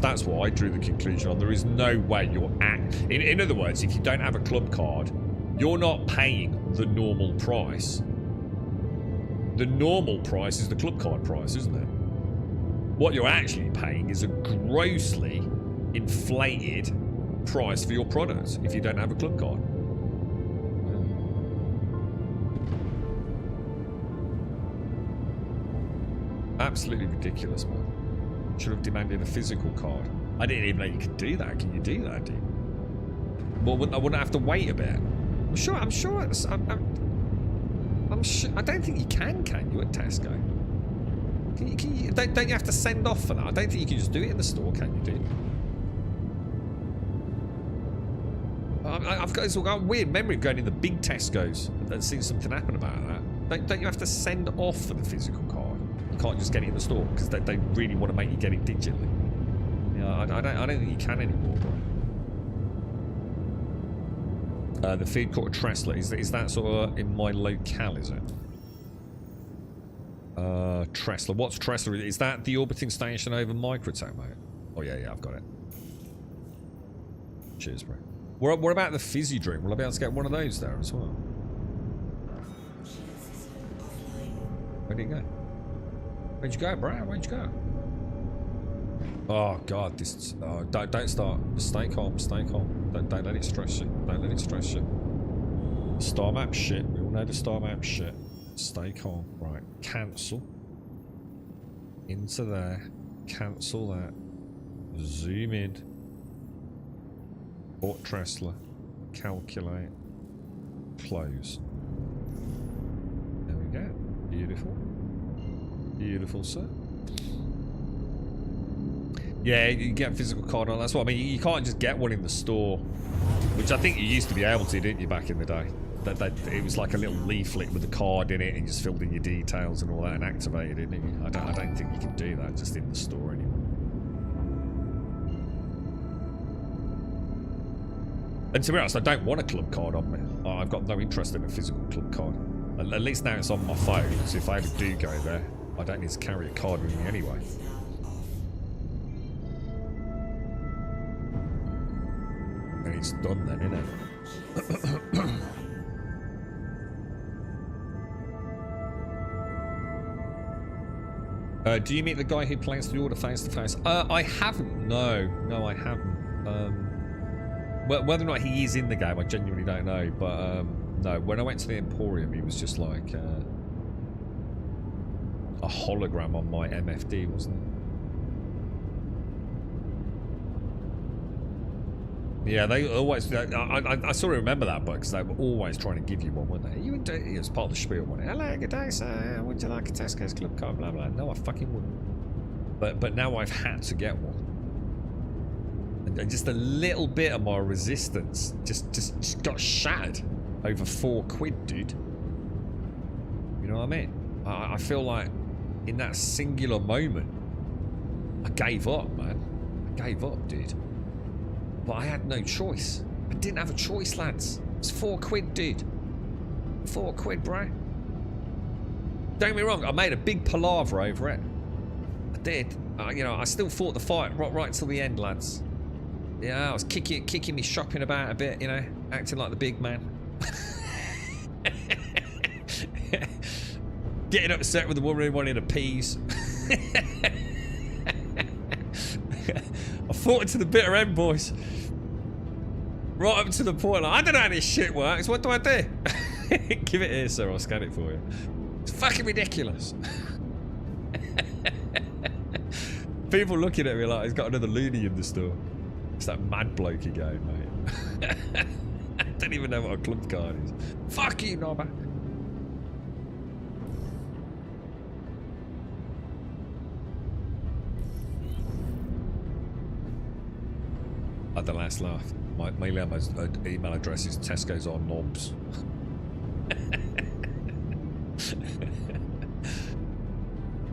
That's what I drew the conclusion on. There is no way you're at... In other words, if you don't have a club card, you're not paying the normal price. The normal price is the club card price, isn't it? What you're actually paying is a grossly inflated price for your product if you don't have a club card. Absolutely ridiculous, man. Should have demanded a physical card. I didn't even know you could do that. Can you do that, dude? Well, I wouldn't have to wait a bit. I'm sure. I'm sure. I don't think you can you, at Tesco? Can you, don't you have to send off for that? I don't think you can just do it in the store, can you, dude? I've got this weird memory of going in the big Tesco's and seeing something happen about that. Don't you have to send off for the physical card? You can't just get it in the store because they really want to make you get it digitally. Yeah, I don't think you can anymore, bro. The food court of Tressler, is that sort of in my locale, is it? Tressler. What's Tressler? Is that the orbiting station over Microtech, mate? Oh, yeah, I've got it. Cheers, bro. What about the fizzy drink? Will I be able to get one of those there as well? Where did you go? Where'd you go, bro? Where'd you go? Oh god, this. Oh, don't start. Stay calm. Stay calm. Don't let it stress you. Don't let it stress you. Star map shit. We all know the star map shit. Stay calm. Right. Cancel. Into there. Cancel that. Zoom in. Port Tressler. Calculate. Close. There we go. Beautiful. Beautiful, sir. Yeah, you get a physical card on. That's what I mean. You can't just get one in the store, which I think you used to be able to, didn't you, back in the day? It was like a little leaflet with a card in it, and you just filled in your details and all that, and activated it, didn't you? I don't think you can do that just in the store anymore. And to be honest, I don't want a club card on me. I've got no interest in a physical club card. At least now it's on my phone, so if I ever do go there, I don't need to carry a card with me anyway. And it's done then, isn't it? Do you meet the guy who plans the order face to face? I haven't. No, I haven't. Whether or not he is in the game, I genuinely don't know. But no, when I went to the Emporium, he was just like a hologram on my MFD, wasn't it? Yeah, they always. I sort of remember that book because they were always trying to give you one, weren't they? You would. It was part of the spiel, wasn't it? Hello, good day, sir. Would you like a Tesco's club card? Blah blah. No, I fucking wouldn't. But now I've had to get one, and just a little bit of my resistance just got shattered over £4, dude. You know what I mean? I feel like in that singular moment, I gave up, man. I gave up, dude. But I had no choice. I didn't have a choice, lads. It's £4, dude. £4, bro. Don't get me wrong, I made a big palaver over it. I did. You know, I still fought the fight right till the end, lads. Yeah, I was kicking me shopping about a bit, you know, acting like the big man. Getting upset with the woman who wanted a peas. I fought it to the bitter end, boys. Right up to the point, like, I don't know how this shit works. What do I do? Give it here, sir. I'll scan it for you. It's fucking ridiculous. People looking at me like he's got another loony in the store. It's that mad bloke again, mate. I don't even know what a club card is. Fuck you, Nobber. At the last laugh. My email address is Tesco's on knobs.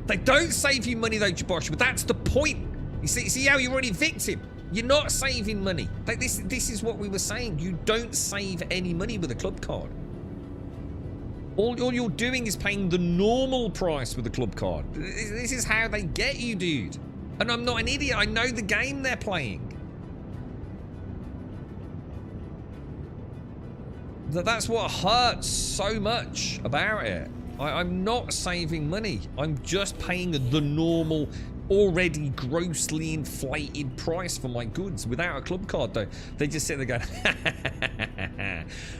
They don't save you money though, Jabosh, but that's the point. You see how you're already victim. You're not saving money. Like this is what we were saying. You don't save any money with a club card. All you're doing is paying the normal price with a club card. This is how they get you, dude. And I'm not an idiot. I know the game they're playing. That's what hurts so much about it. I'm not saving money. I'm just paying the normal, already grossly inflated price for my goods without a club card, though. They just sit there going,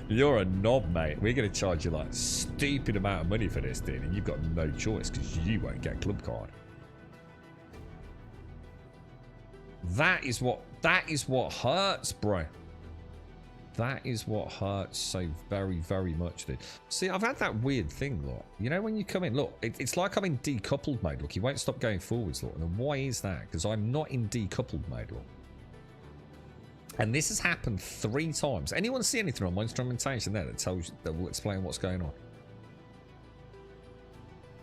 you're a knob, mate. We're going to charge you like a stupid amount of money for this thing, and you've got no choice because you won't get a club card. That is what hurts, bro. That is what hurts so very, very much, dude. See, I've had that weird thing, look. You know, when you come in, look, it's like I'm in decoupled mode. Look, he won't stop going forwards, look. And why is that? Because I'm not in decoupled mode, look. And this has happened 3 times. Anyone see anything on my instrumentation there that will explain what's going on?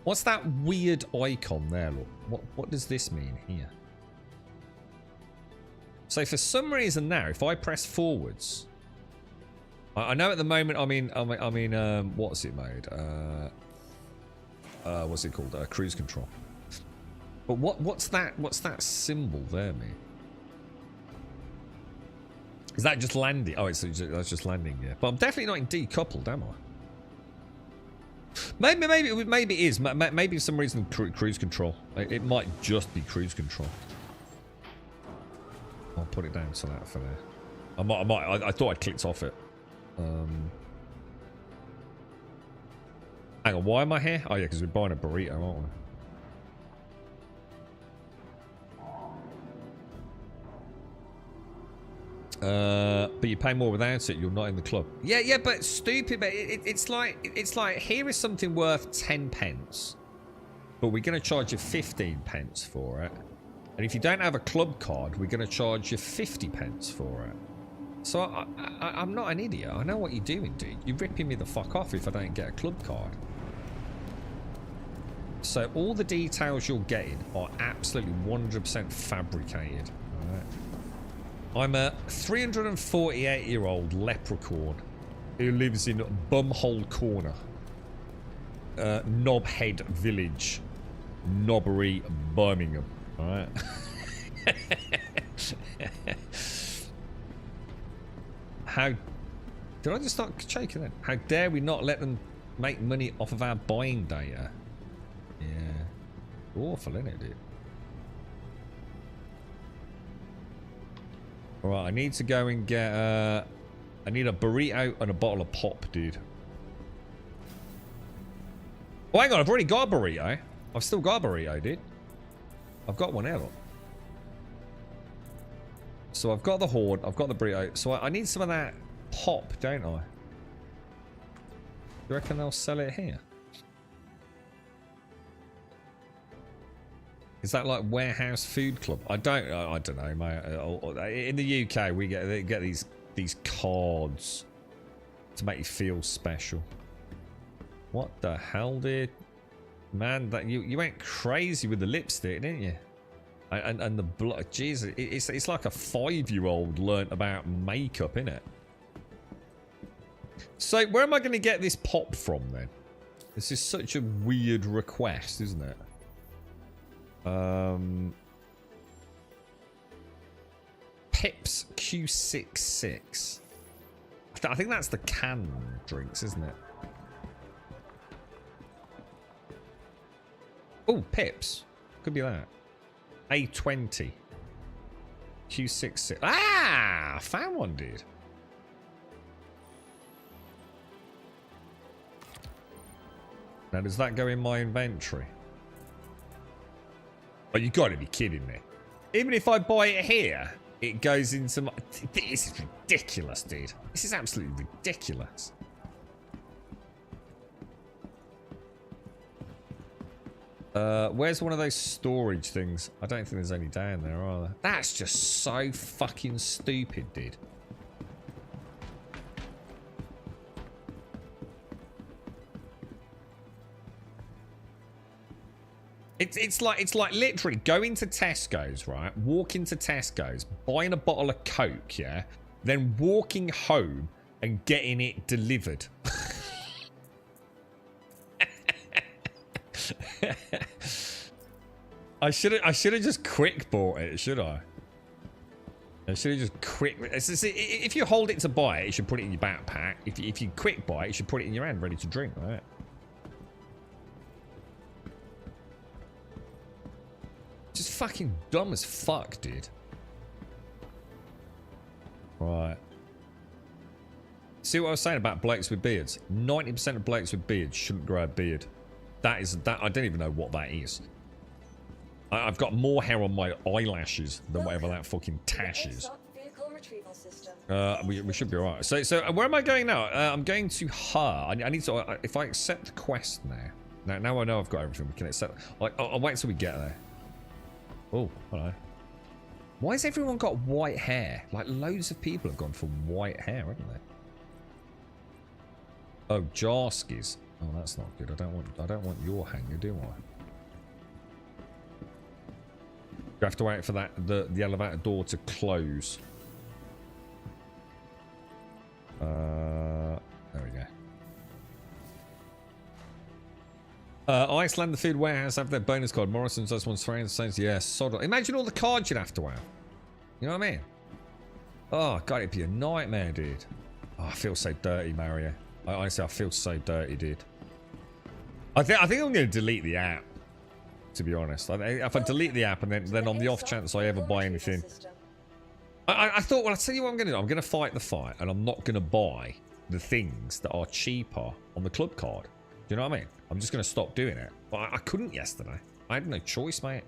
What's that weird icon there, look? What does this mean here? So for some reason now, if I press forwards, I know at the moment I'm in what's it made? What's it called? Cruise control. But what's that symbol there mean? Is that just landing? Oh, that's just landing, yeah. But I'm definitely not in decoupled, am I? Maybe it is. Maybe for some reason cruise control. It might just be cruise control. I'll put it down to that for there. I thought I'd clicked off it. Hang on, why am I here? Oh yeah, because we're buying a burrito, aren't we? But you pay more without it. You're not in the club. Yeah, but stupid. But it's like here is something worth 10 pence, but we're going to charge you 15 pence for it. And if you don't have a club card, we're going to charge you 50 pence for it. So I'm not an idiot. I know what you're doing, dude. You're ripping me the fuck off if I don't get a club card. So all the details you're getting are absolutely 100% fabricated. All right. I'm a 348-year-old leprechaun who lives in Bumhole Corner, Knobhead Village, Knobbery, Birmingham. All right. How did I just start shaking then? How dare we not let them make money off of our buying data? Yeah, awful, isn't it, dude? All right, I need to go and get. I need a burrito and a bottle of pop, dude. Oh, hang on, I've already got a burrito. I've still got a burrito, dude. I've got one out. So I've got the Horde, I've got the burrito. So I need some of that pop, don't I? You reckon they'll sell it here? Is that like Warehouse Food Club? I don't know, mate. In the UK, they get these cards to make you feel special. What the hell, dude? Man, that you went crazy with the lipstick, didn't you? And the blood, Jesus, it's like a 5-year-old learnt about makeup, innit? So where am I going to get this pop from then? This is such a weird request, isn't it? Pips Q66. I think that's the canned drinks, isn't it? Oh, Pips. Could be that. A20. Q66. Ah! I found one, dude. Now, does that go in my inventory? Oh, you gotta be kidding me. Even if I buy it here, it goes into my... This is ridiculous, dude. This is absolutely ridiculous. Where's one of those storage things? I don't think there's any down there, are there? That's just so fucking stupid, dude. It's like literally going to Tesco's, right? Walk into Tesco's, buying a bottle of Coke, yeah? Then walking home and getting it delivered. I should have just quick bought it, should I? I should have just quick... If you hold it to buy it, you should put it in your backpack. If you quick buy it, you should put it in your hand ready to drink, right? Just fucking dumb as fuck, dude. Right. See what I was saying about blokes with beards? 90% of blokes with beards shouldn't grow a beard. That I don't even know what that is. I've got more hair on my eyelashes than whatever that fucking tash is. Vehicle retrieval system. We should be alright. So where am I going now? I'm going to her. I need to. If I accept the quest now. Now I know I've got everything. We can accept. Like, I'll wait till we get there. Oh, hello. Why has everyone got white hair? Like, loads of people have gone for white hair, haven't they? Oh, Jarskis. Oh, that's not good. I don't want your hanger, do I? You have to wait for that the elevator door to close. There we go. Iceland, the food warehouse have their bonus card. Morrison's just wants friends says yeah, sod. Imagine all the cards you'd have to have. You know what I mean? Oh god, it'd be a nightmare, dude. Oh, I feel so dirty, Mario. Honestly, I feel so dirty, dude. I think I'm going to delete the app. To be honest, if I delete the app and then on the off chance I ever buy anything, I thought, well, I'll tell you what I'm going to do. I'm going to fight the fight, and I'm not going to buy the things that are cheaper on the club card. Do you know what I mean? I'm just going to stop doing it. But I couldn't yesterday. I had no choice, mate.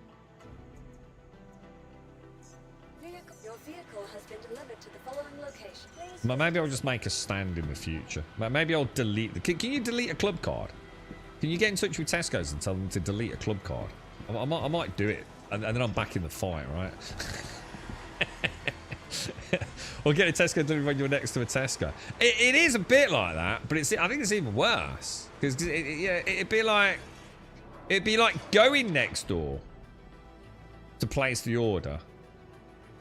Your vehicle has been delivered to the following location. Please. Maybe I'll just make a stand in the future. Maybe I'll delete the... Can you delete a club card? Can you get in touch with Tesco's and tell them to delete a club card? I might do it, and then I'm back in the fight, right? Or get a Tesco delivery when you're next to a Tesco. It is a bit like that, but I think it's even worse because it'd be like going next door to place the order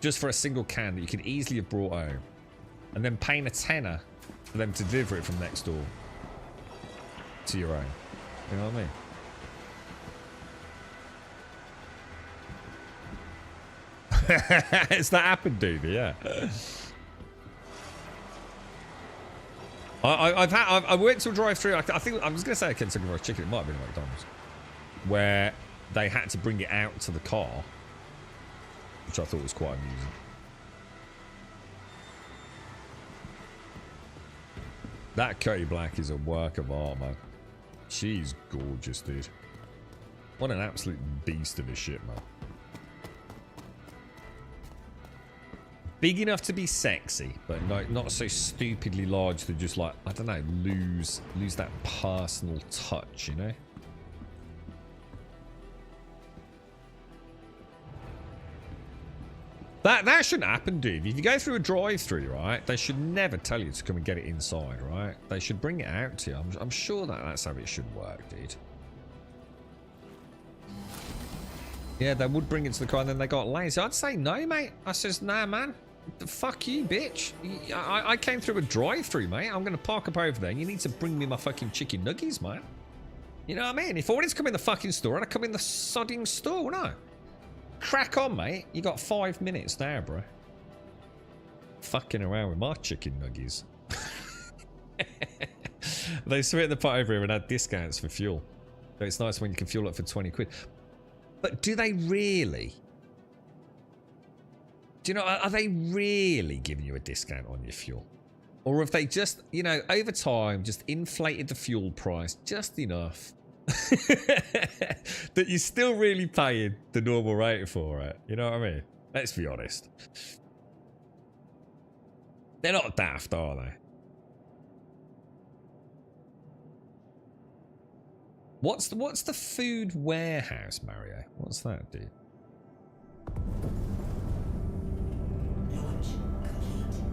just for a single can that you could easily have brought home, and then paying a tenner for them to deliver it from next door to your own. You know what I mean? It's that happened, dude. Yeah. I went to a drive-through. I think I was going to say a Kentucky Fried Chicken. It might have been a McDonald's, where they had to bring it out to the car, which I thought was quite amusing. That Cody Black is a work of art, man. She's gorgeous, dude. What an absolute beast of a shit, man. Big enough to be sexy, but not so stupidly large to just, like, I don't know, lose that personal touch, you know? That shouldn't happen, dude. If you go through a drive-through, right, they should never tell you to come and get it inside, right? They should bring it out to you. I'm sure that's how it should work, dude. Yeah, they would bring it to the car and then they got lazy. I'd say no, mate. I says, nah, man. Fuck you, bitch. I came through a drive-through, mate. I'm going to park up over there. You need to bring me my fucking chicken nuggies, man. You know what I mean? If I wanted to come in the fucking store, I'd come in the sodding store, wouldn't I? Crack on, mate. You got 5 minutes now, bro. Fucking around with my chicken nuggies. They split the pot over here and had discounts for fuel. So it's nice when you can fuel up for 20 quid. But do they really? Do you know, are they really giving you a discount on your fuel? Or have they just, you know, over time, just inflated the fuel price just enough that you're still really paying the normal rate for it? You know what I mean? Let's be honest. They're not daft, are they? What's the food warehouse, Mario? What's that, dude? Launch complete.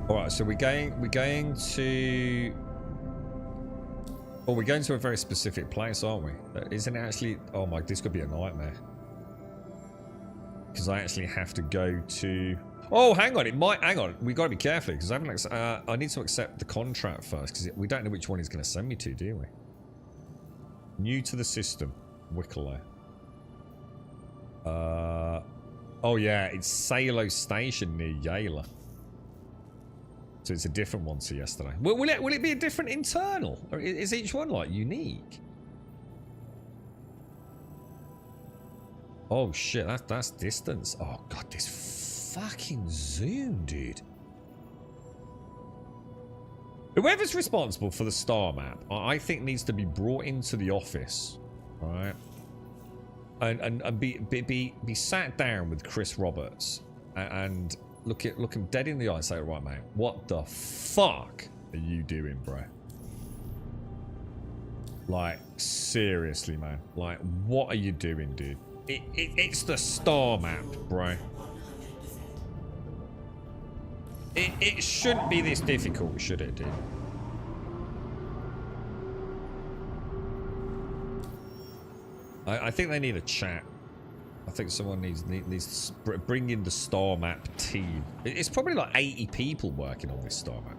All right, so we're going to. Oh, we're going to a very specific place, aren't we? Isn't it actually? Oh my, this could be a nightmare. Because I actually have to go to. Oh, hang on! It might. Hang on. We got to be careful because I haven't. I need to accept the contract first because we don't know which one he's going to send me to, do we? New to the system, Wicklow. Oh yeah, it's Salo Station near Yale. So it's a different one to yesterday. Will it be a different internal? Or is each one like unique? Oh shit, that's distance. Oh god, this fucking zoom, dude. Whoever's responsible for the star map, I think needs to be brought into the office, right? And be sat down with Chris Roberts and look him dead in the eye and say, right, mate, what the fuck are you doing, bro? Like, seriously, man. Like, what are you doing, dude? It's the star map, bro. It shouldn't be this difficult, should it, dude? I think they need a chat. I think someone needs to bring in the star map team. It's probably like 80 people working on this star map.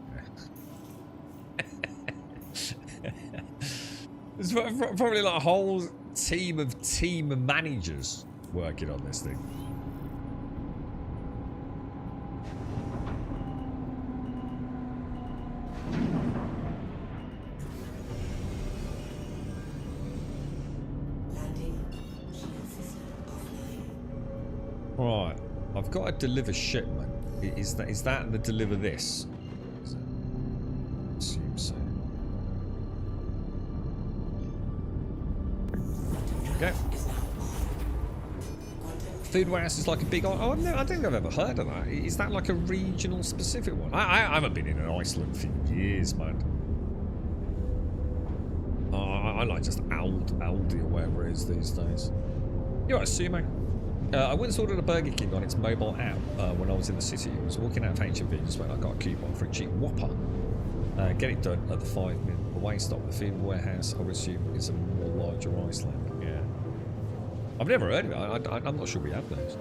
It's probably like a whole team of team managers working on this thing. Right, I've got to deliver shipment. Is that the deliver this? Is it? Assume so. Okay. Food warehouse is like a big. Oh no, I don't think I've ever heard of that. Is that like a regional specific one? I haven't been in Iceland for years, man. I like just Aldi or whatever it is these days. You're right, Sumo. I once ordered a Burger King on its mobile app when I was in the city. I was walking out of HMV and just went, I got a coupon for a cheap Whopper. Get it done at the 5-minute away stop. The food warehouse, I would assume, is a more larger Iceland. Yeah. I've never heard of it. I'm not sure we have those.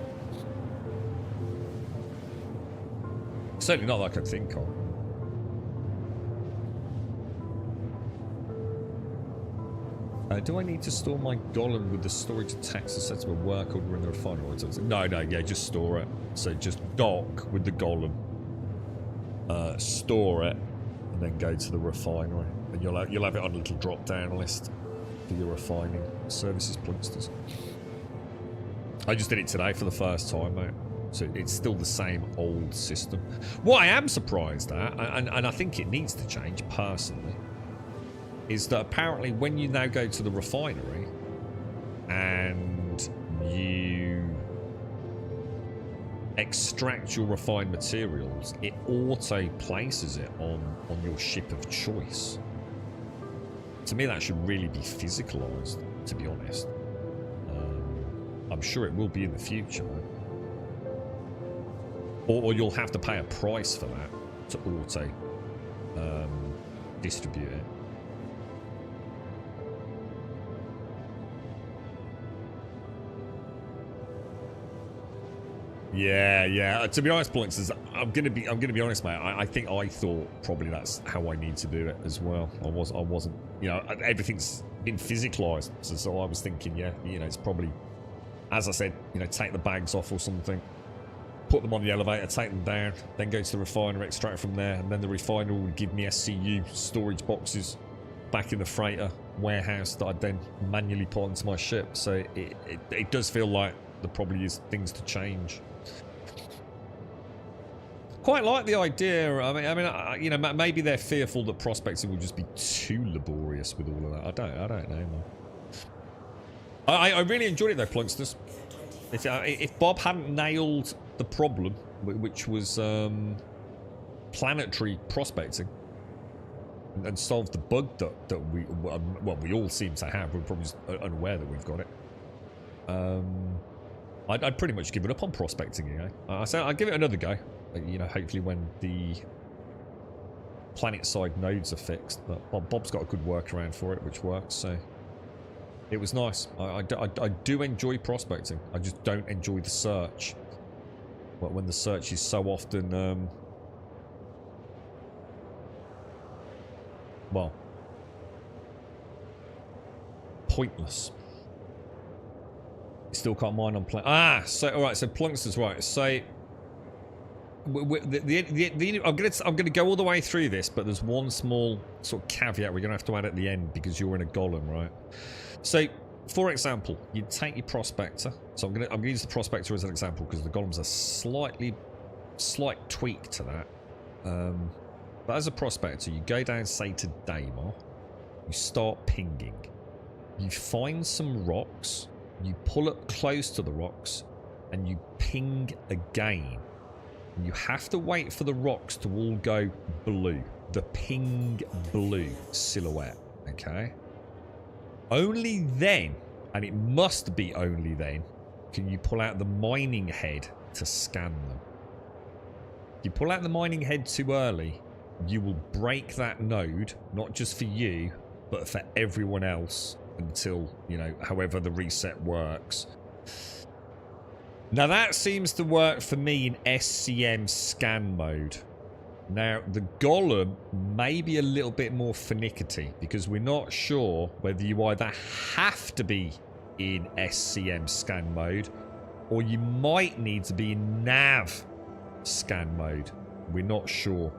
Certainly not that I can think of. Do I need to store my Golem with the storage attached to set up a work order in the refinery? No, yeah, just store it. So just dock with the Golem, store it, and then go to the refinery. And you'll have it on a little drop-down list for your refining services, Plinksters. I just did it today for the first time, mate. So it's still the same old system. What I am surprised at, and I think it needs to change personally, is that apparently when you now go to the refinery and you extract your refined materials, it auto places it on your ship of choice. To me, that should really be physicalized, to be honest. I'm sure it will be in the future, or you'll have to pay a price for that to auto distribute it. Yeah. To be honest, Points, I'm gonna be honest, mate. I think I thought probably that's how I need to do it as well. I wasn't. You know, everything's been physicalized, so I was thinking, yeah, you know, it's probably, as I said, you know, take the bags off or something, put them on the elevator, take them down, then go to the refinery, extract from there, and then the refiner would give me SCU storage boxes back in the freighter warehouse that I'd then manually put onto my ship. So it does feel like there probably is things to change. Quite like the idea. I mean, you know, maybe they're fearful that prospecting will just be too laborious with all of that. I don't know, man. I really enjoyed it though, Plunksters. If Bob hadn't nailed the problem which was planetary prospecting, and solved the bug that we all seem to have. We're probably just unaware that we've got it. I'd pretty much given up on prospecting, you know. So I'll give it another go. You know, hopefully when the planet-side nodes are fixed. But Bob's got a good workaround for it, which works. So it was nice. I do enjoy prospecting. I just don't enjoy the search. But when the search is so often, well, pointless. Still can't mine on so all right. So Plunkster's right. So I'm gonna go all the way through this, but there's one small sort of caveat we're gonna have to add at the end because you're in a golem, right? So, for example, you take your prospector. So I'm gonna use the prospector as an example because the golem's a slight tweak to that. But as a prospector, you go down, say to Daymar, you start pinging, you find some rocks. You pull up close to the rocks and you ping again. And you have to wait for the rocks to all go blue. The ping blue silhouette, okay? Only then, and it must be only then, can you pull out the mining head to scan them. If you pull out the mining head too early, you will break that node, not just for you, but for everyone else. Until, you know, however the reset works. Now that seems to work for me in SCM scan mode. Now the golem may be a little bit more finicky because we're not sure whether you either have to be in SCM scan mode or you might need to be in nav scan mode. We're not sure.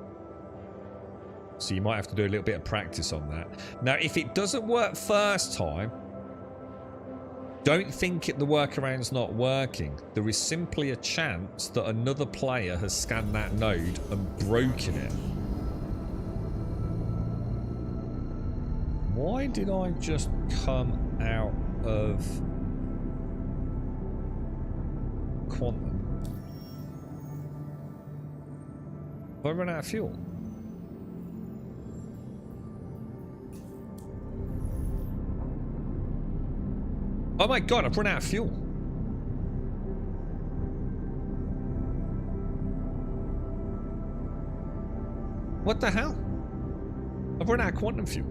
So you might have to do a little bit of practice on that. Now, if it doesn't work first time, don't think the workaround's not working. There is simply a chance that another player has scanned that node and broken it. Why did I just come out of Quantum? Have I run out of fuel? Oh my god, I've run out of fuel. What the hell? I've run out of quantum fuel.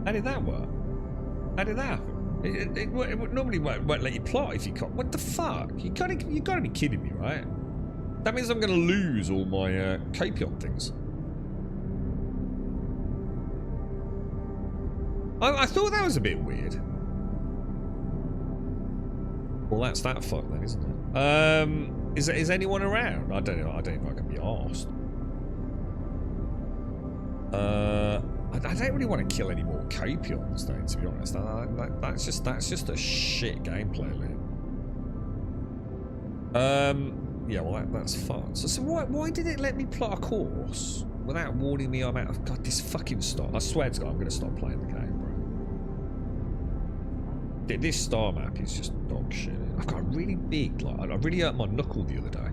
How did that work? How did that happen? It normally won't let you plot if you can't. What the fuck? You gotta be kidding me, right? That means I'm gonna lose all my Capion things. I thought that was a bit weird. Well, that's that fuck then, isn't it? Is anyone around? I don't know. I don't know if I can be arsed. I don't really want to kill any more Capions, though. To be honest, that's just a shit gameplay loop. Yeah, well that's fun. So why did it let me plot a course without warning me I'm out of? God, this fucking stop! I swear to God, I'm going to stop playing the game. This star map is just dog shit. I've got a really big, like, I really hurt my knuckle the other day.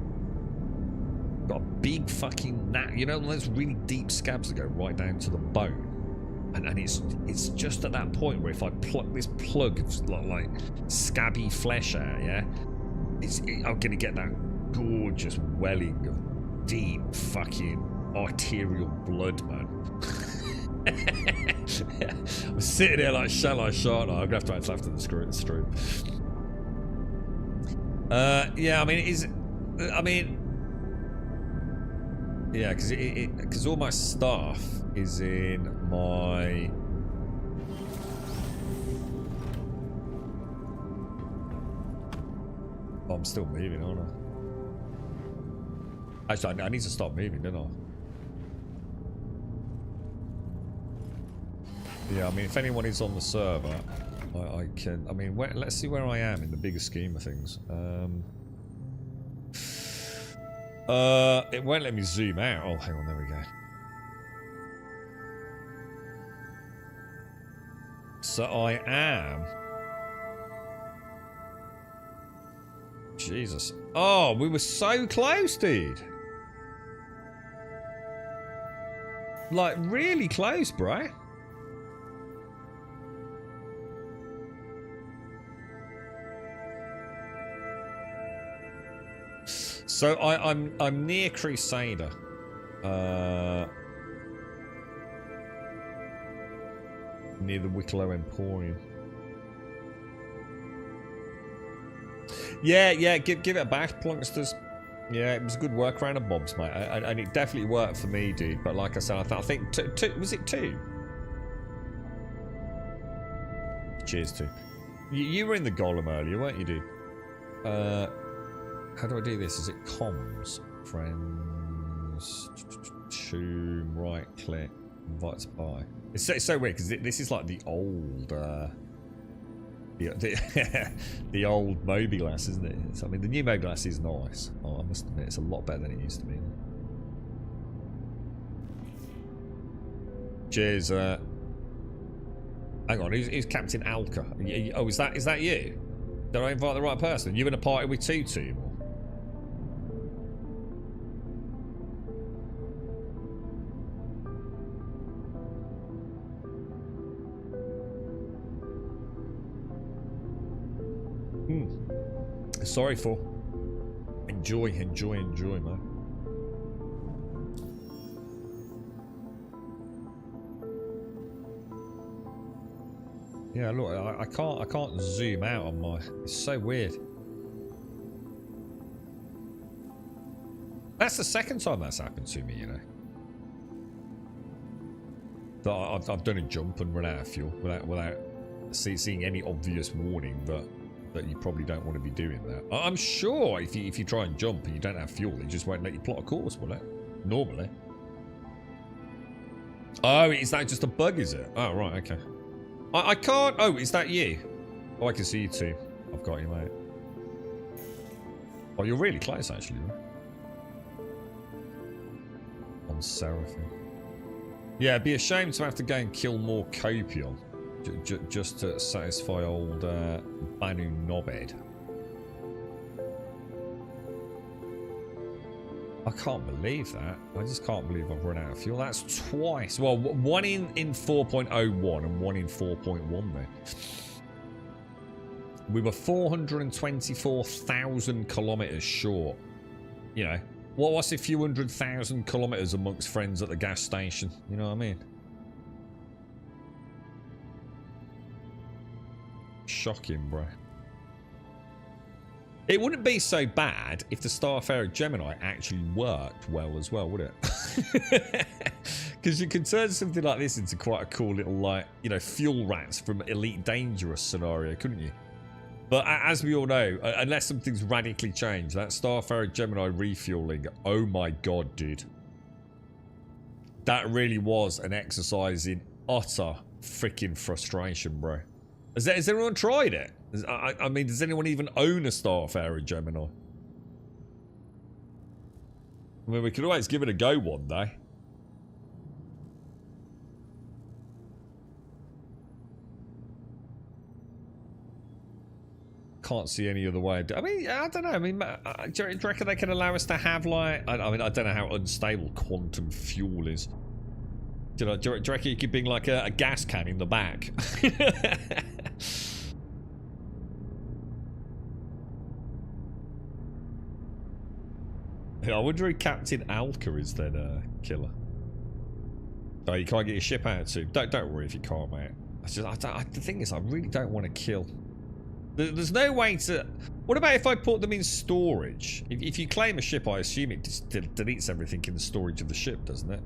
Got a big fucking you know, those really deep scabs that go right down to the bone. And it's just at that point where if I pluck this plug of like scabby flesh out, yeah, I'm gonna get that gorgeous welling of deep fucking arterial blood, man. I'm sitting there like, shall I, shan't I? I'm gonna have to answer after the stream. Yeah, yeah, because all my stuff is in my. Oh, I'm still moving, aren't I? Actually, I need to stop moving, don't I? Yeah, I mean, if anyone is on the server, I can. I mean, let's see where I am in the bigger scheme of things. It won't let me zoom out. Oh, hang on, there we go. So I am Jesus. Oh, we were so close, dude. Like, really close, bro. So I'm near Crusader. Near the Wicklow Emporium. Yeah, give it a bash, Plunksters. Yeah, it was a good work around of Bob's, mate. And it definitely worked for me, dude. But like I said, I think two, was it 2? Cheers, 2. You were in the Golem earlier, weren't you, dude? How do I do this? Is it comms? Friends. Tomb, right click. Invite to buy. It's so weird because this is like the old... the old Mobiglass, isn't it? I mean, the new Mobiglass is nice. Oh, I must admit, it's a lot better than it used to be. Cheers. Hang on, who's Captain Alka? Oh, is that you? Did I invite the right person? You in a party with Tutu? Sorry for. Enjoy, man. Yeah, look, I can't zoom out on my. It's so weird. That's the second time that's happened to me, you know. That I've done a jump and run out of fuel without seeing any obvious warning that you probably don't want to be doing that. I'm sure if you try and jump and you don't have fuel, it just won't let you plot a course, will it? Normally. Oh, is that just a bug, is it? Oh, right, okay. I can't... Oh, is that you? Oh, I can see you too. I've got you, mate. Oh, you're really close, actually. On Seraphim. Yeah, it'd be a shame to have to go and kill more Copion. Just to satisfy old Banu Knobhead. I can't believe that. I just can't believe I've run out of fuel. That's twice. Well, one in 4.01 and one in 4.1 there. We were 424,000 kilometers short. You know, what's a few 100,000 kilometers amongst friends at the gas station? You know what I mean? Shocking, bro. It wouldn't be so bad if the Starfarer Gemini actually worked well as well, would it? Because you can turn something like this into quite a cool little, like, you know, fuel rats from Elite Dangerous scenario, couldn't you? But as we all know, unless something's radically changed, that Starfarer Gemini refueling, oh my god, dude. That really was an exercise in utter freaking frustration, bro. Has anyone tried it? I mean, does anyone even own a Starfarer Gemini? I mean, we could always give it a go one day. Can't see any other way. I mean, I don't know. I mean, do you reckon they can allow us to have, like... I mean, I don't know how unstable quantum fuel is. Do you reckon you could bring, like, a gas can in the back? I wonder who Captain Alka is then, killer. Oh, you can't get your ship out too. Don't worry if you can't, mate. The thing is, I really don't want to kill. There's no way to... What about if I put them in storage? If you claim a ship, I assume it just deletes everything in the storage of the ship, doesn't it?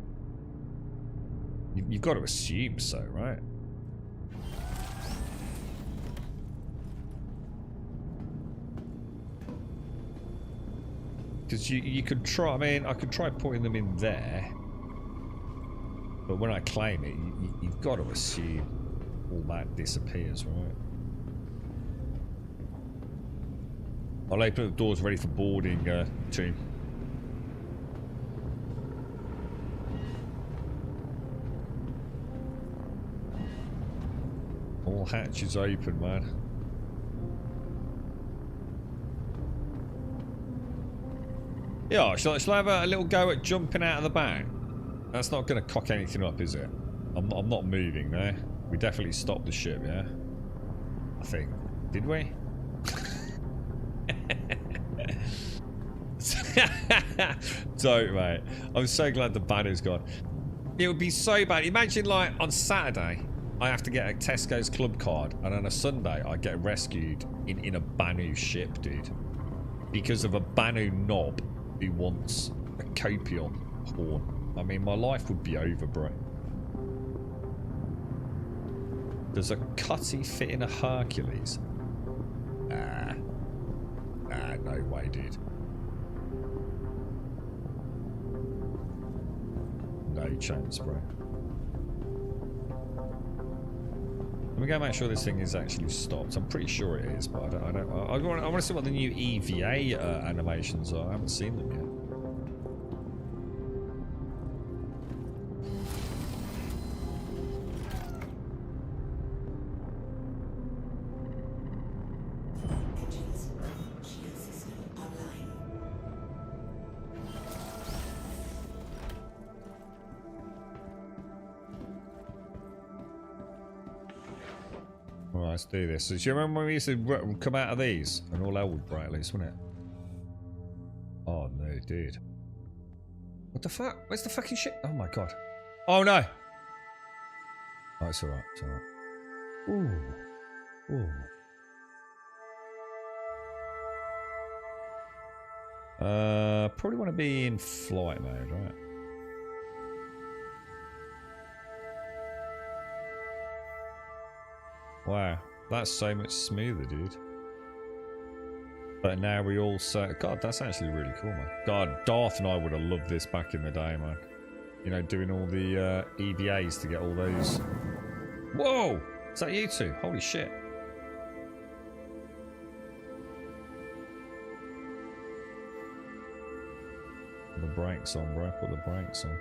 You've got to assume so, right? Because you could try... I mean, I could try putting them in there. But when I claim it, you've got to assume all that disappears, right? I'll open the doors ready for boarding, team. All hatches open, man. Yeah, shall I have a little go at jumping out of the back? That's not going to cock anything up, is it? I'm not moving, no? We definitely stopped the ship, yeah? I think. Did we? Don't, mate. I'm so glad the banner's gone. It would be so bad. Imagine, like, on Saturday, I have to get a Tesco's club card, and on a Sunday, I get rescued in a Banu ship, dude. Because of a Banu knob who wants a Copion horn. I mean, my life would be over, bro. Does a Cutty fit in a Hercules? Nah, no way, dude. No chance, bro. Let me go make sure this thing is actually stopped. I'm pretty sure it is, but I want to see what the new EVA animations are. I haven't seen them yet. Engines. Shield system online. Alright, let's do this. So, do you remember when we used to come out of these and all hell would break loose, wouldn't it? Oh no, dude. What the fuck? Where's the fucking shit? Oh my god. Oh no! Oh, it's alright, it's alright. Ooh. Ooh. Probably want to be in flight mode, right? Wow, that's so much smoother, dude. But now we all say, God, that's actually really cool, man. God, Darth and I would have loved this back in the day, man. You know, doing all the EVAs to get all those. Whoa! Is that you two? Holy shit. Put the brakes on, bro. Put the brakes on.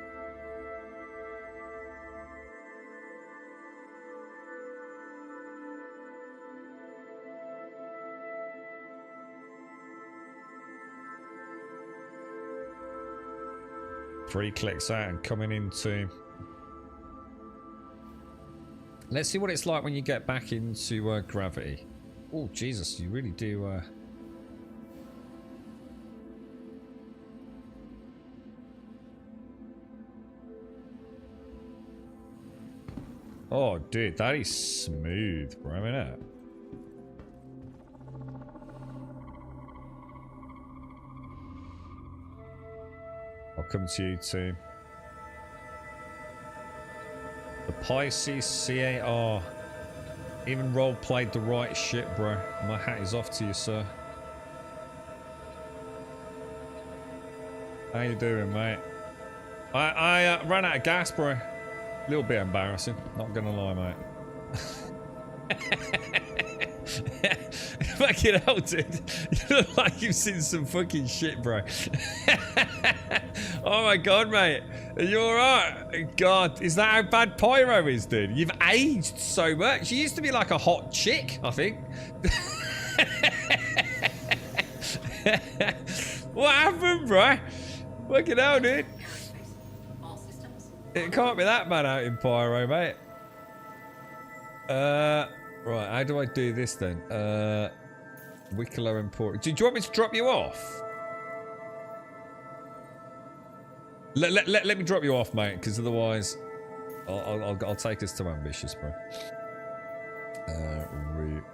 Three clicks out and coming into. Let's see what it's like when you get back into gravity. Oh Jesus, you really do. Oh, dude, that is smooth, bro. Isn't it? I'll come to you too. The Pisces CAR. Even role played the right shit, bro. My hat is off to you, sir. How you doing, mate? I ran out of gas, bro. A little bit embarrassing. Not gonna lie, mate. Fucking hell, dude. You look like you've seen some fucking shit, bro. Oh my god, mate. Are you alright? God, is that how bad Pyro is, dude? You've aged so much. You used to be like a hot chick, I think. What happened, bro? Fucking hell, dude. All systems. It can't be that bad out in Pyro, mate. Right, how do I do this then? Wicklow and Port. Do you want me to drop you off? Let me drop you off, mate, because otherwise I'll take us to Ambitious, bro. Route.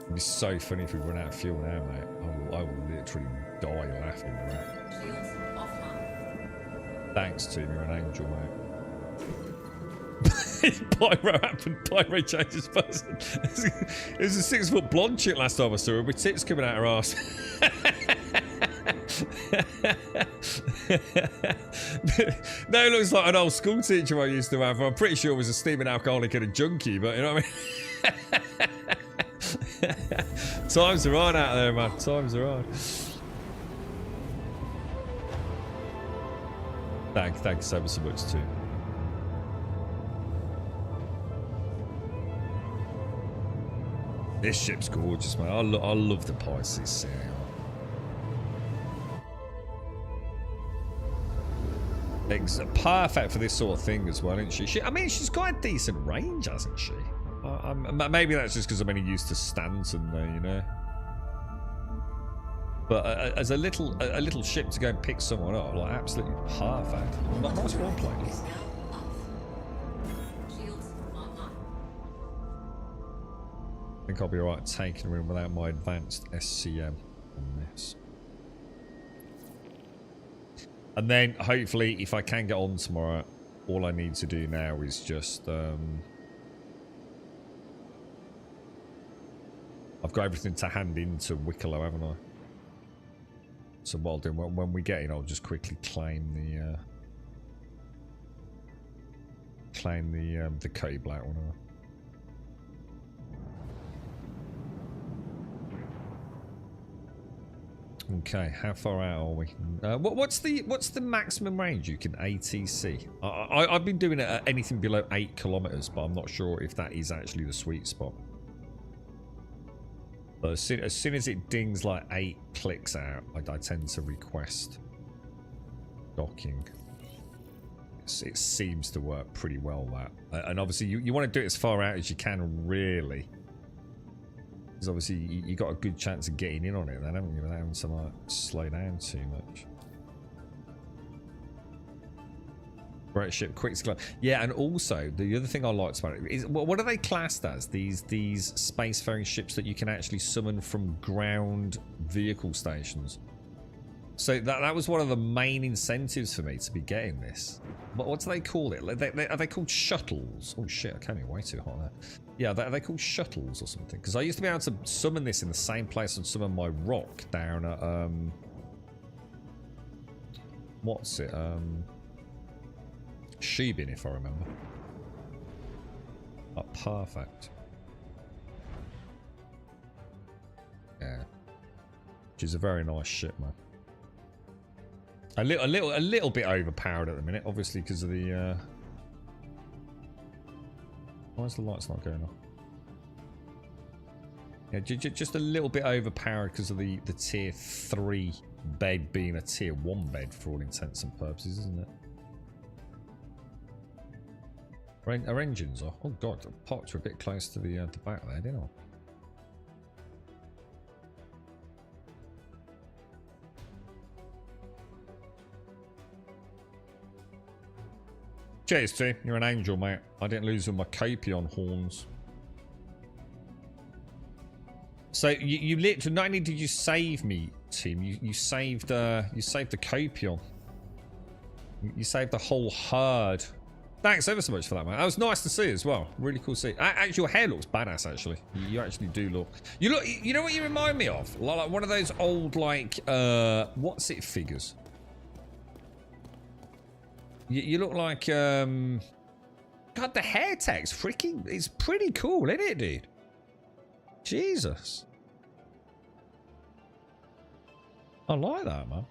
It'd be so funny if we run out of fuel now, mate. I will literally die laughing, bro. Shields offline. Thanks, Tim. You're an angel, mate. Pyro happened. Pyro changes person. It was a 6-foot blonde chick last time I saw her with tits coming out her ass. No, it looks like an old school teacher I used to have. I'm pretty sure it was a steaming alcoholic and a junkie, but you know what I mean? Times are on out there, man. Times are on. Thanks ever so much too. This ship's gorgeous, man. I love the Pisces CAR. Perfect for this sort of thing as well, isn't she? I mean, she's got a decent range, hasn't she? Maybe that's just because I'm only used to Stanton, though, you know. But as a little ship to go and pick someone up, like absolutely perfect. Nice roleplay. Is now off. Shields online. I think I'll be alright taking her in without my advanced SCM on this. And then, hopefully, if I can get on tomorrow, all I need to do now is just... I've got everything to hand into Wicklow, haven't I? So what I'll do, when we get in, I'll just quickly claim the Cody Black one. Okay, how far out are we? What's the maximum range you can ATC? I've been doing it at anything below 8 kilometers, but I'm not sure if that is actually the sweet spot. But as soon as it dings like 8 clicks out, I tend to request docking. It seems to work pretty well, that. And obviously you want to do it as far out as you can, really. Because obviously you got a good chance of getting in on it then, haven't you, without having to like slow down too much. Great ship, quick to yeah, and also the other thing I liked about it is what are they classed as? These spacefaring ships that you can actually summon from ground vehicle stations. So that was one of the main incentives for me to be getting this. What do they call it? Are they called shuttles? Oh shit, I came in way too hot there. Yeah, are they called shuttles or something? Because I used to be able to summon this in the same place and summon my rock down at what's it? Sheebin, if I remember. Oh, perfect. Yeah. Which is a very nice ship, man. A little bit overpowered at the minute, obviously because of the why is the lights not going off? Yeah, just a little bit overpowered because of the tier 3 bed being a tier 1 bed for all intents and purposes, isn't it? Our engines are. Oh god, the pots were a bit close to the back there, didn't I? Cheers, T. You're an angel, mate. I didn't lose with my Capion horns. So you literally not only did you save me, Tim, you saved the Capion. You saved the whole herd. Thanks ever so much for that, man. That was nice to see as well. Really cool to see. Actually, your hair looks badass. Actually, you actually do look. You look. You know what you remind me of? Like one of those old like what's it figures. You look like God, the hair tech's freaking. It's pretty cool, isn't it, dude? Jesus. I like that, man.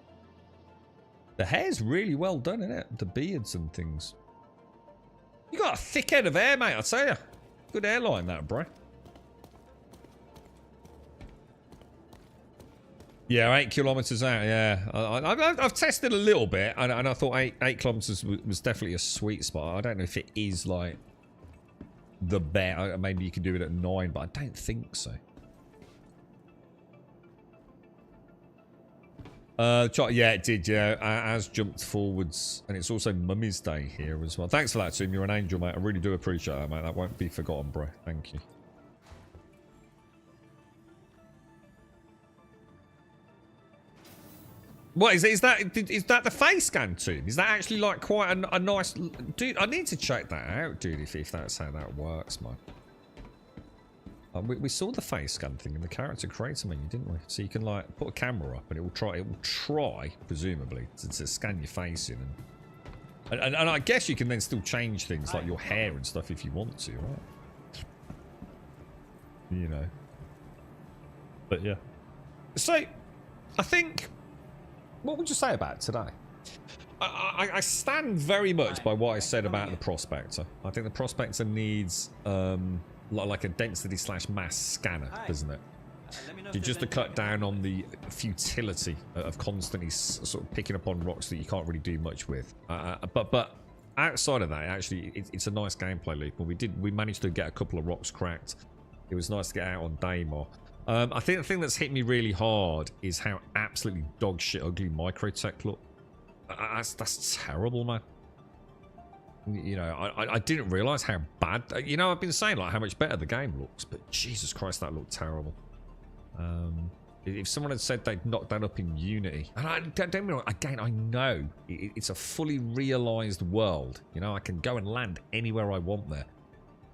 The hair's really well done, isn't it? The beards and things. You got a thick head of hair, mate, I tell you. Good hairline, that, bro. Yeah, 8 kilometers out, yeah. I've tested a little bit, and I thought 8 kilometers was definitely a sweet spot. I don't know if it is, like, the bet. Maybe you can do it at 9, but I don't think so. Yeah, it did, yeah. As jumped forwards, and it's also Mummy's Day here as well. Thanks for that, Tim. You're an angel, mate. I really do appreciate that, mate. That won't be forgotten, bro. Thank you. What is that the face scan, Tim? Is that actually like quite a nice... Dude, I need to check that out, dude, if that's how that works, man. We saw the face scan thing in the character creator menu, didn't we? So you can like put a camera up and it will try presumably to scan your face in, and I guess you can then still change things like your hair and stuff if you want to, right? You know. But yeah. So I think, what would you say about it today? I stand very much by what I said about the Prospector. I think the Prospector needs like a density/mass scanner, doesn't it? Let me know if Just to there's cut anything I can down help on with. the futility of constantly sort of picking up on rocks that you can't really do much with. But outside of that, actually, it's a nice gameplay loop. We managed to get a couple of rocks cracked. It was nice to get out on Daymar. I think the thing that's hit me really hard is how absolutely dog shit ugly Microtech look. That's terrible, man. You know, I didn't realise how bad. You know, I've been saying like how much better the game looks, but Jesus Christ, that looked terrible. If someone had said they'd knocked that up in Unity, and I don't get me wrong, again, I know it's a fully realised world. You know, I can go and land anywhere I want there.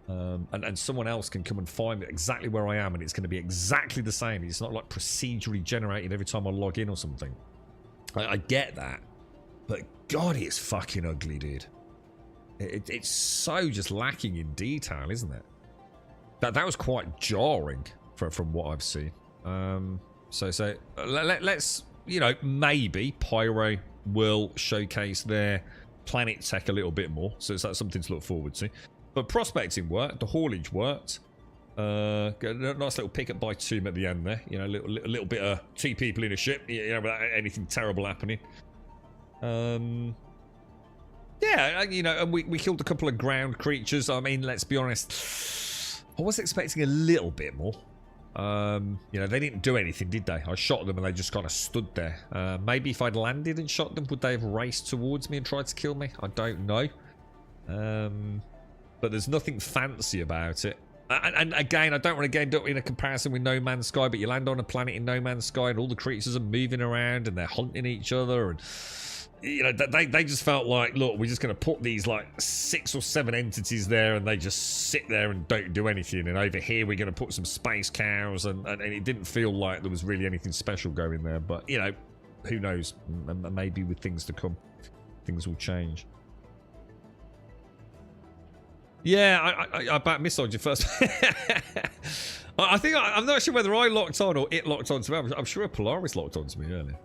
And someone else can come and find me exactly where I am, and it's going to be exactly the same. It's not like procedurally generated every time I log in or something. I get that, but God, it's fucking ugly, dude. It's so just lacking in detail, isn't it? That was quite jarring from what I've seen. So let's, you know, maybe Pyro will showcase their planet tech a little bit more, so that's something to look forward to. But prospecting worked, the haulage worked. Got a nice little pick up by Tomb at the end there. You know, a little bit of 2 people in a ship, you know, without anything terrible happening. Yeah, you know, and we killed a couple of ground creatures. I mean, let's be honest, I was expecting a little bit more. You know, they didn't do anything, did they? I shot them and they just kind of stood there. Maybe if I'd landed and shot them, would they have raced towards me and tried to kill me? I don't know. But there's nothing fancy about it. And again, I don't want to get up in a comparison with No Man's Sky, but you land on a planet in No Man's Sky and all the creatures are moving around and they're hunting each other, and you know, they just felt like, look, we're just going to put these like 6 or 7 entities there and they just sit there and don't do anything, and over here we're going to put some space cows, and it didn't feel like there was really anything special going there. But you know, who knows, maybe with things to come things will change. Yeah, I about missold you first. I think I'm not sure whether I locked on or it locked on to me. I'm sure Polaris locked on to me earlier.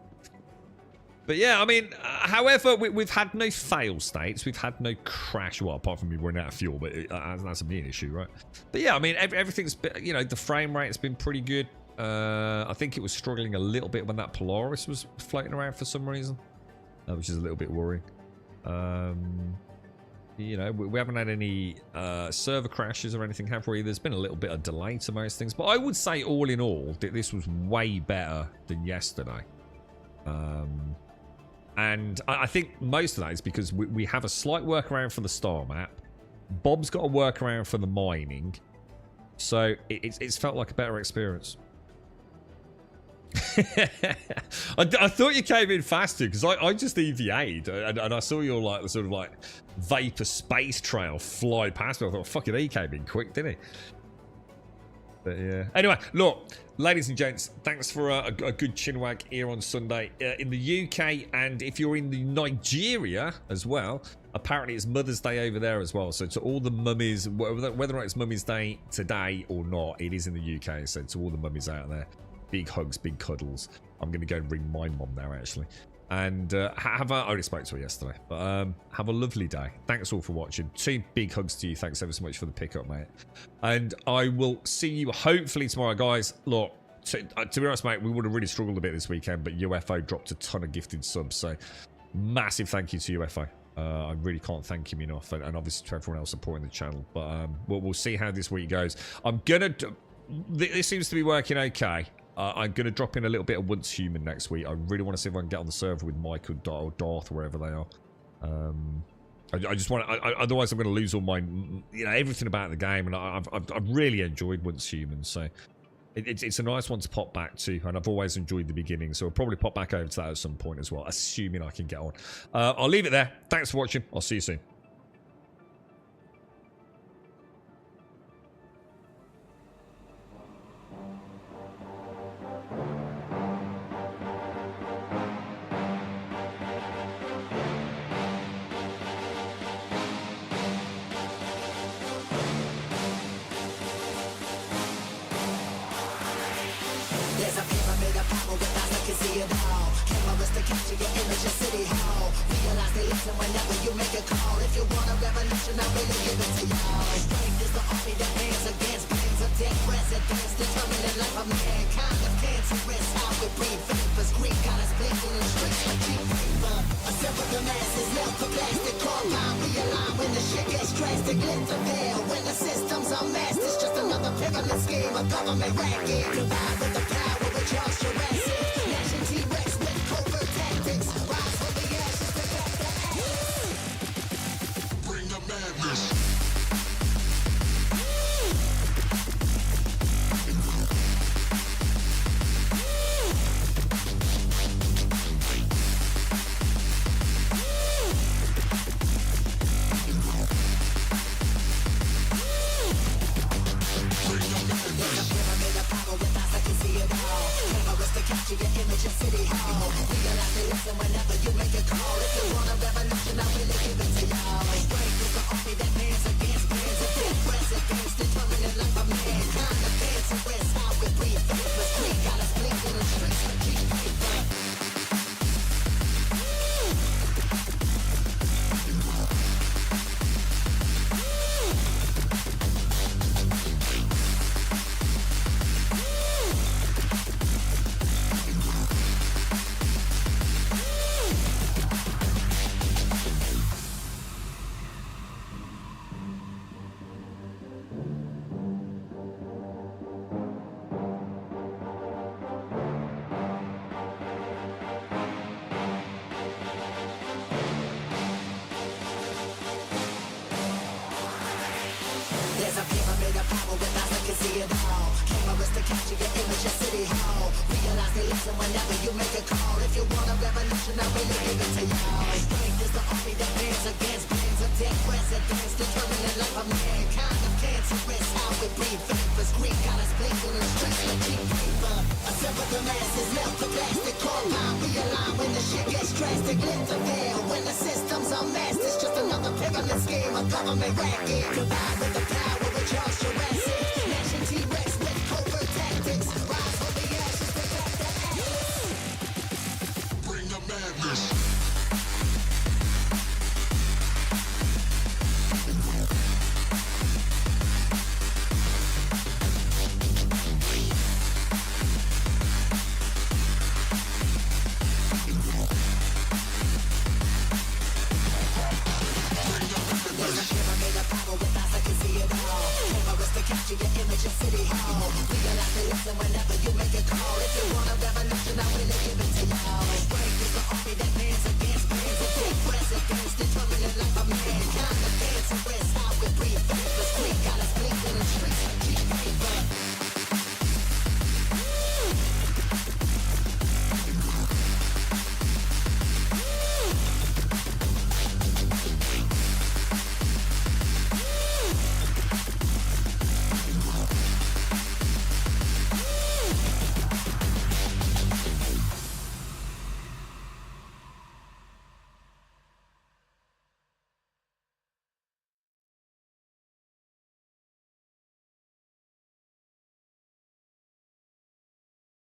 But yeah, I mean, however, we've had no fail states. We've had no crash. Well, apart from me running out of fuel, but that's a me issue, right? But yeah, I mean, everything's been, you know, the frame rate's been pretty good. I think it was struggling a little bit when that Polaris was floating around for some reason, which is a little bit worrying. You know, we haven't had any server crashes or anything, have we? There's been a little bit of delay to most things, but I would say all in all that this was way better than yesterday. And I think most of that is because we have a slight workaround for the star map. Bob's got a workaround for the mining, so it's felt like a better experience. I thought you came in faster because I just EVA'd and I saw your like sort of like vapor space trail fly past me. I thought, fucking, he came in quick, didn't he? But yeah. Anyway, look, ladies and gents, thanks for a good chinwag here on Sunday in the UK, and if you're in the Nigeria as well, apparently it's Mother's Day over there as well. So to all the mummies, whether or not it's Mummy's Day today or not, it is in the UK. So to all the mummies out there, big hugs, big cuddles. I'm going to go and ring my mum now, actually. And I already spoke to her yesterday, but have a lovely day. Thanks all for watching. 2 big hugs to you. Thanks ever so much for the pickup, mate. And I will see you hopefully tomorrow, guys. Look, to be honest, mate, we would have really struggled a bit this weekend, but UFO dropped a ton of gifted subs, so massive thank you to UFO. I really can't thank him enough, and obviously to everyone else supporting the channel. But we'll see how this week goes. This seems to be working okay. I'm going to drop in a little bit of Once Human next week. I really want to see if I can get on the server with Mike or Darth, wherever they are. I just want to, otherwise I'm going to lose all my, you know, everything about the game. And I've really enjoyed Once Human, so it's a nice one to pop back to. And I've always enjoyed the beginning, so I'll probably pop back over to that at some point as well, assuming I can get on. I'll leave it there. Thanks for watching. I'll see you soon. There's a pyramid of power with eyes that can see it all. Cameras to capture your image in City Hall. Realize they listen whenever you make a call. If drastic, lift the veil. When the system's unmasked, it's just another pyramid scheme, a government racket. Combined with the power of Charles Jurassic. Nation T-Rex with covert tactics. Rise from the ashes, bring back the ashes. Bring the madness. There's a pyramid of power with eyes that can see it all. Cameras to capture your image at City Hall. Realize they listen whenever you make a call. If you want a revolution, I really give it to y'all. Strength is the army that bands against bands of dead presidents, determining life of mankind. Of cancerous, how we breathe vapors. Greek got us blinking in the streets like cheap paper. Assemble the masses, melt the plastic compound. Realign when the shit gets drastic. Lift the veil when the system's unmasked. It's just another pyramid scheme, a government racket. Combined with